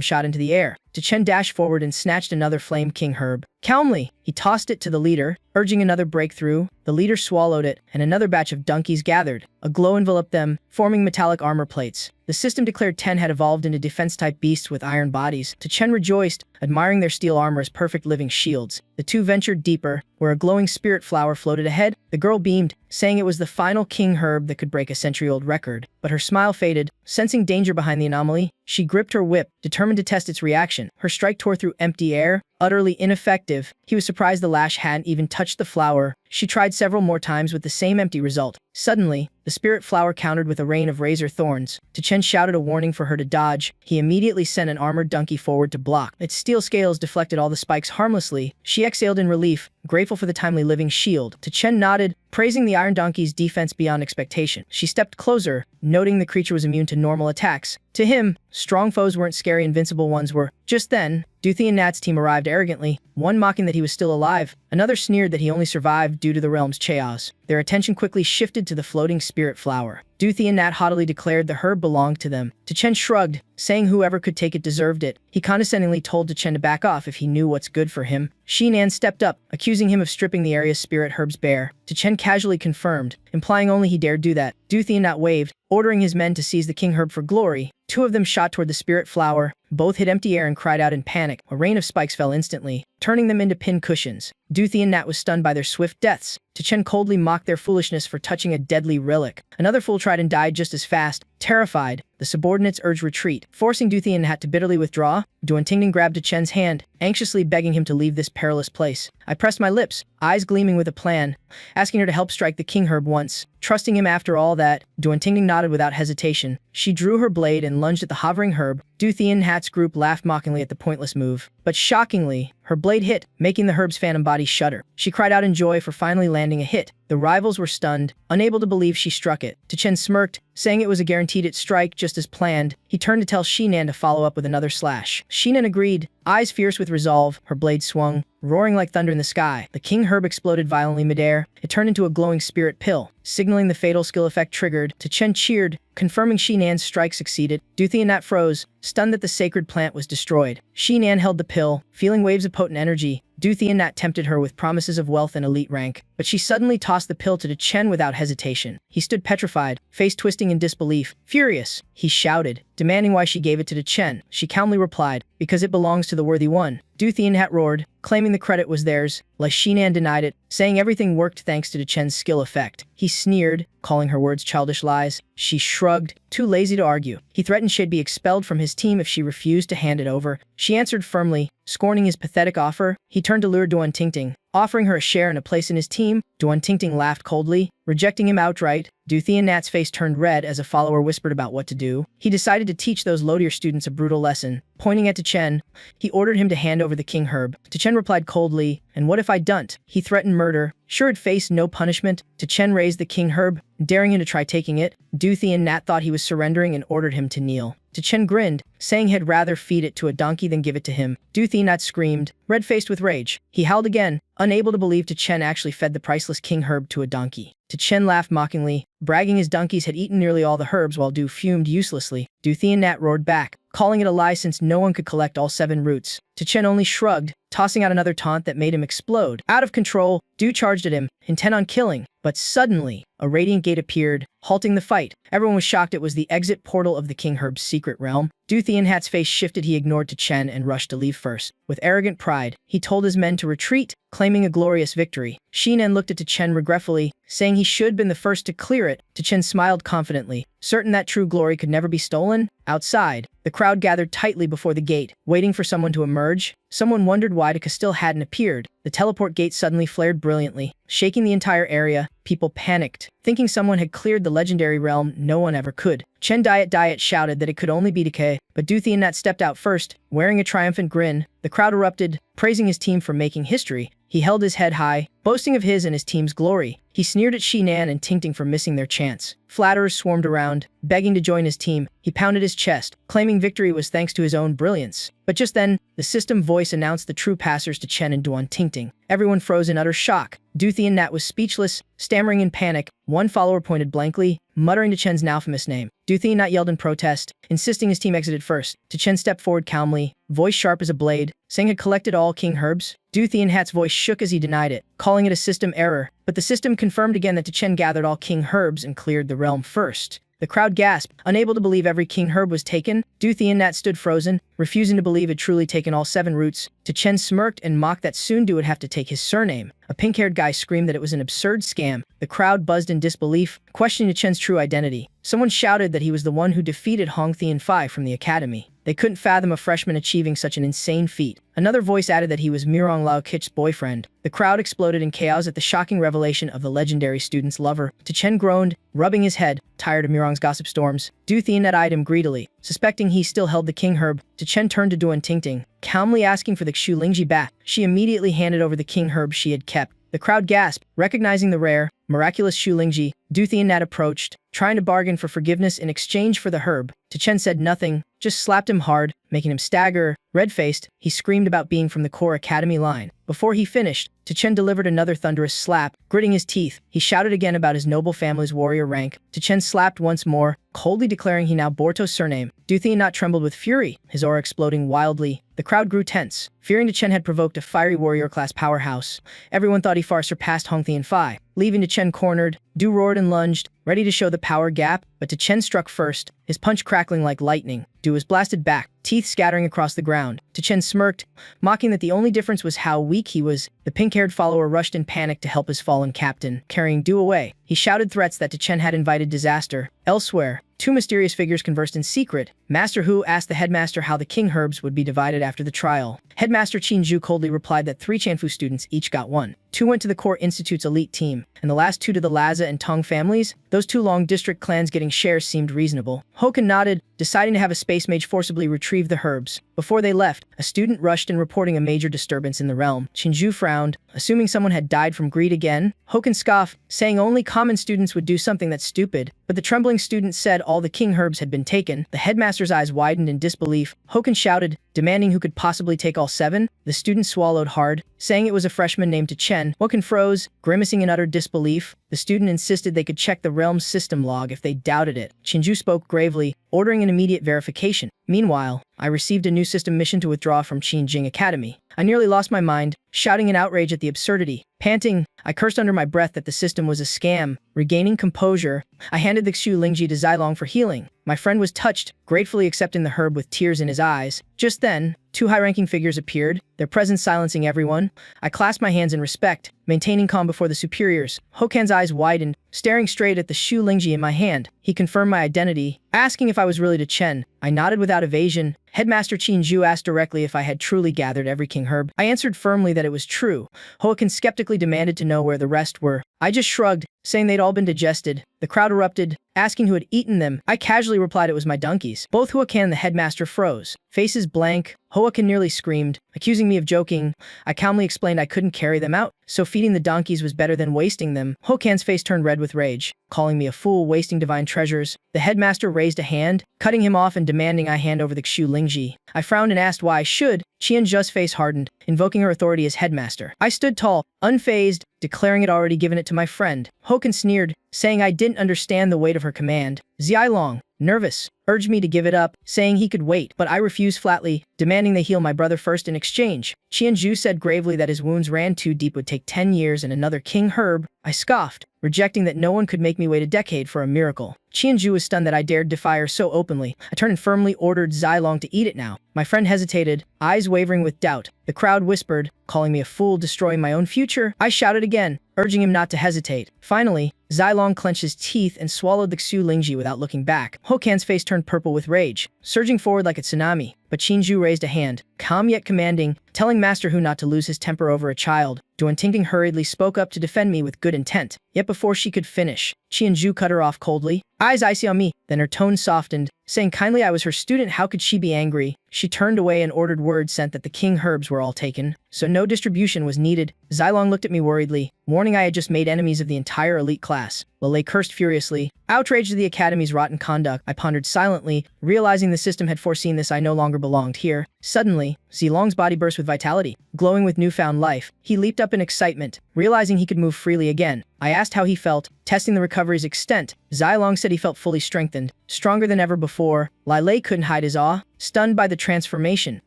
shot into the air. To Chen dashed forward and snatched another flame king herb. Calmly, he tossed it to the leader, urging another breakthrough. The leader swallowed it, and another batch of donkeys gathered. A glow enveloped them, forming metallic armor plates. The system declared 10 had evolved into defense-type beasts with iron bodies. To Chen rejoiced, admiring their steel armor as perfect living shields. The two ventured deeper, where a glowing spirit flower floated ahead. The girl beamed, saying it was the final king herb that could break a century-old record. But her smile faded. Sensing danger behind the anomaly, she gripped her whip, determined to test its reaction. Her strike tore through empty air, utterly ineffective. He was surprised the lash hadn't even touched the flower. She tried several more times with the same empty result. Suddenly, the spirit flower countered with a rain of razor thorns. To Chen shouted a warning for her to dodge. He immediately sent an armored donkey forward to block. Its steel scales deflected all the spikes harmlessly. She exhaled in relief, grateful for the timely living shield. To Chen nodded, praising the iron donkey's defense beyond expectation. She stepped closer, noting the creature was immune to normal attacks. To him, strong foes weren't scary, invincible ones were. Just then, Duthi and Nat's team arrived arrogantly, one mocking that he was still alive, another sneered that he only survived due to the realm's chaos. Their attention quickly shifted to the floating spirit flower. Duthi and Nat haughtily declared the herb belonged to them. To Chen shrugged, saying whoever could take it deserved it. He condescendingly told To Chen to back off if he knew what's good for him. Shi Nan stepped up, accusing him of stripping the area's spirit herbs bare. To Chen casually confirmed, implying only he dared do that. Duthi and Nat waved, ordering his men to seize the king herb for glory. 2 of them shot toward the spirit flower. Both hit empty air and cried out in panic. A rain of spikes fell instantly, turning them into pin cushions. Duthi and Nat was stunned by their swift deaths. To Chen coldly mocked their foolishness for touching a deadly relic. Another fool tried and died just as fast. Terrified, the subordinates urged retreat, forcing Duthi and Nat to bitterly withdraw. Duan Tingting grabbed To Chen's hand, anxiously begging him to leave this perilous place. I pressed my lips, eyes gleaming with a plan, asking her to help strike the king herb once. Trusting him after all that, Duan Tingting nodded without hesitation. She drew her blade and lunged at the hovering herb. Duthi and Nat's group laughed mockingly at the pointless move. But shockingly, her blade hit, making the herb's phantom body shudder. She cried out in joy for finally landing a hit. The rivals were stunned, unable to believe she struck it. To Chen smirked, saying it was a guaranteed it strike just as planned. He turned to tell Shi Nan to follow up with another slash. Shi Nan agreed, eyes fierce with resolve. Her blade swung, roaring like thunder in the sky. The king herb exploded violently midair. It turned into a glowing spirit pill, signaling the fatal skill effect triggered. To Chen cheered, confirming Shi Nan's strike succeeded. Duthi and Nat froze, stunned that the sacred plant was destroyed. Shi Nan held the pill, feeling waves of potent energy. Duthi and Nat tempted her with promises of wealth and elite rank, but she suddenly tossed the pill to Chen without hesitation. He stood petrified, face twisting in disbelief. Furious, he shouted, demanding why she gave it to Chen. She calmly replied, because it belongs to the worthy one. Du Thienhat roared, claiming the credit was theirs. Lai Shinan denied it, saying everything worked thanks to Chen's skill effect. He sneered, calling her words childish lies. She shrugged, too lazy to argue. He threatened she'd be expelled from his team if she refused to hand it over. She answered firmly, scorning his pathetic offer. He turned to lure Duan Tingting, offering her a share and a place in his team. Duan Tingting laughed coldly, rejecting him outright. Du Thiennat's face turned red as a follower whispered about what to do. He decided to teach those low-tier students a brutal lesson. Pointing at Chen, he ordered him to hand over the king herb. Chen replied coldly, "And what if I don't?" He threatened murder. Sure it faced no punishment. Chen raised the king herb, daring him to try taking it. Du Thiennat thought he was surrendering and ordered him to kneel. Chen grinned, saying he'd rather feed it to a donkey than give it to him. Du Thiennat screamed, red-faced with rage. He howled again, unable to believe Chen actually fed the priceless king herb to a donkey. Chen laughed mockingly, bragging his donkeys had eaten nearly all the herbs while Du fumed uselessly. Du Thiennat roared back, calling it a lie since no one could collect all 7 roots. Chen only shrugged, tossing out another taunt that made him explode. Out of control, Du charged at him, intent on killing. But suddenly, a radiant gate appeared, halting the fight. Everyone was shocked it was the exit portal of the king herb's secret realm. Du Thienhat's face shifted. He ignored Chen and rushed to leave first. With arrogant pride, he told his men to retreat, claiming a glorious victory. Shinan looked at Chen regretfully, saying he should have been the first to clear it. Chen smiled confidently, certain that true glory could never be stolen. Outside, the crowd gathered tightly before the gate, waiting for someone to emerge. Someone wondered why Deka still hadn't appeared. The teleport gate suddenly flared brilliantly, shaking the entire area. People panicked, thinking someone had cleared the legendary realm. No one ever could. Chen Diet shouted that it could only be Decay, but Du Thiennat stepped out first, wearing a triumphant grin. The crowd erupted, praising his team for making history. He held his head high, boasting of his and his team's glory. He sneered at Shinan and Tingting for missing their chance. Flatterers swarmed around, begging to join his team. He pounded his chest, claiming victory was thanks to his own brilliance. But just then, the system voice announced the true passers to Chen and Duan Tingting. Everyone froze in utter shock. Du Thiennat was speechless, stammering in panic. One follower pointed blankly, muttering to Chen's infamous name. Du Thiennat yelled in protest, insisting his team exited first. Chen stepped forward calmly, voice sharp as a blade, saying had collected all king herbs. Du Thiennat's voice shook as he denied it, calling it a system error. But the system confirmed again that Chen gathered all king herbs and cleared the realm first. The crowd gasped, unable to believe every king herb was taken. Du Thiennat stood frozen, refusing to believe it truly taken all 7 roots. Chen smirked and mocked that soon Du would have to take his surname. A pink-haired guy screamed that it was an absurd scam. The crowd buzzed in disbelief, questioning Chen's true identity. Someone shouted that he was the one who defeated Hong Thien Phi from the academy. They couldn't fathom a freshman achieving such an insane feat. Another voice added that he was Mirong Lao Kitch's boyfriend. The crowd exploded in chaos at the shocking revelation of the legendary student's lover. Chen groaned, rubbing his head, tired of Mirong's gossip storms. Du Thiennat eyed him greedily, suspecting he still held the king herb. Chen turned to Duan Tingting, calmly asking for the Xu Lingji back. She immediately handed over the king herb she had kept. The crowd gasped, recognizing the rare, miraculous Xu Lingji. Du Thiennat approached, trying to bargain for forgiveness in exchange for the herb. Chen said nothing, just slapped him hard, making him stagger. Red-faced, he screamed about being from the core academy line. Before he finished, Chen delivered another thunderous slap. Gritting his teeth, he shouted again about his noble family's warrior rank. Chen slapped once more, coldly declaring he now bore To's surname. Du Thiennat trembled with fury, his aura exploding wildly. The crowd grew tense, fearing Chen had provoked a fiery warrior-class powerhouse. Everyone thought he far surpassed Hong Thien Phi. Leaving Chen cornered, Du roared and lunged, ready to show the power gap, but Chen struck first, his punch crackling like lightning. Du was blasted back, teeth scattering across the ground. Chen smirked, mocking that the only difference was how weak he was. The pink-haired follower rushed in panic to help his fallen captain, carrying Du away. He shouted threats that Chen had invited disaster. Elsewhere, 2 mysterious figures conversed in secret. Master Hu asked the headmaster how the king herbs would be divided after the trial. Headmaster Qin Zhu coldly replied that 3 Chanfu students each got 1. 2 went to the Core Institute's elite team, and the last 2 to the Laza and Tong families. Those 2 long district clans getting shares seemed reasonable. Hokan nodded, deciding to have a space mage forcibly retrieve the herbs. Before they left, a student rushed in reporting a major disturbance in the realm. Qin Zhu frowned, assuming someone had died from greed again. Hokan scoffed, saying only common students would do something that's stupid. But the trembling student said all the king herbs had been taken. The headmaster's eyes widened in disbelief. Hokan shouted, demanding who could possibly take all 7. The student swallowed hard, saying it was a freshman named Chen. Hokan froze, grimacing in utter disbelief. The student insisted they could check the realm's system log if they doubted it. Qinju spoke gravely, ordering an immediate verification. Meanwhile, I received a new system mission to withdraw from Qinjing Academy. I nearly lost my mind, shouting in outrage at the absurdity. Panting, I cursed under my breath that the system was a scam. Regaining composure, I handed the Xu Lingji to Zilong for healing. My friend was touched, gratefully accepting the herb with tears in his eyes. Just then, two high-ranking figures appeared, their presence silencing everyone. I clasped my hands in respect, maintaining calm before the superiors. Hokan's eyes widened, staring straight at the Shu Lingji in my hand. He confirmed my identity, asking if I was really Chen. I nodded without evasion. Headmaster Qin asked directly if I had truly gathered every king herb. I answered firmly that it was true. Hokan skeptically demanded to know where the rest were. I just shrugged, saying they'd all been digested. The crowd erupted, asking who had eaten them. I casually replied it was my donkeys. Both Hokan and the headmaster froze, faces blank. Hokan nearly screamed, accusing me of joking. I calmly explained I couldn't carry them out, so feeding the donkeys was better than wasting them. Hokan's face turned red with rage, calling me a fool wasting divine treasures. The headmaster raised a hand, cutting him off and demanding I hand over the Xu Lingji. I frowned and asked why I should. Qianzhe's face hardened, invoking her authority as headmaster. I stood tall, unfazed, declaring it already given it to my friend. Hokan sneered, saying I didn't understand the weight of her command. Xiaolong, nervous, urged me to give it up, saying he could wait, but I refused flatly, demanding they heal my brother first in exchange. Qianzhu said gravely that his wounds ran too deep, would take 10 years and another king herb. I scoffed, rejecting that no one could make me wait a decade for a miracle. Qianzhu was stunned that I dared defy her so openly. I turned and firmly ordered Xiaolong to eat it now. My friend hesitated, eyes wavering with doubt. The crowd whispered, calling me a fool, destroying my own future. I shouted again, urging him not to hesitate. Finally, Xiaolong clenched his teeth and swallowed the Xu Lingji without looking back. Hokan's face turned purple with rage, surging forward like a tsunami. But Qinzhu raised a hand, calm yet commanding, telling Master Hu not to lose his temper over a child. Duan Tingting hurriedly spoke up to defend me with good intent. Yet before she could finish, Qianzhu cut her off coldly, eyes icy on me. Then her tone softened, saying kindly I was her student, how could she be angry? She turned away and ordered word sent that the king herbs were all taken, so no distribution was needed. Xiaolong looked at me worriedly, warning I had just made enemies of the entire elite class. Lele cursed furiously, outraged at the academy's rotten conduct. I pondered silently, realizing the system had foreseen this. I no longer belonged here. Suddenly, Zilong's body burst with vitality, glowing with newfound life. He leaped up in excitement, realizing he could move freely again. I asked how he felt, testing the recovery's extent. Xiaolong said he felt fully strengthened, stronger than ever before. Lele couldn't hide his awe, stunned by the transformation.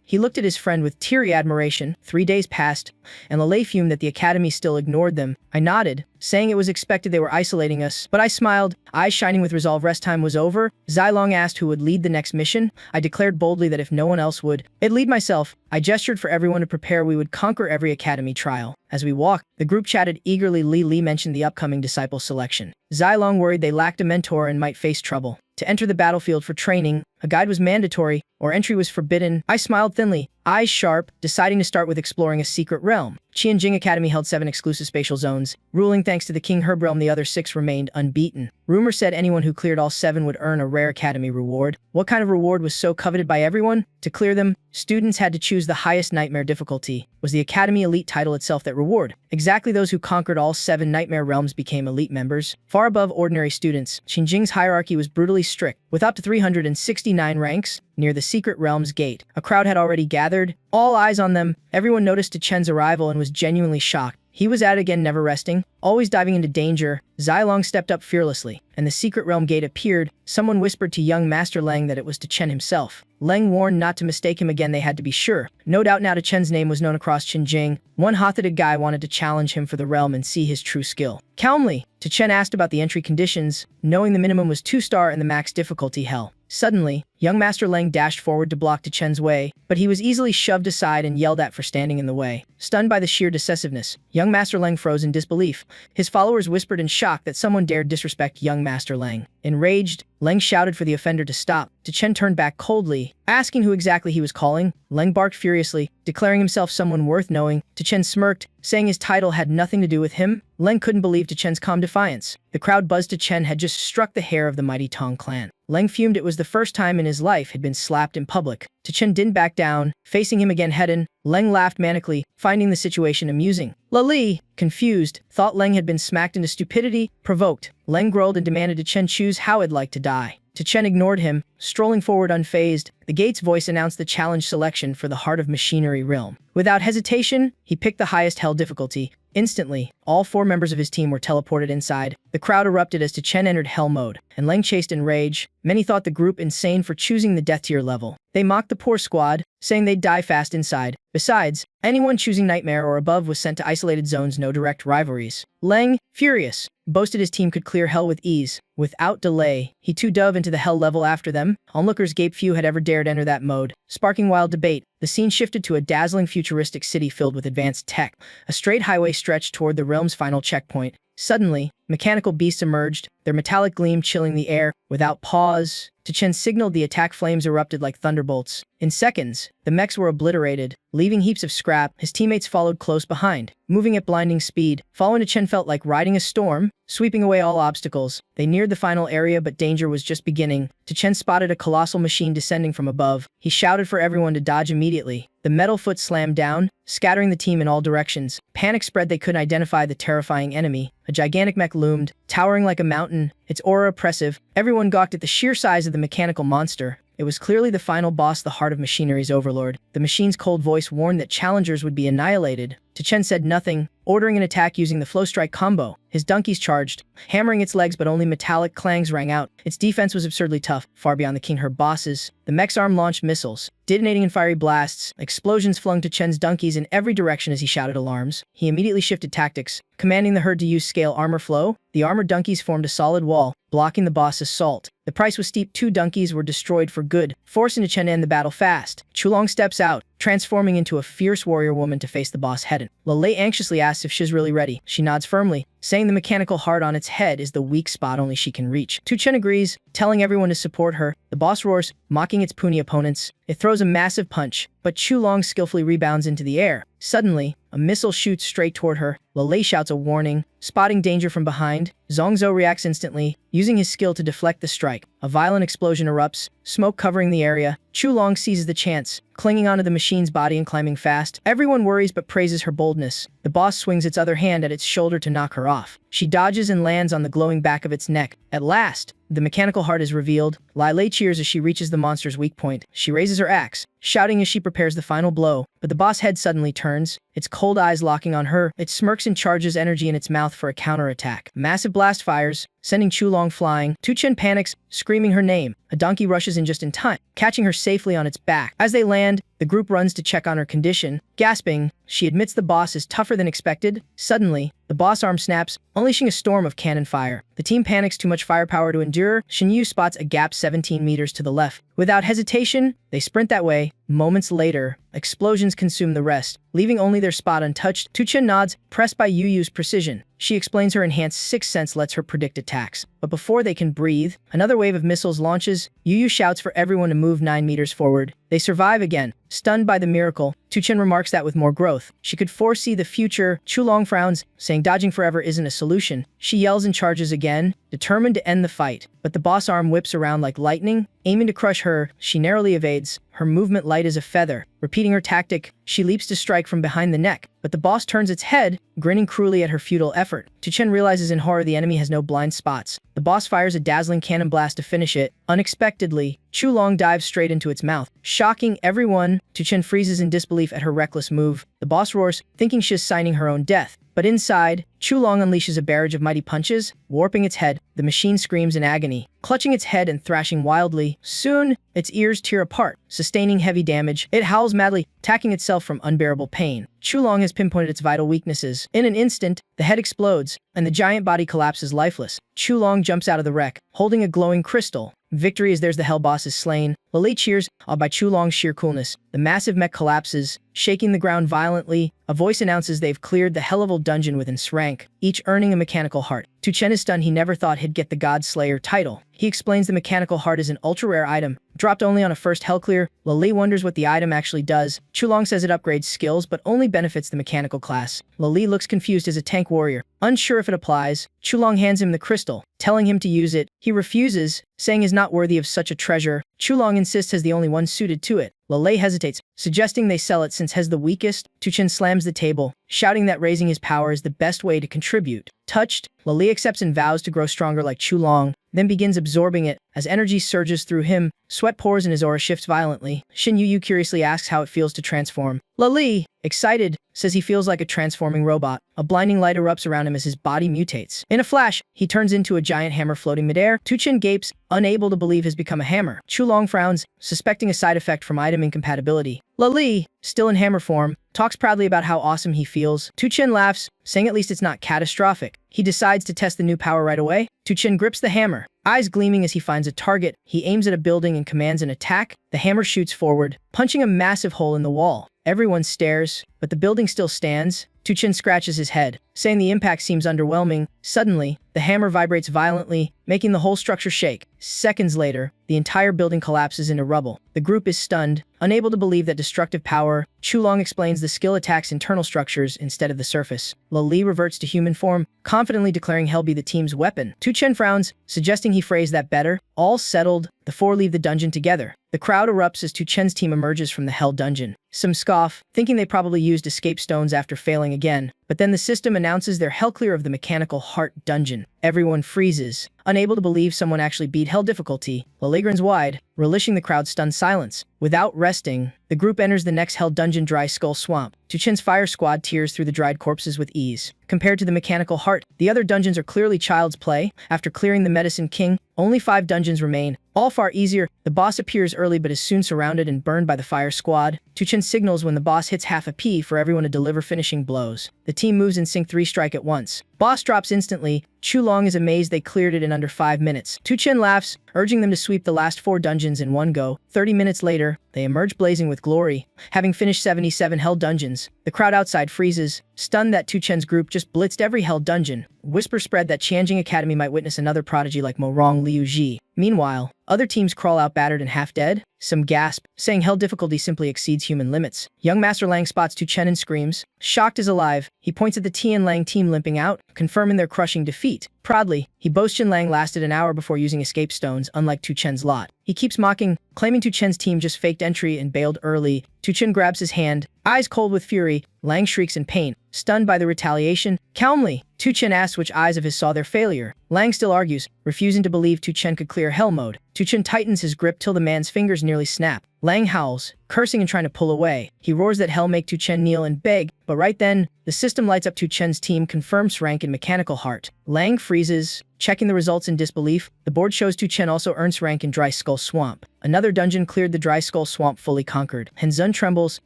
He looked at his friend with teary admiration. 3 days passed, and Lele fumed that the academy still ignored them. I nodded, saying it was expected they were isolating us, but I smiled, eyes shining with resolve. Rest time was over. Xiaolong asked who would lead the next mission. I declared boldly that if no one else would, I'd lead myself. I gestured for everyone to prepare. We would conquer every academy trial. As we walked, the group chatted eagerly. Li mentioned the upcoming disciple selection. Xiaolong worried they lacked a mentor and might face trouble. To enter the battlefield for training, a guide was mandatory, or entry was forbidden. I smiled thinly, eyes sharp, deciding to start with exploring a secret realm. Qianjing Academy held 7 exclusive spatial zones, ruling thanks to the King Herb realm. The other 6 remained unbeaten. Rumor said anyone who cleared all 7 would earn a rare academy reward. What kind of reward was so coveted by everyone? To clear them, students had to choose the highest nightmare difficulty. Was the academy elite title itself that reward? Exactly, those who conquered all 7 nightmare realms became elite members, far above ordinary students. Qinjing's hierarchy was brutally strict, with up to 369 ranks. Near the secret realm's gate, a crowd had already gathered, all eyes on them. Everyone noticed Chen's arrival and was genuinely shocked. He was at it again, never resting, always diving into danger. Xiaolong stepped up fearlessly, and the secret realm gate appeared. Someone whispered to young Master Leng that it was Chen himself. Leng warned not to mistake him again. They had to be sure. No doubt now Chen's name was known across Qinjing. One hot-headed guy wanted to challenge him for the realm and see his true skill. Calmly, Chen asked about the entry conditions, knowing the minimum was 2-star and the max difficulty hell. Suddenly, young Master Leng dashed forward to block Chen's way, but he was easily shoved aside and yelled at for standing in the way. Stunned by the sheer decisiveness, young Master Leng froze in disbelief. His followers whispered in shock that someone dared disrespect young Master Leng. Enraged, Leng shouted for the offender to stop. Chen turned back coldly, asking who exactly he was calling. Leng barked furiously, declaring himself someone worth knowing. Chen smirked, saying his title had nothing to do with him. Leng couldn't believe Chen's calm defiance. The crowd buzzed. Chen had just struck the hair of the mighty Tong clan. Leng fumed. It was the first time in his life he'd been slapped in public. Chen didn't back down, facing him again head-on. Leng laughed manically, finding the situation amusing. Lali, confused, thought Leng had been smacked into stupidity. Provoked, Leng growled and demanded Chen choose how he'd like to die. Chen ignored him, strolling forward unfazed. The gate's voice announced the challenge selection for the Heart of Machinery realm. Without hesitation, he picked the highest hell difficulty, Instantly, all 4 members of his team were teleported inside. The crowd erupted as Chen entered hell mode, and Leng chased in rage. Many thought the group insane for choosing the death tier level. They mocked the poor squad, saying they'd die fast inside. Besides, anyone choosing Nightmare or above was sent to isolated zones, no direct rivalries. Leng, furious, boasted his team could clear hell with ease. Without delay, he too dove into the hell level after them. Onlookers gaped, few had ever dared enter that mode, sparking wild debate. The scene shifted to a dazzling futuristic city filled with advanced tech. A straight highway stretched toward the realm's final checkpoint. Suddenly, mechanical beasts emerged, their metallic gleam chilling the air. Without pause, Chen signaled the attack. Flames erupted like thunderbolts. In seconds, the mechs were obliterated, leaving heaps of scrap. His teammates followed close behind, moving at blinding speed. Following Chen felt like riding a storm, sweeping away all obstacles. They neared the final area, but danger was just beginning. Chen spotted a colossal machine descending from above. He shouted for everyone to dodge immediately. The metal foot slammed down, scattering the team in all directions. Panic spread, they couldn't identify the terrifying enemy. A gigantic mech loomed, towering like a mountain, its aura oppressive. Everyone gawked at the sheer size of the mechanical monster. It was clearly the final boss, the heart of machinery's overlord. The machine's cold voice warned that challengers would be annihilated. Chen said nothing, ordering an attack using the flow strike combo. His donkeys charged, hammering its legs, but only metallic clangs rang out. Its defense was absurdly tough, far beyond the King Her bosses. The mech's arm launched missiles, detonating in fiery blasts. Explosions flung Chen's donkeys in every direction as he shouted alarms. He immediately shifted tactics, commanding the herd to use scale armor flow. The armored donkeys formed a solid wall, blocking the boss's assault. The price was steep. 2 donkeys were destroyed for good, forcing Chen to end the battle fast. Chulong steps out, transforming into a fierce warrior woman to face the boss head-on. Lei anxiously asks if she's really ready. She nods firmly, saying the mechanical heart on its head is the weak spot only she can reach. Chen agrees, telling everyone to support her. The boss roars, mocking its puny opponents. It throws a massive punch, but Chulong skillfully rebounds into the air. Suddenly, a missile shoots straight toward her. Lei shouts a warning, spotting danger from behind. Zhongzhou reacts instantly, using his skill to deflect the strike. A violent explosion erupts, smoke covering the area. Chulong seizes the chance, clinging onto the machine's body and climbing fast. Everyone worries but praises her boldness. The boss swings its other hand at its shoulder to knock her off. She dodges and lands on the glowing back of its neck. At last, the mechanical heart is revealed. Lei cheers as she reaches the monster's weak point. She raises her axe, shouting as she prepares the final blow. But the boss head suddenly turns, its cold eyes locking on her. It smirks and charges energy in its mouth for a counterattack. Massive blast fires, sending Chulong flying. Chen panics, screaming her name. A donkey rushes in just in time, catching her safely on its back. As they land, the group runs to check on her condition. Gasping, she admits the boss is tougher than expected. Suddenly, the boss arm snaps, unleashing a storm of cannon fire. The team panics, too much firepower to endure. Shinyu spots a gap 17 meters to the left. Without hesitation, they sprint that way. Moments later, explosions consume the rest, leaving only their spot untouched. Chen nods, pressed by Yu's precision. She explains her enhanced sixth sense lets her predict attacks. But before they can breathe, another wave of missiles launches. Yu shouts for everyone to move 9 meters forward. They survive again, stunned by the miracle. Chen remarks that with more growth, she could foresee the future. Chulong frowns, saying dodging forever isn't a solution. She yells and charges again, determined to end the fight. But the boss arm whips around like lightning, aiming to crush her. She narrowly evades, her movement light as a feather. Repeating her tactic, she leaps to strike from behind the neck. But the boss turns its head, grinning cruelly at her futile effort. Chen realizes in horror the enemy has no blind spots. The boss fires a dazzling cannon blast to finish it. Unexpectedly, Chulong dives straight into its mouth, shocking everyone. Chen freezes in disbelief at her reckless move. The boss roars, thinking she's signing her own death. But inside, Chulong unleashes a barrage of mighty punches, warping its head. The machine screams in agony, clutching its head and thrashing wildly. Soon, its ears tear apart, sustaining heavy damage. It howls madly, attacking itself from unbearable pain. Chulong has pinpointed its vital weaknesses. In an instant, the head explodes, and the giant body collapses lifeless. Chulong jumps out of the wreck, holding a glowing crystal. Victory is theirs, the hell boss is slain. Lei cheers, awed by Chulong's sheer coolness. The massive mech collapses, shaking the ground violently. A voice announces they've cleared the hell-level dungeon with its rank, each earning a mechanical heart. Chen is stunned, he never thought he'd get the God Slayer title. He explains the mechanical heart is an ultra-rare item, dropped only on a first hell clear. Lei wonders what the item actually does. Chulong says it upgrades skills but only benefits the mechanical class. Lei looks confused as a tank warrior, unsure if it applies. Chulong hands him the crystal, telling him to use it. He refuses, saying is not worthy of such a treasure. Chulong insists as the only one suited to it. Lei hesitates, suggesting they sell it since He's the weakest. Tuchen slams the table, shouting that raising his power is the best way to contribute. Touched, Lei accepts and vows to grow stronger like Chulong, then begins absorbing it. As energy surges through him, sweat pours and his aura shifts violently. Shin Yu curiously asks how it feels to transform. Lei, excited, says he feels like a transforming robot. A blinding light erupts around him as his body mutates. In a flash, he turns into a giant hammer floating midair. Tuchen gapes, unable to believe has become a hammer. Chulong frowns, suspecting a side effect from item incompatibility. Lei, still in hammer form, talks proudly about how awesome he feels. Tuchen laughs, saying at least it's not catastrophic. He decides to test the new power right away. Tuchen grips the hammer, eyes gleaming as he finds a target. He aims at a building and commands an attack. The hammer shoots forward, punching a massive hole in the wall. Everyone stares, but the building still stands. Tuchen scratches his head, saying the impact seems underwhelming. Suddenly, the hammer vibrates violently, making the whole structure shake. Seconds later, the entire building collapses into rubble. The group is stunned, unable to believe that destructive power. Chulong explains the skill attacks internal structures instead of the surface. Li reverts to human form, confidently declaring Hell be the team's weapon. Tuchen frowns, suggesting he phrase that better. All settled, the four leave the dungeon together. The crowd erupts as Tuchen's team emerges from the Hell dungeon. Some scoff, thinking they probably used escape stones after failing again. But then the system announces they're hell clear of the mechanical heart dungeon. Everyone freezes, unable to believe someone actually beat Hell difficulty. Lei grins wide, relishing the crowd's stunned silence. Without resting, the group enters the next Hell dungeon, Dry Skull Swamp. Tuchen's fire squad tears through the dried corpses with ease. Compared to the mechanical heart, the other dungeons are clearly child's play. After clearing the Medicine King, only 5 dungeons remain, all far easier. The boss appears early but is soon surrounded and burned by the fire squad. Tuchen signals when the boss hits half a P for everyone to deliver finishing blows. The team moves in sync 3 strike at once. Boss drops instantly. Chulong is amazed they cleared it in under 5 minutes. Tuchen laughs, urging them to sweep the last 4 dungeons in one go. 30 minutes later, they emerge blazing with glory, having finished 77 Hell dungeons. The crowd outside freezes, stunned that Tuchen's group just blitzed every Hell dungeon. Whispers spread that Qianjing Academy might witness another prodigy like Morong Liu Ji. Meanwhile, other teams crawl out battered and half dead. Some gasp, saying Hell difficulty simply exceeds human limits. Young Master Lang spots Tuchen and screams, shocked as alive. He points at the Tian Lang team limping out, confirming their crushing defeat. Proudly, he boasts Jin Lang lasted an hour before using escape stones, unlike Tuchen's lot. He keeps mocking, claiming Tuchen's team just faked entry and bailed early. Tuchen grabs his hand, eyes cold with fury. Lang shrieks in pain, stunned by the retaliation. Calmly, Tuchen asks which eyes of his saw their failure. Lang still argues, refusing to believe Tuchen could clear Hell mode. Tuchen tightens his grip till the man's fingers nearly snap. Lang howls, cursing and trying to pull away. He roars that Hell make Tuchen kneel and beg, but right then, the system lights up. Tuchen's team confirms rank in Mechanical Heart. Lang freezes, checking the results in disbelief. The board shows Tuchen also earns rank in Dry Skull Swamp. Another dungeon cleared, the Dry Skull Swamp fully conquered. Henzun trembles,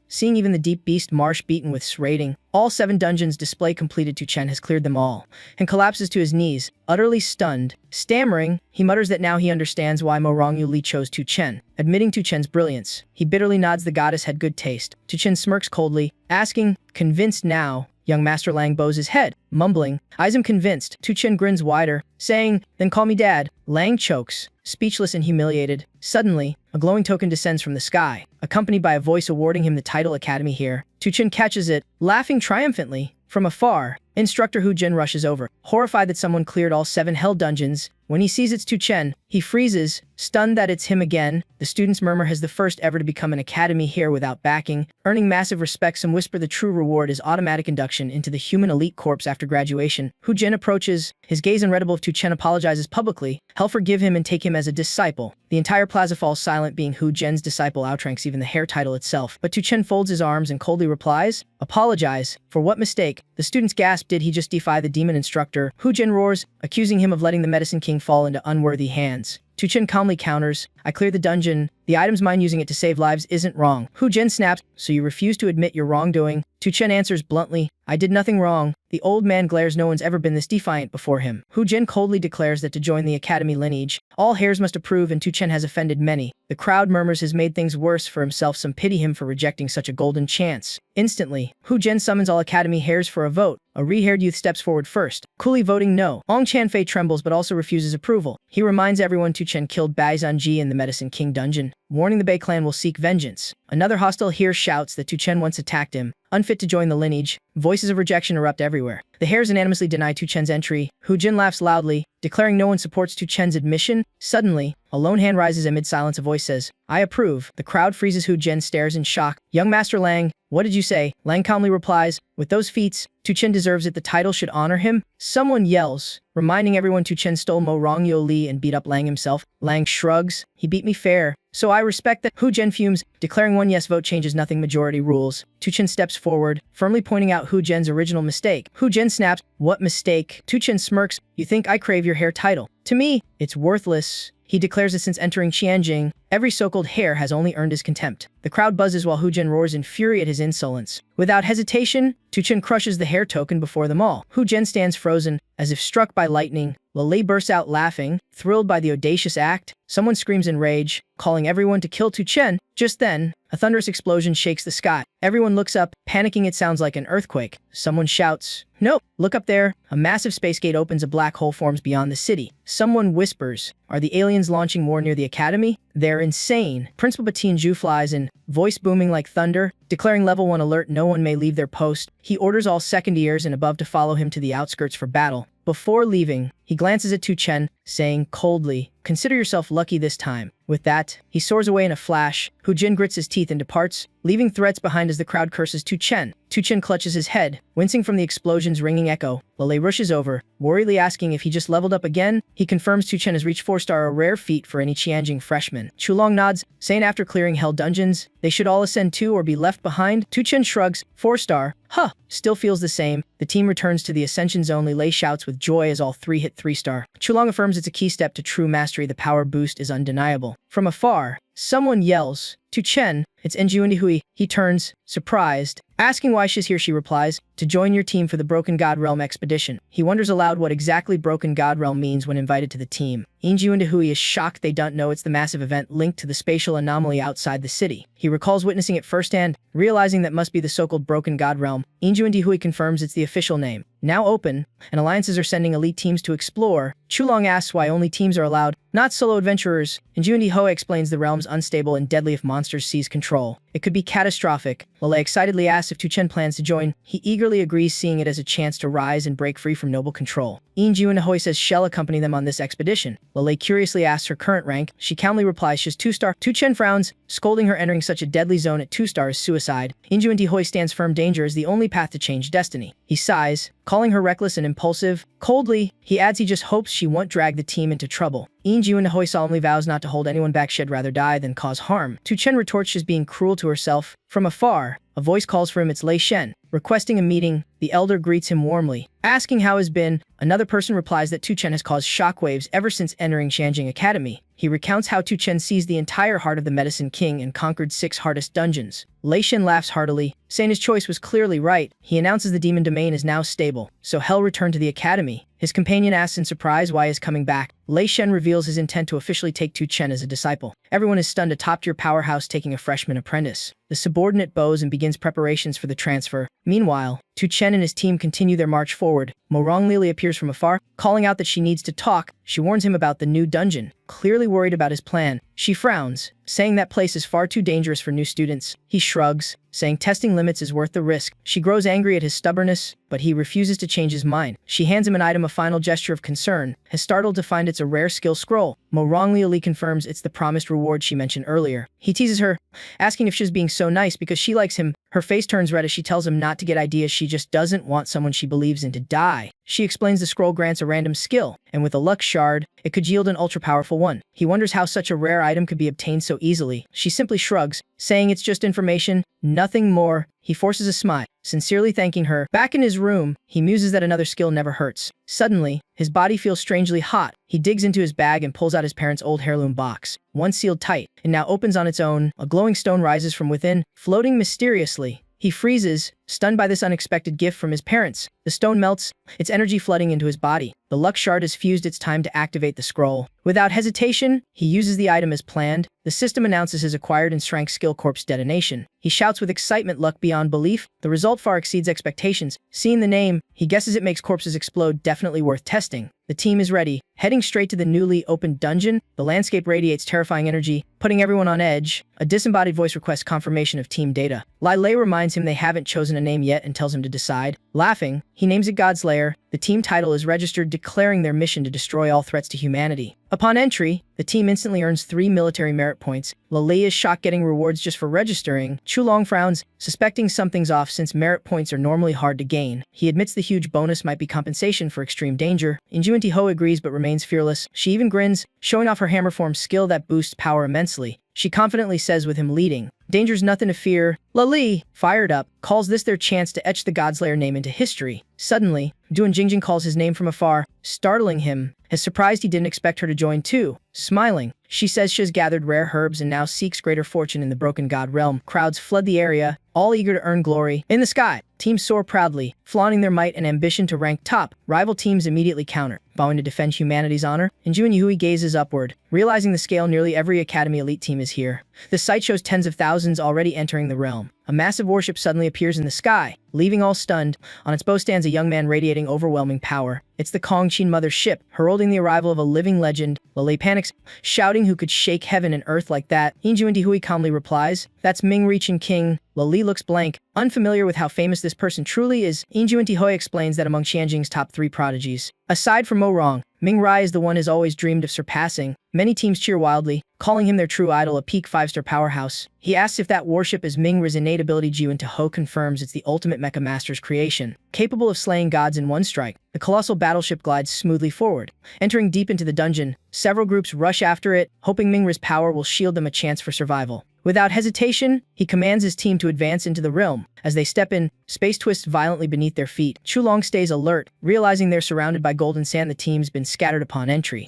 seeing even the Deep Beast Marsh beaten with S rating. All 7 dungeons display completed. Tuchen has cleared them all, and collapses to his knees, utterly stunned. Stammering, he mutters that now he understands why Morong Yu Li chose Tuchen. Admitting Tuchen's brilliance, he bitterly nods the goddess had good taste. Tuchen smirks coldly, asking, convinced now? Young Master Lang bows his head, mumbling, I'm convinced. Tuchen grins wider, saying, then call me dad. Lang chokes, speechless and humiliated. Suddenly, a glowing token descends from the sky, accompanied by a voice awarding him the title Academy here. Tuchen catches it, laughing triumphantly. From afar, Instructor Hu Jin rushes over, horrified that someone cleared all 7 Hell dungeons. When he sees it's Tuchen, he freezes, stunned that it's him again. The students murmur has the first ever to become an academy here without backing, earning massive respect. Some whisper the true reward is automatic induction into the human elite corps after graduation. Hu Jin approaches, his gaze unreadable. If Tuchen apologizes publicly, Hell forgive him and take him as a disciple. The entire plaza falls silent, being Hu Jin's disciple outranks even the hair title itself. But Tuchen folds his arms and coldly replies, apologize? For what mistake? The students gasp, did he just defy the demon instructor? Hu Jin roars, accusing him of letting the Medicine King fall into unworthy hands. Tuchen calmly counters, I cleared the dungeon. The item's mine, using it to save lives isn't wrong. Hu Jin snaps, so you refuse to admit your wrongdoing? Tuchen answers bluntly, I did nothing wrong. The old man glares, no one's ever been this defiant before him. Hu Jin coldly declares that to join the academy lineage, all heirs must approve, and Tuchen has offended many. The crowd murmurs has made things worse for himself. Some pity him for rejecting such a golden chance. Instantly, Hu Jin summons all academy heirs for a vote. A re-haired youth steps forward first, coolly voting no. Ong Chanfei trembles but also refuses approval. He reminds everyone Tuchen killed Bai Zhanji in the Medicine King dungeon, warning the Bei clan will seek vengeance. Another hostile here shouts that Tuchen once attacked him, unfit to join the lineage. Voices of rejection erupt everywhere. The heirs unanimously deny Tu Chen's entry. Hu Jin laughs loudly, declaring no one supports Tu Chen's admission. Suddenly, a lone hand rises amid silence. A voice says, "I approve." The crowd freezes. Hu Jin stares in shock. "Young Master Lang, what did you say?" Lang calmly replies, "With those feats, Tu Chen deserves it. The title should honor him." Someone yells, reminding everyone Tu Chen stole Mo Rongyo Li and beat up Lang himself. Lang shrugs. "He beat me fair, so I respect that." Hu Jen fumes, declaring one yes vote changes nothing. Majority rules. Tu Chen steps forward, firmly pointing out Hu Jen's original mistake. Hu Jen snaps, "What mistake?" Tu Chen smirks, "You think I crave your hair title? To me, it's worthless." He declares that since entering Qianjing, every so-called heir has only earned his contempt. The crowd buzzes while Hu Jen roars in fury at his insolence. Without hesitation, Tu Chen crushes the hair token before them all. Hu Jen stands frozen, as if struck by lightning. Lele bursts out laughing, thrilled by the audacious act. Someone screams in rage, calling everyone to kill Tu Chen. Just then, a thunderous explosion shakes the sky. Everyone looks up, panicking. It sounds like an earthquake. Someone shouts, "No, look up there." A massive space gate opens. A black hole forms beyond the city. Someone whispers, "Are the aliens launching more near the academy? They're insane." Principal Batin Zhu flies in, voice booming like thunder, declaring level 1 alert. No one may leave their post. He orders all second years and above to follow him to the outskirts for battle. Before leaving, he glances at Tu Chen, saying coldly, "Consider yourself lucky this time." With that, he soars away in a flash. Hu Jin grits his teeth and departs, leaving threats behind as the crowd curses Tu Chen. Tu Chen clutches his head, wincing from the explosion's ringing echo. Lele rushes over, worriedly asking if he just leveled up again. He confirms Tu Chen has reached 4-star, a rare feat for any Qianjing freshman. Chulong nods, saying after clearing hell dungeons, they should all ascend 2 or be left behind. Tu Chen shrugs, 4-star, huh, still feels the same. The team returns to the ascension zone. Lele shouts with joy as all 3 hit 3-star. Chulong affirms it's a key step to true mastery. The power boost is undeniable. From afar, someone yells, "Tu Chen, it's Enjuandi Hui." He turns, surprised, asking why she's here. She replies, "To join your team for the Broken God Realm expedition." He wonders aloud what exactly Broken God Realm means when invited to the team. Enjuandi Hui is shocked. They don't know it's the massive event linked to the spatial anomaly outside the city. He recalls witnessing it firsthand, realizing that must be the so-called Broken God Realm. Enjuandi Hui confirms it's the official name. Now open, and alliances are sending elite teams to explore. Chulong asks why only teams are allowed, not solo adventurers. Enjuandi Hui explains the realm's unstable and deadly if monsters seize control. It could be catastrophic. Lele excitedly asks if Tu Chen plans to join. He eagerly agrees, seeing it as a chance to rise and break free from noble control. Enjuandi Hui says she'll accompany them on this expedition. Lele curiously asks her current rank. She calmly replies she's 2-star. Tu Chen frowns, scolding her. Entering such a deadly zone at 2-star is suicide. Enjuandi Hui stands firm. Danger is the only path to change destiny. He sighs, calling her reckless and impulsive. Coldly, he adds he just hopes she won't drag the team into trouble. Enjuandi Hui solemnly vows not to hold anyone back. She'd rather die than cause harm. Tu Chen retorts she's being cruel to herself. From afar, a voice calls for him. It's Lei Shen. Requesting a meeting, the elder greets him warmly, asking how he's been. Another person replies that Tu Chen has caused shockwaves ever since entering Qianjing Academy. He recounts how Tu Chen seized the entire heart of the Medicine King and conquered 6 hardest dungeons. Lei Shen laughs heartily, saying his choice was clearly right. He announces the demon domain is now stable, so Hell returned to the academy. His companion asks in surprise why he's coming back. Lei Shen reveals his intent to officially take Tu Chen as a disciple. Everyone is stunned. A top-tier powerhouse taking a freshman apprentice. The subordinate bows and begins preparations for the transfer. Meanwhile, Tu Chen and his team continue their march forward. Mo Rongli appears from afar, calling out that she needs to talk. She warns him about the new dungeon, clearly worried about his plan. She frowns, saying that place is far too dangerous for new students. He shrugs, saying testing limits is worth the risk. She grows angry at his stubbornness, but he refuses to change his mind. She hands him an item, a final gesture of concern, has startled to find it's a rare skill scroll. Mo Rongli confirms it's the promised reward she mentioned earlier. He teases her, asking if she's being so nice because she likes him. Her face turns red as she tells him not to get ideas. She just doesn't want someone she believes in to die. She explains the scroll grants a random skill, and with a luck shard, it could yield an ultra-powerful one. He wonders how such a rare item could be obtained so easily. She simply shrugs, saying it's just information, nothing more. He forces a smile, sincerely thanking her. Back in his room, he muses that another skill never hurts. Suddenly, his body feels strangely hot. He digs into his bag and pulls out his parents' old heirloom box. Once sealed tight, it now opens on its own. A glowing stone rises from within, floating mysteriously. He freezes, stunned by this unexpected gift from his parents. The stone melts, its energy flooding into his body. The luck shard is fused. It's time to activate the scroll. Without hesitation, he uses the item as planned. The system announces his acquired in strength skill corpse detonation. He shouts with excitement, luck beyond belief. The result far exceeds expectations. Seeing the name, he guesses it makes corpses explode. Definitely worth testing. The team is ready, heading straight to the newly opened dungeon. The landscape radiates terrifying energy, putting everyone on edge. A disembodied voice requests confirmation of team data. Lai Lei reminds him they haven't chosen a name yet and tells him to decide. Laughing, he names it God's Lair. The team title is registered, declaring their mission to destroy all threats to humanity. Upon entry, the team instantly earns 3 military merit points. Lily is shocked, getting rewards just for registering. Chulong frowns, suspecting something's off since merit points are normally hard to gain. He admits the huge bonus might be compensation for extreme danger. Injuanti Ho agrees but remains fearless. She even grins, showing off her hammer form skill that boosts power immensely. She confidently says with him leading, "Danger's nothing to fear." Lali, fired up, calls this their chance to etch the God's Lair name into history. Suddenly, Duan Jingjing calls his name from afar, startling him. As surprised he didn't expect her to join too. Smiling, she says she has gathered rare herbs and now seeks greater fortune in the Broken God realm. Crowds flood the area, all eager to earn glory. In the sky, teams soar proudly, flaunting their might and ambition to rank top. Rival teams immediately counter, vowing to defend humanity's honor. And Juan Yui gazes upward, realizing the scale nearly every Academy elite team is here. The sight shows tens of thousands already entering the realm. A massive warship suddenly appears in the sky, leaving all stunned. On its bow stands a young man radiating overwhelming power. It's the Kongqin Mother's ship, heralding the arrival of a living legend. Lele panics, shouting who could shake heaven and earth like that. Injuanti Hui calmly replies, "That's Ming Rechin King." Lali looks blank, unfamiliar with how famous this person truly is. Injuanti Hui explains that among Xianjing's top 3 prodigies, aside from Mo Rong, Ming Rai is the one has always dreamed of surpassing. Many teams cheer wildly, calling him their true idol, a peak 5-star powerhouse. He asks if that warship is Ming Ri's innate ability. Jiwan Ho confirms it's the ultimate mecha master's creation, capable of slaying gods in one strike. The colossal battleship glides smoothly forward. Entering deep into the dungeon, several groups rush after it, hoping Ming Ri's power will shield them a chance for survival. Without hesitation, he commands his team to advance into the realm. As they step in, space twists violently beneath their feet. Chulong stays alert, realizing they're surrounded by golden sand. The team's been scattered upon entry.